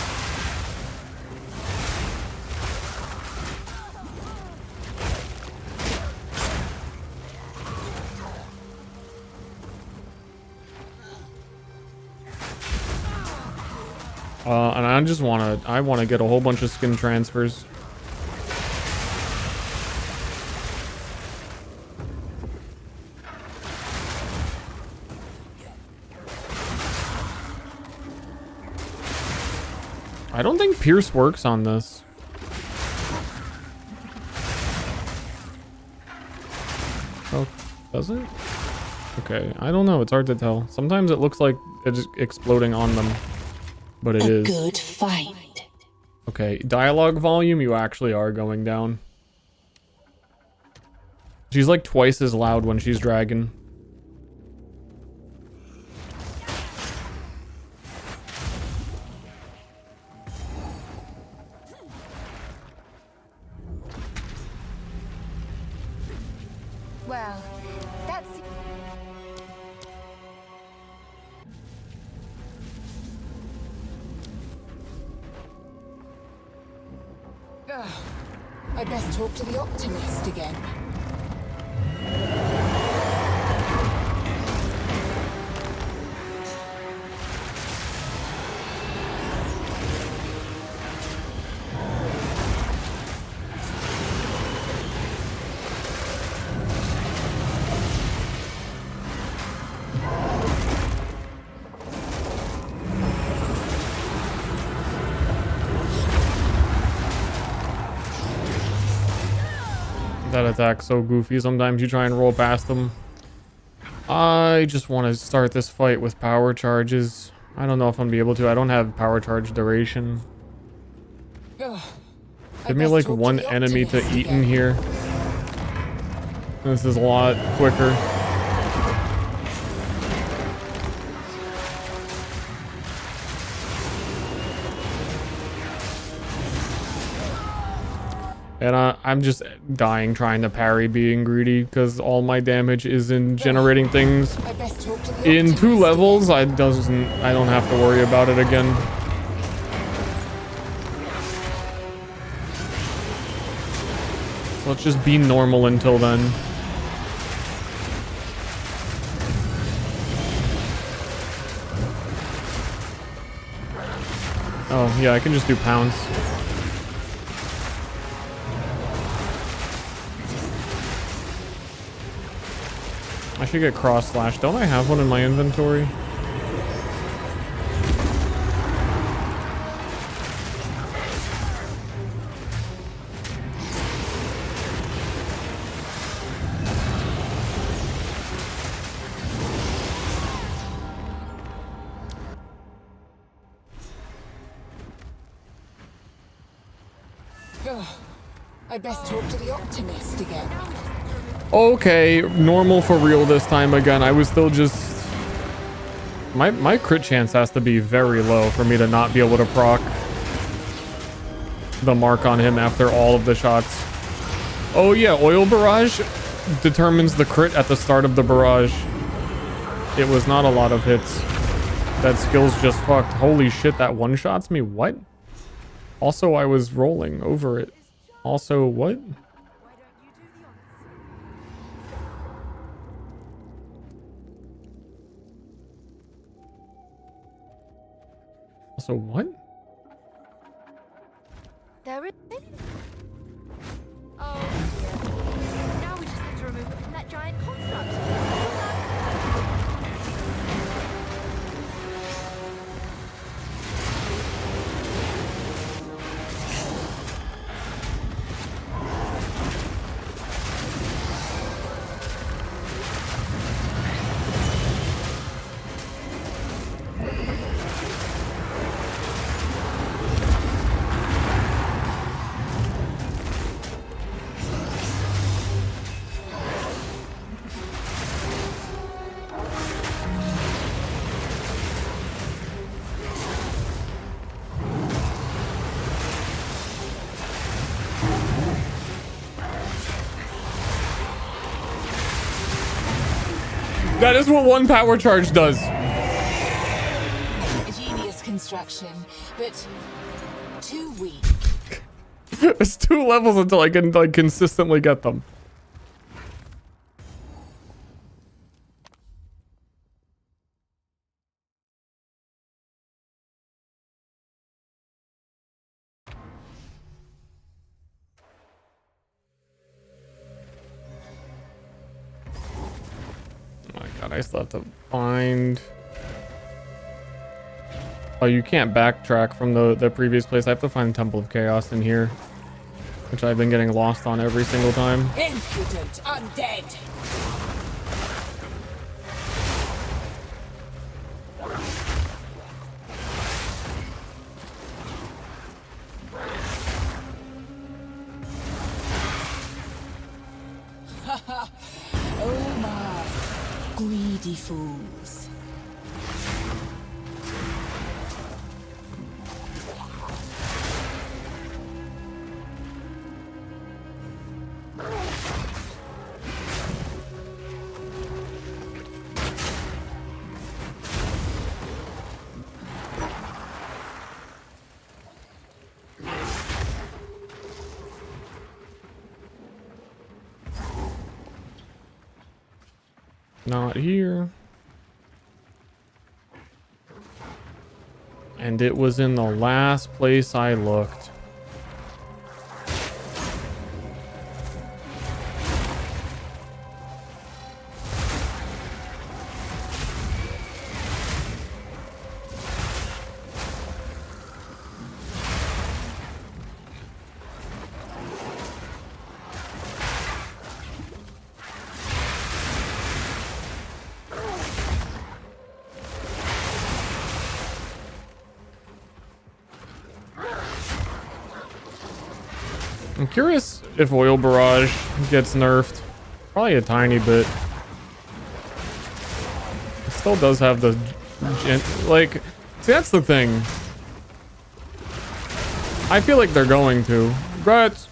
And I just I want to get a whole bunch of skin transfers. I don't think Pierce works on this. Oh, does it? Okay, I don't know. It's hard to tell. Sometimes it looks like it's exploding on them. But it is. Good find. Okay, dialogue volume, you actually are going down. She's like twice as loud when she's dragon. Well, that's... I best talk to the optimist again. That attack's so goofy. Sometimes you try and roll past them. I just want to start this fight with power charges. I don't know if I'm gonna be able to. I don't have power charge duration. Give me like 1 enemy to eat in here. This is a lot quicker. And I'm just dying trying to parry being greedy because all my damage is in generating things. In 2 levels, I don't have to worry about it again. So let's just be normal until then. Oh, yeah, I can just do pounds. I should get cross slash. Don't I have one in my inventory? I best talk to the optimist again. Okay, normal for real this time again. I was still just... My crit chance has to be very low for me to not be able to proc the mark on him after all of the shots. Oh yeah, oil barrage determines the crit at the start of the barrage. It was not a lot of hits. That skill's just fucked. Holy shit, that one-shots me? What? Also, I was rolling over it. Also, what? Also, what? There is. Oh, now we just have to remove it from that giant construct. That is what one power charge does. A genius construction, but too weak. It's 2 levels until I can like consistently get them. Oh my god, I still have to find... Oh, you can't backtrack from the previous place. I have to find Temple of Chaos in here, which I've been getting lost on every single time. Impudent undead. Oh my, greedy fools. Not here. And it was in the last place I looked. I'm curious if Oil Barrage gets nerfed. Probably a tiny bit. It still does have the... like, see, that's the thing. I feel like they're going to. But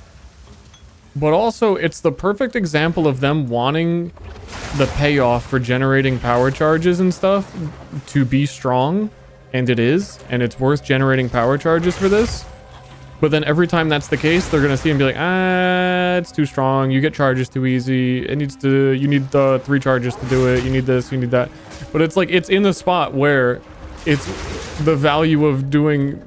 also, it's the perfect example of them wanting the payoff for generating power charges and stuff to be strong. And it is. And it's worth generating power charges for this. But then every time that's the case, they're gonna see and be like, ah, it's too strong. You get charges too easy. It needs to, you need the 3 charges to do it. You need this, you need that. But it's like, it's in a spot where it's the value of doing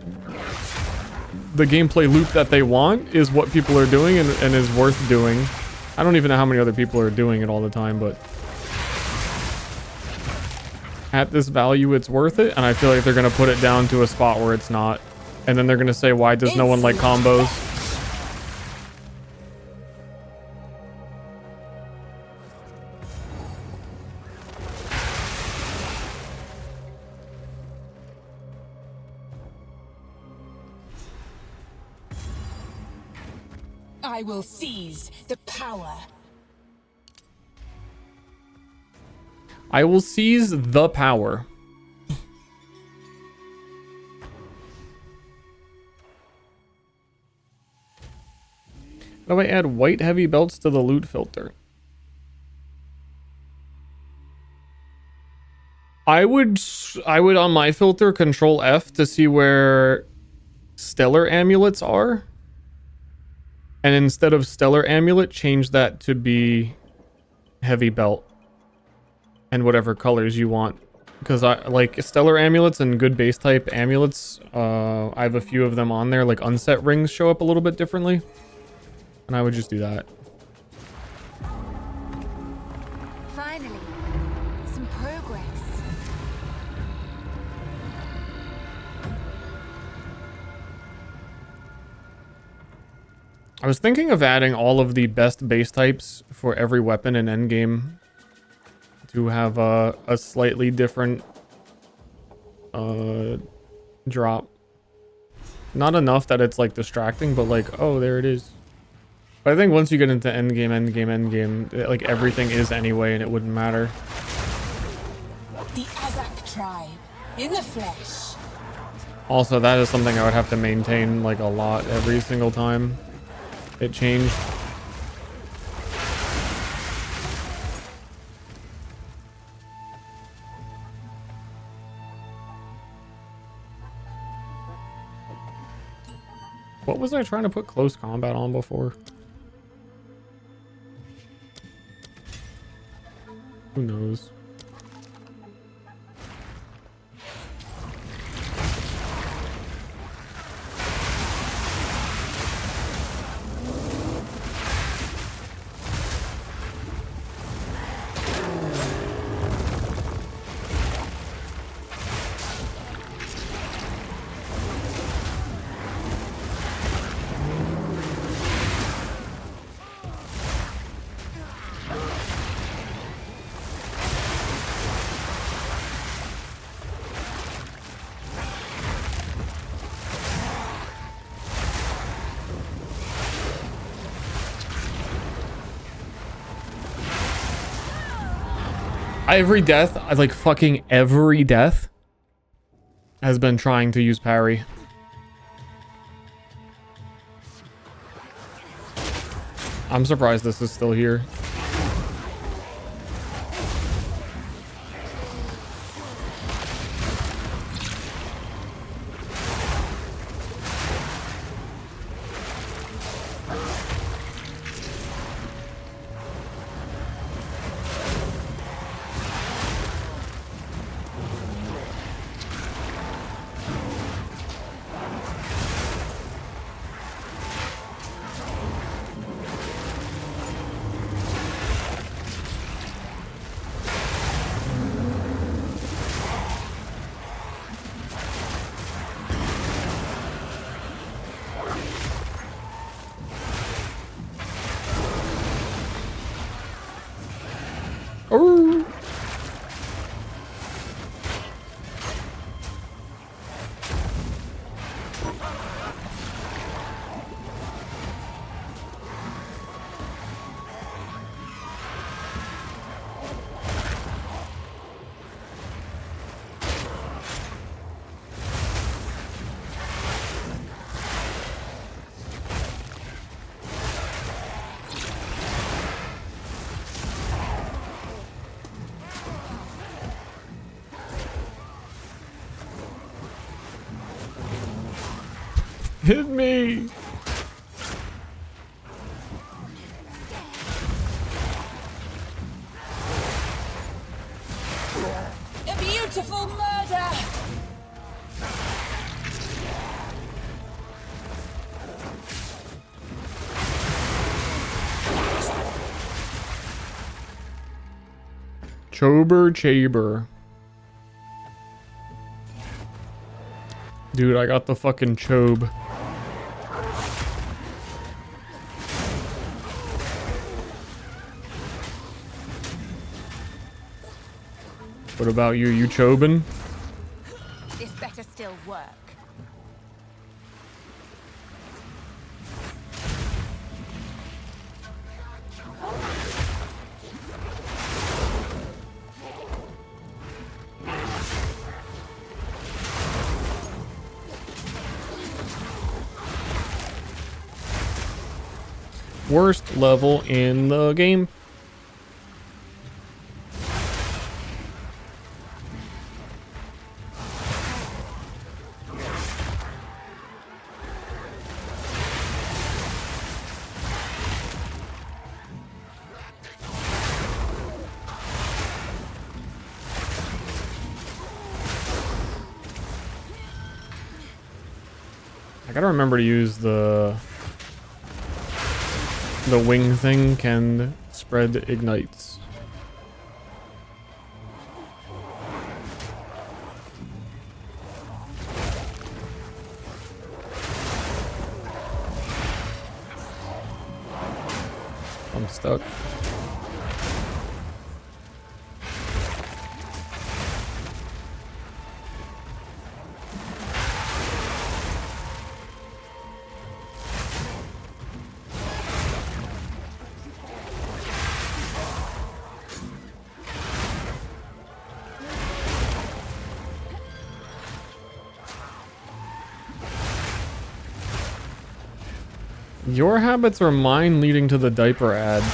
the gameplay loop that they want is what people are doing and is worth doing. I don't even know how many other people are doing it all the time, but at this value, it's worth it. And I feel like they're going to put it down to a spot where it's not. And then they're going to say, why does no one like combos? I will seize the power. I will seize the power. How do I add white heavy belts to the loot filter? I would on my filter control F to see where stellar amulets are. And instead of stellar amulet, change that to be heavy belt. And whatever colors you want. Because I like stellar amulets and good base type amulets. I have a few of them on there. Like unset rings show up a little bit differently. And I would just do that. Finally, some progress. I was thinking of adding all of the best base types for every weapon in endgame to have a slightly different drop. Not enough that it's like distracting, but like, oh, there it is. But I think once you get into endgame, like everything is anyway, and it wouldn't matter. The Azak tribe in the flesh. Also, that is something I would have to maintain like a lot every single time it changed. What was I trying to put close combat on before? Who knows? Every death, like fucking every death, has been trying to use parry. I'm surprised this is still here. Oh. Hit me! A beautiful murder! Chober Chaber. Dude, I got the fucking chobe. What about you? You chobin'? This better still work. Worst level in the game. I gotta remember to use the wing thing can spread ignites. I'm stuck. Your habits are mine leading to the diaper ads.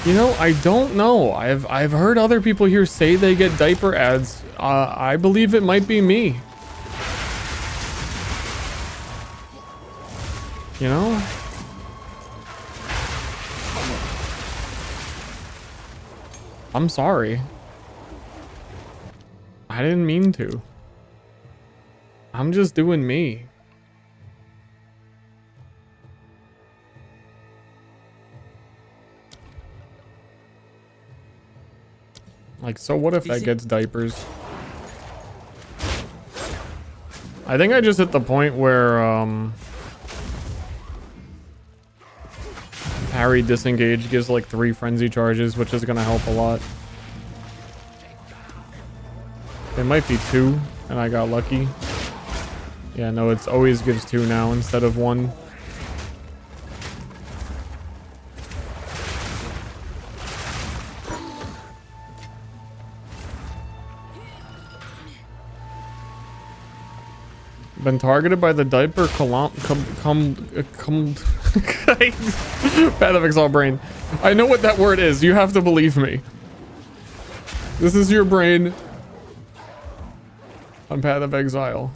You know, I don't know. I've heard other people here say they get diaper ads. I believe it might be me. You know? I'm sorry. I didn't mean to. I'm just doing me. Like, so what if that gets diapers? I think I just hit the point where, parry disengage gives like 3 frenzy charges, which is gonna help a lot. It might be 2, and I got lucky. Yeah, no, it's always gives 2 now instead of 1. Been targeted by the diaper Path of Exile brain. I know what that word is. You have to believe me. This is your brain on Path of Exile.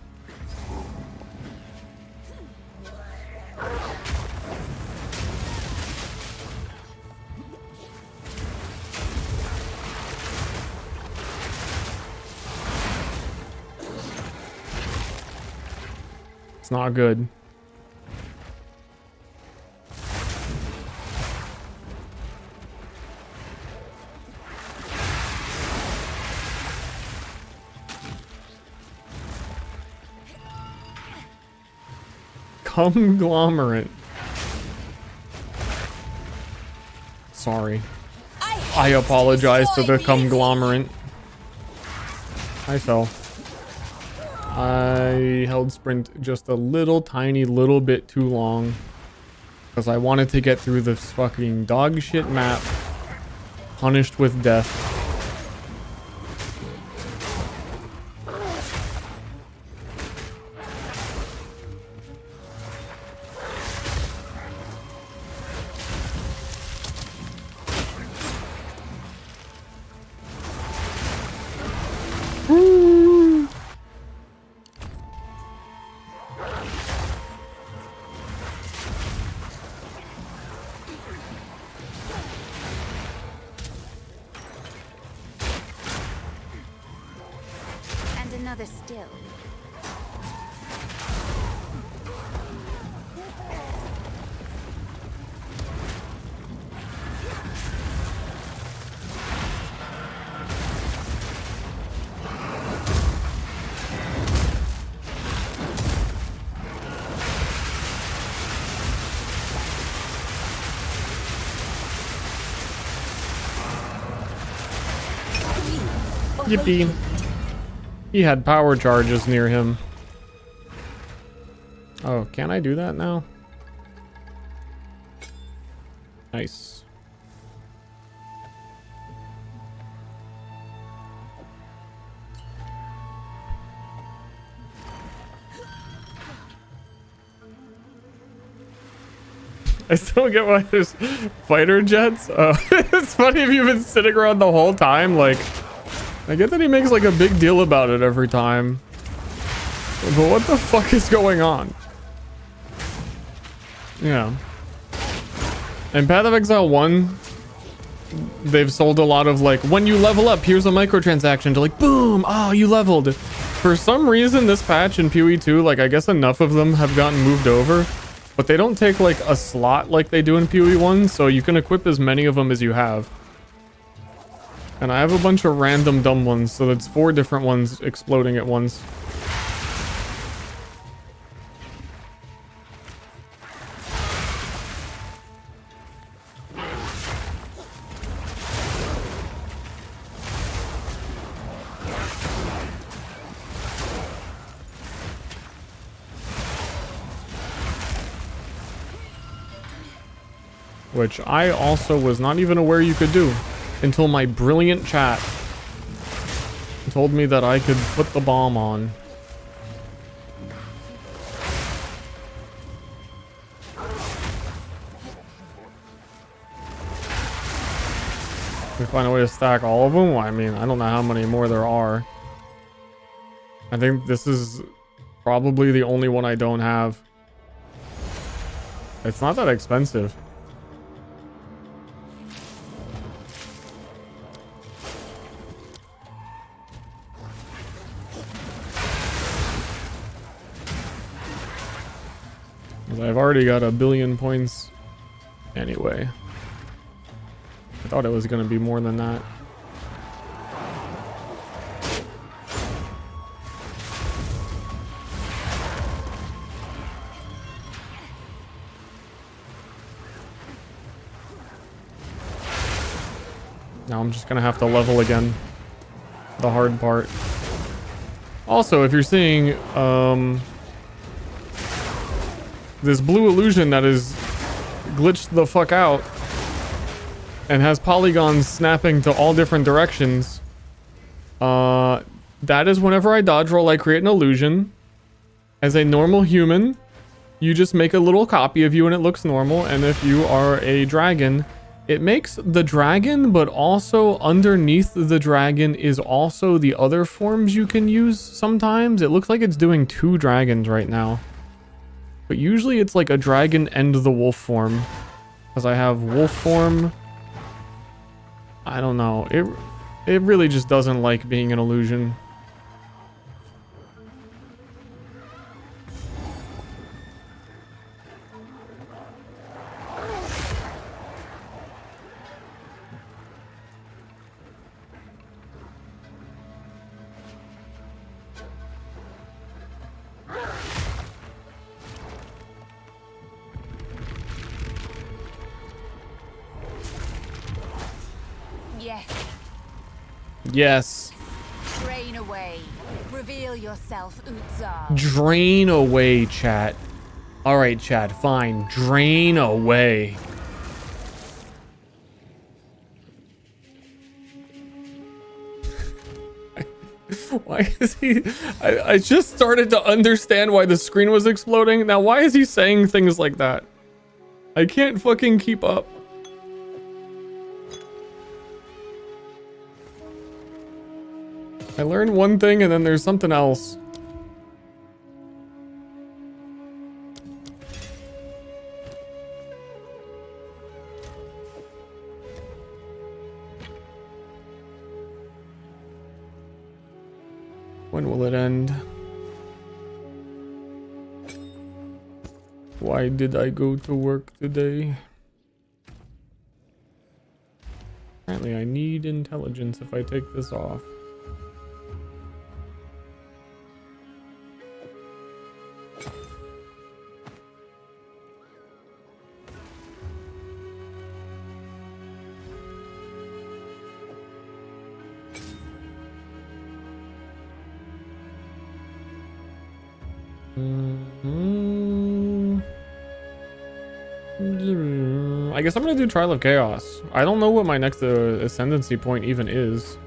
It's not good. Conglomerate. Sorry. I apologize to the conglomerate. I fell. I held sprint just a little tiny little bit too long because I wanted to get through this fucking dog shit map, punished with death. Another still. Yippee. He had power charges near him. Oh, can I do that now? Nice. I still get why there's fighter jets. It's funny if you've been sitting around the whole time. Like, I get that he makes like a big deal about it every time. But what the fuck is going on? Yeah. In Path of Exile 1, they've sold a lot of like, when you level up, here's a microtransaction to like, boom, oh, you leveled. For some reason, this patch in PoE 2, like, I guess enough of them have gotten moved over. But they don't take like a slot like they do in PoE 1, so you can equip as many of them as you have. And I have a bunch of random dumb ones, so that's 4 different ones exploding at once. Which I also was not even aware you could do until my brilliant chat told me that I could put the bomb on. We find a way to stack all of them? Well, I mean, I don't know how many more there are. I think this is probably the only one I don't have. It's not that expensive. I've already got 1 billion points anyway. I thought it was going to be more than that. Now I'm just going to have to level again. The hard part. Also, if you're seeing this blue illusion that is glitched the fuck out and has polygons snapping to all different directions, that is whenever I dodge roll, I create an illusion. As a normal human, you just make a little copy of you and it looks normal. And if you are a dragon, it makes the dragon, but also underneath the dragon is also the other forms you can use sometimes. It looks like it's doing 2 dragons right now. But usually it's like a dragon and the wolf form. Because I have wolf form. I don't know. It really just doesn't like being an illusion. Yes. Drain away. Reveal yourself, Utzar. Drain away, chat. Alright, chat, fine. Drain away. Why is he... I just started to understand why the screen was exploding. Now, why is he saying things like that? I can't fucking keep up. I learned one thing and then there's something else. When will it end? Why did I go to work today? Apparently I need intelligence if I take this off. I guess I'm gonna do Trial of Chaos. I don't know what my next ascendancy point even is.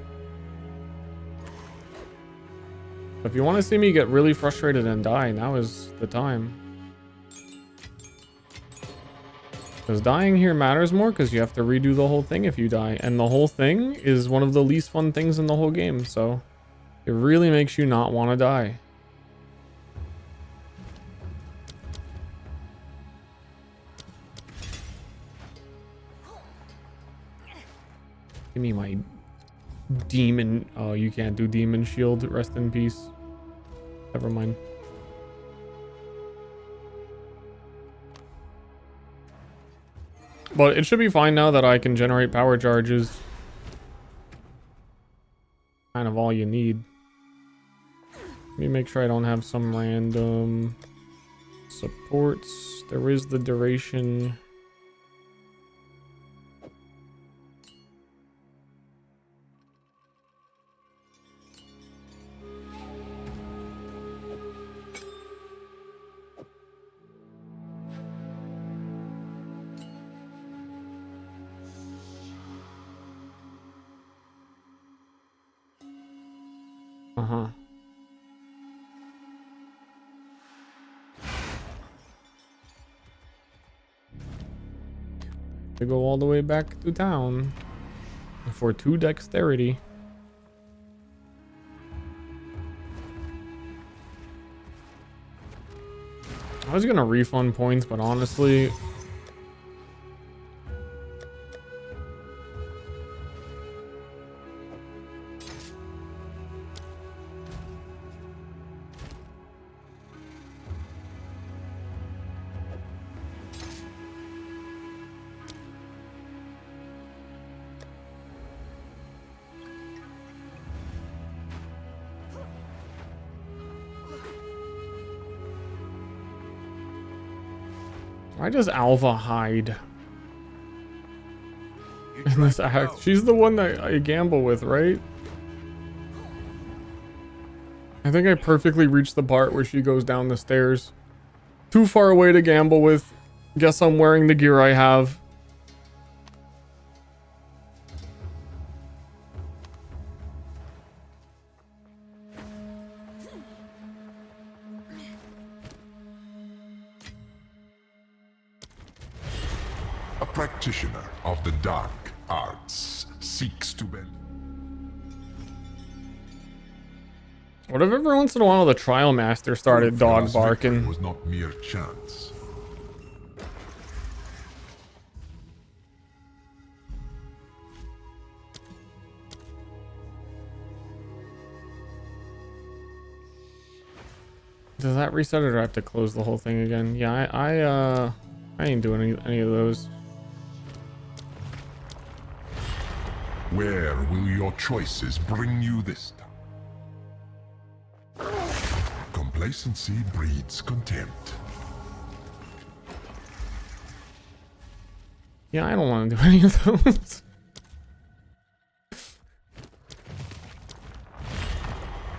If you want to see me get really frustrated and die, now is the time. Because dying here matters more because you have to redo the whole thing if you die. And the whole thing is one of the least fun things in the whole game. So it really makes you not want to die. Give me my demon. Oh, you can't do demon shield. Rest in peace. Never mind. But it should be fine now that I can generate power charges. Kind of all you need. Let me make sure I don't have some random supports. There is the duration. Uh-huh. To go all the way back to town for 2 dexterity. I was gonna refund points, but honestly, why does Alva hide in this act? She's the one that I gamble with, right? I think I perfectly reached the part where she goes down the stairs. Too far away to gamble with. Guess I'm wearing the gear I have. A practitioner of the dark arts seeks to bend. What if every once in a while the trial master started dog barking? Was not mere chance. Does that reset it, or do I have to close the whole thing again? Yeah, I ain't doing any of those. Where will your choices bring you this time? Complacency breeds contempt. Yeah, I don't want to do any of those.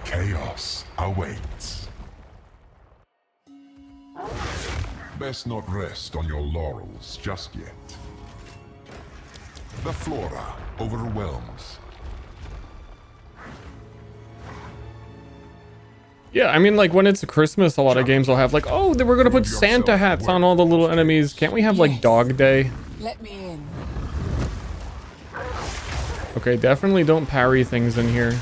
Chaos awaits. Best not rest on your laurels just yet. The flora overwhelms. Yeah, I mean, like when it's Christmas, a lot of games will have like, oh, we're gonna put Santa hats on all the little enemies. Can't we have like Dog Day? Let me in. Okay, definitely don't parry things in here.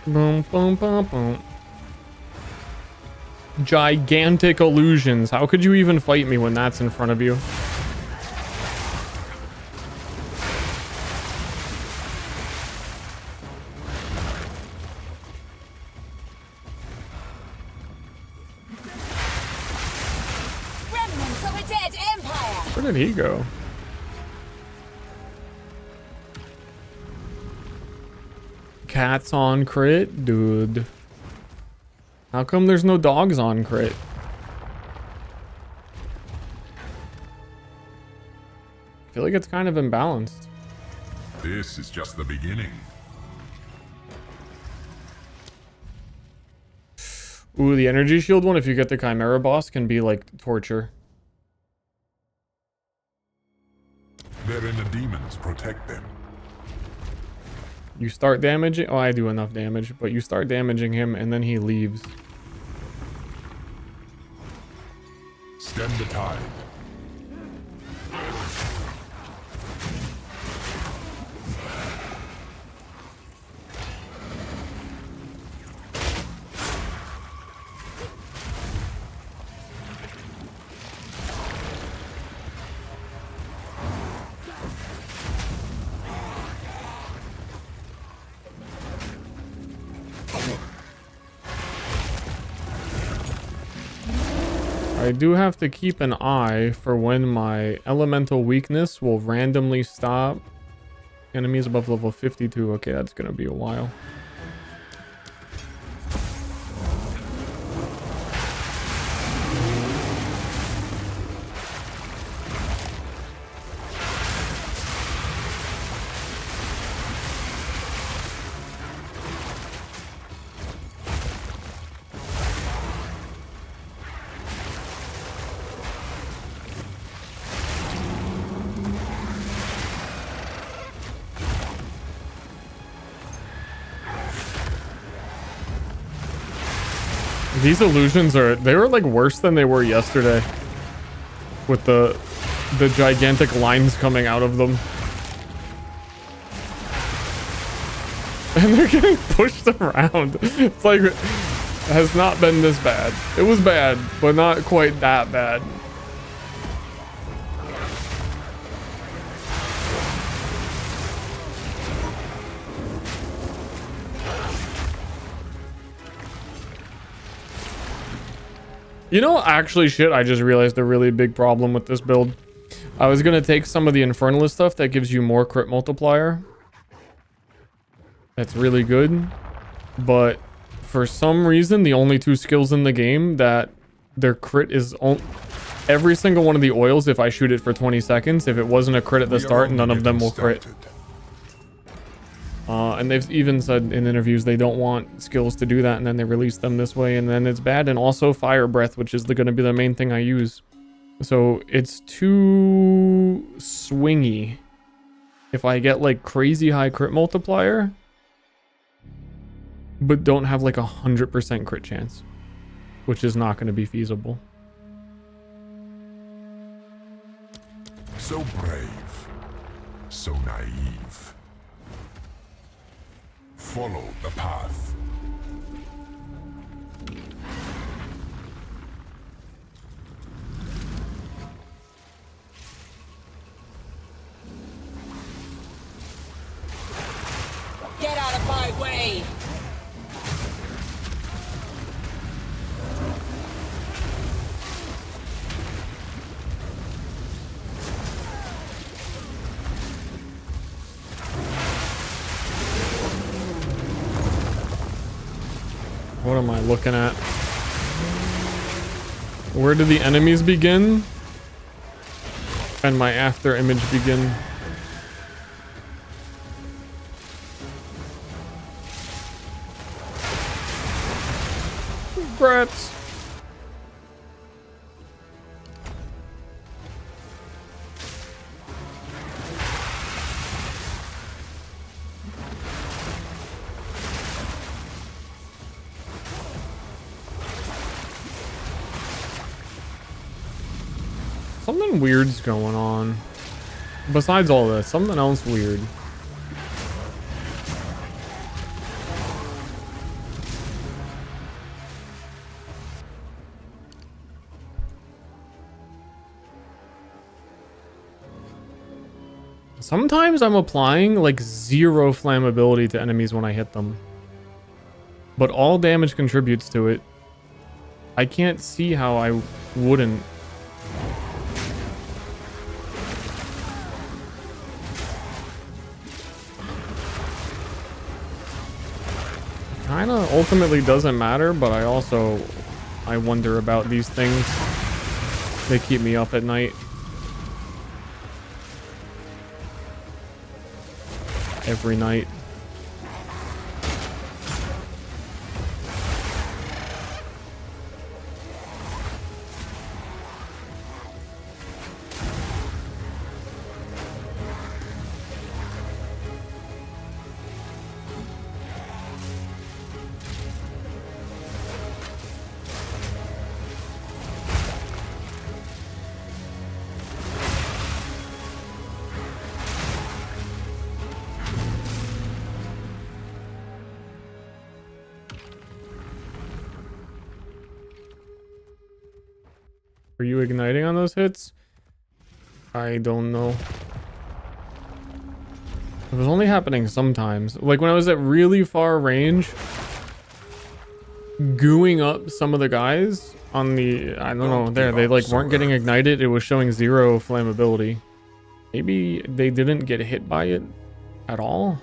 Boom, boom, boom, boom. Gigantic illusions. How could you even fight me when that's in front of you? Where did he go? Cats on crit? Dude. How come there's no dogs on crit? I feel like it's kind of imbalanced. This is just the beginning. Ooh, the energy shield one, if you get the Chimera boss, can be like torture. Their inner demons protect them. You start damaging... Oh, I do enough damage. But you start damaging him and then he leaves. Stem the tide. I do have to keep an eye for when my elemental weakness will randomly stop enemies above level 52. Okay, that's gonna be a while. These illusions they were like worse than they were yesterday. With the gigantic lines coming out of them. And they're getting pushed around. It's like, it has not been this bad. It was bad, but not quite that bad. You know, actually, shit, I just realized a really big problem with this build. I was going to take some of the Infernalist stuff that gives you more crit multiplier. That's really good. But for some reason, the only two skills in the game that their crit is... Every single one of the oils, if I shoot it for 20 seconds, if it wasn't a crit at the start, none of them will crit. And they've even said in interviews they don't want skills to do that, and then they release them this way, and then it's bad. And also Fire Breath, which is going to be the main thing I use. So it's too swingy. If I get like crazy high crit multiplier, but don't have like 100% crit chance, which is not going to be feasible. So brave, so naive. Follow the path. Get out of my way! What am I looking at? Where do the enemies begin? And my after image begin? Congrats! Something weird's going on. Besides all this, something else weird. Sometimes I'm applying like 0 flammability to enemies when I hit them. But all damage contributes to it. I can't see how I wouldn't. kind of ultimately doesn't matter, but I wonder about these things. They keep me up at night. Every night. Are you igniting on those hits? I don't know. It was only happening sometimes. Like when I was at really far range, gooing up some of the guys on the, I don't know, there, they like weren't getting ignited. It was showing 0 flammability. Maybe they didn't get hit by it at all.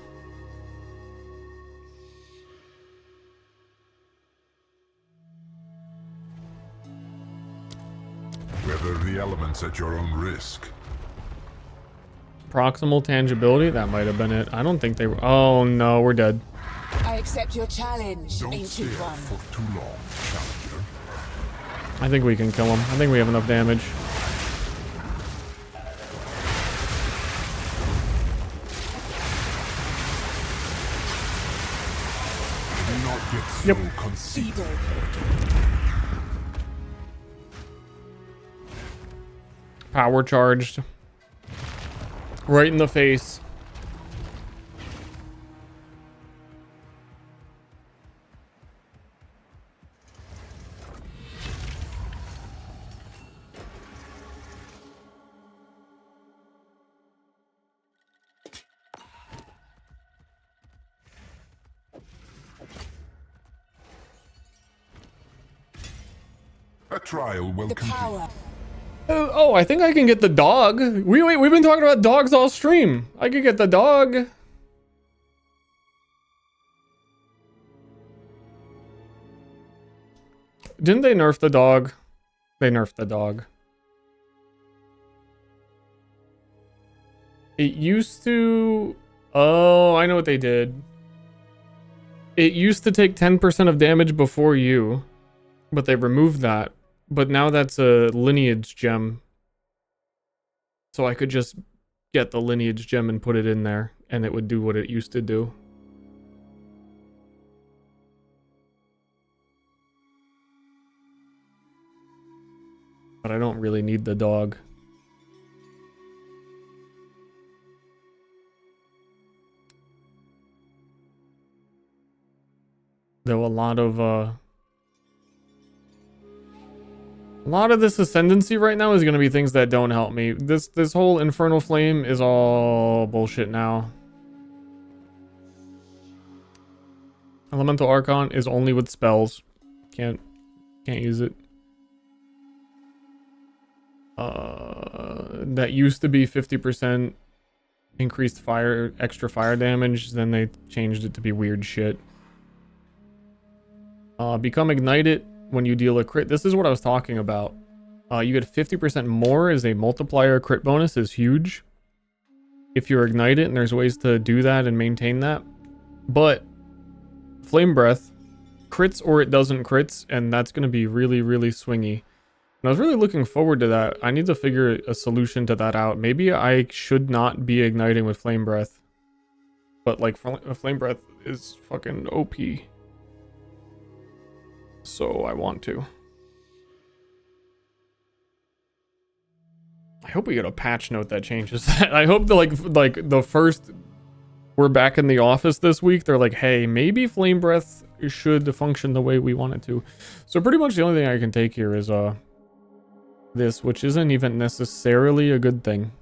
Weather the elements at your own risk. Proximal tangibility? That might have been it. I don't think they were. Oh no, we're dead. I accept your challenge, Don't stay ancient one. for too long, challenger. I think we can kill him. I think we have enough damage. Do not get so conceited. Power charged. Right in the face. A trial will continue. Oh, I think I can get the dog. We've been talking about dogs all stream. I could get the dog. Didn't they nerf the dog? They nerfed the dog. It used to... Oh, I know what they did. It used to take 10% of damage before you, but they removed that. But now that's a lineage gem. So I could just get the lineage gem and put it in there, and it would do what it used to do. But I don't really need the dog. Though a lot of this ascendancy right now is going to be things that don't help me. This whole infernal flame is all bullshit now. Elemental Archon is only with spells. Can't use it. That used to be 50% increased fire, extra fire damage. Then they changed it to be weird shit. Become ignited when you deal a crit. This is what I was talking about. You get 50% more as a multiplier. Crit bonus is huge if you're ignited, and there's ways to do that and maintain that. But Flame Breath crits or it doesn't crits, and that's going to be really, really swingy. And I was really looking forward to that. I need to figure a solution to that out. Maybe I should not be igniting with Flame Breath. But like Flame Breath is fucking OP. So I want to. I hope we get a patch note that changes that. I hope that like the first we're back in the office this week, they're like, hey, maybe Flame Breath should function the way we want it to. So pretty much the only thing I can take here is this, which isn't even necessarily a good thing.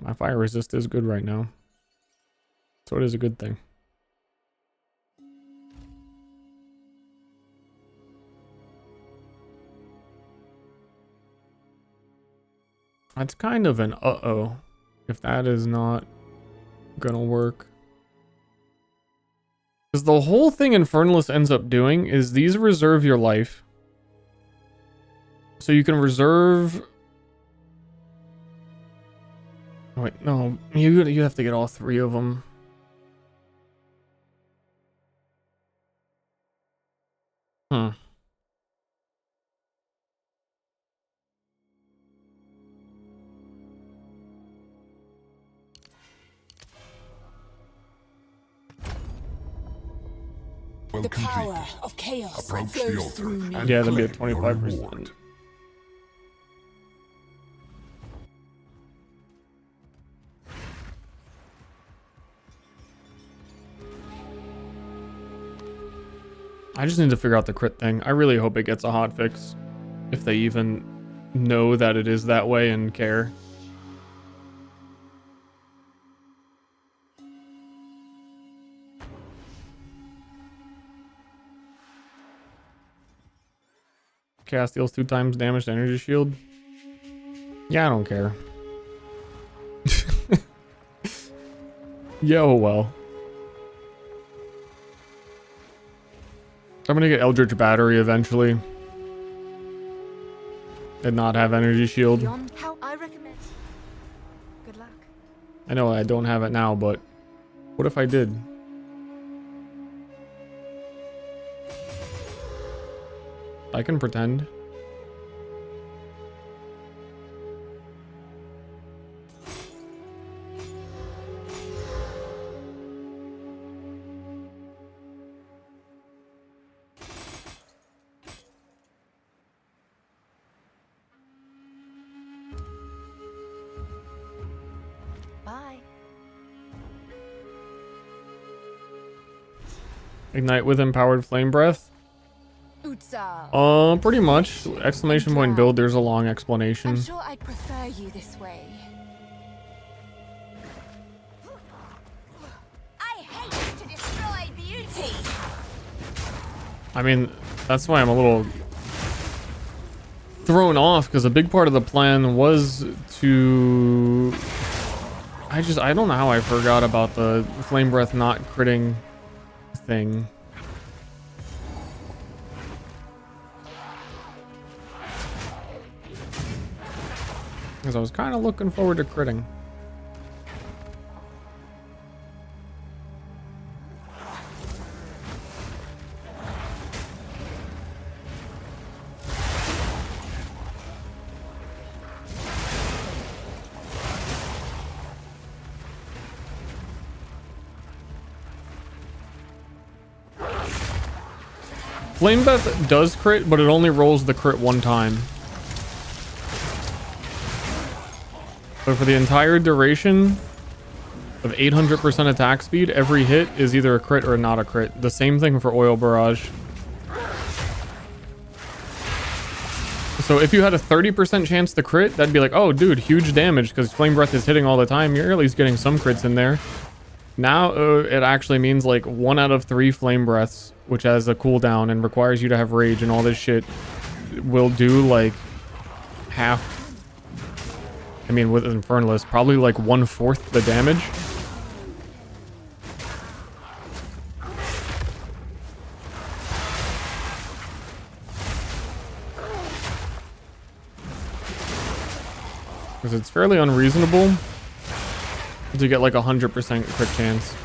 My fire resist is good right now. So it is a good thing. That's kind of an uh-oh. if that is not gonna work. Because the whole thing Infernalist ends up doing is these reserve your life. So you can reserve... Wait, no. You have to get all 3 of them. Huh. The power of chaos flows through me. Yeah, that'd be at 25%. I just need to figure out the crit thing. I really hope it gets a hotfix. If they even know that it is that way and care. Cast deals 2 times damage to energy shield. Yeah, I don't care. Yeah, oh well. I'm gonna get Eldritch Battery eventually. And not have energy shield. I recommend. Good luck. I know I don't have it now, but what if I did? I can pretend. Bye. Ignite with empowered flame breath. Pretty much. Exclamation point build, there's a long explanation. I'm sure I'd prefer you this way. I hate to destroy beauty. I mean, that's why I'm a little thrown off, because a big part of the plan was to... I don't know how I forgot about the flame breath not critting thing. Because I was kind of looking forward to critting. Flame Breath does crit, but it only rolls the crit 1 time. So for the entire duration of 800% attack speed, every hit is either a crit or not a crit. The same thing for Oil Barrage. So if you had a 30% chance to crit, that'd be like, oh dude, huge damage because Flame Breath is hitting all the time. You're at least getting some crits in there. Now it actually means like 1 out of 3 Flame Breaths, which has a cooldown and requires you to have rage and all this shit, will do like half. I mean, with Infernalist, probably like 1/4 the damage. Because it's fairly unreasonable to get like 100% crit chance.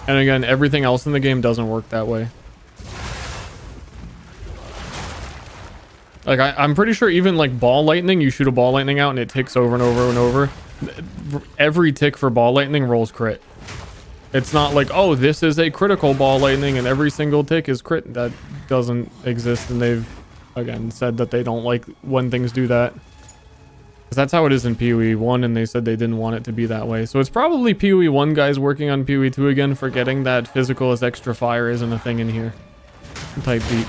And again, everything else in the game doesn't work that way. Like, I'm pretty sure even like ball lightning, you shoot a ball lightning out and it ticks over and over and over. Every tick for ball lightning rolls crit. It's not like, oh, this is a critical ball lightning and every single tick is crit. That doesn't exist, and they've, again, said that they don't like when things do that. Because that's how it is in PoE 1, and they said they didn't want it to be that way. So it's probably PoE 1 guys working on PoE 2 again, forgetting that physical as extra fire isn't a thing in here. Type beat.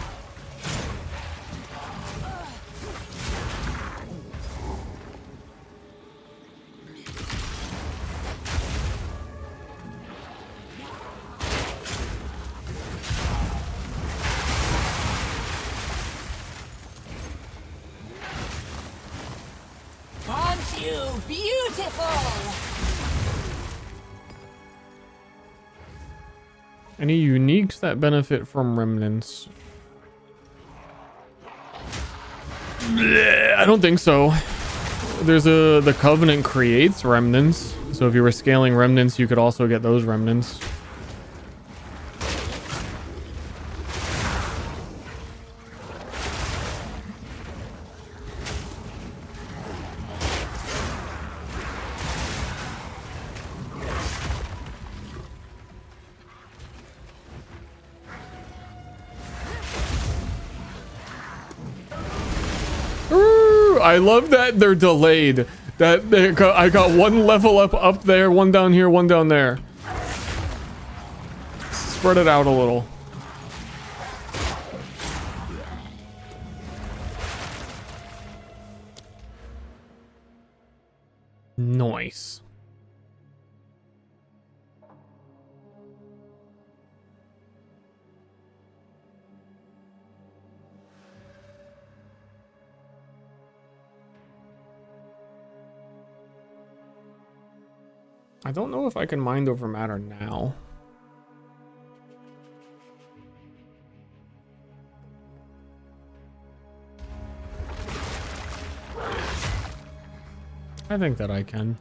Beautiful! Any uniques that benefit from remnants? I don't think so. The Covenant creates remnants, so if you were scaling remnants, you could also get those remnants. I love that they're delayed. I got one level up there, one down here, one down there. Spread it out a little. Nice. I don't know if I can mind over matter now. I think that I can.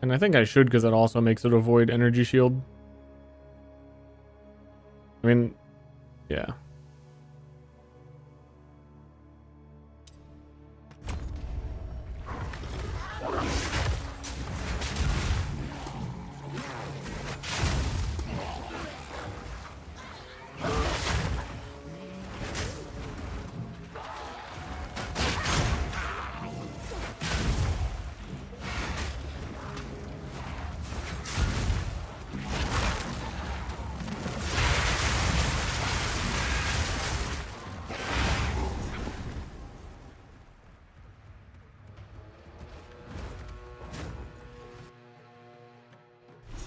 And I think I should because it also makes it avoid energy shield. I mean, yeah.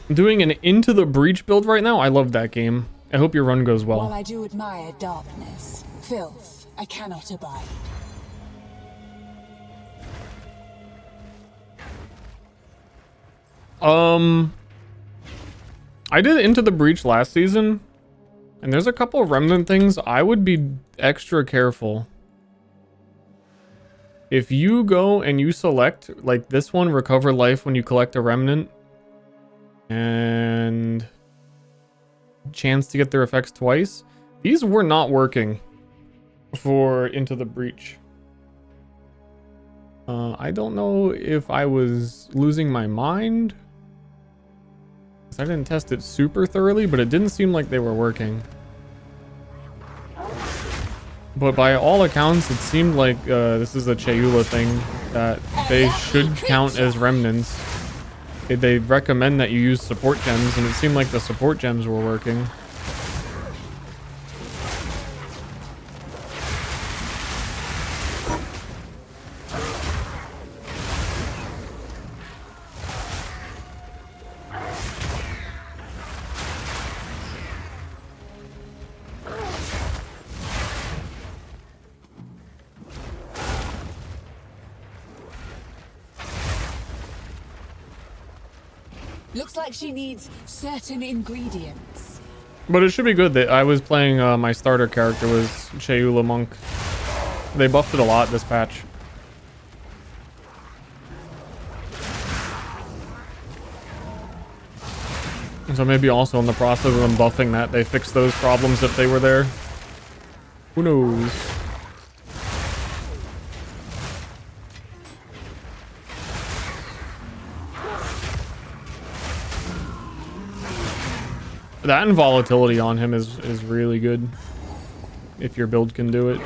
I'm doing an Into the Breach build right now. I love that game. I hope your run goes well. While I do admire darkness, filth I cannot abide. I did Into the Breach last season, and there's a couple of remnant things I would be extra careful. If you go and you select, like this one, recover life when you collect a remnant, and chance to get their effects twice, these were not working for Into the Breach. I don't know if I was losing my mind. I didn't test it super thoroughly, but it didn't seem like they were working. But by all accounts, it seemed like this is a Chayula thing, that they should count as remnants. They recommend that you use support gems, and it seemed like the support gems were working. Looks like she needs certain ingredients. But it should be good that I was playing, my starter character was Chayula Monk. They buffed it a lot this patch. And so maybe also in the process of them buffing that, they fixed those problems if they were there. Who knows? That and volatility on him is really good, if your build can do it.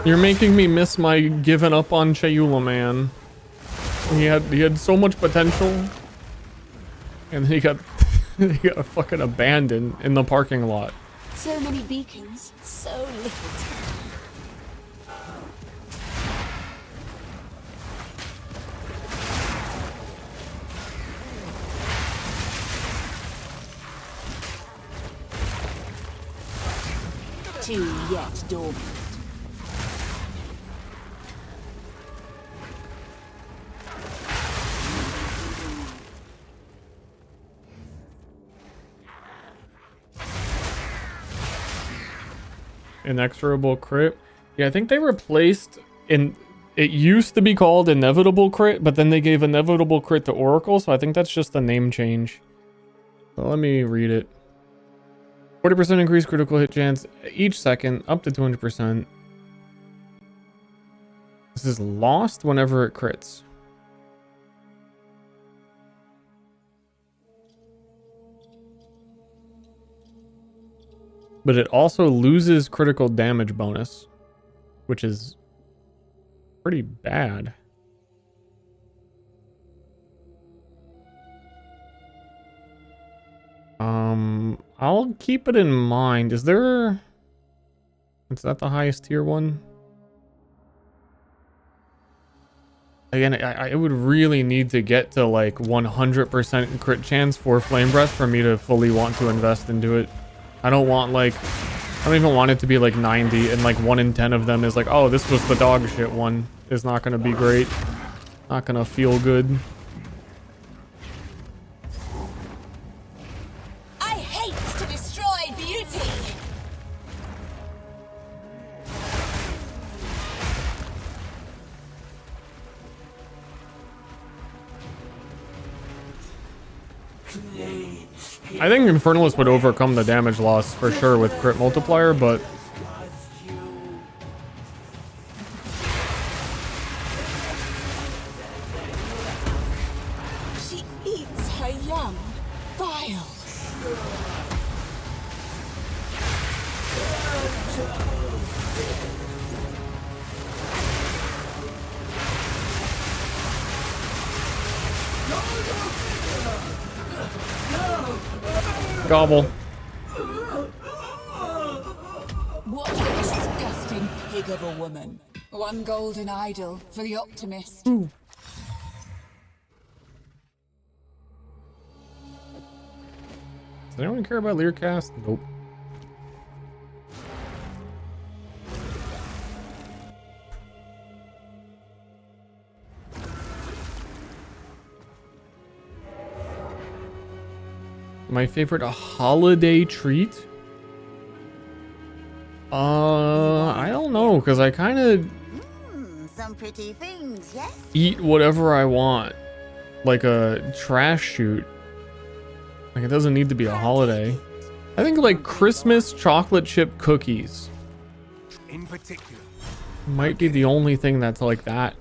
You're making me miss my giving up on Chayula, man. He had so much potential, and he got he got fucking abandoned in the parking lot. So many beacons, so little time. too yet dormant. Inexorable crit. Yeah, I think they replaced in. It used to be called inevitable crit, but then they gave inevitable crit to Oracle, so I think that's just a name change. So let me read it. 40% increased critical hit chance each second, up to 200%. This is lost whenever it crits. But it also loses critical damage bonus, which is pretty bad. I'll keep it in mind. Is that the highest tier one? Again, I would really need to get to like 100% crit chance for Flame Breath for me to fully want to invest into it. I don't even want it to be like 90 and like 1 in 10 of them is like, oh, this was the dog shit one. It's not gonna be great. Not gonna feel good. I hate to destroy beauty. I think Infernalist would overcome the damage loss for sure with crit multiplier, but She eats her young. Vile. gobble. What a disgusting pig of a woman. One golden idol for the optimist. Ooh. Does anyone care about Learcast? Nope. My favorite holiday treat? I don't know, because I kind of Some pretty things, yes? eat whatever I want. Like a trash shoot. Like, it doesn't need to be a holiday. I think like Christmas chocolate chip cookies in particular might be the only thing that's like that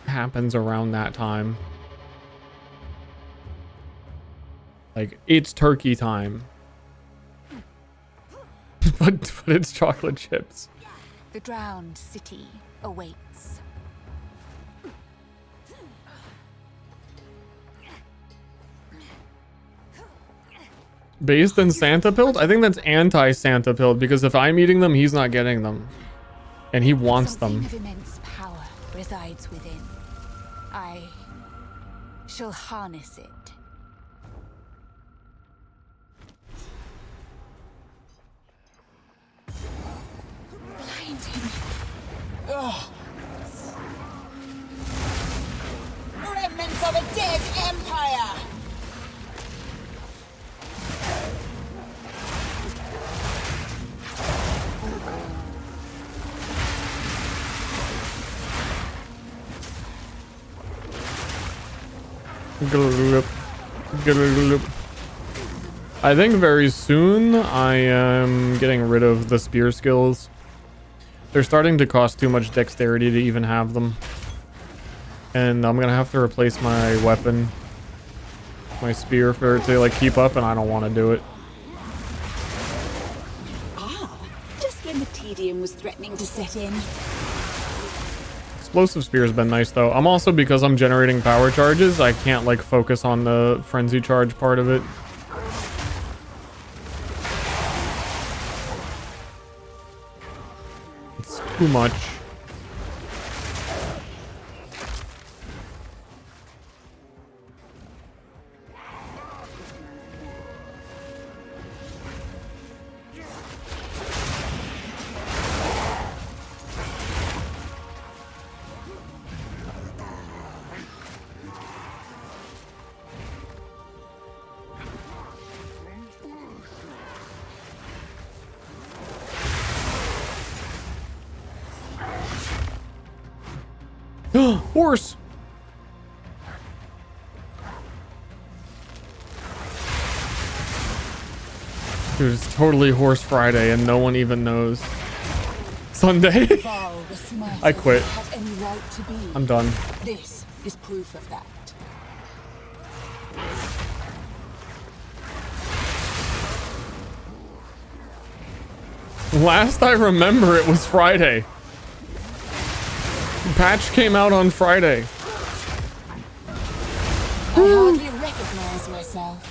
happens around that time. Like, it's turkey time. but it's chocolate chips. The drowned city awaits. Based in Santa Pilled? I think that's anti-Santa Pilled, because if I'm eating them, he's not getting them. And he wants them. Something of immense power resides within. I shall harness it. Blinding. Ugh. Remnants of a dead empire! I think very soon I am getting rid of the spear skills. They're starting to cost too much dexterity to even have them. And I'm gonna have to replace my weapon, my spear, for it to like keep up, and I don't want to do it. Just when the tedium was threatening to set in. Explosive spear has been nice though. I'm also, because I'm generating power charges, I can't like focus on the frenzy charge part of it. It's too much. Horse. Dude, it's totally Horse Friday and no one even knows. Sunday? I quit. I'm done. This is proof of that. Last I remember, it was Friday. The patch came out on Friday. I hardly recognize myself.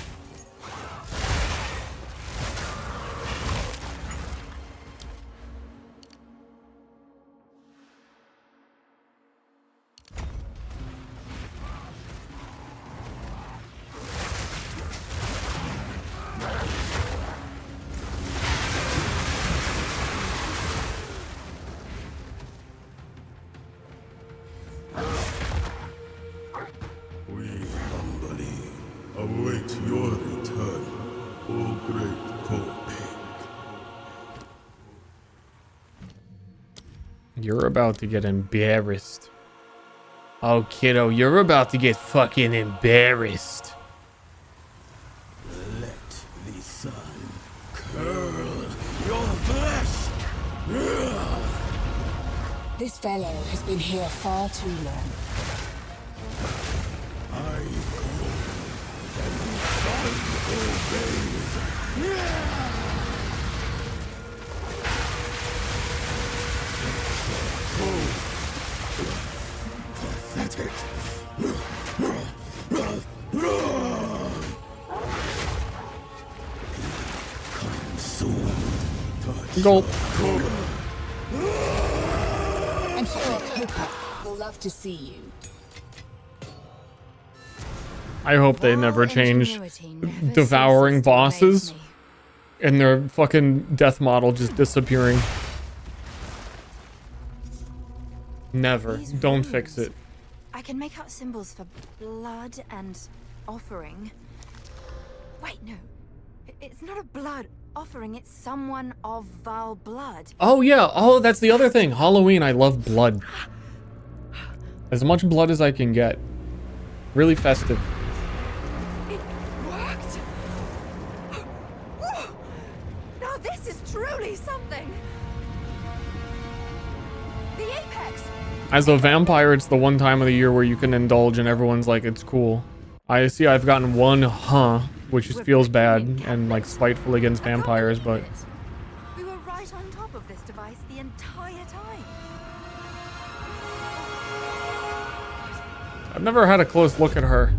We humbly await your return, O great Cold. You're about to get embarrassed. Oh, kiddo, you're about to get fucking embarrassed. Let the sun curl your flesh. This fellow has been here far too long. I go, and the sun obeys. Pathetic. Come soon. Gulp. I'm sure Coca will love to see you. I hope they never change devouring bosses and their fucking death model just disappearing. Never. Don't fix it. I can make out symbols for blood and offering. Wait, no. It's not a blood offering, it's someone of vile blood. Oh, yeah. Oh, that's the other thing. Halloween, I love blood. As much blood as I can get. Really festive. It worked! Now this is truly something! The apex! As a vampire, it's the one time of the year where you can indulge and everyone's like, it's cool. I see I've gotten one which just feels bad and like spiteful against vampires, but We were right on top of this device the entire time. I've never had a close look at her.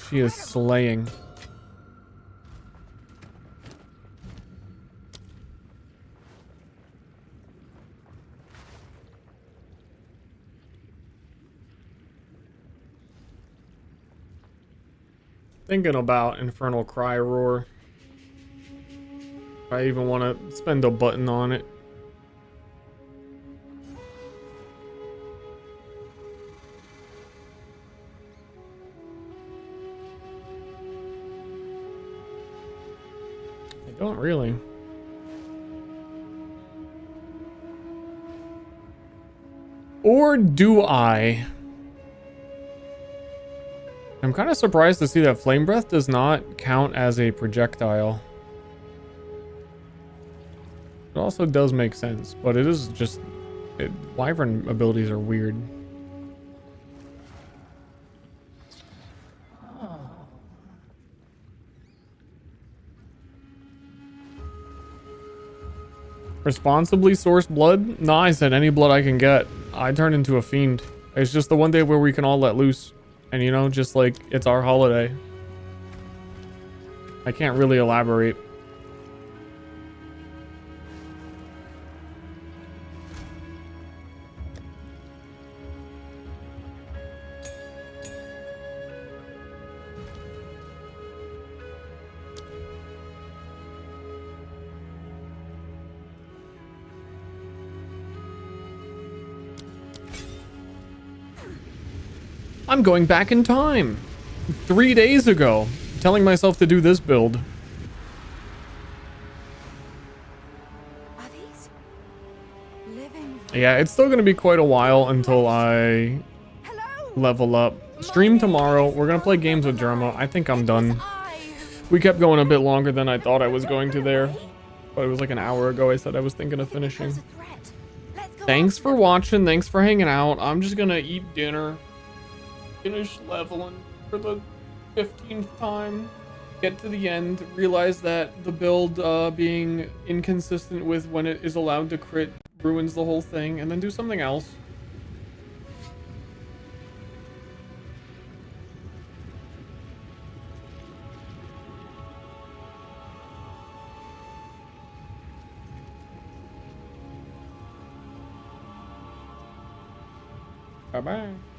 She is slaying. Thinking about Infernal Cry Roar. If I even want to spend a button on it. I don't really. Or do I? I'm kind of surprised to see that Flame Breath does not count as a projectile. It also does make sense, but it is just... Wyvern abilities are weird. Responsibly sourced blood? No, I said any blood I can get. I turn into a fiend. It's just the one day where we can all let loose. And you know, just like, it's our holiday. I can't really elaborate. I'm going back in time. 3 days ago. Telling myself to do this build. Yeah, it's still gonna be quite a while until I level up. Stream tomorrow. We're gonna play games with Jerma. I think I'm done. We kept going a bit longer than I thought I was going to there. But it was like an hour ago I said I was thinking of finishing. Thanks for watching. Thanks for hanging out. I'm just gonna eat dinner. Finish leveling for the 15th time. Get to the end. Realize that the build being inconsistent with when it is allowed to crit ruins the whole thing. And then do something else. Bye-bye.